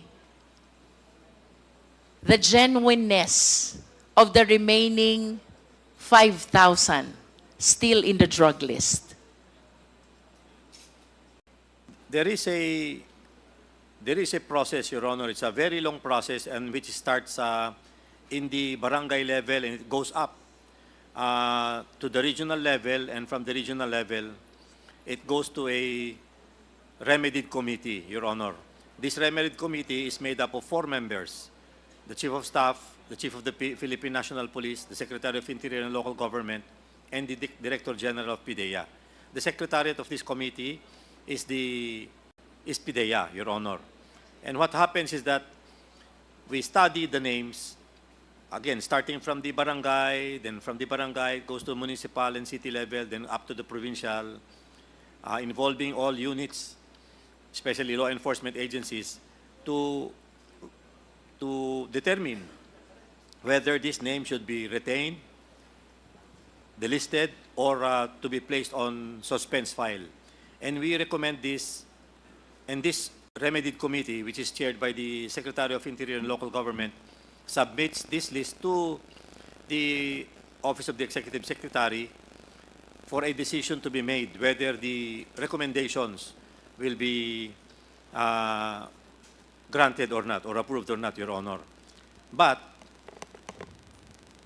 genuineness of the remaining 5,000 still in the drug list? There is a process, Your Honor. It's a very long process, and which starts in the barangay level, and it goes up to the regional level, and from the regional level, it goes to a remedied committee, Your Honor. This remedied committee is made up of 4 members: the Chief of Staff, the Chief of the Philippine National Police, the Secretary of Interior and Local Government, and the Director General of PIDEA. The Secretariat of this committee is PIDEA, Your Honor. And what happens is that we study the names, again, starting from the barangay, then from the barangay it goes to municipal and city level, then up to the provincial, involving all units, especially law enforcement agencies, to determine whether this name should be retained, delisted, or to be placed on suspense file. And we recommend this, and this remedied committee, which is chaired by the Secretary of Interior and Local Government, submits this list to the Office of the Executive Secretary for a decision to be made whether the recommendations will be granted or not, or approved or not, Your Honor. But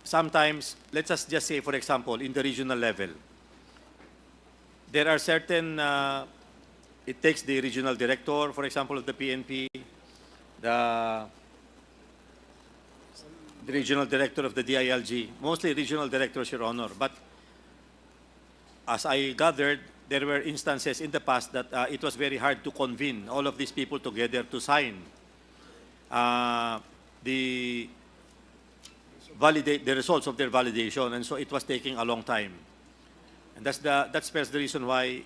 sometimes, let's just say, for example, in the regional level, there are certain, it takes the regional director, for example, of the PNP, the regional director of the DILG, mostly regional directors, Your Honor. But as I gathered, there were instances in the past that it was very hard to convene all of these people together to sign the results of their validation, and so it was taking a long time. And that's the reason why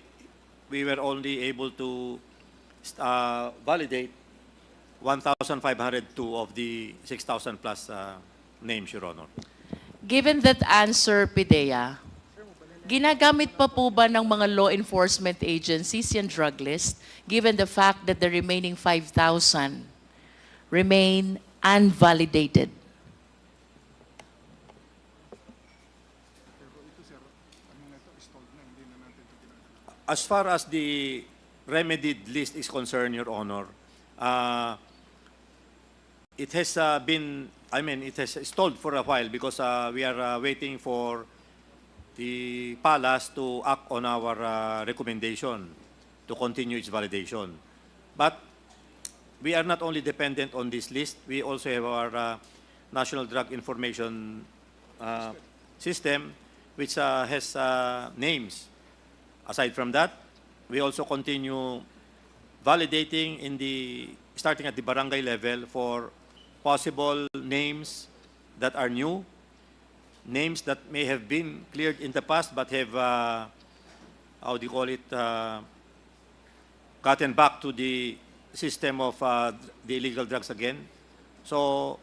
we were only able to validate 1,502 of the 6,000 plus names, Your Honor. Given that answer, Pidea, ginagamit pa po ba ng mga law enforcement agencies yung drug list, given the fact that the remaining 5,000 remain unvalidated? As far as the remedied list is concerned, Your Honor, it has it has stalled for a while because we are waiting for the palace to act on our recommendation to continue its validation. But we are not only dependent on this list, we also have our National Drug Information System, which has names. Aside from that, we also continue validating starting at the barangay level for possible names that are new, names that may have been cleared in the past but have, how do you call it, gotten back to the system of the illegal drugs again. So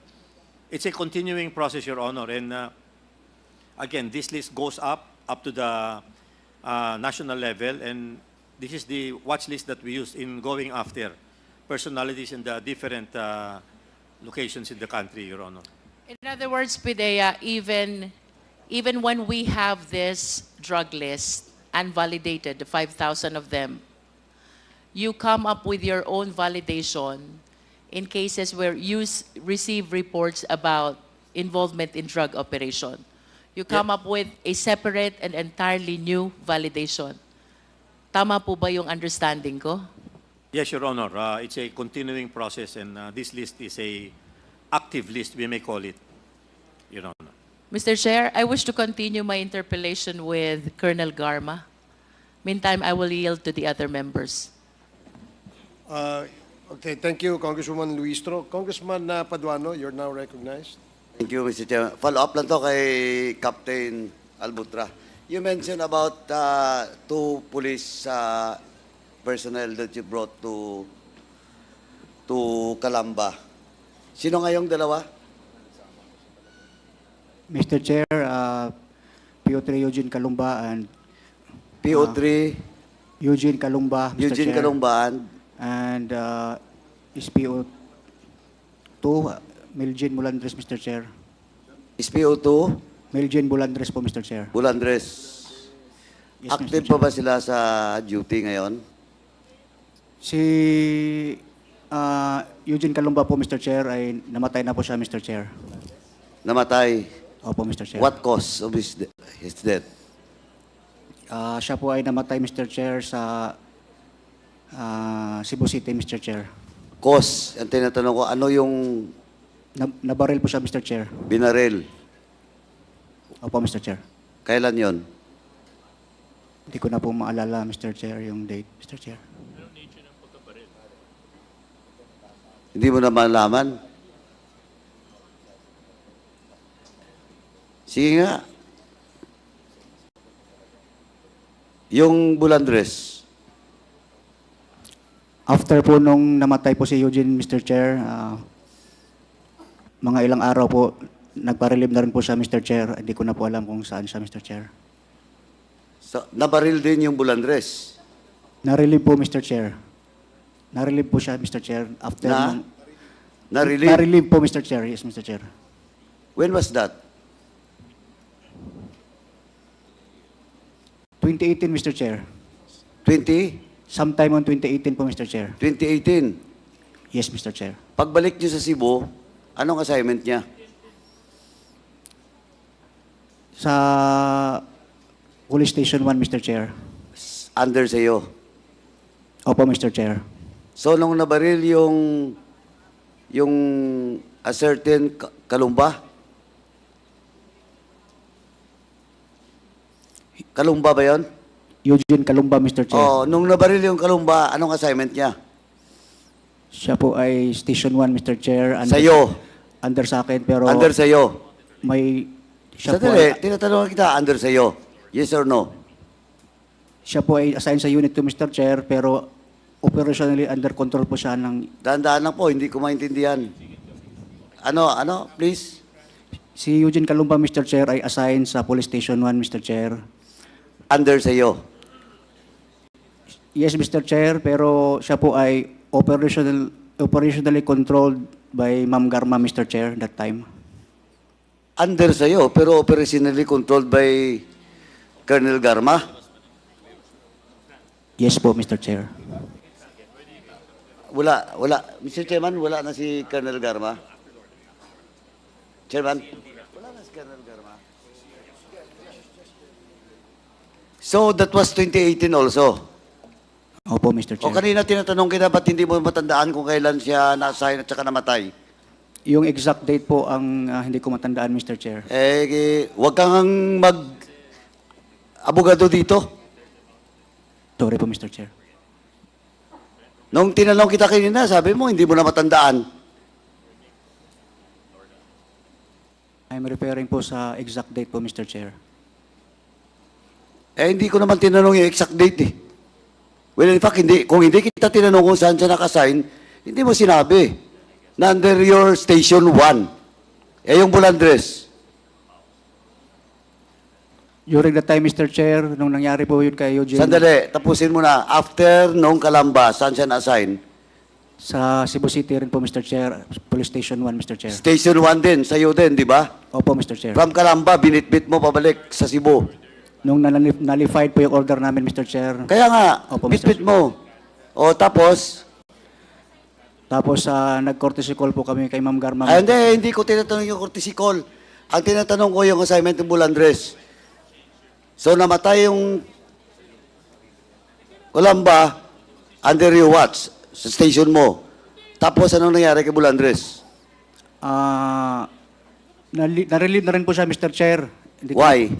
it's a continuing process, Your Honor. And again, this list goes up to the national level, and this is the watch list that we use in going after personalities in the different locations in the country, Your Honor. In other words, Pidea, even when we have this drug list unvalidated, the 5,000 of them, you come up with your own validation in cases where you receive reports about involvement in drug operation. You come up with a separate and entirely new validation. Tama po ba yung understanding ko? Yes, Your Honor. It's a continuing process, and this list is a active list, we may call it, Your Honor. Mr. Chair, I wish to continue my interpellation with Colonel Garma. Meantime, I will yield to the other members. Okay, thank you, Congresswoman Luistro. Congressman Paduano, you're now recognized. Thank you, Mr. Chair. Follow-up lang to kay Captain Albutra. You mentioned about two police personnel that you brought to Calamba. Sino nga yung dalawa? Mr. Chair, PO3 Eugene Calumba and PO3 Eugene Calumba, Mr. Eugene Chair. Calumba And SPO2 Miljen Bulandres, Mr. Chair. SPO2 Miljen Bulandres po, Mr. Chair. Bulandres. Yes, Active Mr. pa ba sila sa duty ngayon? Si Eugene Calumba po, Mr. Chair, ay namatay na po siya, Mr. Chair. Namatay? Opo, Mr. Chair. What cause of his death? Siya po ay namatay, Mr. Chair, sa Cebu City, Mr. Chair. Cause? Ang tinatanong ko, ano yung Nabaril po siya, Mr. Chair. binaril? Opo, Mr. Chair. Kailan yon? Hindi ko na po maalala, Mr. Chair, yung date, Mr. Chair. Hindi mo na malaman? Sige nga. Yung Bulandres. After po nung namatay po si Eugene, Mr. Chair, mga ilang araw po, nagpa-relieve na rin po siya, Mr. Chair. Hindi ko na po alam kung saan siya, Mr. Chair. So, nabaril din yung Bulandres. Na-relieve po, Mr. Chair. Na-relieve po siya, Mr. Chair. After Na? nung- Na-relieve? Na-relieve po, Mr. Chair. Yes, Mr. Chair. When was that? 2018, Mr. Chair. 20? Sometime on 2018 po, Mr. Chair. 2018. Yes, Mr. Chair. Pagbalik niyo sa Cebu, anong assignment niya? Sa Police Station 1, Mr. Chair. Under sa'yo. Opo, Mr. Chair. So, nung nabaril yung a certain Kalumba? Kalumba ba yon? Eugene Kalumba, Mr. Chair. Oh, nung nabaril yung Kalumba, anong assignment niya? Siya po ay Station 1, Mr. Chair. Sa'yo? Under sa akin, pero... Under sa'yo? May... Siya po Sandali, ay, tinatanong kita, under sa'yo? Yes or no? siya po ay assigned sa Unit 2, Mr. Chair, pero operationally under control po siya ng... Dahan-dahan lang po, hindi ko maintindihan. Ano, please? Si Eugene Kalumba, Mr. Chair, ay assigned sa Police Station 1, Mr. Chair. Under sa'yo? Yes, Mr. Chair, pero siya po ay operationally controlled by Ma'am Garma, Mr. Chair, that time. Under sa'yo, pero operationally controlled by Colonel Garma? Yes po, Mr. Chair. Wala. Mr. Chairman, wala na si Colonel Garma? Chairman? Wala na si Colonel Garma. So, that was 2018 also? Opo, Mr. Chair. O kanina tinatanong kita, ba't hindi mo matandaan kung kailan siya na-assign at saka namatay? Yung exact date po ang hindi ko matandaan, Mr. Chair. Huwag kang mag-abogado dito. Sorry po, Mr. Chair. Nung tinanong kita kanina, sabi mo, hindi mo na matandaan. I'm referring po sa exact date po, Mr. Chair. Hindi ko naman tinanong yung exact date eh. Well, in fact, kung hindi kita tinanong kung saan siya nakasign, hindi mo sinabi na under your station 1. Yung Bulandres. During the time, Mr. Chair, nung nangyari po yun kay Eugene... Sandali, tapusin mo na. After nung Kalamba, saan siya na-assign? Sa Cebu City rin po, Mr. Chair. Police Station 1, Mr. Chair. Station 1 din, sa'yo din, di ba? Opo, Mr. Chair. From Kalamba, binitbit mo pabalik sa Cebu. Nung nullified po yung order namin, Mr. Chair. Kaya nga, Opo, Mr. bitbit mo. O tapos, Tapos nag-courtesy call po kami kay Ma'am Garma. hindi ko tinatanong yung courtesy call. Ang tinatanong ko yung assignment ng Bulandres. So namatay yung Kalamba under your watch sa station mo. Tapos anong nangyari kay Bulandres? Na-relieve na rin po siya, Mr. Chair. Why?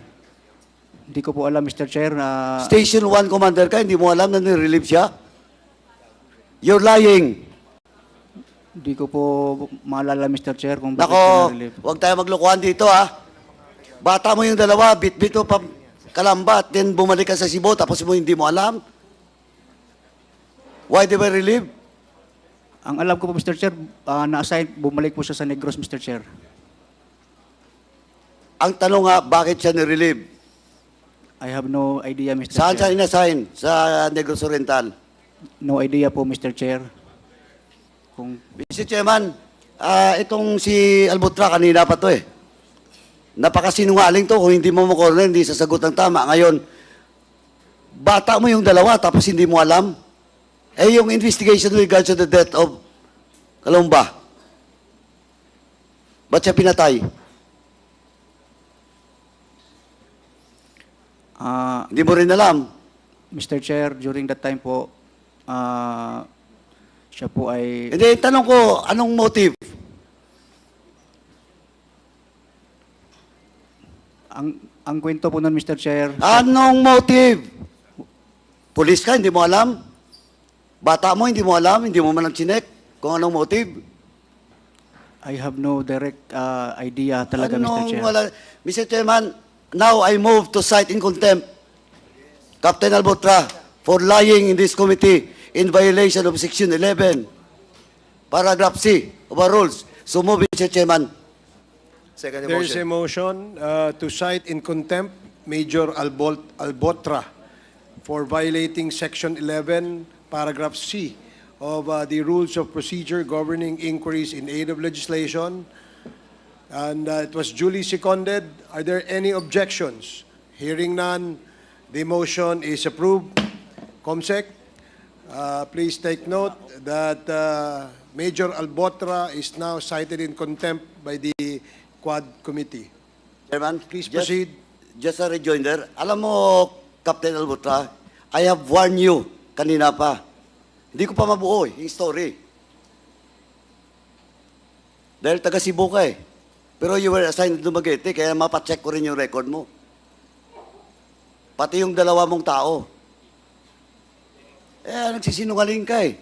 Hindi ko po alam, Mr. Chair. Station 1 commander ka, hindi mo alam na nirelieve siya? You're lying. Hindi ko po maalala, Mr. Chair, kung bakit siya Nako, na-relieve. huwag tayo maglokohan dito ha. Bata mo yung dalawa, bit-bit mo pa Kalamba, at then bumalik ka sa Cebu, tapos mo hindi mo alam. Why they were relieved? Ang alam ko po, Mr. Chair, na-assign, bumalik po siya sa Negros, Mr. Chair. Ang tanong nga, bakit siya nirelieve? I have no idea, Mr. Saan siya Chair. inassign? Sa Negros Oriental? No idea po, Mr. Chair. Mr. Chairman, itong si Albutra, kanina pa to eh. Napakasinungaling to, kung hindi mo makorner, hindi sasagot ng tama. Ngayon, bata mo yung dalawa, tapos hindi mo alam. Yung investigation with regards to the death of Kalumba, ba't siya pinatay? Hindi mo rin alam. Mr. Chair, during that time po, siya po ay... Hindi, tanong ko, anong motive? Ang kwento po nun, Mr. Chair... Anong motive? Pulis ka, hindi mo alam? Bata mo, hindi mo alam? Hindi mo man lang chinek kung anong motive? I have no direct idea talaga, Mr. Chair. Mr. Chairman, now I move to cite in contempt Captain Albutra for lying in this committee in violation of Section 11, Paragraph C of our rules. So move, Mr. Chairman. There is a motion to cite in contempt Major Albotra for violating Section 11, Paragraph C of the rules of procedure governing inquiries in aid of legislation. And it was duly seconded. Are there any objections? Hearing none, the motion is approved. Comsec, please take note that Major Albotra is now cited in contempt by the Quad Committee. Chairman, Please proceed. Just a rejoinder. Alam mo, Captain Albutra, I have warned you kanina pa. Hindi ko pa mabuo yung story. Dahil taga Cebu ka eh. Pero you were assigned to Dumaguete, kaya mapacheck ko rin yung record mo. Pati yung dalawa mong tao. Nagsisinungaling ka eh.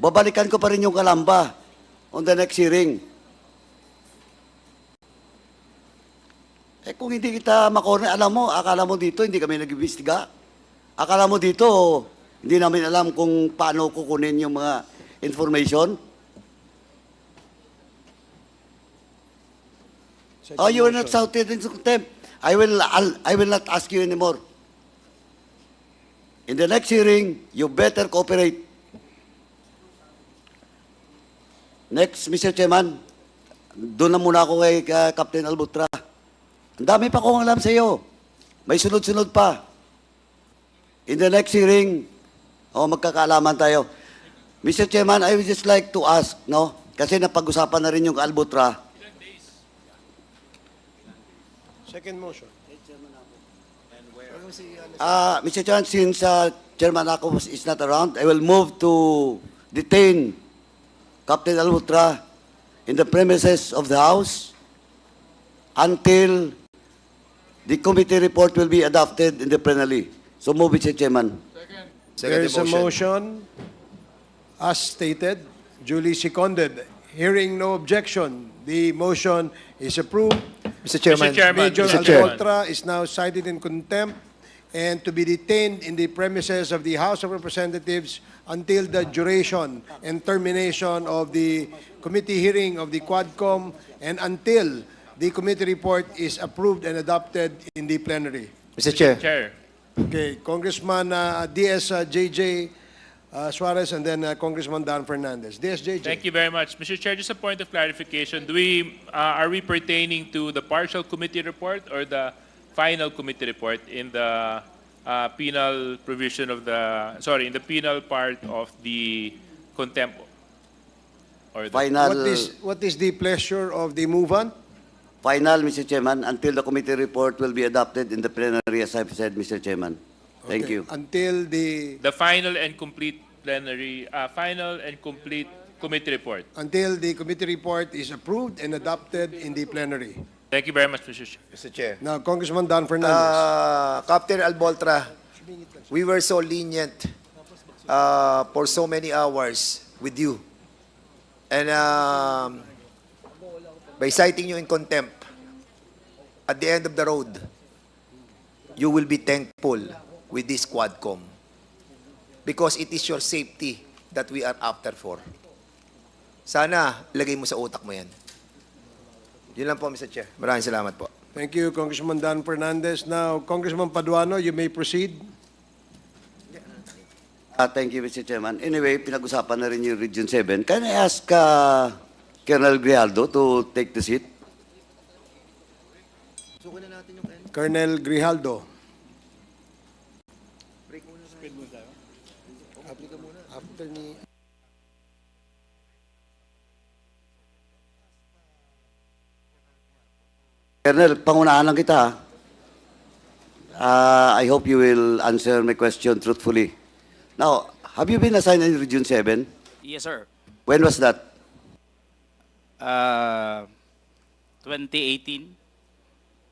Babalikan ko pa rin yung Kalamba on the next hearing. Kung hindi kita makorne, alam mo, akala mo dito, hindi kami nag-imbestiga. Akala mo dito, hindi namin alam kung paano kukunin yung mga information. Oh, you are not shouted in contempt. I will not ask you anymore. In the next hearing, you better cooperate. Next, Mr. Chairman, doon na muna ako kay Captain Albutra. Ang dami pa kong alam sa iyo. May sunod-sunod pa. In the next hearing, magkakaalaman tayo. Mr. Chairman, I would just like to ask, no? Kasi napag-usapan na rin yung Albutra. Second motion. Mr. Chairman, since Chairman Ako is not around, I will move to detain Captain Albutra in the premises of the House until the committee report will be adopted in the plenary. So move, Mr. Chairman. There is a motion, as stated, duly seconded. Hearing no objection, the motion is approved. Mr. Chairman. Major Mr. Chair. Albotra is now cited in contempt and to be detained in the premises of the House of Representatives until the duration and termination of the committee hearing of the Quadcom and until the committee report is approved and adopted in the plenary. Mr. Chair. Okay, Congressman D.S.J.J. Suarez and then Congressman Dan Fernandez. D.S.J.J. Thank you very much. Mr. Chair, just a point of clarification. Are we pertaining to the partial committee report or the final committee report in the penal provision of in the penal part of the contempt? Or the Final, What is the pleasure of the movant? final, Mr. Chairman, until the committee report will be adopted in the plenary, as I've said, Mr. Chairman. Thank Okay, you. Until the final and complete plenary, final and complete committee report. until the committee report is approved and adopted in the plenary. Thank you very much, Mr. Chair. Mr. Chair. Now, Congressman Dan Fernandez. Captain Albotra, we were so lenient for so many hours with you. And by citing you in contempt, at the end of the road, you will be thankful with this Quadcom because it is your safety that we are after for. Sana, lagay mo sa utak mo yan. Yun lang po, Mr. Chair. Maraming salamat po. Thank you, Congressman Dan Fernandez. Now, Congressman Paduano, you may proceed. Thank you, Mr. Chairman. Anyway, pinag-usapan na rin yung Region 7. Can I ask Colonel Grijaldo to take the seat? Colonel Grijaldo. After ni... Colonel, pangunahan lang kita. I hope you will answer my question truthfully. Now, have you been assigned in Region 7? Yes, sir. When was that? 2018.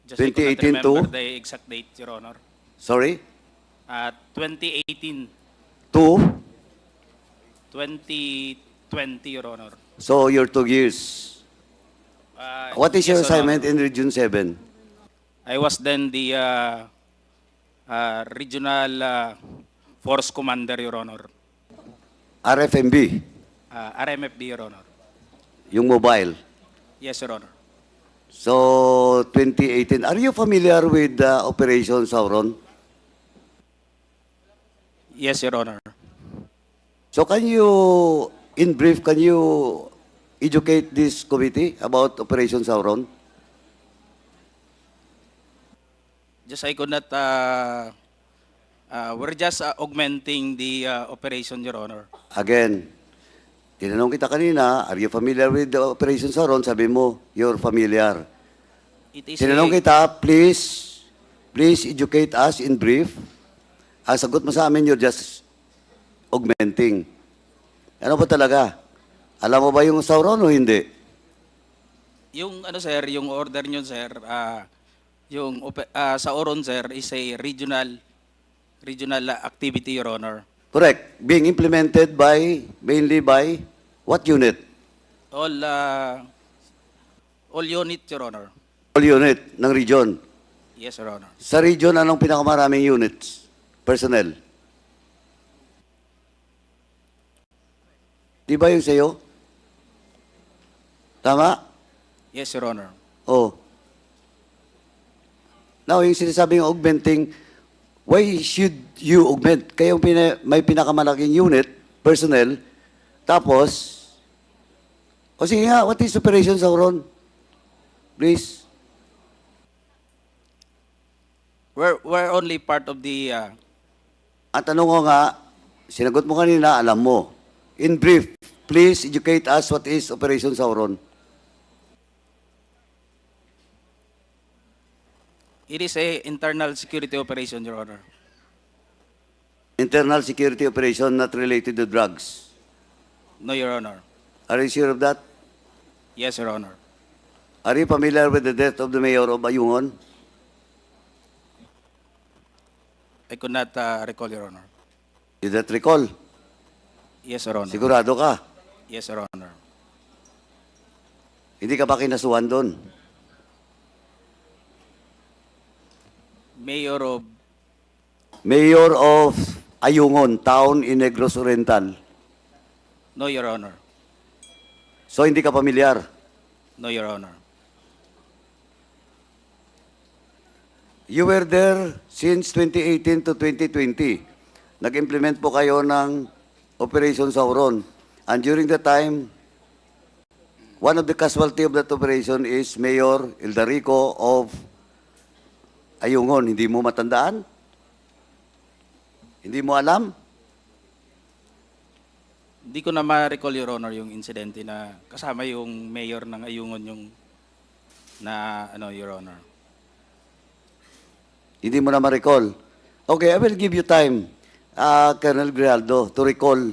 Just 2018 I could not remember to? the exact date, Your Honor. Sorry? 2018 2? 2020, Your Honor. So, you're 2 years. What is your yes, Your assignment Honor. in Region 7? I was then the regional force commander, Your Honor. RFMB, RMFB, Your Honor. yung mobile. Yes, Your Honor. So, 2018. Are you familiar with Operation Sauron? Yes, Your Honor. So can you, in brief, can you educate this committee about Operation Sauron? Just I could not, we're just augmenting the operation, Your Honor. Again, tinanong kita kanina, are you familiar with the Operation Sauron? Sabi mo, you're familiar. It is Tinanong kita, please educate us in brief. Ang sagot mo sa amin, you're just augmenting. Ano ba talaga? Alam mo ba yung Sauron o hindi? yung ano sir, yung order nyo sir, sa Oron sir is a regional activity, Your Honor. Correct. Being implemented by, mainly by, what unit? All unit, Your Honor. All unit ng region. Yes, Your Honor. Sa region, anong pinakamaraming units? Personnel? Di ba yung sa'yo? Tama? Yes, Your Honor. Oh. Now, yung sinasabing augmenting, why should you augment? Kaya may pinakamalaking unit, personnel, tapos, o sige nga, what is Operation Sauron? Please. We're only part of the... Ang tanong ko nga, sinagot mo kanina, alam mo. In brief, please educate us what is Operation Sauron. It is a internal security operation, Your Honor. Internal security operation not related to drugs. No, Your Honor. Are you sure of that? Yes, Your Honor. Are you familiar with the death of the mayor of Ayungon? I could not recall, Your Honor. Did that recall? Yes, Your Honor. Sigurado ka? Yes, Your Honor. Hindi ka ba kinasuhan doon? Mayor of Ayungon, town in Negros Oriental. No, Your Honor. So hindi ka pamilyar? No, Your Honor. You were there since 2018 to 2020. Nag-implement po kayo ng Operation Sauron. And during the time, one of the casualty of that operation is Mayor Ildarico of Ayungon. Hindi mo matandaan? Hindi mo alam? Hindi ko na ma-recall, Your Honor, yung insidente na kasama yung mayor ng Ayungon yung Your Honor. Hindi mo na ma-recall. Okay, I will give you time, Colonel Grijaldo, to recall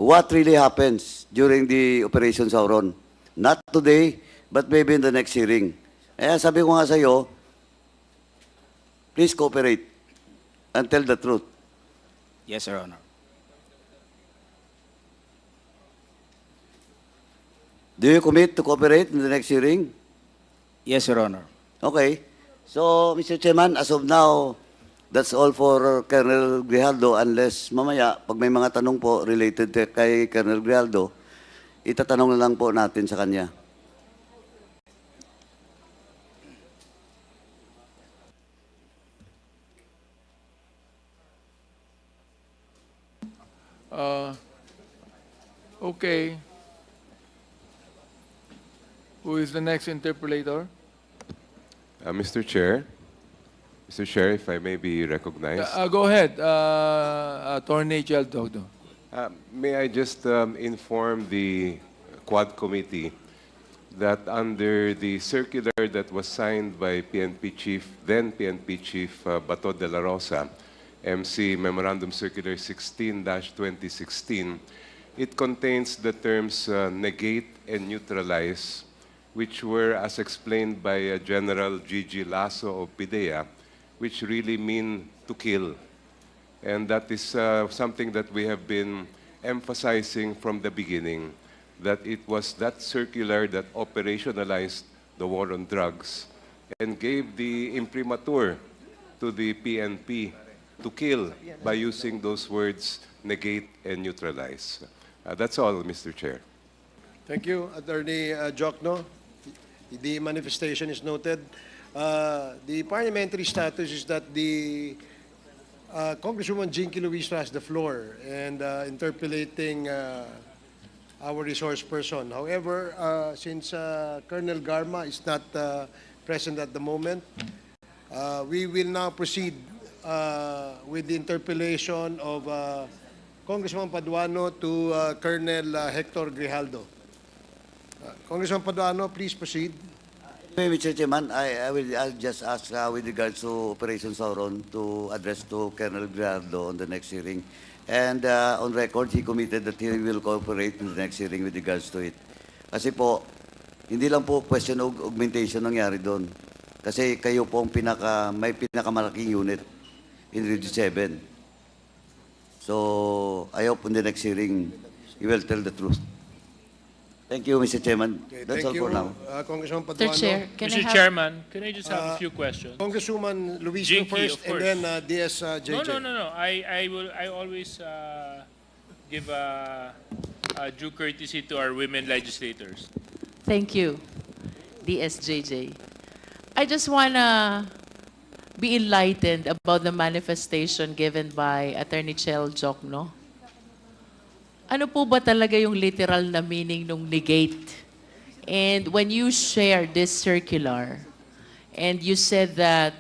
what really happens during the Operation Sauron. Not today, but maybe in the next hearing. Sabi ko nga sa iyo, please cooperate and tell the truth. Yes, Your Honor. Do you commit to cooperate in the next hearing? Yes, Your Honor. Okay. So, Mr. Chairman, as of now, that's all for Colonel Grijaldo unless mamaya, pag may mga tanong po related kay Colonel Grijaldo, itatanong na lang po natin sa kanya. Okay. Who is the next interpolator? Mr. Chair, if I may be recognized. Go ahead, Attorney Geldo. May I just inform the Quad Committee that under the circular that was signed by then PNP Chief Bato de la Rosa, MC Memorandum Circular 16-2016, it contains the terms negate and neutralize, which were, as explained by General Gigi Lasso of PIDEA, which really mean to kill. And that is something that we have been emphasizing from the beginning, that it was that circular that operationalized the war on drugs and gave the imprimatur to the PNP to kill by using those words, negate and neutralize. That's all, Mr. Chair. Thank you, Attorney Jokno. The manifestation is noted. The parliamentary status is that the Congresswoman Jinky Luisra has the floor and interpolating our resource person. However, since Colonel Garma is not present at the moment, we will now proceed with the interpellation of Congressman Paduano to Colonel Hector Grijaldo. Congressman Paduano, please proceed. Mr. Chairman, I'll just ask with regards to Operation Sauron to address to Colonel Grijaldo on the next hearing. And on record, he committed that he will cooperate in the next hearing with regards to it. Kasi po, hindi lang po question of augmentation nangyari doon. Kasi kayo po ang may pinakamalaking unit in Region 7. So, I hope in the next hearing, you will tell the truth. Thank you, Mr. Chairman. Okay, That's all thank you, for now. Congressman Mr. Paduano. Chair, can I Mr. have... Chairman, can I just have a few questions? Congresswoman Luis Jinky, first, of and course. then DS-JJ. No. I always give due courtesy to our women legislators. Thank you, DSJJ. I just want to be enlightened about the manifestation given by Attorney Chel Jokno. Ano po ba talaga yung literal na meaning nung negate? And when you share this circular, and you said that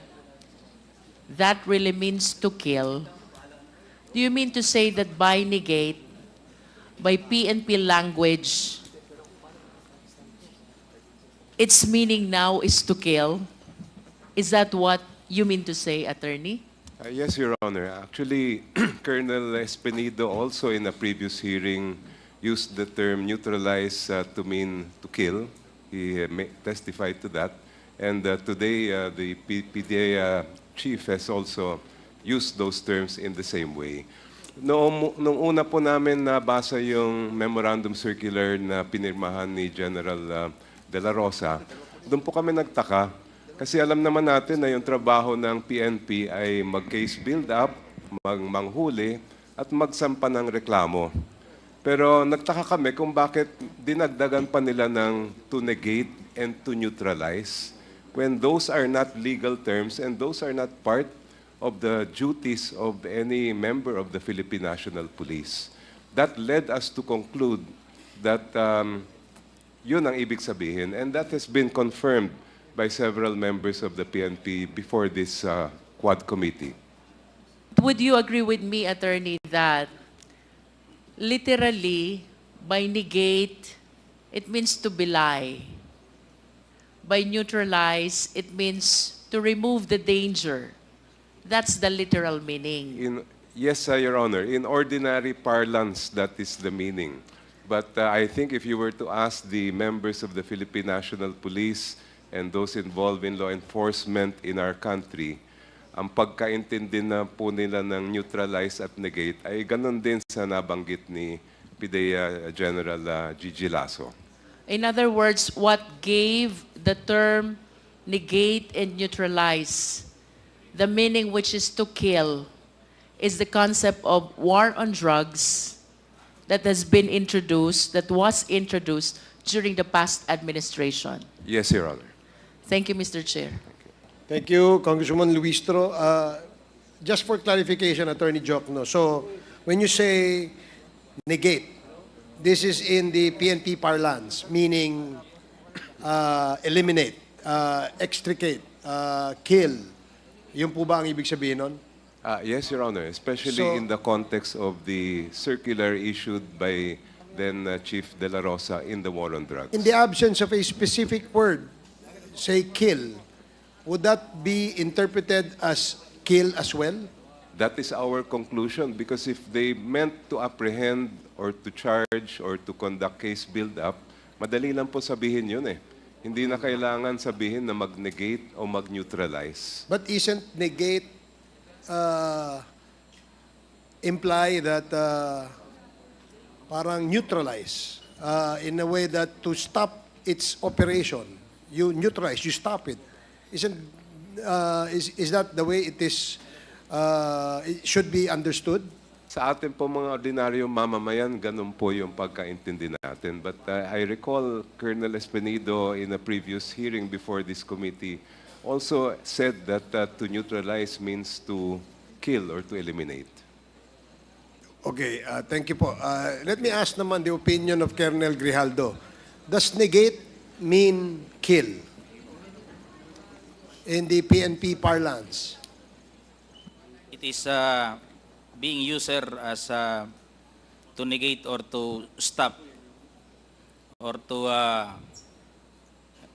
that really means to kill, do you mean to say that by negate, by PNP language, its meaning now is to kill? Is that what you mean to say, Attorney? Yes, Your Honor. Actually, Colonel Espinido also in a previous hearing used the term neutralize to mean to kill. He testified to that. And today, the PDA chief has also used those terms in the same way. Nung una po namin nabasa yung memorandum circular na pinirmahan ni General De La Rosa, doon po kami nagtaka. Kasi alam naman natin na yung trabaho ng PNP ay mag-case build-up, manghuli, at magsampa ng reklamo. Pero nagtaka kami kung bakit dinagdagan pa nila ng to negate and to neutralize when those are not legal terms and those are not part of the duties of any member of the Philippine National Police. That led us to conclude that yun ang ibig sabihin, and that has been confirmed by several members of the PNP before this Quad Committee. Would you agree with me, Attorney, that literally, by negate, it means to belie. By neutralize, it means to remove the danger. That's the literal meaning. Yes, Your Honor. In ordinary parlance, that is the meaning. But I think if you were to ask the members of the Philippine National Police and those involved in law enforcement in our country, ang pagkaintindi na po nila ng neutralize at negate ay ganun din sa nabanggit ni PDEA General Gigi Lasso. In other words, what gave the term negate and neutralize the meaning which is to kill is the concept of war on drugs that has been introduced, that was introduced during the past administration. Yes, Your Honor. Thank you, Mr. Chair. Thank you, Congresswoman Luistro. Just for clarification, Attorney Jokno, so when you say negate, this is in the PNP parlance, meaning eliminate, extricate, kill. Yun po ba ang ibig sabihin nun? Yes, Your Honor, especially in the context of the circular issued by then Chief De La Rosa in the war on drugs. In the absence of a specific word, say kill, would that be interpreted as kill as well? That is our conclusion because if they meant to apprehend or to charge or to conduct case build-up, madali lang po sabihin yun eh. Hindi na kailangan sabihin na mag-negate o mag-neutralize. But isn't negate imply that parang neutralize in a way that to stop its operation, you neutralize, you stop it. Is that the way it is? It should be understood? Sa atin po mga ordinaryong mamamayan, ganun po yung pagkaintindi natin. But I recall Colonel Espinido in a previous hearing before this committee also said that to neutralize means to kill or to eliminate. Okay, thank you po. Let me ask naman the opinion of Colonel Grijaldo. Does negate mean kill in the PNP parlance? It is being used, sir, as to negate or to stop or to,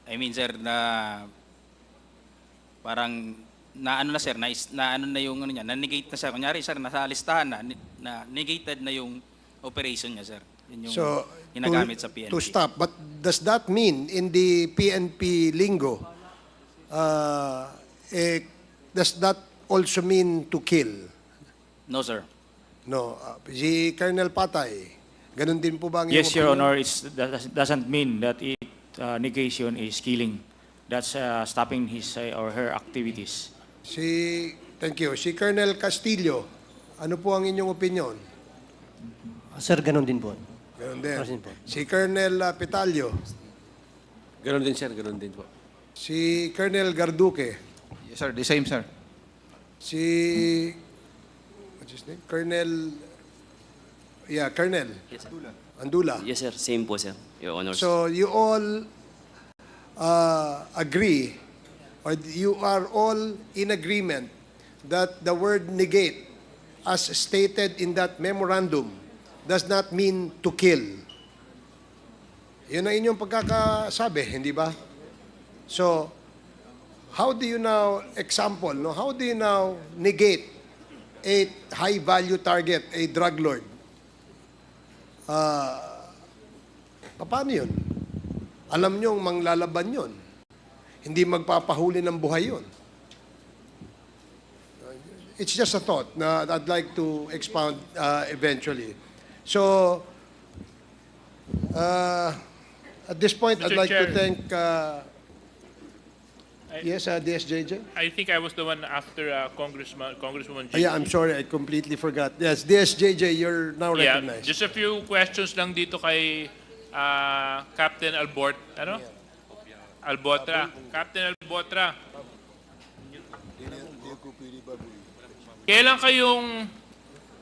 I mean, sir, na parang na ano na, sir, na ano na yung ano niya, na-negate na siya. Kunyari, sir, nasa listahan na negated na yung operation niya, sir. Yun yung So, ginagamit sa PNP. to stop, but does that mean in the PNP lingo, does that also mean to kill? No, sir. No. Si Colonel Patay, ganun din po ba ang iyong Yes, Your opinion? Honor, that doesn't mean that negation is killing. That's stopping his or her activities. Thank you. Si Colonel Castillo, ano po ang inyong opinion? Sir, ganun din po. Ganun din. Ganun po. Si Colonel Petalio, Ganon din, sir. Ganon din po. si Colonel Garduque, Yes, sir. The same, sir. si what's his name? Colonel Yes, sir. Andula. Yes, sir. Same po, sir. Your Honor. So you all agree, or you are all in agreement that the word negate, as stated in that memorandum, does not mean to kill. Yun ang inyong pagkakasabi, hindi ba? So, how do you now, example, no? How do you now negate a high-value target, a drug lord? Paano yun? Alam nyo manglalaban yun. Hindi magpapahuli ng buhay yun. It's just a thought na I'd like to expound eventually. So, at this point, Mr. I'd like to Chair. thank... yes, DSJJ? I think I was the one after Congresswoman G. Yeah, I'm sorry, I completely forgot. Yes, DSJJ, you're now Yeah, recognized. just a few questions lang dito kay Captain Albotra. Captain Albotra. Kailan kayong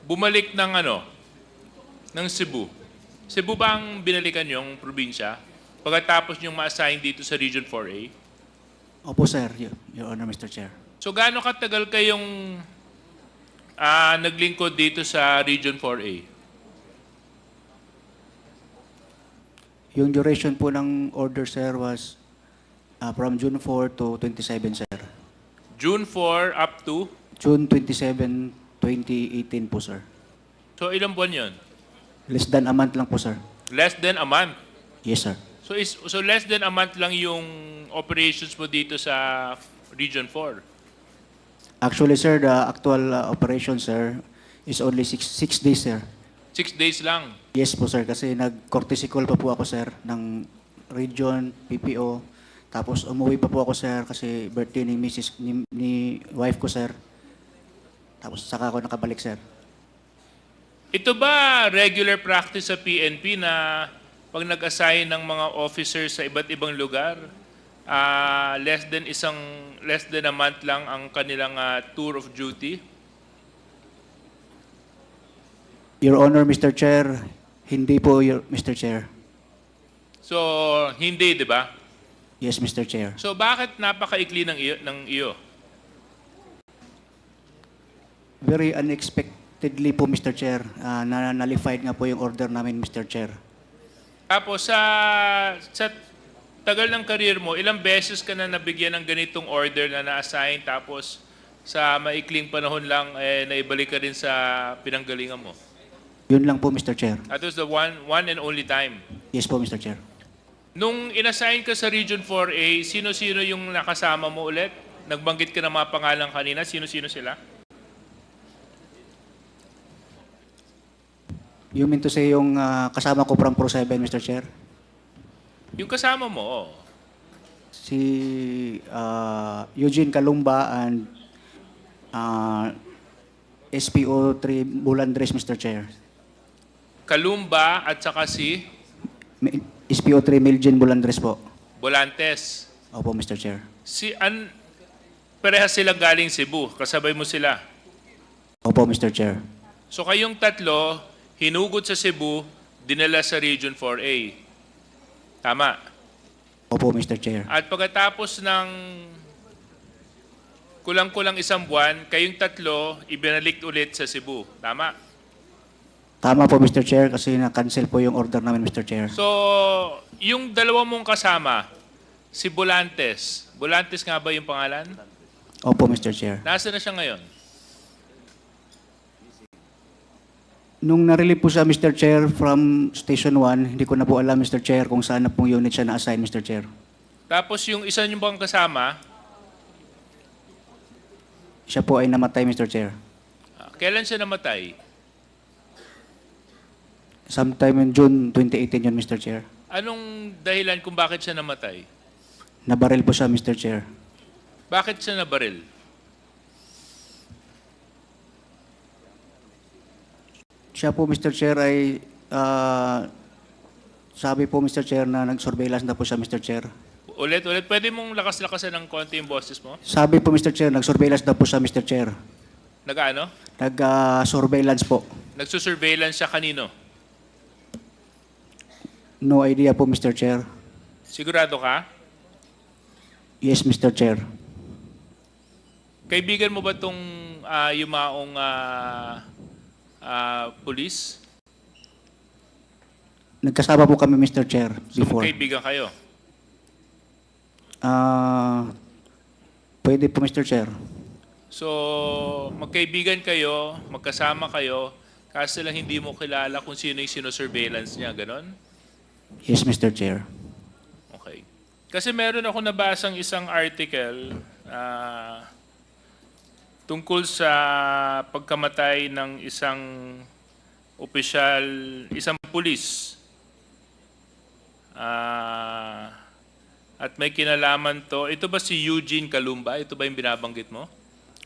bumalik ng ng Cebu? Cebu ba ang binalikan yung probinsya pagkatapos yung ma-assign dito sa Region 4A? Opo, sir. Your Honor, Mr. Chair. So gaano katagal kayong naglingkod dito sa Region 4A? Yung duration po ng order, sir, was from June 4 to 27, sir. June 4 up to? June 27, 2018 po, sir. So ilang buwan yun? Less than a month lang po, sir. Less than a month? Yes, sir. So less than a month lang yung operations mo dito sa Region 4? Actually, sir, the actual operation, sir, is only 6 days, sir. 6 days lang? Yes po, sir, kasi nag-courtesy call pa po ako, sir, ng region, PPO. Tapos umuwi pa po ako, sir, kasi birthday ni ni wife ko, sir. Tapos saka ako nakabalik, sir. Ito ba regular practice sa PNP na pag nag-assign ng mga officers sa iba't ibang lugar, less than a month lang ang kanilang tour of duty? Your Honor, Mr. Chair, hindi po, Mr. Chair. So, hindi, di ba? Yes, Mr. Chair. So, bakit napakaikli ng iyo? Very unexpectedly po, Mr. Chair, na nullified nga po yung order namin, Mr. Chair. Tapos, sa tagal ng career mo, ilang beses ka na nabigyan ng ganitong order na na-assign, tapos sa maikling panahon lang, naibalik ka rin sa pinanggalingan mo? Yun lang po, Mr. Chair. That was the one and only time. Yes po, Mr. Chair. Nung inassign ka sa Region 4A, sino-sino yung nakasama mo ulit? Nagbanggit ka ng mga pangalan kanina. Sino-sino sila? You mean to say yung kasama ko from Pro 7, Mr. Chair? Yung kasama mo, oh. Si Eugene Calumba and SPO 3 Bulandres, Mr. Chair. Kalumba at saka si SPO 3 Miljen Bulandres po. Bolantes. Opo, Mr. Chair. Parehas silang galing Cebu. Kasabay mo sila. Opo, Mr. Chair. So kayong tatlo, hinugod sa Cebu, dinala sa Region 4A. Tama. Opo, Mr. Chair. At pagkatapos ng kulang-kulang isang buwan, kayong tatlo, ibinalik ulit sa Cebu. Tama. Tama po, Mr. Chair, kasi na-cancel po yung order namin, Mr. Chair. So, yung dalawa mong kasama, si Bolantes. Bolantes nga ba yung pangalan? Opo, Mr. Chair. Nasaan na siya ngayon? Nung na-relieve po siya, Mr. Chair, from Station 1, hindi ko na po alam, Mr. Chair, kung saan na pong unit siya na-assign, Mr. Chair. Tapos yung isa niyong bang kasama, Siya po ay namatay, Mr. Chair. kailan siya namatay? Sometime in June 2018 yun, Mr. Chair. Anong dahilan kung bakit siya namatay? Nabaril po siya, Mr. Chair. Bakit siya nabaril? Siya po, Mr. Chair, ay sabi po, Mr. Chair, na nag-surveillance na po siya, Mr. Chair. Ulit, pwede mong lakas-lakasan ng konti yung boses mo? Sabi po, Mr. Chair, nag-surveillance na po siya, Mr. Chair. Nag-ano? Nag-surveillance po. Nagsusurveillance siya kanino? No idea po, Mr. Chair. Sigurado ka? Yes, Mr. Chair. Kaibigan mo ba itong yumaong pulis? Nagkasama po kami, Mr. Chair, So, before. kaibigan kayo? Pwede po, Mr. Chair. So, magkaibigan kayo, magkasama kayo, kasi lang hindi mo kilala kung sino yung sino-surveillance niya, ganon? Yes, Mr. Chair. Okay. Kasi meron ako nabasang isang article tungkol sa pagkamatay ng isang opisyal, isang pulis. At may kinalaman to. Ito ba si Eugene Calumba? Ito ba yung binabanggit mo?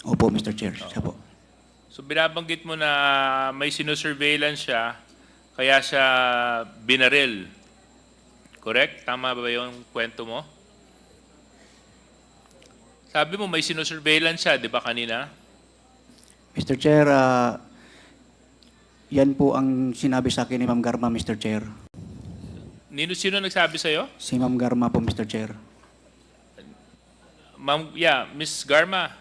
Opo, Mr. Chair. Siya po. So binabanggit mo na may sinusurveillance siya, kaya siya binaril. Correct? Tama ba yung kwento mo? Sabi mo may sinusurveillance siya, di ba kanina? Mr. Chair, yan po ang sinabi sa akin ni Ma'am Garma, Mr. Chair. Sino nagsabi sa'yo? Si Ma'am Garma po, Mr. Chair. Miss Garma,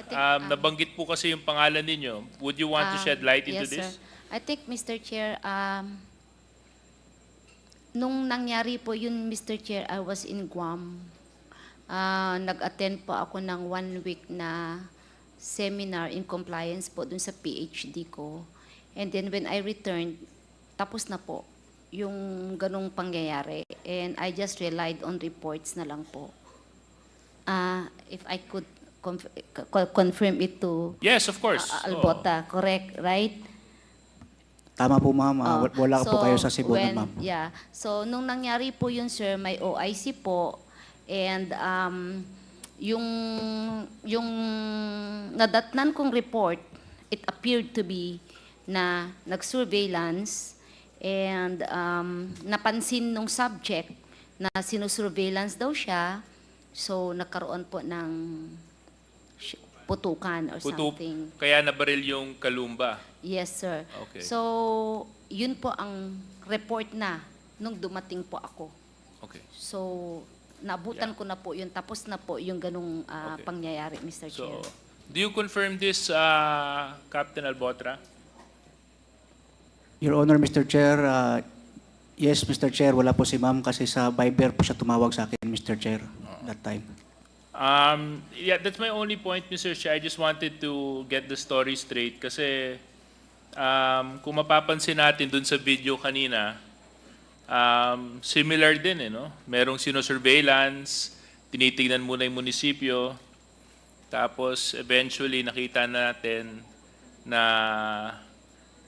nabanggit po kasi yung pangalan ninyo. Would you want to shed light into yes, this? Sir. I think, Mr. Chair, nung nangyari po yun, Mr. Chair, I was in Guam. Nag-attend po ako ng 1 week na seminar in compliance po dun sa PhD ko. And then when I returned, tapos na po yung ganong pangyayari. And I just relied on reports na lang po. If I could confirm it to Yes, of course. Albota, correct, right? Tama po, Ma'am. Wala po kayo sa Cebu, Ma'am. Yeah. So, nung nangyari po yun, sir, may OIC po. And yung nadatnan kong report, it appeared to be na nag-surveillance and napansin nung subject na sinusurveillance daw siya. So, nagkaroon po ng putukan or something. Kaya nabaril yung Calumba. Yes, sir. Okay. So, yun po ang report na nung dumating po ako. Okay. So, nabutan ko na po yun. Tapos na po yung ganung pangyayari, Mr. Chair. So, do you confirm this, Captain Albotra? Your Honor, Mr. Chair, yes, Mr. Chair, wala po si Ma'am kasi sa Viber po siya tumawag sa akin, Mr. Chair, that time. Yeah, that's my only point, Mr. Chair. I just wanted to get the story straight kasi kung mapapansin natin dun sa video kanina, similar din, no? Merong sino-surveillance, tinitingnan muna yung munisipyo, tapos eventually nakita natin na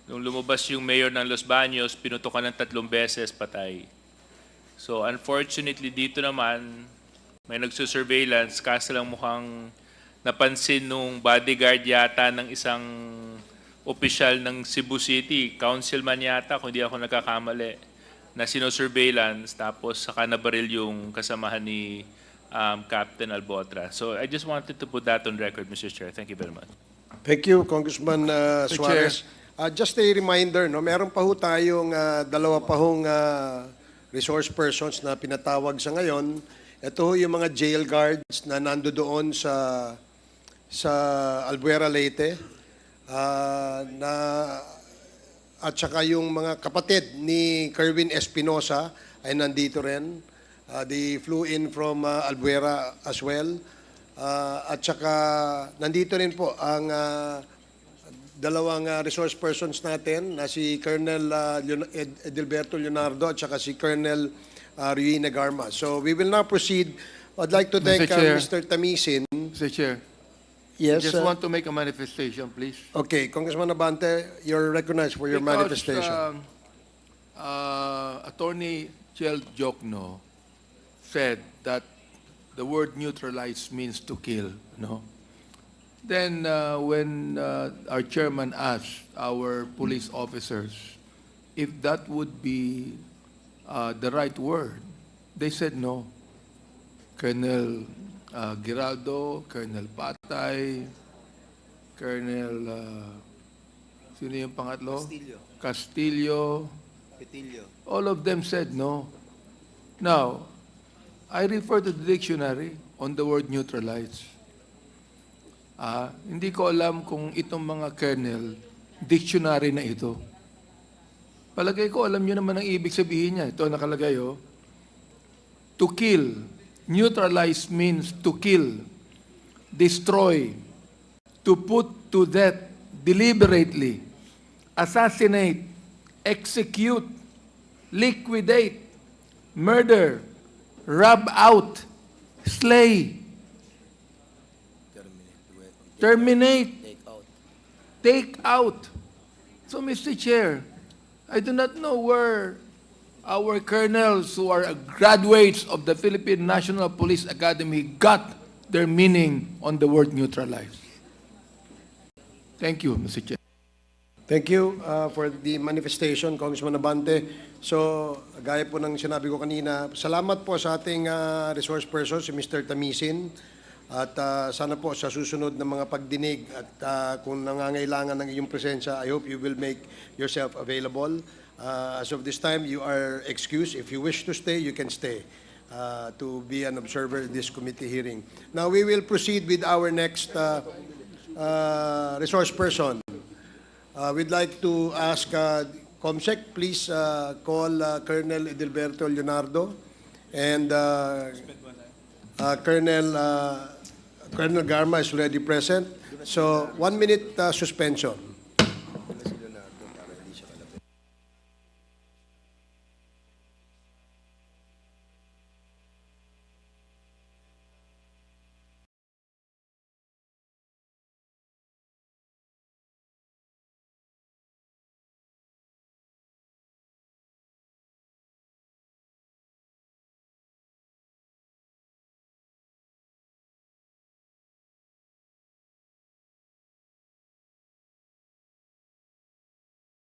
nung lumabas yung mayor ng Los Baños, pinutukan ng 3 beses, patay. So unfortunately, dito naman, may nagsusurveillance, kaso lang mukhang napansin nung bodyguard yata ng isang opisyal ng Cebu City, councilman yata, kung hindi ako nagkakamali, na sinosurveillance, tapos saka nabaril yung kasamahan ni Captain Albotra. So I just wanted to put that on record, Mr. Chair. Thank you very much. Thank you, Congressman Mr. Suarez. Just a reminder, no, meron pa ho tayong dalawa pa hong resource persons na pinatawag sa ngayon. Ito ho yung mga jail guards na nandoon sa Albuera, Leyte. At saka yung mga kapatid ni Kerwin Espinosa ay nandito rin. They flew in from Albuera as well. At saka nandito rin po ang dalawang resource persons natin na si Colonel Edilberto Leonardo at saka si Colonel Ruina Garma. So we will now proceed. I'd like to thank Mr. Tamisin. Mr. Chair, Yes. just want to make a manifestation, please. Okay, Congressman Abante, you're recognized for your manifestation. Attorney Chel Jokno said that the word neutralize means to kill, no? Then when our chairman asked our police officers if that would be the right word, they said no. Colonel Giraldo, Colonel Patay, Colonel sino yung pangatlo? Castillo. All of them said no. Now, I refer to the dictionary on the word neutralize. Hindi ko alam kung itong mga colonel, dictionary na ito. Palagay ko, alam nyo naman ang ibig sabihin niya. Ito nakalagay, oh. To kill. Neutralize means to kill, destroy, to put to death deliberately, assassinate, execute, liquidate, murder, rub out, slay, terminate, take out. So, Mr. Chair, I do not know where our colonels who are graduates of the Philippine National Police Academy got their meaning on the word neutralize. Thank you, Mr. Chair. Thank you for the manifestation, Congressman Abante. So, gaya po ng sinabi ko kanina, salamat po sa ating resource person, si Mr. Tamisin. At sana po sa susunod na mga pagdinig at kung nangangailangan ng iyong presensya, I hope you will make yourself available. As of this time, you are excused. If you wish to stay, you can stay to be an observer in this committee hearing. Now, we will proceed with our next resource person. We'd like to ask Comsec, please call Colonel Edilberto Leonardo and Colonel Garma is already present. So, 1 minute suspension.